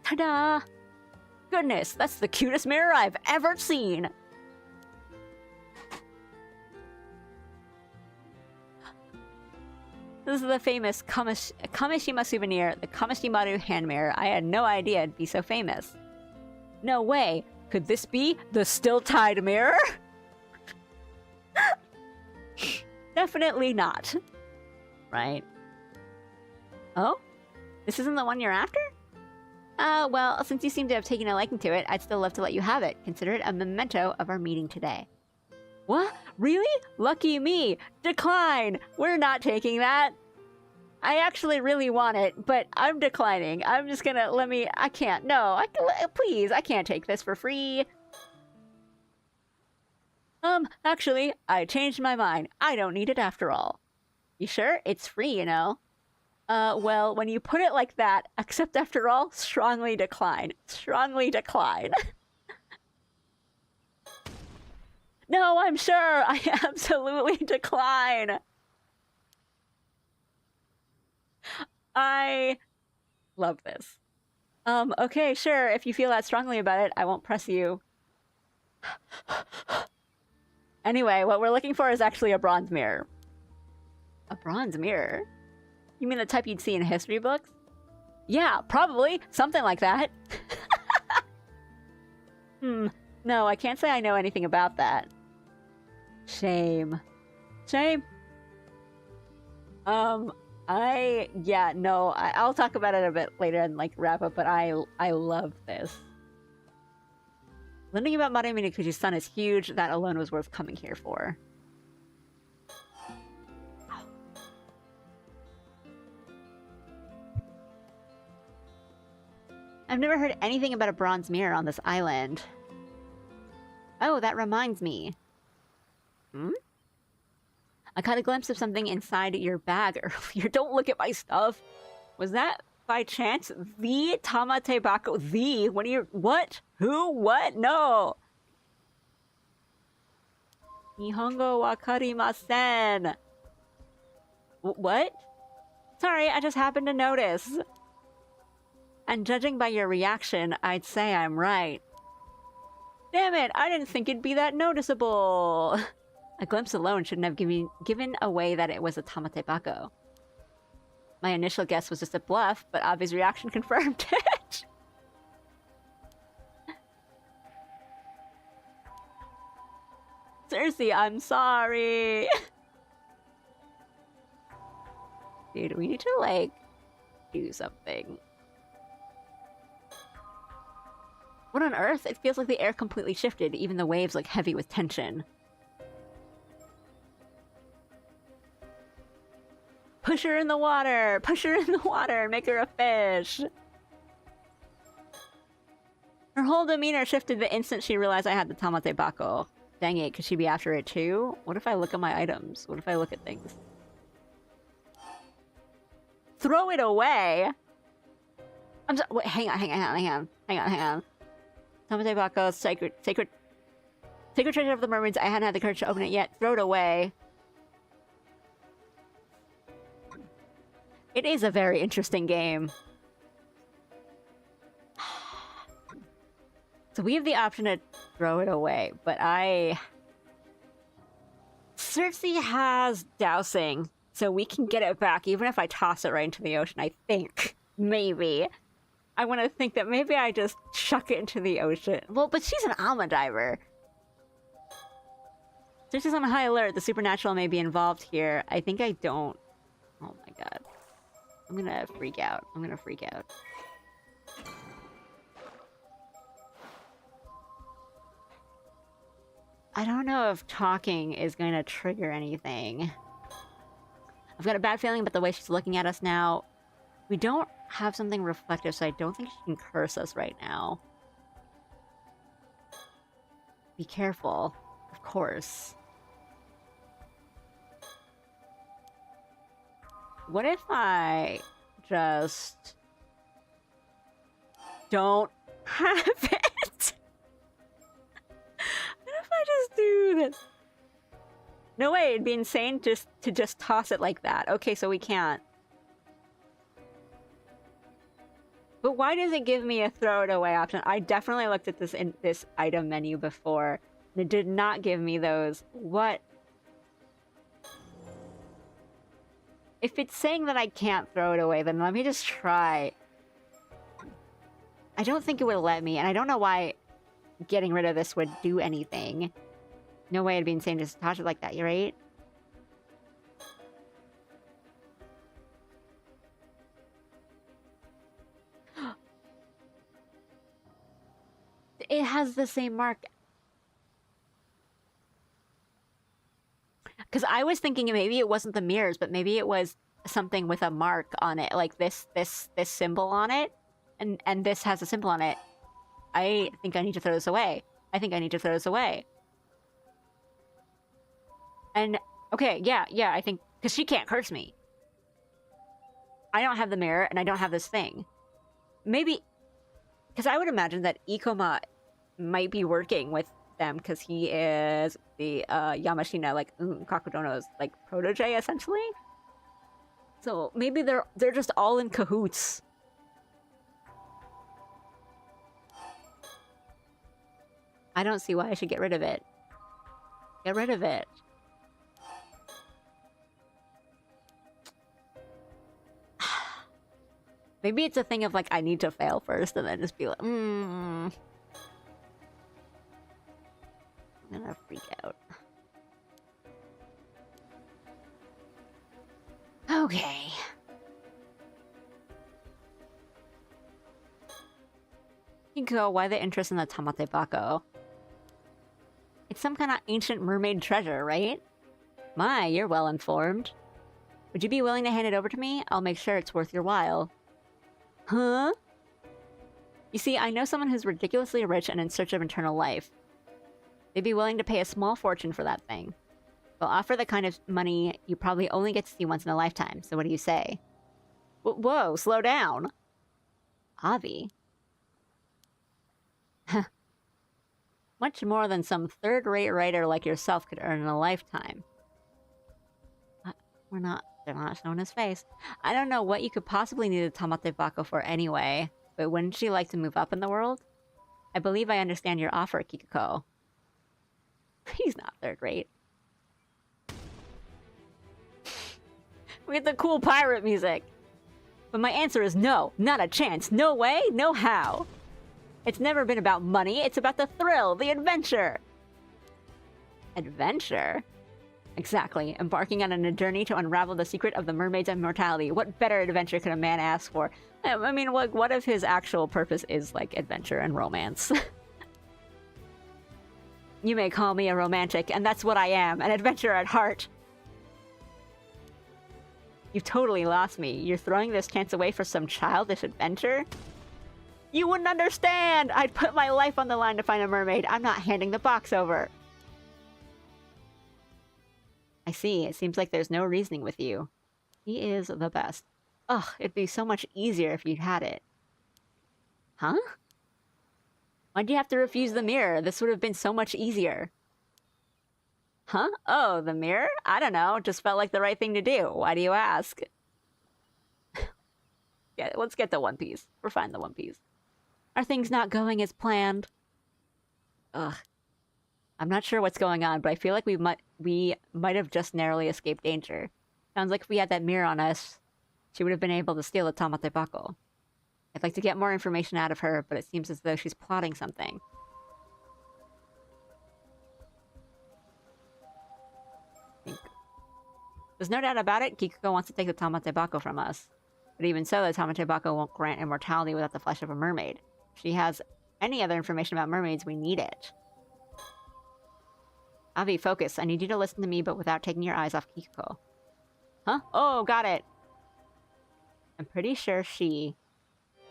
Ta-da! Goodness, that's the cutest mirror I've ever seen! This is the famous Kamishima souvenir, the Kamishimaru hand mirror. I had no idea it'd be so famous. No way! Could this be the still-tied mirror? Definitely not. Right? Oh? This isn't the one you're after? Well, since you seem to have taken a liking to it, I'd still love to let you have it. Consider it a memento of our meeting today. What? Really? Lucky me! Decline! We're not taking that! I actually really want it, but I'm declining. I'm just gonna I can't. No, please, I can't take this for free. Actually, I changed my mind. I don't need it after all. You sure? It's free, you know. Well, when you put it like that, accept after all, strongly decline. Strongly decline. No, I'm sure! I absolutely decline! I love this. Okay, sure, if you feel that strongly about it, I won't press you. Anyway, what we're looking for is actually a bronze mirror. A bronze mirror? You mean the type you'd see in history books? Yeah, probably. Something like that. No, I can't say I know anything about that. Shame. Shame. Yeah, no, I'll talk about it a bit later and, like, wrap up, but I love this. Learning about Mare Minakuchi's son is huge. That alone was worth coming here for. I've never heard anything about a bronze mirror on this island. Oh, that reminds me. I caught a glimpse of something inside your bag earlier. Don't look at my stuff. Was that, by chance, the Tamate Bako? The? What? Who? What? No! Nihongo wakarimasen. What? Sorry, I just happened to notice. And judging by your reaction, I'd say I'm right. Damn it, I didn't think it'd be that noticeable. A glimpse alone shouldn't have given away that it was a Tamate Bako. My initial guess was just a bluff, but Abe's reaction confirmed it. Cersei, I'm sorry. Dude, we need to, like, do something. What on earth? It feels like the air completely shifted, even the waves look heavy with tension. Push her in the water! Push her in the water! Make her a fish! Her whole demeanor shifted the instant she realized I had the Tamate Bako. Dang it, could she be after it too? What if I look at my items? What if I look at things? Throw it away! I'm sorry, wait, hang on. Tamate Bako, sacred treasure of the mermaids. I hadn't had the courage to open it yet. Throw it away. It is a very interesting game. So we have the option to throw it away, but Cersei has dousing, so we can get it back even if I toss it right into the ocean, I think. Maybe. I want to think that maybe I just chuck it into the ocean. Well, but she's an alma diver. Cersei's on high alert. The supernatural may be involved here. I think I don't. Oh my god. I'm gonna freak out. I don't know if talking is going to trigger anything. I've got a bad feeling about the way she's looking at us now. We don't have something reflective, so I don't think she can curse us right now. Be careful, of course. What if I just don't have it? What if I just do this? No way, it'd be insane just to just toss it like that. Okay, so we can't. But why does it give me a throw it away option? I definitely looked at this in this item menu before. And it did not give me those. What? If it's saying that I can't throw it away, then let me just try. I don't think it would let me, and I don't know why getting rid of this would do anything. No way it'd be insane just to toss it like that, you're right? It has the same mark. Because I was thinking maybe it wasn't the mirrors, but maybe it was something with a mark on it, like this symbol on it, and this has a symbol on it. I think I need to throw this away. I think I need to throw this away. And okay, yeah, I think because she can't curse me. I don't have the mirror, and I don't have this thing. Maybe because I would imagine that Ikoma might be working with them because he is the Yamashina, like Kakudono's like protege essentially. So maybe they're just all in cahoots. I don't see why I should get rid of it. Get rid of it. Maybe it's a thing of like I need to fail first and then just be like, I'm gonna freak out. Okay. Kinko, why the interest in the Tamate Bako? It's some kind of ancient mermaid treasure, right? My, you're well informed. Would you be willing to hand it over to me? I'll make sure it's worth your while. Huh? You see, I know someone who's ridiculously rich and in search of eternal life. They'd be willing to pay a small fortune for that thing. They'll offer the kind of money you probably only get to see once in a lifetime, so what do you say? Whoa, slow down. Avi. Much more than some third-rate writer like yourself could earn in a lifetime. They're not showing his face. I don't know what you could possibly need a Tamate Bako for anyway, but wouldn't you like to move up in the world? I believe I understand your offer, Kikuko. He's not third-rate. We get the cool pirate music. But my answer is no, not a chance. No way, no how. It's never been about money, it's about the thrill, the adventure. Adventure? Exactly, embarking on a journey to unravel the secret of the mermaid's immortality. What better adventure could a man ask for? I mean, what if his actual purpose is, like, adventure and romance? You may call me a romantic, and that's what I am, an adventurer at heart. You've totally lost me. You're throwing this chance away for some childish adventure? You wouldn't understand! I'd put my life on the line to find a mermaid. I'm not handing the box over. I see. It seems like there's no reasoning with you. He is the best. Ugh, it'd be so much easier if you'd had it. Huh? Why'd you have to refuse the mirror? This would have been so much easier. Huh? Oh, the mirror? I don't know. Just felt like the right thing to do. Why do you ask? Yeah, let's get the One Piece. We're fine, the One Piece. Are things not going as planned? Ugh. I'm not sure what's going on, but I feel like we might have just narrowly escaped danger. Sounds like if we had that mirror on us, she would have been able to steal the Tamate Bako. I'd like to get more information out of her, but it seems as though she's plotting something. There's no doubt about it, Kikuko wants to take the Tamate Bako from us. But even so, the Tamate Bako won't grant immortality without the flesh of a mermaid. If she has any other information about mermaids, we need it. Avi, focus. I need you to listen to me, but without taking your eyes off Kikuko. Huh? Oh, got it! I'm pretty sure she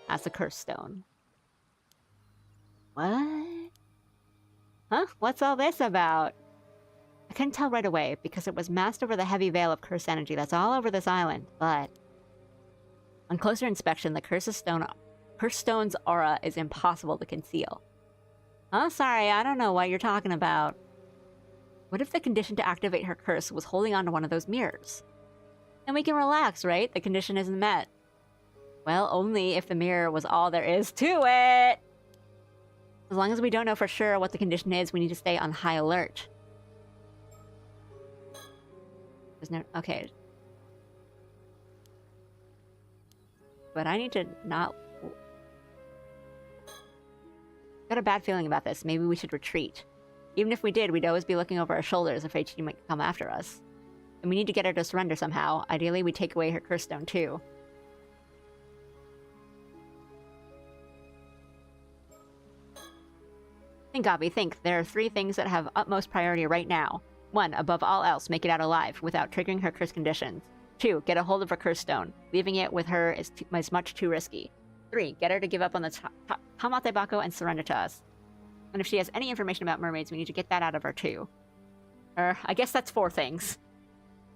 has the curse stone. What? Huh? What's all this about? I couldn't tell right away, because it was masked over the heavy veil of curse energy that's all over this island, but... on closer inspection, the curse stone's aura is impossible to conceal. Oh, sorry, I don't know what you're talking about. What if the condition to activate her curse was holding on to one of those mirrors? Then we can relax, right? The condition isn't met. Well, only if the mirror was all there is to it! As long as we don't know for sure what the condition is, we need to stay on high alert. There's no... Okay. But I need to not... Got a bad feeling about this. Maybe we should retreat. Even if we did, we'd always be looking over our shoulders, afraid she might come after us. And we need to get her to surrender somehow. Ideally, we take away her curse stone, too. Think, Avi, think. There are 3 things that have utmost priority right now. 1, above all else, make it out alive, without triggering her curse conditions. 2, get a hold of her curse stone. Leaving it with her is much too risky. 3, get her to give up on the Tamate Bako and surrender to us. And if she has any information about mermaids, we need to get that out of her too. I guess that's 4 things.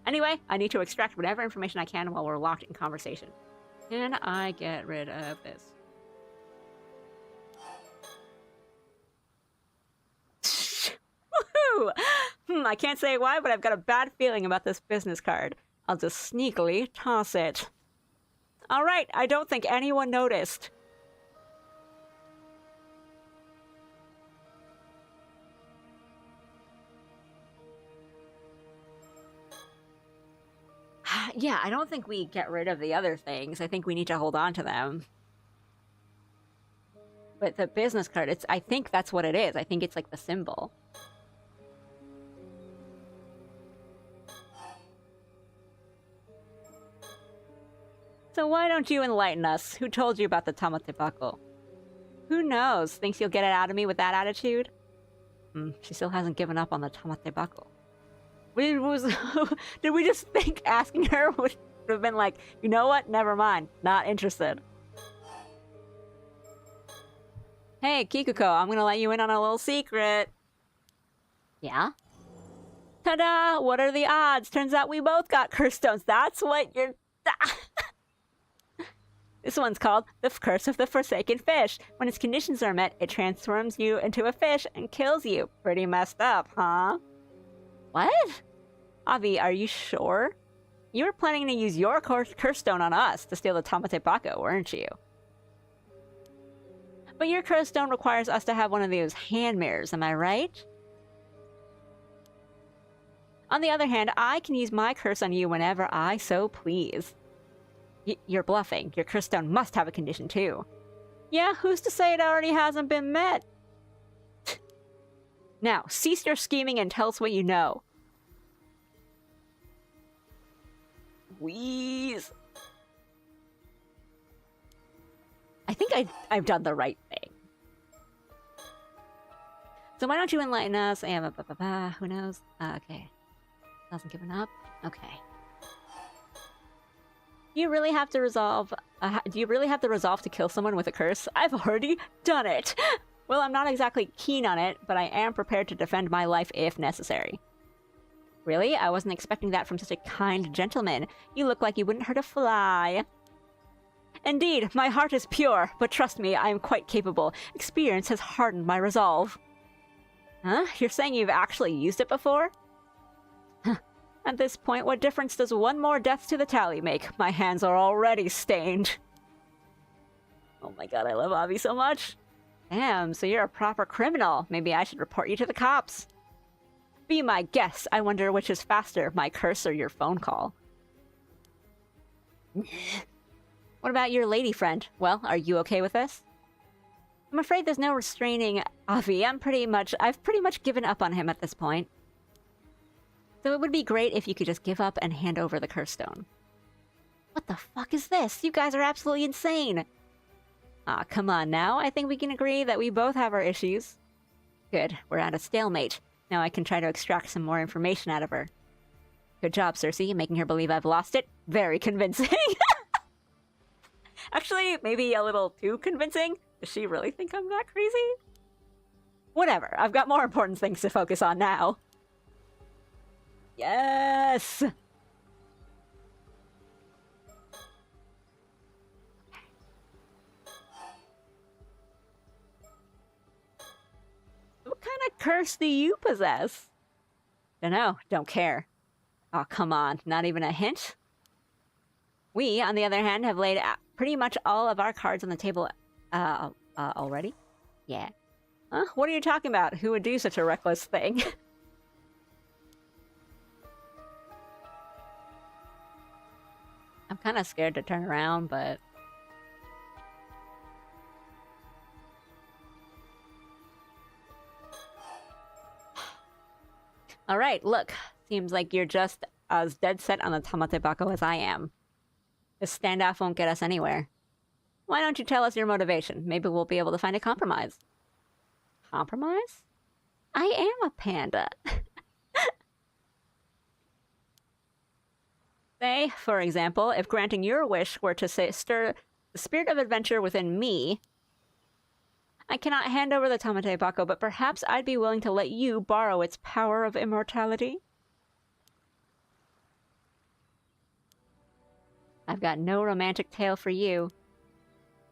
Anyway, I need to extract whatever information I can while we're locked in conversation. Can I get rid of this? Woohoo! I can't say why, but I've got a bad feeling about this business card. I'll just sneakily toss it. Alright, I don't think anyone noticed. Yeah, I don't think we get rid of the other things. I think we need to hold on to them. But the business card, I think that's what it is. I think it's like the symbol. So why don't you enlighten us? Who told you about the Tamate Bako? Who knows? Thinks you'll get it out of me with that attitude? She still hasn't given up on the Tamate Bako. Did we just think asking her would have been like, you know what? Never mind. Not interested. Hey, Kikuko, I'm gonna let you in on a little secret. Yeah? Ta-da! What are the odds? Turns out we both got curse stones. That's what you're... This one's called the Curse of the Forsaken Fish. When its conditions are met, it transforms you into a fish and kills you. Pretty messed up, huh? What? Avi, are you sure? You were planning to use your curse stone on us to steal the Tamate Bako, weren't you? But your curse stone requires us to have one of those hand mirrors, am I right? On the other hand, I can use my curse on you whenever I so please. You're bluffing. Your curse stone must have a condition too. Yeah, who's to say it already hasn't been met? Now, cease your scheming and tell us what you know. Please. I think I've done the right thing. So why don't you enlighten us? Who knows? Okay. Hasn't given up. Okay. Do you really have the resolve to kill someone with a curse? I've already done it! Well, I'm not exactly keen on it, but I am prepared to defend my life if necessary. Really? I wasn't expecting that from such a kind gentleman. You look like you wouldn't hurt a fly. Indeed, my heart is pure, but trust me, I am quite capable. Experience has hardened my resolve. Huh? You're saying you've actually used it before? At this point, what difference does one more death to the tally make? My hands are already stained. Oh my god, I love Avi so much. Damn, so you're a proper criminal. Maybe I should report you to the cops. Be my guest. I wonder which is faster, my curse or your phone call. What about your lady friend? Well, are you okay with this? I'm afraid there's no restraining Avi. I've pretty much given up on him at this point. So it would be great if you could just give up and hand over the curse stone. What the fuck is this? You guys are absolutely insane! Ah, come on now. I think we can agree that we both have our issues. Good. We're at a stalemate. Now I can try to extract some more information out of her. Good job, Cersei, making her believe I've lost it. Very convincing. Actually, maybe a little too convincing. Does she really think I'm that crazy? Whatever. I've got more important things to focus on now. Yes! What kind of curse do you possess? Dunno, don't care. Oh, come on, not even a hint? We, on the other hand, have laid pretty much all of our cards on the table, already? Yeah. Huh? What are you talking about? Who would do such a reckless thing? I'm kind of scared to turn around, but... Alright, look. Seems like you're just as dead set on the Tamate Bako as I am. This standoff won't get us anywhere. Why don't you tell us your motivation? Maybe we'll be able to find a compromise. Compromise? I am a panda. Say, for example, if granting your wish were to stir the spirit of adventure within me, I cannot hand over the Tamate Bako, but perhaps I'd be willing to let you borrow its power of immortality. I've got no romantic tale for you.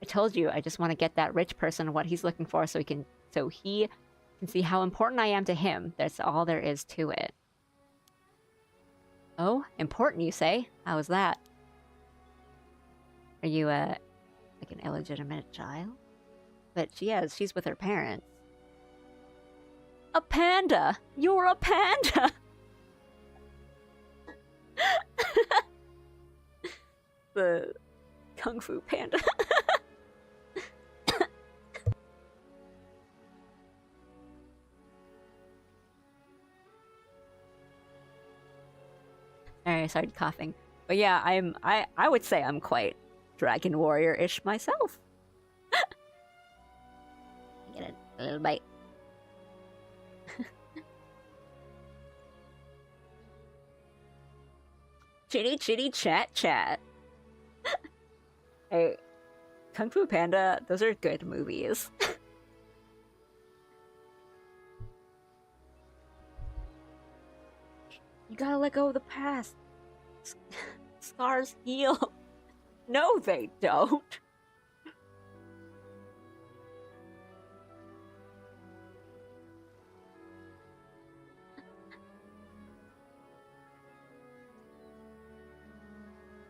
I told you, I just want to get that rich person what he's looking for so he can see how important I am to him. That's all there is to it. Oh, important, you say? How is that? Are you, like an illegitimate child? But she's with her parents. A panda! You're a panda! The Kung Fu Panda. I started coughing. But yeah, I would say I'm quite Dragon Warrior-ish myself. Get a little bite. Chitty chitty chat chat. Hey, Kung Fu Panda, those are good movies. You gotta let go of the past. Scars heal. No, they don't.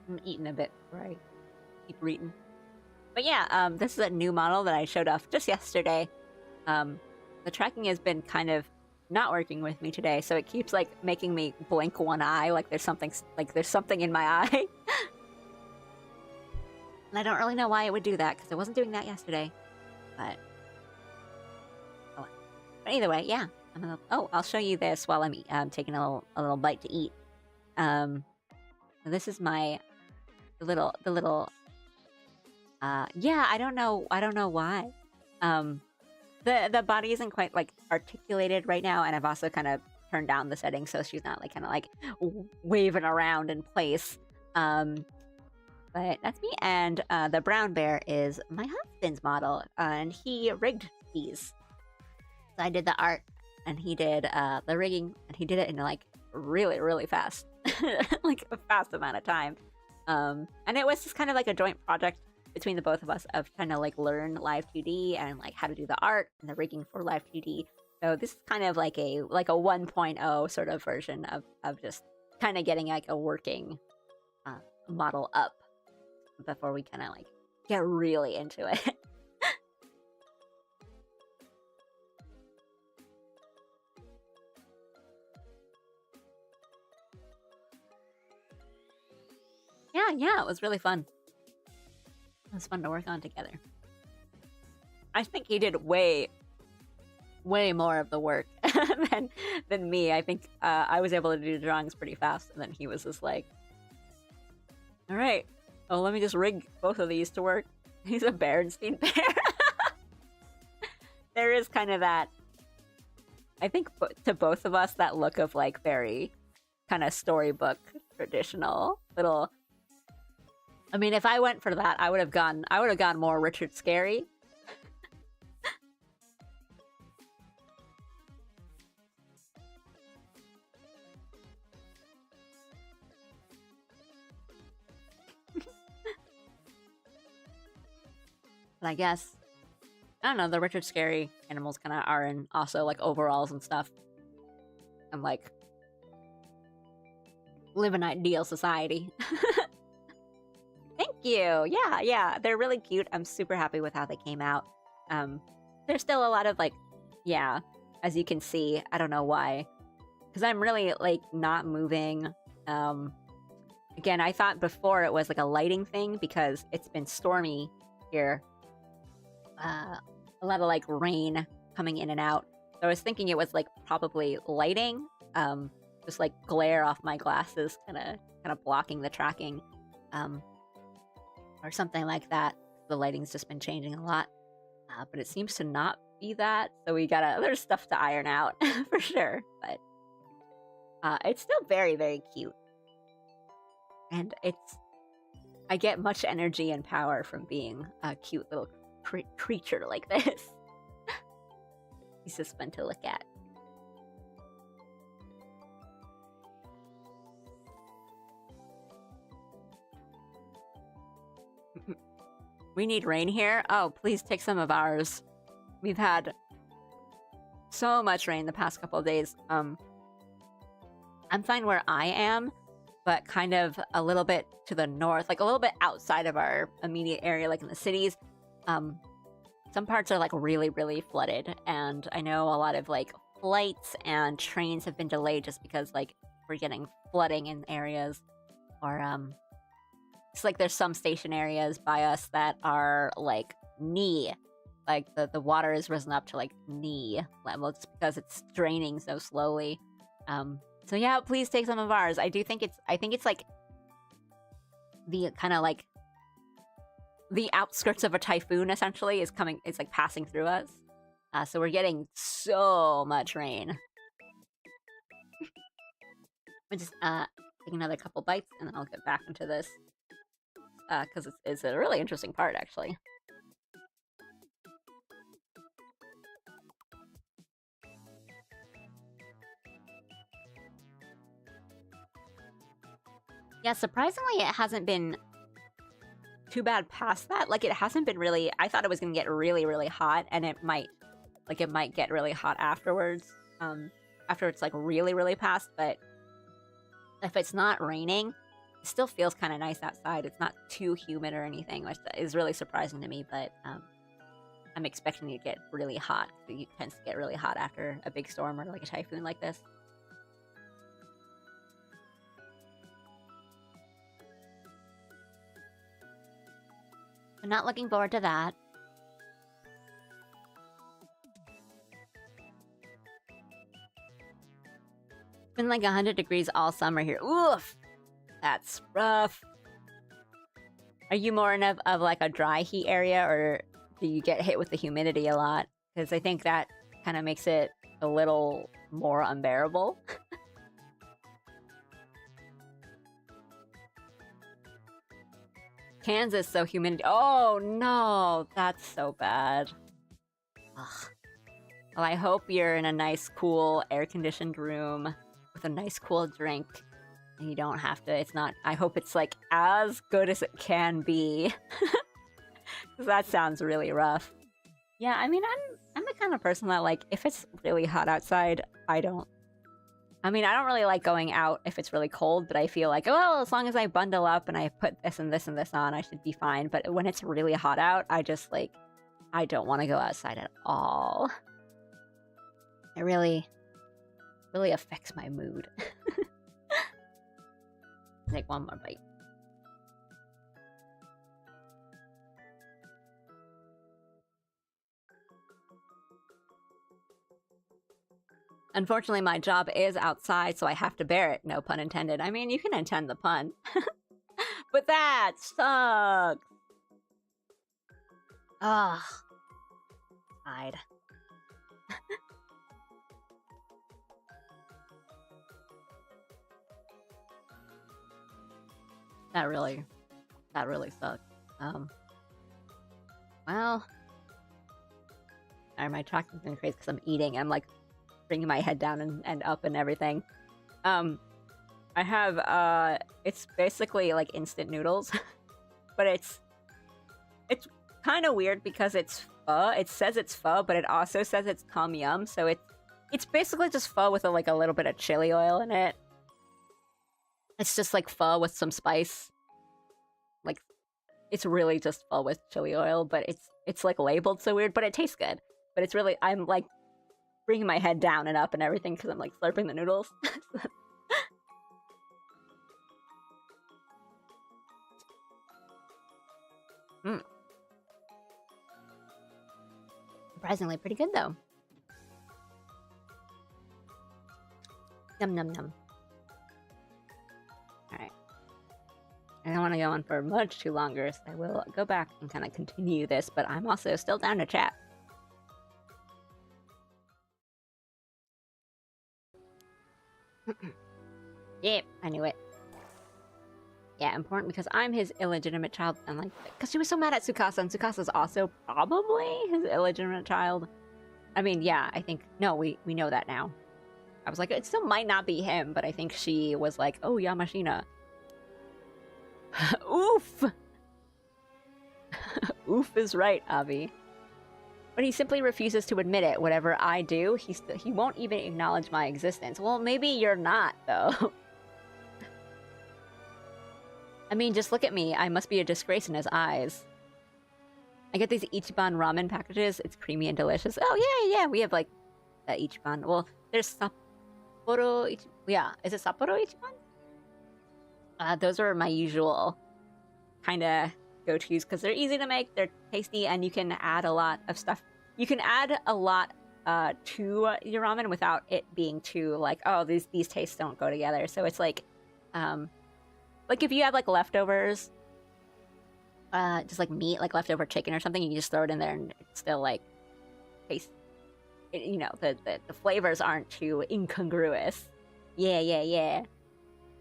I'm eating a bit, right? Keep reading. But yeah, this is a new model that I showed off just yesterday. The tracking has been kind of not working with me today, so it keeps like making me blink one eye, like there's something in my eye. And I don't really know why it would do that, because it wasn't doing that yesterday. But either way, yeah. I'll show you this while I'm taking a little bite to eat. This is my the little yeah, I don't know why. The body isn't quite like articulated right now, and I've also kind of turned down the settings so she's not like kind of like waving around in place. But that's me, and the brown bear is my husband's model, and he rigged these. So I did the art, and he did the rigging, and he did it in like really fast, like a fast amount of time. And it was just kind of like a joint project between the both of us of trying to like learn live 2D and like how to do the art and the rigging for live 2D. So this is kind of like a 1.0 sort of version of just kind of getting like a working model up before we kind of like get really into it. Yeah, it was really fun. It was fun to work on together. I think he did way more of the work than me. I think I was able to do the drawings pretty fast, and then he was just like, all right, well, let me just rig both of these to work. He's a Berenstein bear. There is kind of that, I think to both of us, that look of like very kind of storybook traditional little. I mean, if I went for that, I would have gone more Richard Scarry. But I guess, I don't know, the Richard Scarry animals kind of are in also like overalls and stuff. I'm like Live an ideal society. Thank you. Yeah, they're really cute. I'm super happy with how they came out. There's still a lot of like, yeah, as you can see, I don't know why, because I'm really like not moving. Again, I thought before it was like a lighting thing because it's been stormy here. A lot of like rain coming in and out. So I was thinking it was like probably lighting, just like glare off my glasses, kind of blocking the tracking, or something like that. The lighting's just been changing a lot, but it seems to not be that. So there's stuff to iron out for sure, but it's still very, very cute, and I get much energy and power from being a cute little creature like this. He's just fun to look at. We need rain here. Oh, please take some of ours. We've had so much rain the past couple of days. I'm fine where I am, but kind of a little bit to the north, like a little bit outside of our immediate area, like in the cities. Some parts are like really, really flooded, and I know a lot of like flights and trains have been delayed just because like we're getting flooding in areas, or it's like there's some station areas by us that are like knee, like the water has risen up to like knee level just because it's draining so slowly. So yeah, please take some of ours. I think it's like the kind of like the outskirts of a typhoon essentially is like passing through us. So we're getting so much rain. I'll just take another couple bites and then I'll get back into this. Because it's a really interesting part, actually. Yeah, surprisingly, it hasn't been too bad past that. Like, it hasn't been really... I thought it was going to get really, really hot, and it might get really hot afterwards. After it's, like, really, really past, but if it's not raining, it still feels kind of nice outside. It's not too humid or anything, which is really surprising to me, but I'm expecting it to get really hot. It tends to get really hot after a big storm or, like, a typhoon like this. I'm not looking forward to that. It's been like 100 degrees all summer here. Oof! That's rough. Are you more of like a dry heat area, or do you get hit with the humidity a lot? Because I think that kind of makes it a little more unbearable. Kansas, so humidity. Oh no, that's so bad. Ugh. Well, I hope you're in a nice, cool, air-conditioned room with a nice, cool drink, and you don't have to. It's not. I hope it's like as good as it can be. That sounds really rough. Yeah, I mean, I'm the kind of person that, like, if it's really hot outside, I don't really like going out if it's really cold, but I feel like, well, as long as I bundle up and I put this and this and this on, I should be fine. But when it's really hot out, I just, like, I don't want to go outside at all. It really affects my mood. Take one more bite. Unfortunately, my job is outside, so I have to bear it. No pun intended. I mean, you can intend the pun. But that sucks! Ugh. Hide. That really sucks. Well... Alright, my traction's been crazy because I'm eating. I'm, like, bringing my head down and up and everything. I have, it's basically like instant noodles. But it's kind of weird because it's pho. It says it's pho, but it also says it's tom yum. So it's basically just pho with like a little bit of chili oil in it. It's just like pho with some spice. Like, it's really just pho with chili oil, but it's like labeled so weird, but it tastes good. But it's really, I'm like bringing my head down and up and everything because I'm like slurping the noodles. Mm. Surprisingly pretty good though. Num num num. Alright. I don't want to go on for much too longer, so I will go back and kind of continue this, but I'm also still down to chat. Yep, I knew it. Yeah, important because I'm his illegitimate child, and like, because she was so mad at Tsukasa, and Tsukasa's also probably his illegitimate child. I mean, yeah, I think, no, we know that now. I was like, it still might not be him, but I think she was like, oh, Yamashina. Oof! Oof is right, Avi. But he simply refuses to admit it. Whatever I do, he won't even acknowledge my existence. Well, maybe you're not, though. I mean, just look at me. I must be a disgrace in his eyes. I get these Ichiban ramen packages. It's creamy and delicious. Oh, yeah. We have, like, Ichiban. Well, there's Sapporo Ichiban. Yeah, is it Sapporo Ichiban? Those are my usual kind of go-tos because they're easy to make, they're tasty, and you can add a lot of stuff. You can add a lot to your ramen without it being too like, oh, these tastes don't go together. So it's like if you have like leftovers, just like meat, like leftover chicken or something, you can just throw it in there and it's still like taste. You know, the flavors aren't too incongruous. Yeah.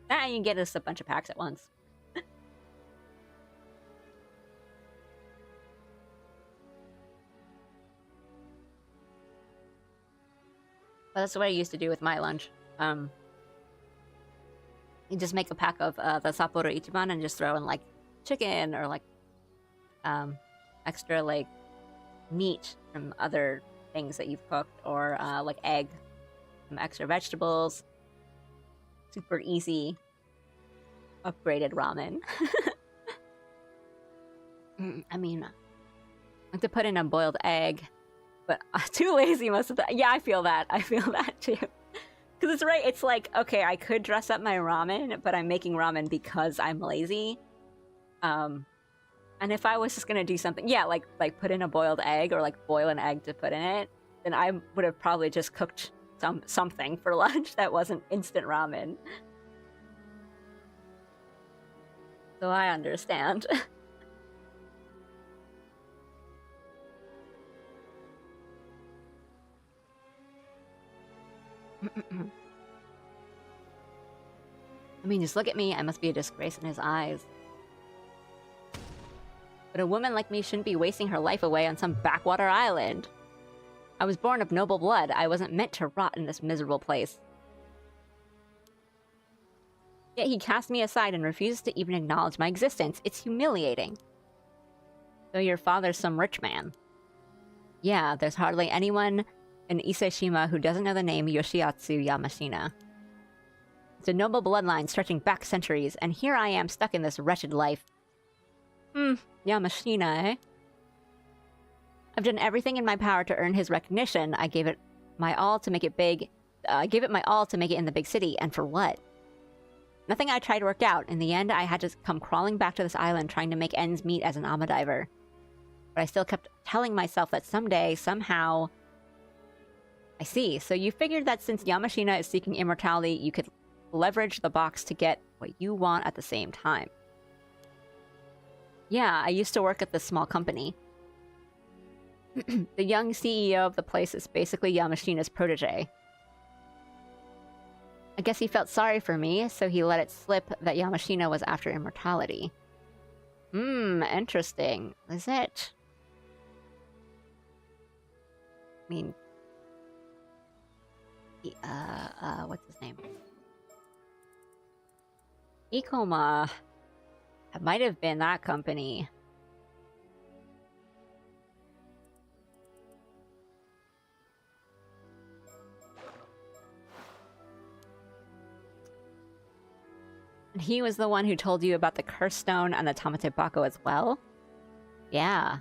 Now you can get us a bunch of packs at once. But that's what I used to do with my lunch. You just make a pack of the Sapporo Ichiban and just throw in like chicken or like extra like meat from other things that you've cooked, or like egg, some extra vegetables. Super easy upgraded ramen. I mean, like to put in a boiled egg, but too lazy most of the time. Yeah, I feel that. I feel that too. Because it's right, it's like, okay, I could dress up my ramen, but I'm making ramen because I'm lazy. And if I was just gonna do something, yeah, like put in a boiled egg or like boil an egg to put in it, then I would have probably just cooked something for lunch that wasn't instant ramen. So I understand. I mean, just look at me. I must be a disgrace in his eyes. But a woman like me shouldn't be wasting her life away on some backwater island. I was born of noble blood. I wasn't meant to rot in this miserable place. Yet he cast me aside and refuses to even acknowledge my existence. It's humiliating. So your father's some rich man. Yeah, there's hardly anyone in Iseshima who doesn't know the name Yoshiatsu Yamashina. It's a noble bloodline stretching back centuries, and here I am stuck in this wretched life. Yamashina, eh? I've done everything in my power to earn his recognition. I gave it my all to make it big. I gave it my all to make it in the big city, and for what? Nothing I tried worked out. In the end, I had to come crawling back to this island trying to make ends meet as an ama diver. But I still kept telling myself that someday, somehow... I see. So you figured that since Yamashina is seeking immortality, you could leverage the box to get what you want at the same time. Yeah, I used to work at this small company. The young CEO of the place is basically Yamashina's protege. I guess he felt sorry for me, so he let it slip that Yamashina was after immortality. Interesting. Is it? I mean... what's his name? Ikoma. It might have been that company. He was the one who told you about the curse stone and the Tamate Bako as well? Yeah.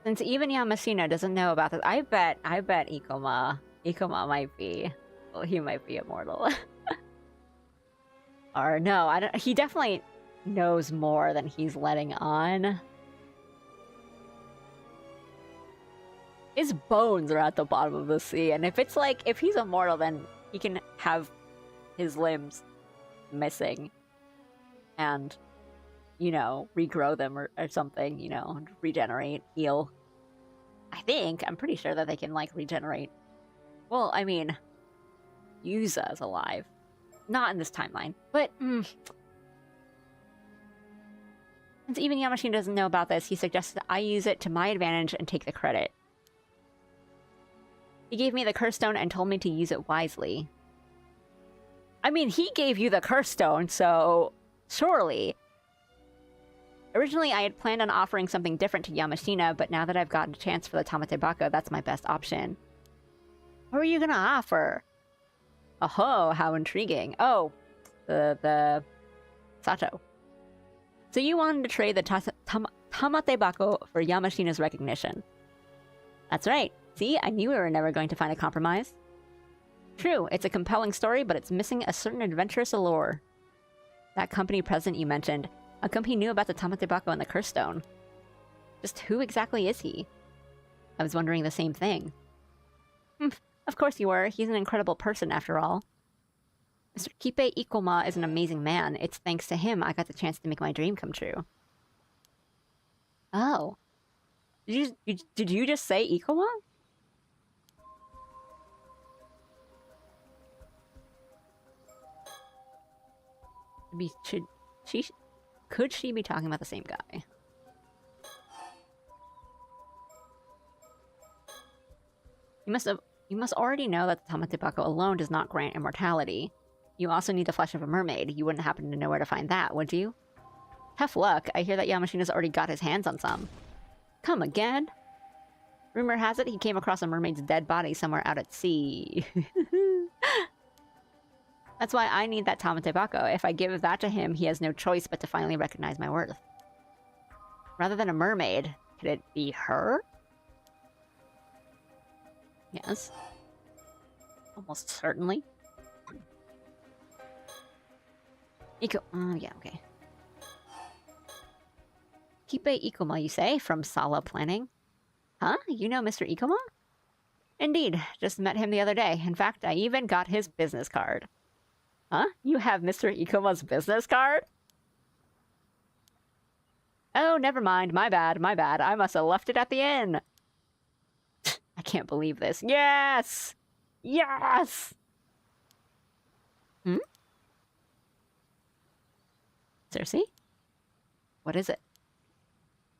Since even Yamashina doesn't know about this, I bet Ikoma might be... Well, he might be immortal. Or no, I don't... He definitely knows more than he's letting on. His bones are at the bottom of the sea, and if it's like... If he's immortal, then he can have his limbs missing. And... you know, regrow them or something, you know, regenerate, heal. I'm pretty sure that they can, like, regenerate. Well, I mean, Yuza's alive. Not in this timeline, but, Since even Yamashina doesn't know about this, he suggested that I use it to my advantage and take the credit. He gave me the curse stone and told me to use it wisely. I mean, he gave you the curse stone, so... surely... Originally, I had planned on offering something different to Yamashina, but now that I've gotten a chance for the Tamate Bako, that's my best option. What were you gonna offer? Oh, how intriguing. Oh, the Sato. So you wanted to trade the Tamate Bako for Yamashina's recognition. That's right. See, I knew we were never going to find a compromise. True, it's a compelling story, but it's missing a certain adventurous allure. That company president you mentioned... A company knew about the Tamate Bako and the Curse Stone. Just who exactly is he? I was wondering the same thing. Of course you were. He's an incredible person, after all. Mr. Kipe Ikoma is an amazing man. It's thanks to him I got the chance to make my dream come true. Oh. Did you just say Ikoma? Could she be talking about the same guy? You must already know that the Tamate Bako alone does not grant immortality. You also need the flesh of a mermaid. You wouldn't happen to know where to find that, would you? Tough luck. I hear that Yamashina's already got his hands on some. Come again? Rumor has it he came across a mermaid's dead body somewhere out at sea. That's why I need that Tamate Bako. If I give that to him, he has no choice but to finally recognize my worth. Rather than a mermaid, could it be her? Yes. Almost certainly. Yeah, okay. Kipe Ikoma, you say? From Sala Planning? Huh? You know Mr. Ikoma? Indeed. Just met him the other day. In fact, I even got his business card. Huh? You have Mr. Ikoma's business card? Oh, never mind. My bad. I must have left it at the inn. I can't believe this. Yes! Yes! Cersei? What is it?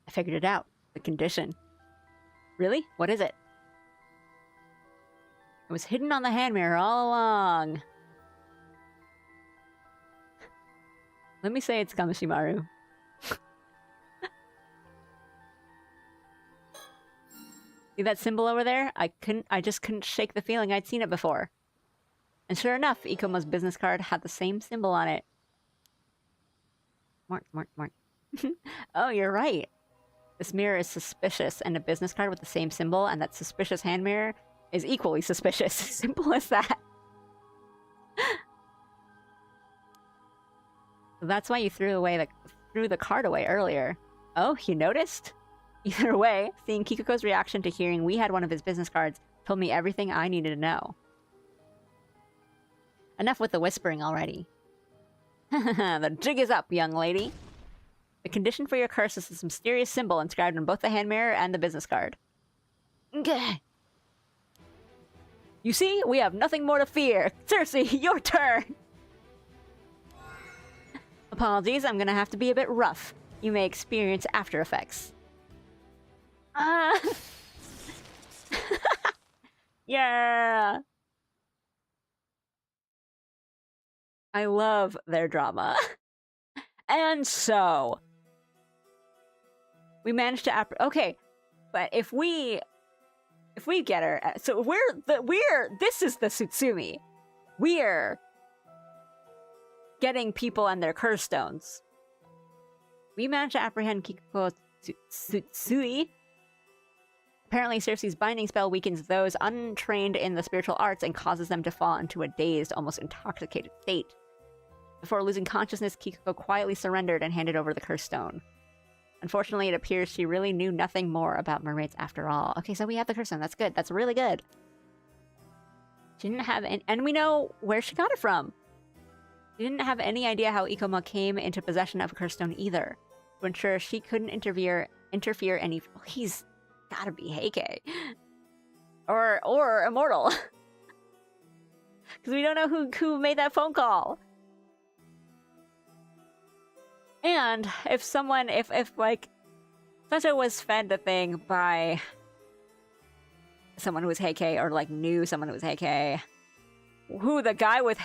I figured it out. The condition. Really? What is it? It was hidden on the hand mirror all along. Let me say it's Kamoshimaru. See that symbol over there? I just couldn't shake the feeling I'd seen it before. And sure enough, Ikoma's business card had the same symbol on it. Mark. Oh, you're right. This mirror is suspicious, and a business card with the same symbol and that suspicious hand mirror is equally suspicious. Simple as that. That's why you threw the card away earlier. Oh, you noticed? Either way, seeing Kikuko's reaction to hearing we had one of his business cards told me everything I needed to know. Enough with the whispering already. The jig is up, young lady. The condition for your curse is this mysterious symbol inscribed on both the hand mirror and the business card. You see, we have nothing more to fear. Cersei, your turn! Apologies, I'm gonna have to be a bit rough. You may experience after effects. Yeah! I love their drama. And so... we managed to... okay, but if we get her... so this is the Tsutsumi. We're getting people and their curse stones. We managed to apprehend Kikuko Tsutsui. Apparently, Circe's binding spell weakens those untrained in the spiritual arts and causes them to fall into a dazed, almost intoxicated state. Before losing consciousness, Kikuko quietly surrendered and handed over the curse stone. Unfortunately, it appears she really knew nothing more about mermaids after all. Okay, so we have the curse stone. That's good. That's really good. She didn't have any, and we know where she got it from. She didn't have any idea how Ikoma came into possession of a curse stone either. To ensure she couldn't interfere any... Well, he's gotta be Heike. Or immortal. Because we don't know who made that phone call. And if someone, if like, Sato was fed the thing by someone who was Heike, or like knew someone who was Heike, who the guy with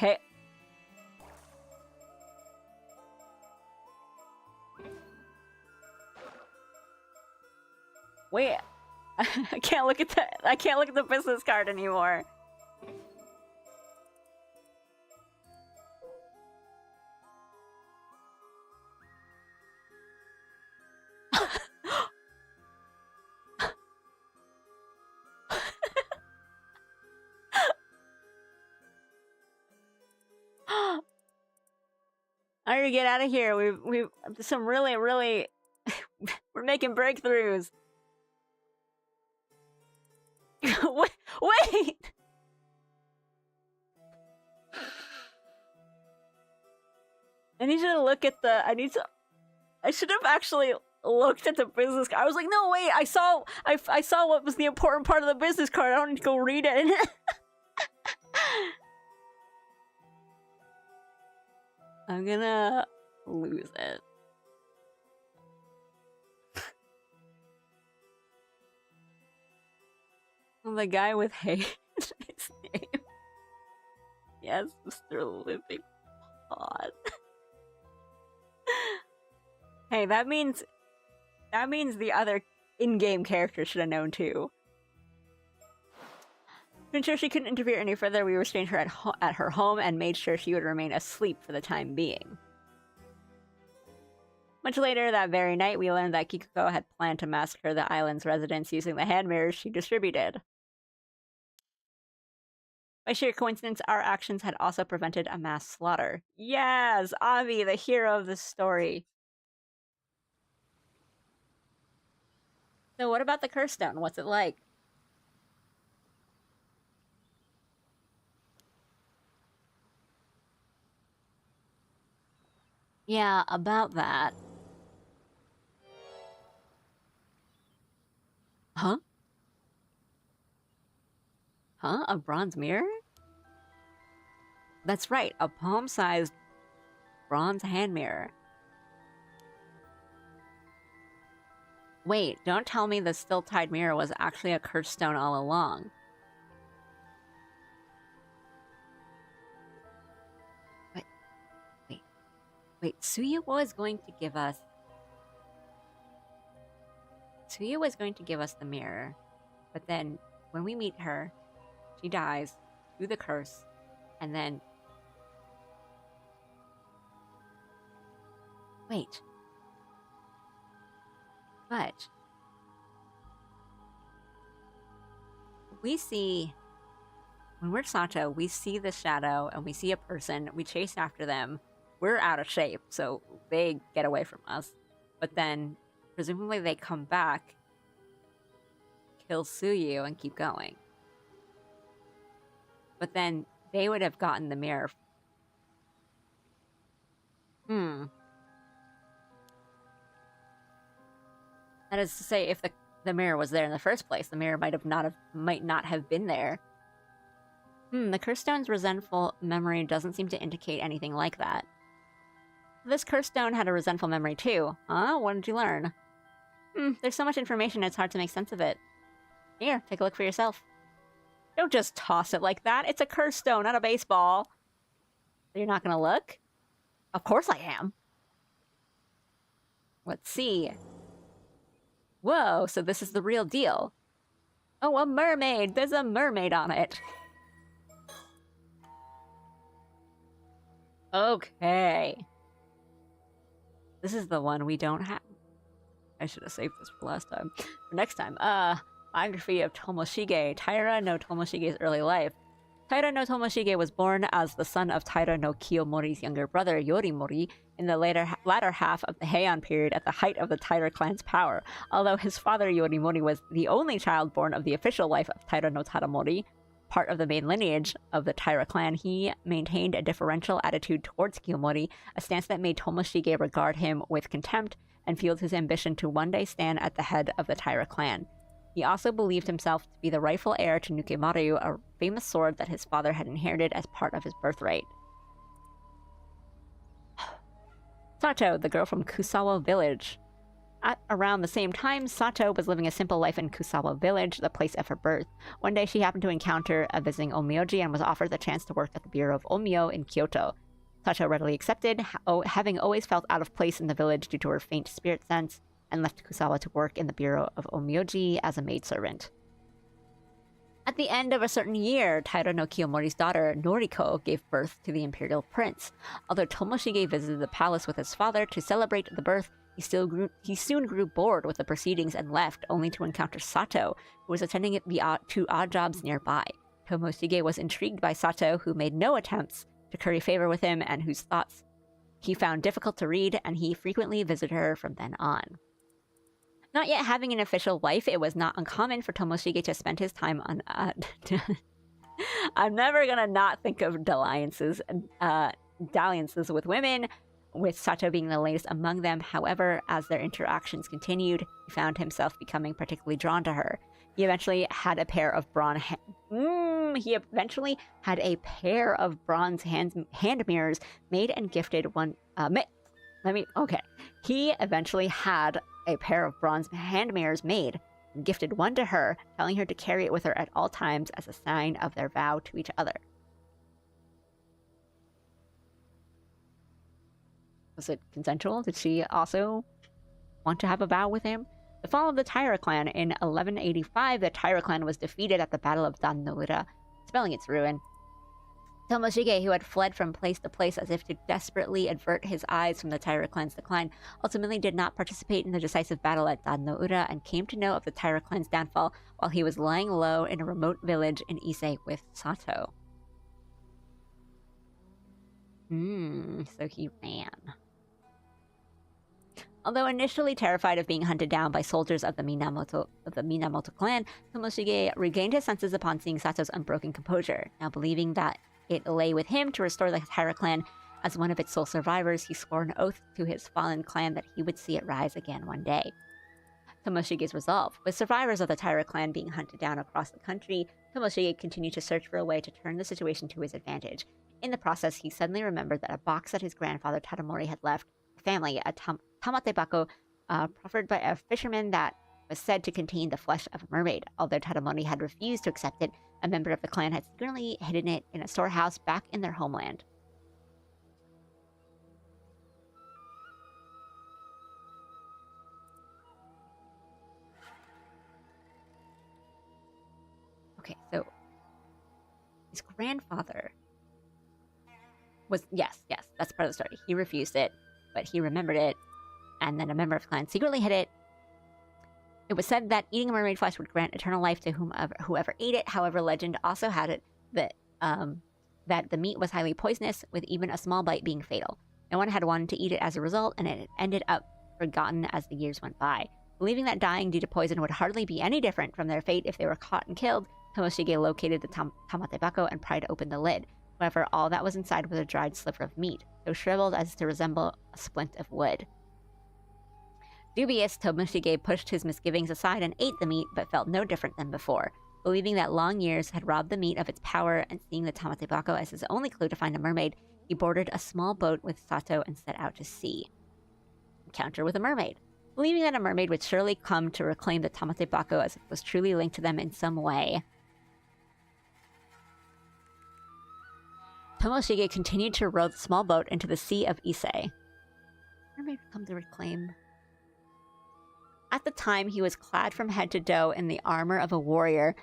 Wait, I can't look at the business card anymore. I gotta get out of here. We've some really we're making breakthroughs. Wait. I need you to look at the. I should have actually looked at the business card. I was like, no, wait. I saw what was the important part of the business card. I don't need to go read it. I'm gonna lose it. The guy with hate his name. Yes, Mr. Living Pod. Hey, that means the other in-game characters should have known too. To ensure she couldn't interfere any further, we restrained her at her home and made sure she would remain asleep for the time being. Much later that very night, we learned that Kikuko had planned to massacre the island's residents using the hand mirrors she distributed. By sheer coincidence, our actions had also prevented a mass slaughter. Yes! Avi, the hero of the story. So what about the curse stone? What's it like? Yeah, about that. Huh? Huh? A bronze mirror? That's right, a palm-sized bronze hand mirror. Wait, don't tell me the still-tied mirror was actually a curse stone all along. Wait, Tsuyu was going to give us... Tsuyu was going to give us the mirror, but then when we meet her, she dies through the curse, and then... Wait. But... we see... When we're Sato, we see the shadow, and we see a person, we chase after them, we're out of shape, so they get away from us. But then, presumably they come back, kill Tsuyu, and keep going. But then, they would have gotten the mirror. That is to say, if the mirror was there in the first place, the mirror might not have been there. The curse stone's resentful memory doesn't seem to indicate anything like that. This curse stone had a resentful memory too. Huh? What did you learn? There's so much information it's hard to make sense of it. Here, take a look for yourself. Don't just toss it like that. It's a curse stone, not a baseball. You're not gonna look? Of course I am. Let's see. Whoa, so this is the real deal. Oh, a mermaid! There's a mermaid on it. Okay. This is the one we don't have. I should have saved this for last time. For next time. Biography of Tomoshige. Taira no Tomoshige's early life. Taira no Tomoshige was born as the son of Taira no Kiyomori's younger brother, Yorimori, in the latter half of the Heian period at the height of the Taira clan's power. Although his father, Yorimori, was the only child born of the official life of Taira no Tadamori, part of the main lineage of the Taira clan, he maintained a differential attitude towards Kiyomori, a stance that made Tomoshige regard him with contempt and fueled his ambition to one day stand at the head of the Taira clan. He also believed himself to be the rightful heir to Nukemaru, a famous sword that his father had inherited as part of his birthright. Sato, the girl from Kusawa village. At around the same time, Sato was living a simple life in Kusawa village, the place of her birth. One day she happened to encounter a visiting onmyoji and was offered the chance to work at the Bureau of Onmyo in Kyoto. Sato readily accepted, having always felt out of place in the village due to her faint spirit sense, and left Kusawa to work in the Bureau of Onmyoji as a maidservant. At the end of a certain year, Taira no Kiyomori's daughter, Noriko, gave birth to the imperial prince. Although Tomoshige visited the palace with his father to celebrate the birth, he soon grew bored with the proceedings and left, only to encounter Sato, who was attending to odd jobs nearby. Tomoshige was intrigued by Sato, who made no attempts to curry favor with him and whose thoughts he found difficult to read, and he frequently visited her from then on. Not yet having an official wife, it was not uncommon for Tomoshige to spend his time on... I'm never gonna not think of dalliances with women, with Sato being the latest among them. However, as their interactions continued, he found himself becoming particularly drawn to her. He eventually had a pair of bronze hand mirrors made and gifted one. He eventually had a pair of bronze hand mirrors made and gifted one to her, telling her to carry it with her at all times as a sign of their vow to each other. Was it consensual? Did she also want to have a vow with him? The fall of the Taira clan. In 1185, the Taira clan was defeated at the Battle of Dan no Ura, spelling its ruin. Tomoshige, who had fled from place to place as if to desperately avert his eyes from the Taira clan's decline, ultimately did not participate in the decisive battle at Dan no Ura and came to know of the Taira clan's downfall while he was lying low in a remote village in Ise with Sato. So he ran. Although initially terrified of being hunted down by soldiers of the Minamoto clan, Tomoshige regained his senses upon seeing Sato's unbroken composure. Now believing that it lay with him to restore the Taira clan as one of its sole survivors, he swore an oath to his fallen clan that he would see it rise again one day. Tomoshige's resolve. With survivors of the Taira clan being hunted down across the country, Tomoshige continued to search for a way to turn the situation to his advantage. In the process, he suddenly remembered that a box that his grandfather Tadamori had left the family, a tamate bako, proffered by a fisherman that was said to contain the flesh of a mermaid. Although Tadamori had refused to accept it, a member of the clan had secretly hidden it in a storehouse back in their homeland. Okay, so his grandfather was, yes, that's part of the story. He refused it, but he remembered it, and then a member of the clan secretly hid it. It was said that eating mermaid flesh would grant eternal life to whoever ate it. However, legend also had it that that the meat was highly poisonous, with even a small bite being fatal. No one had wanted to eat it as a result, and it ended up forgotten as the years went by. Believing that dying due to poison would hardly be any different from their fate if they were caught and killed, Tomoshige located the tamate bako and pried open the lid. However, all that was inside was a dried sliver of meat, so shriveled as to resemble a splint of wood. Dubious, Tomoshige pushed his misgivings aside and ate the meat, but felt no different than before. Believing that long years had robbed the meat of its power and seeing the tamate bako as his only clue to find a mermaid, he boarded a small boat with Sato and set out to sea. Encounter with a mermaid. Believing that a mermaid would surely come to reclaim the tamate bako as it was truly linked to them in some way, Tomoshige continued to row the small boat into the Sea of Ise. Mermaid would come to reclaim. At the time, he was clad from head to toe in the armor of a warrior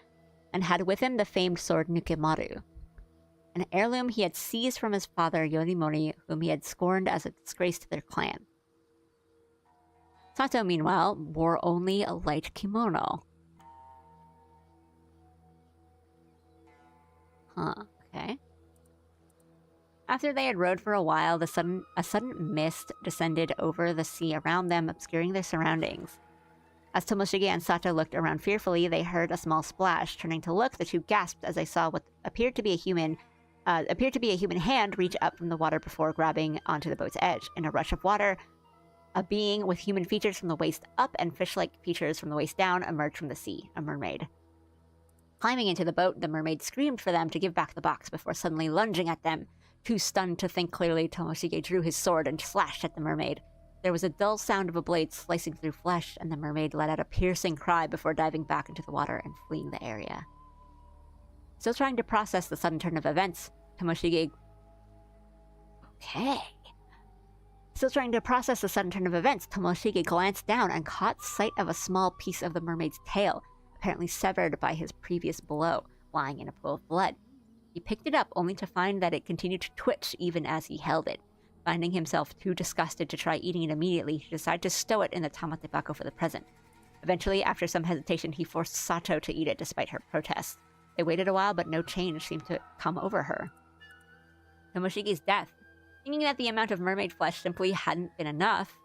and had with him the famed sword Nukemaru. an heirloom he had seized from his father, Yorimori, whom he had scorned as a disgrace to their clan. Sato, meanwhile, wore only a light kimono. Huh, okay. After they had rowed for a while, a sudden mist descended over the sea around them, obscuring their surroundings. As Tomoshige and Sato looked around fearfully, they heard a small splash. Turning to look, the two gasped as they saw what appeared to be a human hand reach up from the water before grabbing onto the boat's edge. In a rush of water, a being with human features from the waist up and fish-like features from the waist down emerged from the sea, a mermaid. Climbing into the boat, the mermaid screamed for them to give back the box before suddenly lunging at them. Too stunned to think clearly, Tomoshige drew his sword and slashed at the mermaid. There was a dull sound of a blade slicing through flesh, and the mermaid let out a piercing cry before diving back into the water and fleeing the area. Still trying to process the sudden turn of events, Tomoshige glanced down and caught sight of a small piece of the mermaid's tail, apparently severed by his previous blow, lying in a pool of blood. He picked it up only to find that it continued to twitch even as he held it. Finding himself too disgusted to try eating it immediately, he decided to stow it in the tamatebako for the present. Eventually, after some hesitation, he forced Sato to eat it despite her protests. They waited a while, but no change seemed to come over her. Tomoshige's death. Thinking that the amount of mermaid flesh simply hadn't been enough,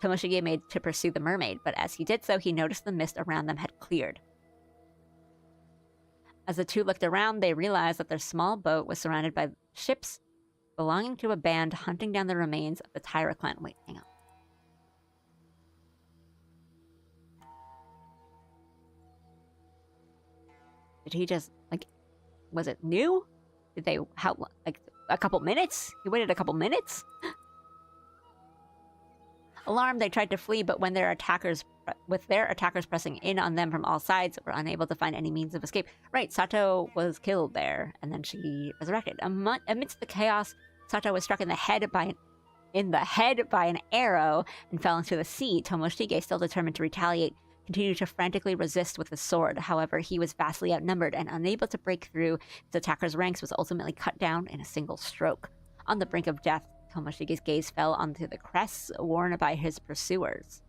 Tomoshige made to pursue the mermaid, but as he did so, he noticed the mist around them had cleared. As the two looked around, they realized that their small boat was surrounded by ships belonging to a band hunting down the remains of the Taira clan. Wait, hang on. Did he just, was it new? Did they, a couple minutes? He waited a couple minutes? Alarmed, they tried to flee, but with their attackers pressing in on them from all sides, were unable to find any means of escape. Right, Sato was killed there, and then she resurrected. Amidst the chaos, Sato was struck in the head by an arrow and fell into the sea. Tomoshige, still determined to retaliate, continued to frantically resist with his sword. However, he was vastly outnumbered and unable to break through his attacker's ranks, was ultimately cut down in a single stroke. On the brink of death, Tomoshige's gaze fell onto the crests worn by his pursuers.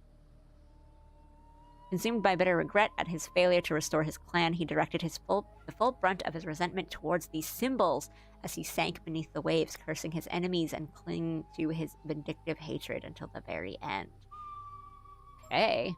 Consumed by bitter regret at his failure to restore his clan, he directed the full brunt of his resentment towards these symbols as he sank beneath the waves, cursing his enemies and clinging to his vindictive hatred until the very end. Okay.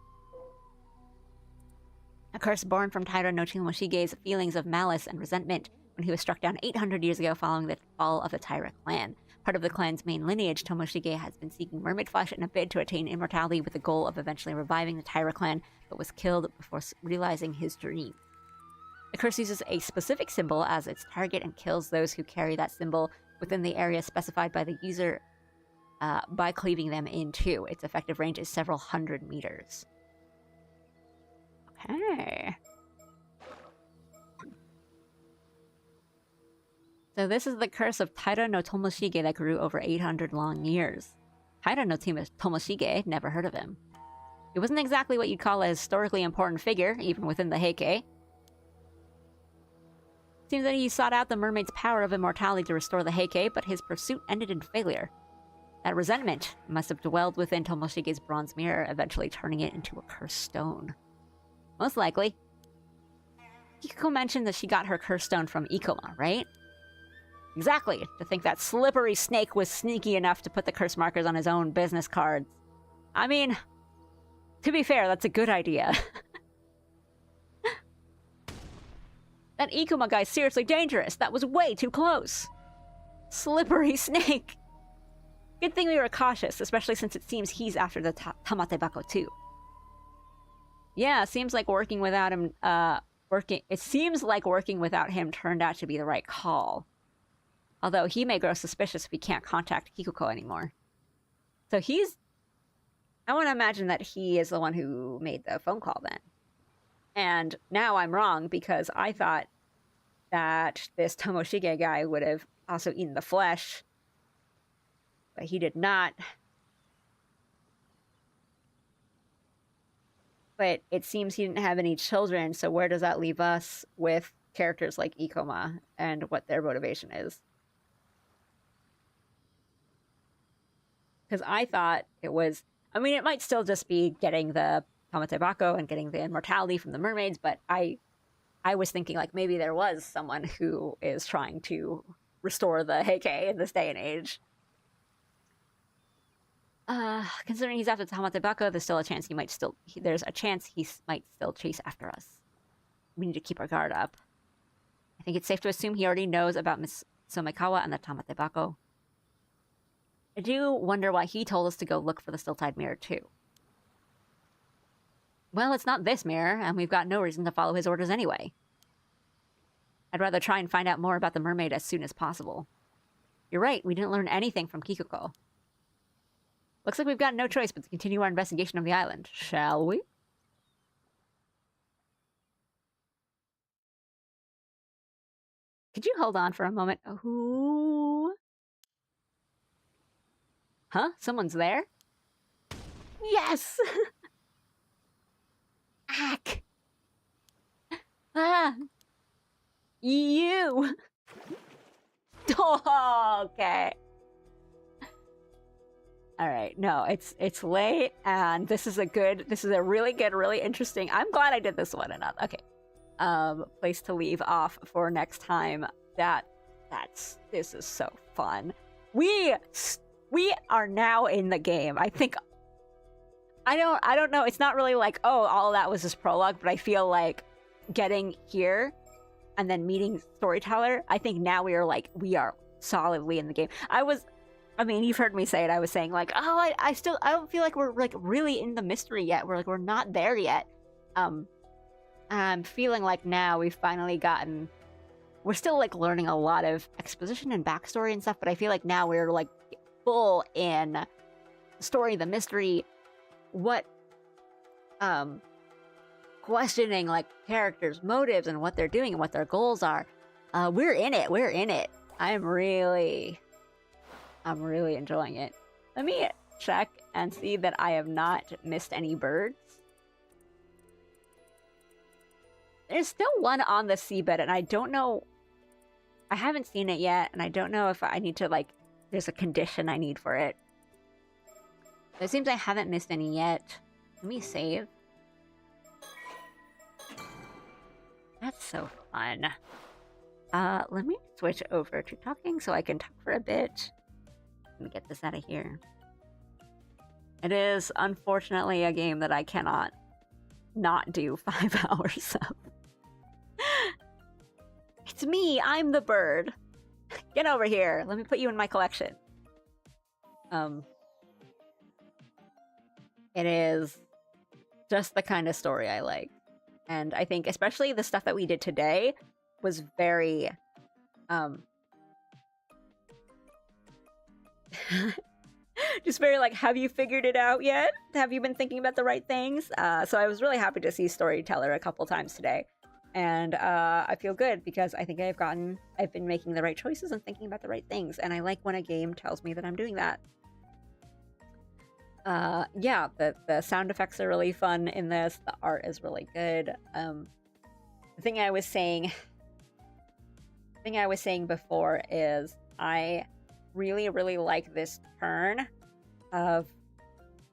A curse born from Taira no Tomoshige's feelings of malice and resentment when he was struck down 800 years ago following the fall of the Taira clan. Part of the clan's main lineage, Tomoshige has been seeking mermaid flesh in a bid to attain immortality with the goal of eventually reviving the Taira clan, but was killed before realizing his dream. The curse uses a specific symbol as its target and kills those who carry that symbol within the area specified by the user by cleaving them in two. Its effective range is several hundred meters. Okay. So this is the curse of Taira no Tomoshige that grew over 800 long years. Taira no Tomoshige, never heard of him. He wasn't exactly what you'd call a historically important figure, even within the Heike. Seems that he sought out the mermaid's power of immortality to restore the Heike, but his pursuit ended in failure. That resentment must have dwelled within Tomoshige's bronze mirror, eventually turning it into a cursed stone. Most likely. Kikuko mentioned that she got her cursed stone from Ikoma, right? Exactly. To think that slippery snake was sneaky enough to put the curse markers on his own business cards. I mean, to be fair, that's a good idea. That Ikuma guy's seriously dangerous. That was way too close. Slippery snake. Good thing we were cautious, especially since it seems he's after the Tamatebako too. Yeah, seems like working without him, it seems like working without him turned out to be the right call. Although he may grow suspicious if he can't contact Kikuko anymore. So I want to imagine that he is the one who made the phone call then. And now I'm wrong because I thought that this Tomoshige guy would have also eaten the flesh. But he did not. But it seems he didn't have any children, so where does that leave us with characters like Ikoma and what their motivation is. Because I thought it was, I mean, it might still just be getting the Tamatebako and getting the immortality from the mermaids, but I was thinking like maybe there was someone who is trying to restore the Heike in this day and age. Considering he's after Tamatebako, there's a chance he might still chase after us. We need to keep our guard up. I think it's safe to assume he already knows about Miss Somekawa and the Tamatebako. I do wonder why he told us to go look for the Still-Tide mirror too. Well, it's not this mirror, and we've got no reason to follow his orders anyway. I'd rather try and find out more about the mermaid as soon as possible. You're right, we didn't learn anything from Kikuko. Looks like we've got no choice but to continue our investigation of the island, shall we? Could you hold on for a moment? Ooh. Huh? Someone's there? Yes! Ack! Ah! You! Oh, okay. Alright, no, it's late, and this is a really good, really interesting. I'm glad I did this one enough. Okay. Place to leave off for next time. This is so fun. We are now in the game. I think I don't know. It's not really like, oh, all of that was just prologue, but I feel like getting here and then meeting Storyteller, I think now we are solidly in the game. I mean, you've heard me say it. I was saying like, oh, I don't feel like we're like really in the mystery yet. We're not there yet. I'm feeling like now we've finally gotten, we're still like learning a lot of exposition and backstory and stuff, but I feel like now we're like full in the story, the mystery, what, questioning like characters' motives and what they're doing and what their goals are. We're in it. I'm really enjoying it. Let me check and see that I have not missed any birds. There's still one on the seabed, and I don't know, I haven't seen it yet, and I don't know if I need to, like, there's a condition I need for it. But it seems I haven't missed any yet. Let me save. That's so fun. Let me switch over to talking so I can talk for a bit. Let me get this out of here. It is, unfortunately, a game that I cannot not do 5 hours of. It's me! I'm the bird! Get over here! Let me put you in my collection. It is just the kind of story I like. And I think especially the stuff that we did today was very, just very like, have you figured it out yet? Have you been thinking about the right things? So I was really happy to see Storyteller a couple times today. And I feel good because I think I've been making the right choices and thinking about the right things. And I like when a game tells me that I'm doing that. Yeah, the sound effects are really fun in this. The art is really good. The thing I was saying before is I really, really like this turn of...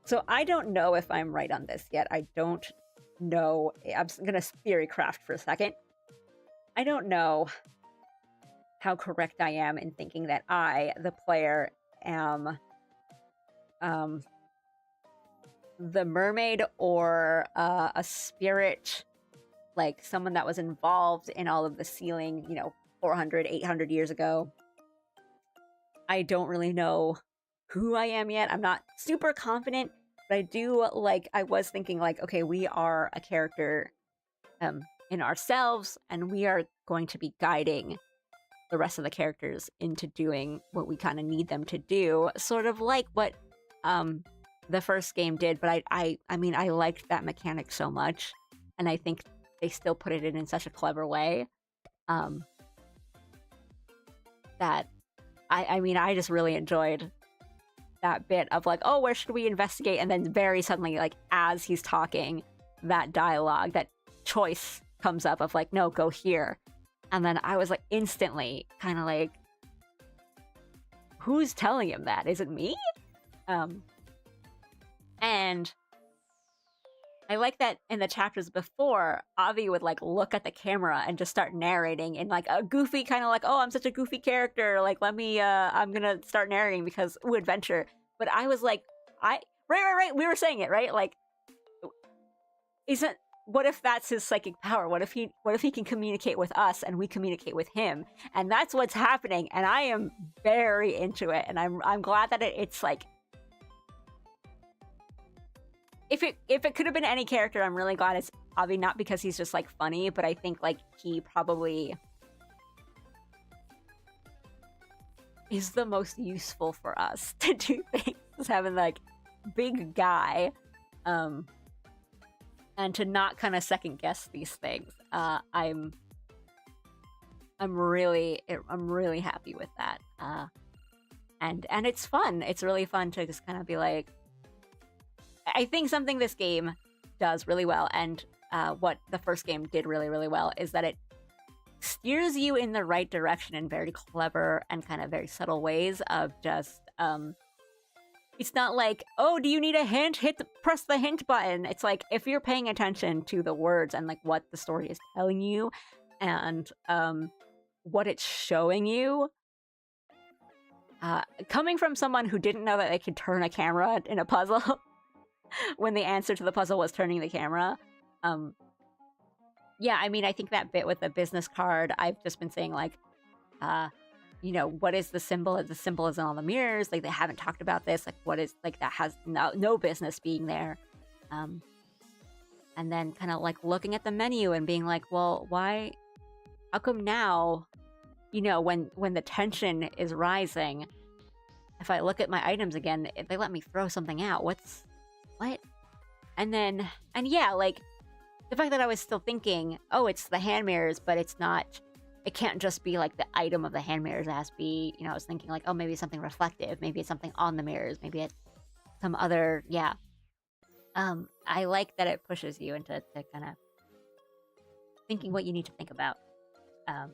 So I don't know if I'm right on this yet. I don't know. I'm going to theory craft for a second. I don't know how correct I am in thinking that I, the player, am the mermaid or a spirit, like someone that was involved in all of the sealing, 400, 800 years ago. I don't really know who I am yet. I'm not super confident, but I was thinking like, okay, we are a character in ourselves, and we are going to be guiding the rest of the characters into doing what we kind of need them to do, sort of like what the first game did. But I mean, I liked that mechanic so much, and I think they still put it in such a clever way that I mean, I just really enjoyed that bit of like, oh, where should we investigate? And then very suddenly, like, as he's talking, that dialogue, that choice comes up of like, no, go here. And then I was like instantly kind of like, who's telling him that? Is it me? And I like that in the chapters before, Avi would like look at the camera and just start narrating in like a goofy kind of like, oh, I'm such a goofy character. Like, let me, I'm gonna start narrating because, ooh, adventure. But I was like, right. We were saying it, right? Like, what if that's his psychic power? What if he can communicate with us and we communicate with him? And that's what's happening. And I am very into it. And I'm glad that it's like, if it could have been any character, I'm really glad it's Avi, not because he's just like funny, but I think like he probably is the most useful for us to do things, having like big guy, and to not kind of second guess these things. I'm really happy with that. And it's fun. It's really fun to just kind of be like, I think something this game does really well, and what the first game did really, really well, is that it steers you in the right direction in very clever and kind of very subtle ways of just, it's not like, oh, do you need a hint? Press the hint button. It's like, if you're paying attention to the words and like what the story is telling you and what it's showing you, coming from someone who didn't know that they could turn a camera in a puzzle when the answer to the puzzle was turning the camera. Yeah, I mean, I think that bit with the business card, I've just been saying like, you know, what is the symbol? The symbol is on the mirrors. Like, they haven't talked about this. Like, what is, like, that has no business being there. And then kind of like looking at the menu and being like, well, why, how come now, you know, when the tension is rising, if I look at my items again, if they let me throw something out, what? And yeah, like, the fact that I was still thinking, oh, it's the hand mirrors, but it's not, it can't just be like the item of the hand mirrors. It has to be, you know, I was thinking like, oh, maybe it's something reflective. Maybe it's something on the mirrors. Maybe it's some other, yeah. I like that it pushes you into kind of thinking what you need to think about. And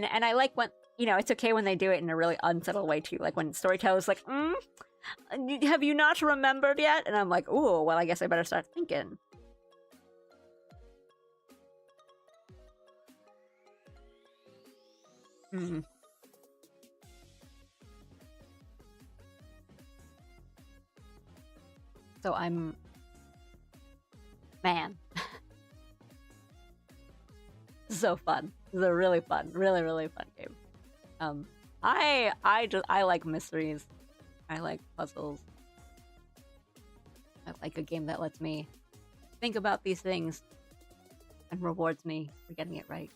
I like when, you know, it's okay when they do it in a really unsubtle way too. Like when storyteller's like, have you not remembered yet? And I'm like, ooh, well, I guess I better start thinking. So I'm, man, so fun. This is a really fun, really fun game. I like mysteries. I like puzzles. I like a game that lets me think about these things and rewards me for getting it right.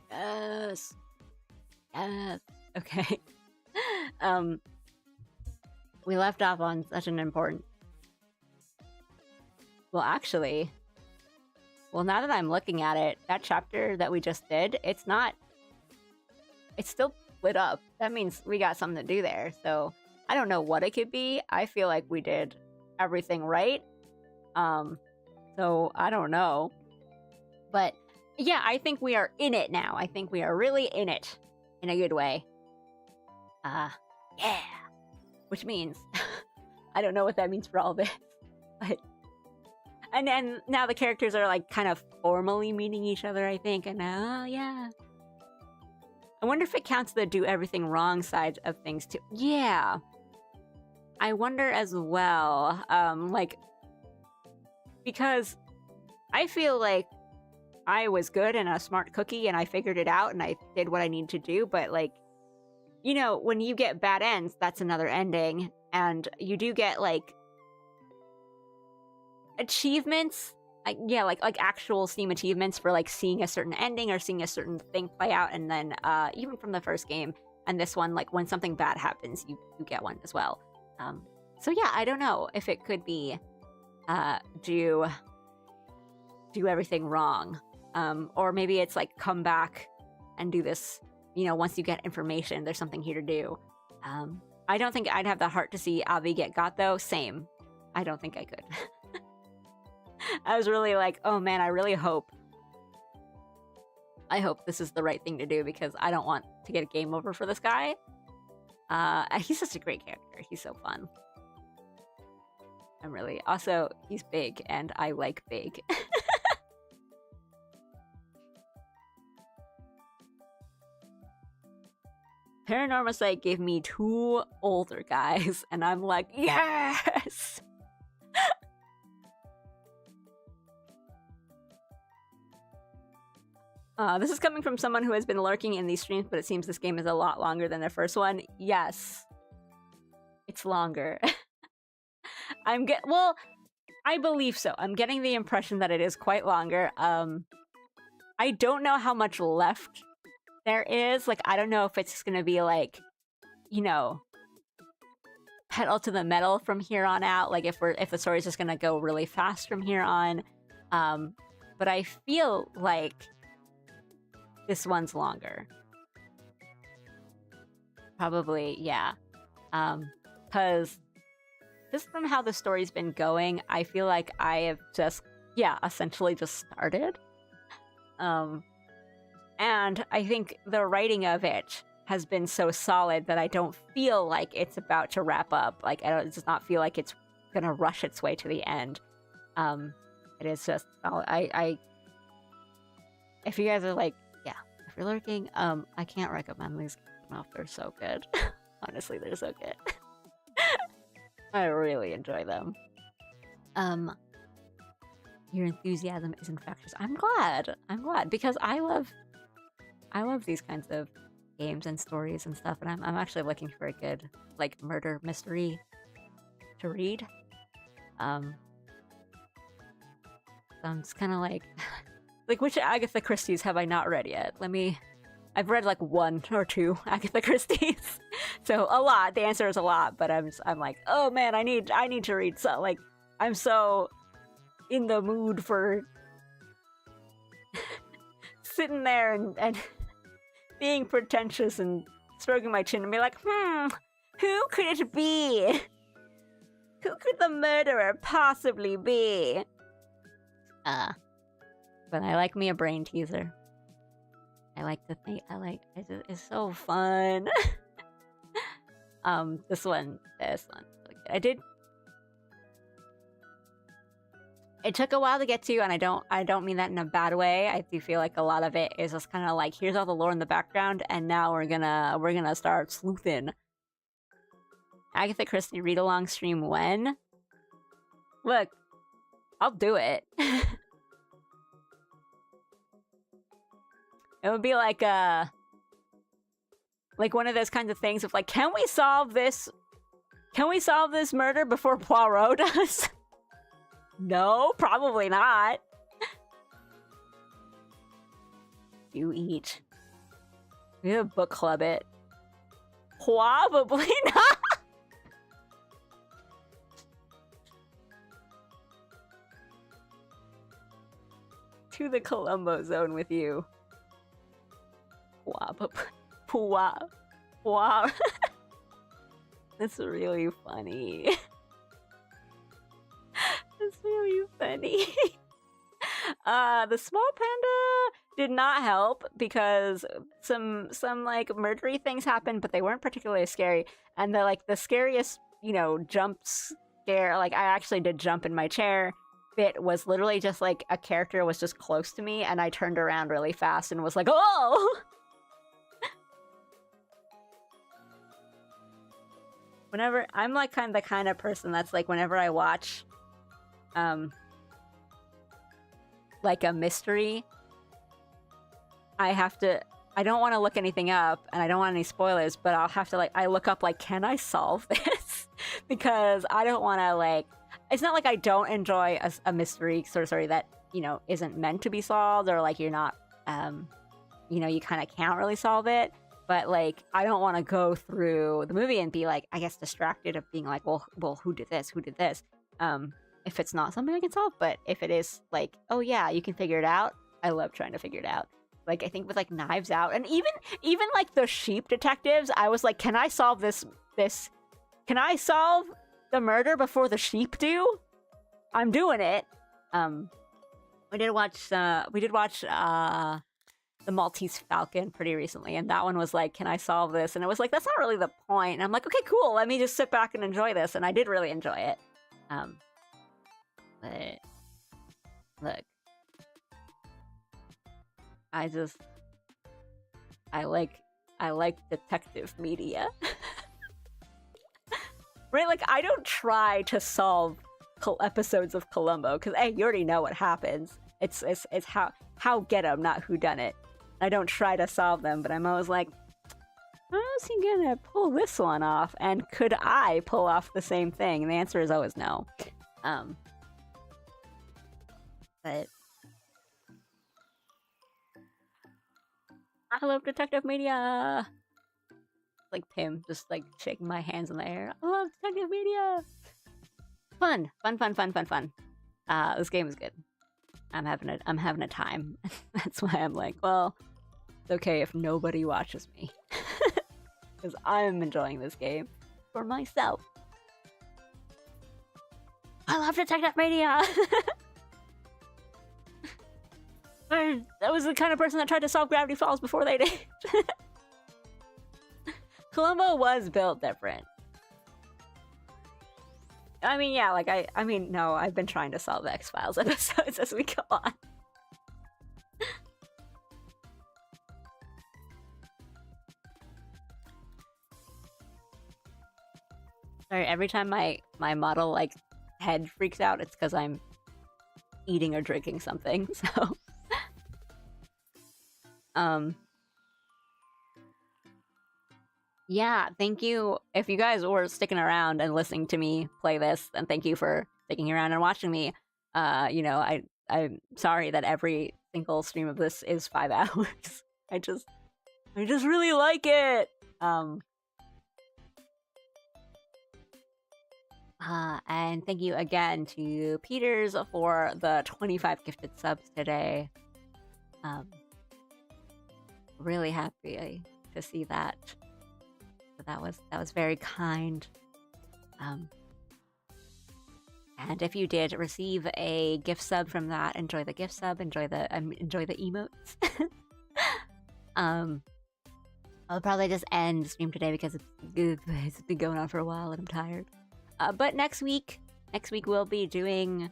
Yes. Okay. We left off on such an important... Well, actually... Well, now that I'm looking at it, that chapter that we just did, it's not... It's still split up. That means we got something to do there. So, I don't know what it could be. I feel like we did everything right. So, I don't know. But... yeah, I think we are in it now. I think we are really in it. In a good way. Yeah. Which means... I don't know what that means for all this. But... and then now the characters are like kind of formally meeting each other, I think. And yeah. I wonder if it counts the do everything wrong side of things too. Yeah. I wonder as well. Like... because... I feel like... I was good and a smart cookie and I figured it out and I did what I needed to do, but like, you know, when you get bad ends, that's another ending, and you do get like achievements, like actual Steam achievements for like seeing a certain ending or seeing a certain thing play out, and then even from the first game and this one, like when something bad happens, you get one as well. So yeah, I don't know if it could be do everything wrong. Or maybe it's like come back and do this, you know, once you get information, there's something here to do. I don't think I'd have the heart to see Avi get got though. Same. I don't think I could. I was really like, oh man, I really hope. I hope this is the right thing to do because I don't want to get a game over for this guy. He's such a great character. He's so fun. I'm really... Also, he's big, and I like big. Paranormasight gave me 2 older guys, and I'm like, yes! This is coming from someone who has been lurking in these streams, but it seems this game is a lot longer than the first one. Yes. It's longer. Well, I believe so. I'm getting the impression that it is quite longer. I don't know how much left there is. Like, I don't know if it's just gonna be like, you know, pedal to the metal from here on out. Like, if the story's just gonna go really fast from here on. But I feel like this one's longer. Probably, yeah. Because just from how the story's been going, I feel like I have just, essentially just started. And I think the writing of it has been so solid that I don't feel like it's about to wrap up. Like, it does not feel like it's gonna rush its way to the end. It is just, if you guys are like, if you're lurking, I can't recommend these enough. They're so good. Honestly, they're so good. I really enjoy them. Your enthusiasm is infectious. I'm glad because I love these kinds of games and stories and stuff, and I'm actually looking for a good like murder mystery to read. So I'm just kind of like which Agatha Christie's have I not read yet? I've read like 1 or 2 Agatha Christie's. So a lot. The answer is a lot, but I'm like, oh man, I need to read so like I'm so in the mood for sitting there and being pretentious and stroking my chin and be like, who could it be? Who could the murderer possibly be? But I like me a brain teaser. I like to think, it's so fun. This one. It took a while to get to, and I don't mean that in a bad way. I do feel like a lot of it is just kind of like, here's all the lore in the background, and now we're gonna start sleuthing. Agatha Christie read-along stream when? Look, I'll do it. It would be like one of those kinds of things of like, can we solve this murder before Poirot does? No, probably not. You eat. We have book club it. Probably not. To the Columbo zone with you. Wow. That's really funny. That's really funny. The small panda did not help because some like murdery things happened, but they weren't particularly scary. And the scariest, jump scare, like I actually did jump in my chair bit was literally just like a character was just close to me and I turned around really fast and was like, oh! Whenever I'm like the kind of person that's like whenever I watch like a mystery, I don't want to look anything up and I don't want any spoilers, but I'll have to I look up can I solve this? Because I don't want to it's not like I don't enjoy a mystery sort of story that, isn't meant to be solved or you're not, you kind of can't really solve it. But I don't want to go through the movie and be I guess distracted of being well, who did this? Who did this? If it's not something I can solve, but if it is oh yeah, you can figure it out. I love trying to figure it out. I think with Knives Out and even the sheep detectives, I was can I solve this? Can I solve the murder before the sheep do? I'm doing it. We did watch the Maltese Falcon pretty recently, and that one was like, can I solve this? And it was like, that's not really the point. And I'm like, okay, cool, let me just sit back and enjoy this. And I did really enjoy it. But look, I like detective media. Right? Like, I don't try to solve episodes of Columbo, because hey, you already know what happens. It's how get 'em, not who done it. I don't try to solve them, but I'm always like, how's he gonna pull this one off? And could I pull off the same thing? And the answer is always no. But I love detective media. Like Pim, just like shaking my hands in the air. I love detective media. Fun. This game is good. I'm having a time. That's why I'm like, well, it's okay if nobody watches me, because I'm enjoying this game for myself. I love detective media. I was the kind of person that tried to solve Gravity Falls before they did. Columbo was built different. I mean, yeah, like I mean, no, I've been trying to solve the X-Files episodes as we go on. Sorry, every time my model like head freaks out, it's because I'm eating or drinking something. So, yeah, thank you if you guys were sticking around and listening to me play this, and thank you for sticking around and watching me. You know, I'm sorry that every single stream of this is 5 hours. I just really like it. And thank you again to Peters for the 25 gifted subs today. Really happy to see that. So that was very kind. And if you did receive a gift sub from that, enjoy the gift sub, enjoy the emotes. I'll probably just end the stream today because it's been going on for a while and I'm tired. But next week we'll be doing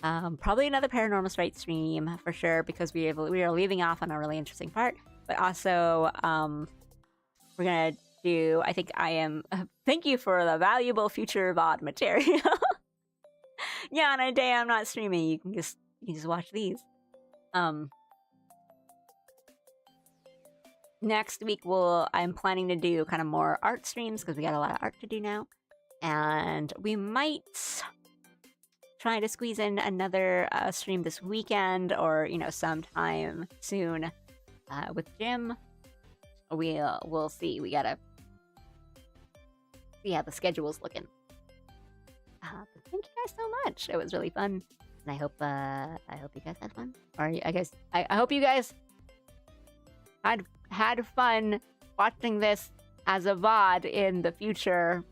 probably another Paranormasight stream for sure, because we are leaving off on a really interesting part. But also, we're gonna do. I think I am. Thank you for the valuable future VOD material. Yeah, on a day I'm not streaming, you can just watch these. Next week I'm planning to do kind of more art streams because we got a lot of art to do now. And we might try to squeeze in another stream this weekend, or sometime soon with Jim. We'll see. We gotta see how the schedule's looking. But thank you guys so much. It was really fun, and I hope you guys had fun. Or I hope you guys had fun watching this as a VOD in the future.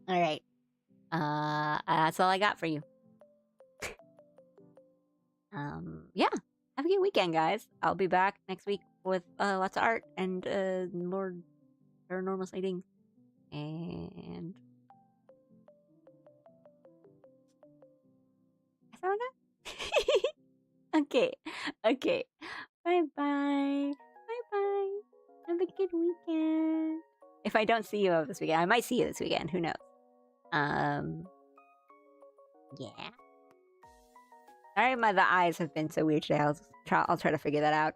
All right. That's all I got for you. Yeah. Have a good weekend, guys. I'll be back next week with lots of art and more paranormal sightings. And that's all I got. Okay. Bye bye. Have a good weekend. If I don't see you this weekend, I might see you this weekend. Who knows? Yeah. Sorry, the eyes have been so weird today. I'll try to figure that out.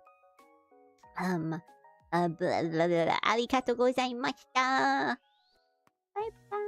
Arigatou gozaimashita. Bye bye.